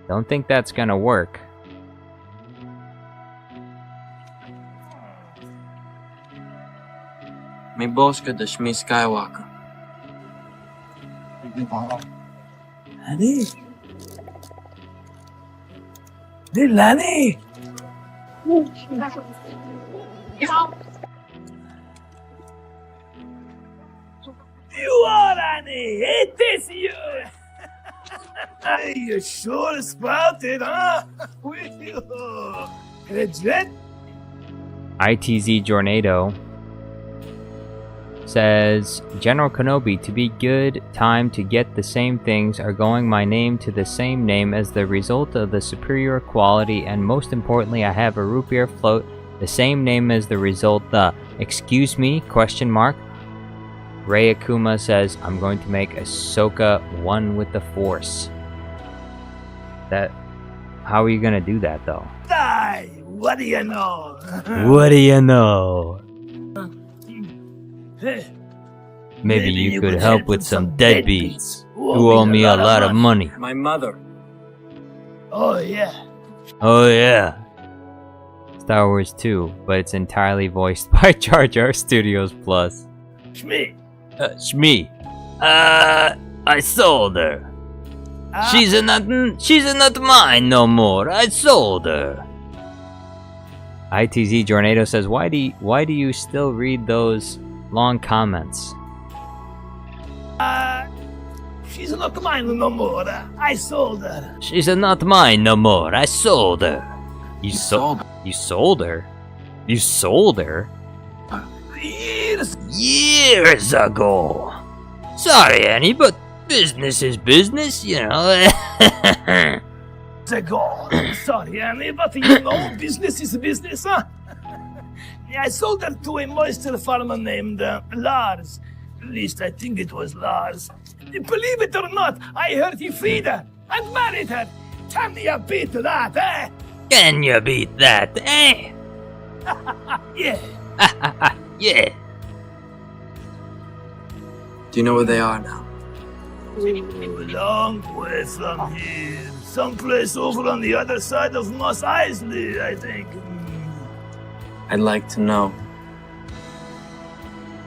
Don't think that's gonna work. Mi boska da Shmi Skywalker. Lani? Lani? You are Lani! It is you! You sure sprouted, huh? With you. Legit? ITZ Jornado says, General Kenobi, to be good time to get the same things are going my name to the same name as the result of the superior quality, and most importantly I have a root beer float the same name as the result the excuse me question mark. Ray Akuma says, I'm going to make Ahsoka one with the Force. How are you gonna do that though? Die! What do you know? What do you know? Maybe you could help with some deadbeats who owe me a lot of money. My mother. Oh yeah. Oh yeah. Star Wars 2, but it's entirely voiced by Jar Jar Studios Plus. Shmi. Shmi. I sold her. She's not mine no more. I sold her. ITZ Jornado says, why do you still read those long comments? She's She's not mine no more. I sold her. She's not mine no more. I sold her. You sold her? You sold her? You sold her? Years ago. Sorry, Annie, but business is business, you know. Ago. Sorry, Annie, but you know, business is business, huh? I sold her to a moisture farmer named Lars. At least I think it was Lars. Believe it or not, I heard he freed her and married her. Can you beat that, eh? Can you beat that, eh? Yeah. Yeah. Do you know where they are now? Long way from here. Someplace over on the other side of Moss Isley, I think. I'd like to know.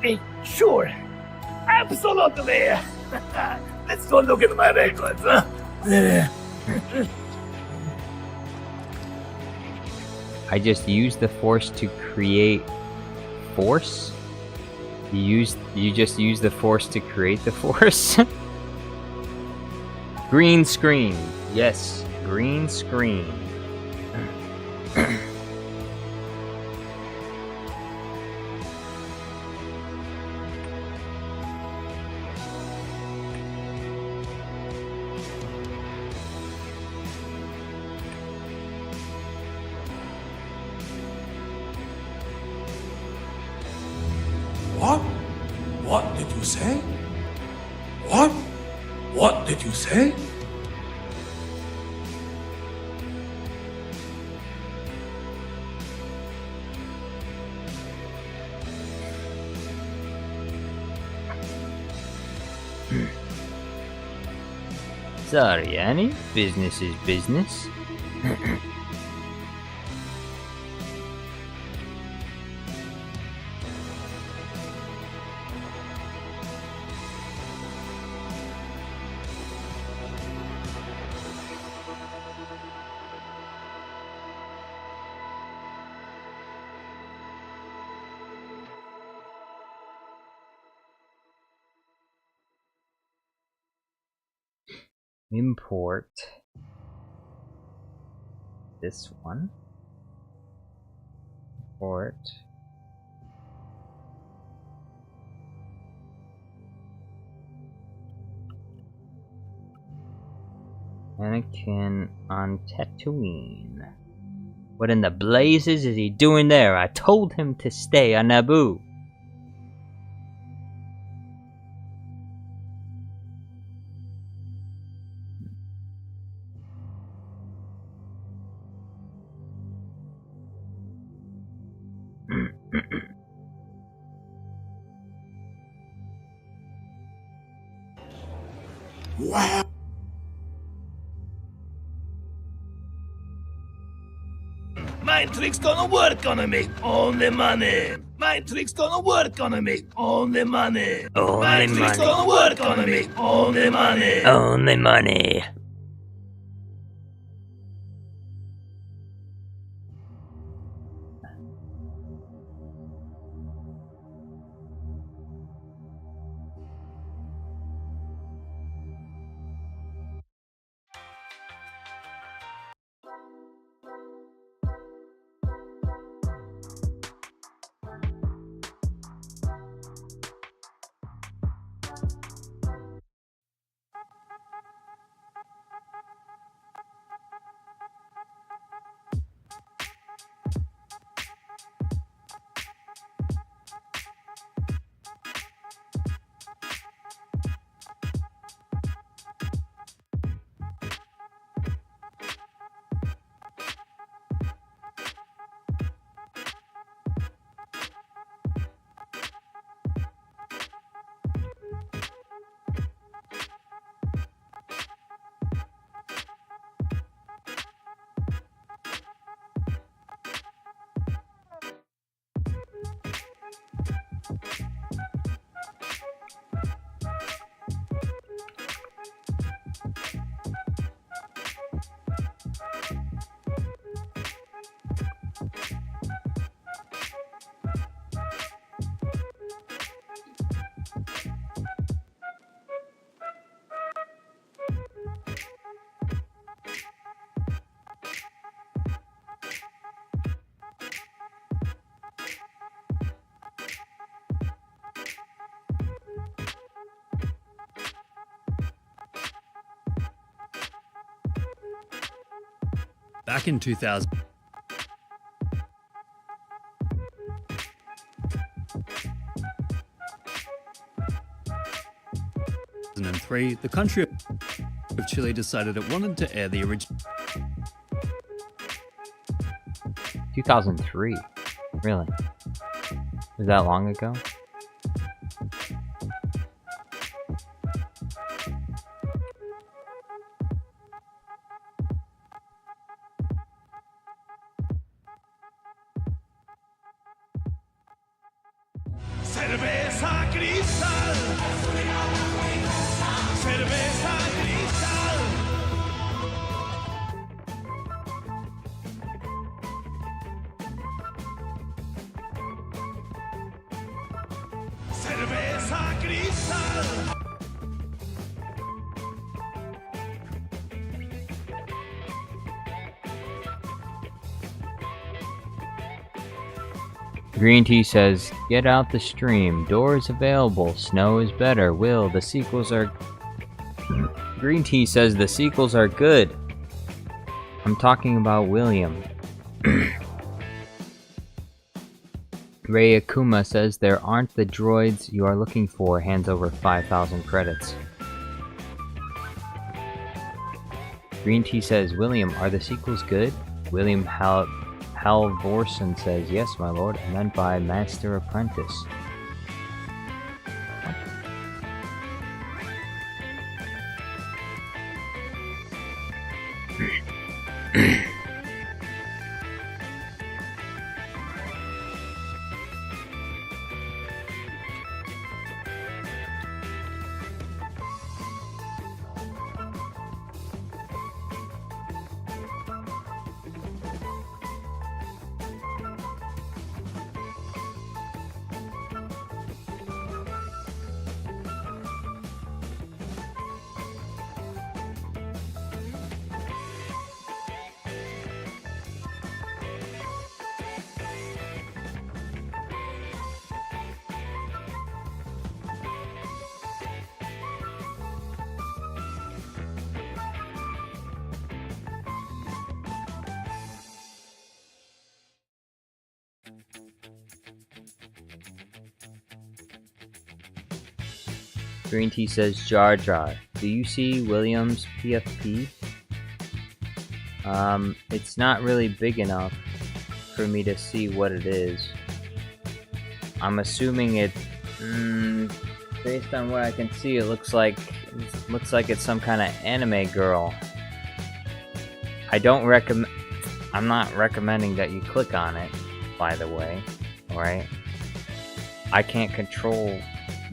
Hey, sure. Absolutely. Let's go look at my records, huh? I just used the force to create force? You just use the force to create the force? Green screen. Yes, green screen. What? What did you say? What? What did you say? Sorry, Annie. Business is business. Import this one. Import Anakin on Tatooine. What in the blazes is he doing there? I told him to stay on Naboo. Wow. My trick's gonna work on me. Only money. My trick's gonna work on me. Only money. My trick's gonna work on me. Only money. Only money. Back in 2003, the country of Chile decided it wanted to air the original 2003? Really? Was that long ago? Cerveza cristal. Cerveza cristal. Cerveza cristal. Green Tea says, get out the stream. Doors available. Snow is better. Will, the sequels are... Green Tea says the sequels are good. I'm talking about William. Ray Akuma says there aren't the droids you are looking for. Hands over 5,000 credits. Green Tea says, William, are the sequels good? William Halvorson says, yes, my lord, I meant by Master Apprentice. Green Tea says, Jar Jar, do you see William's PFP? It's not really big enough for me to see what it is. I'm assuming it, based on what I can see, it looks like it's some kind of anime girl. I'm not recommending that you click on it, by the way, alright? I can't control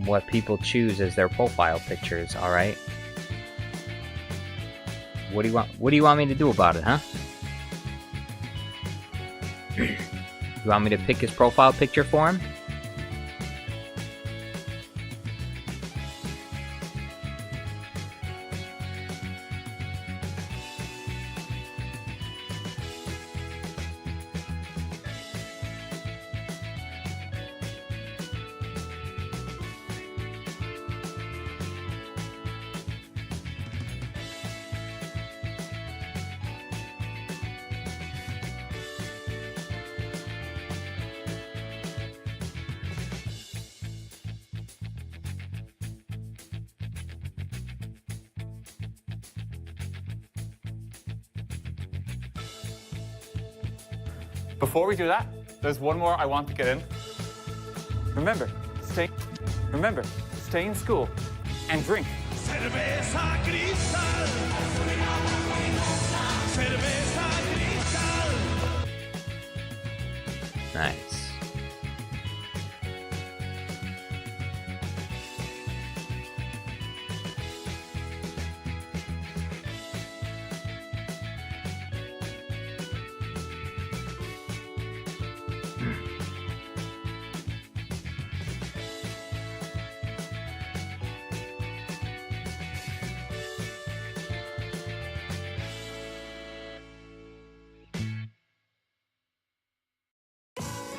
what people choose as their profile pictures, alright? What do you want me to do about it, huh? You want me to pick his profile picture for him? Before we do that, there's one more I want to get in. Remember, stay in school and drink. Cerveza cristal. Cerveza cristal. Nice.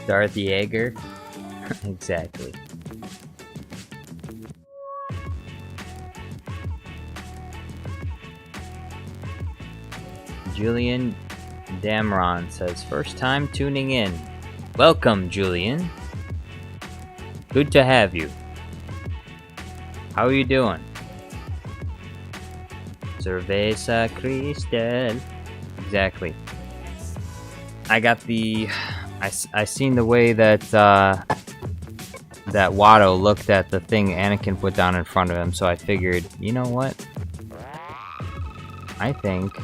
Darth Yeager? Exactly. Julian Damron says, first time tuning in. Welcome, Julian. Good to have you. How are you doing? Cerveza Cristal. Exactly. I got the... I seen the way that, that Watto looked at the thing Anakin put down in front of him, so I figured, you know what? I think...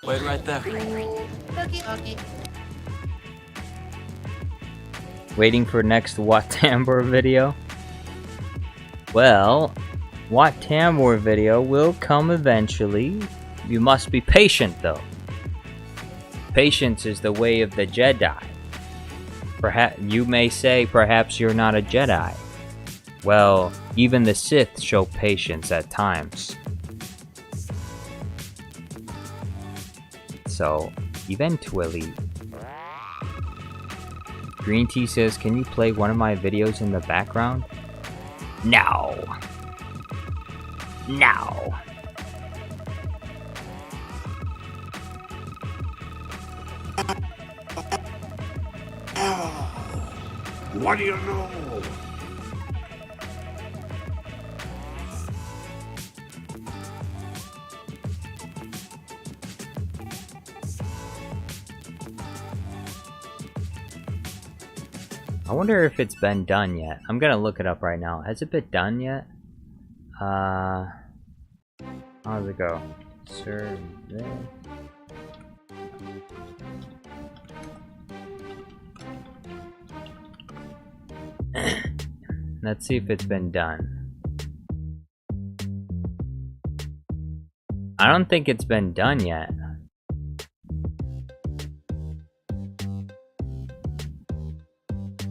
Wait right there. Waiting for next Wat Tambor video? Well, Wat Tambor video will come eventually. You must be patient though. Patience is the way of the Jedi. Perhaps you may say perhaps you're not a Jedi. Well, even the Sith show patience at times. So, eventually. Green Tea says, can you play one of my videos in the background? No. No. What do you know? I wonder if it's been done yet. I'm gonna look it up right now. Has it been done yet? How does it go? Survey. Let's see if it's been done. I don't think it's been done yet.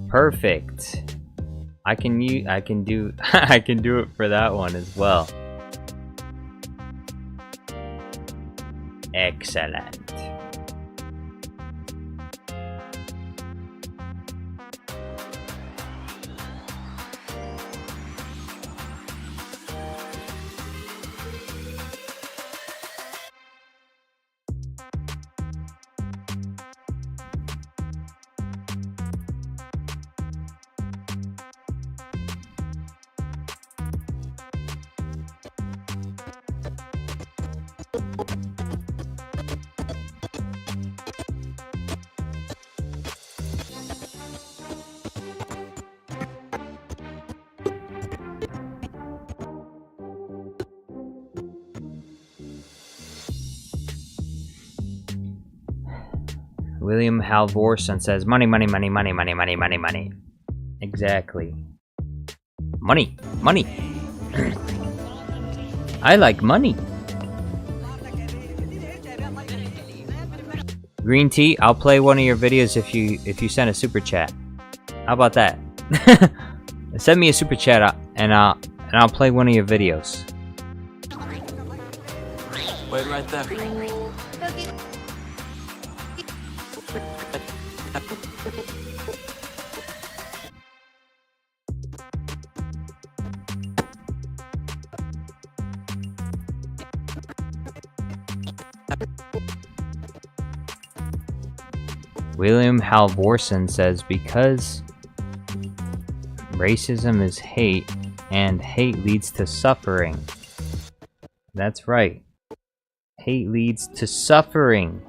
Perfect. I can do I can do it for that one as well. Excellent. William Halvorson says, money, money, money, money, money, money, money, money. Exactly. Money, money. I like money. Green Tea, I'll play one of your videos if you send a super chat. How about that? Send me a super chat and I'll play one of your videos. Wait right there. William Halvorson says, because racism is hate, and hate leads to suffering. That's right. Hate leads to suffering.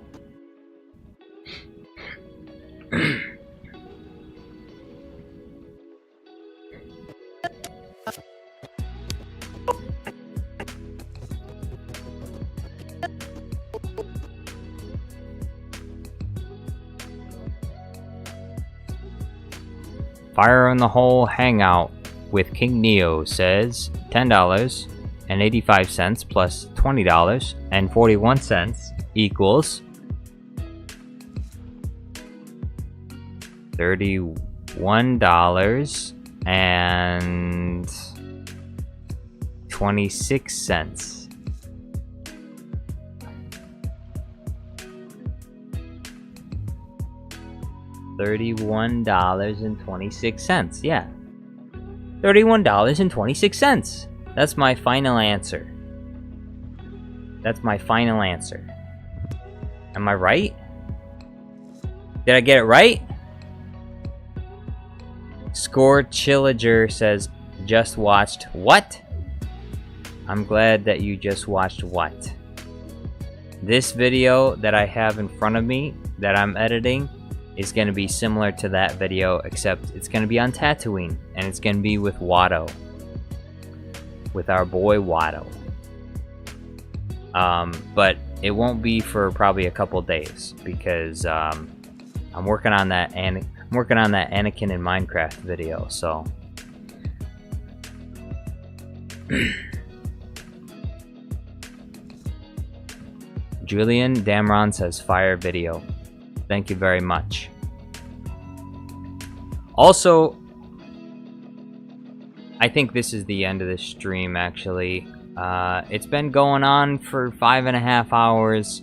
Fire in the Hole Hangout with King Neo says $10.85 plus $20.41 equals $31.26. $31.26. Yeah. $31.26. That's my final answer. That's my final answer. Am I right? Did I get it right? Score Chillager says, just watched what? I'm glad that you just watched what? This video that I have in front of me that I'm editing is going to be similar to that video, except it's going to be on Tatooine, and it's going to be with Watto. With our boy Watto. But it won't be for probably a couple days, because I'm working on that Anakin in Minecraft video, so Julian Damron says fire video. Thank you very much. Also, I think this is the end of this stream, actually. It's been going on for 5.5 hours,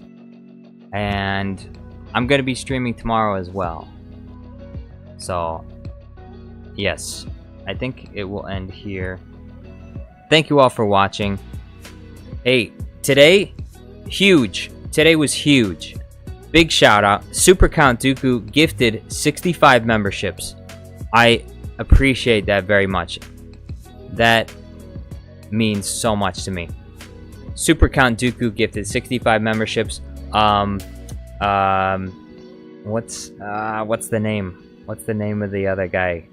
and I'm going to be streaming tomorrow as well. So, yes, I think it will end here. Thank you all for watching. Hey, today, huge. Today was huge. Big shout out. Super Count Dooku gifted 65 memberships. I appreciate that very much. That means so much to me. Super Count Dooku gifted 65 memberships. What's the name? What's the name of the other guy?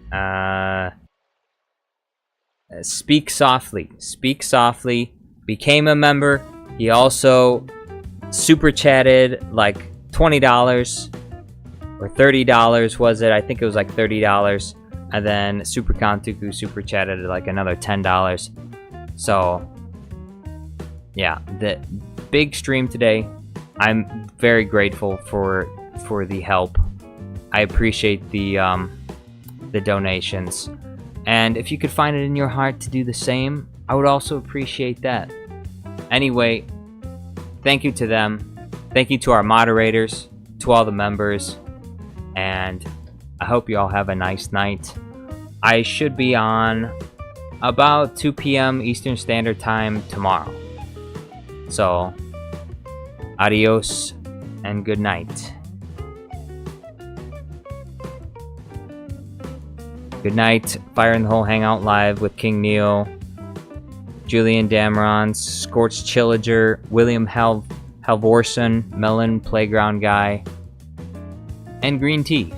Speak Softly. Speak Softly became a member. He also super chatted like $20 or $30 was it? I think it was like $30. And then Super Count Dooku super chatted like another $10. So yeah, the big stream today. I'm very grateful for the help. I appreciate the donations, and if you could find it in your heart to do the same, I would also appreciate that. Anyway, thank you to them. Thank you to our moderators, to all the members, and I hope you all have a nice night. I should be on about 2 p.m. Eastern Standard Time tomorrow. So, adios and good night. Good night, Fire in the Hole Hangout Live with King Neil, Julian Damron, Scorched Chillager, William Halvorson, Melon Playground Guy, and Green Tea.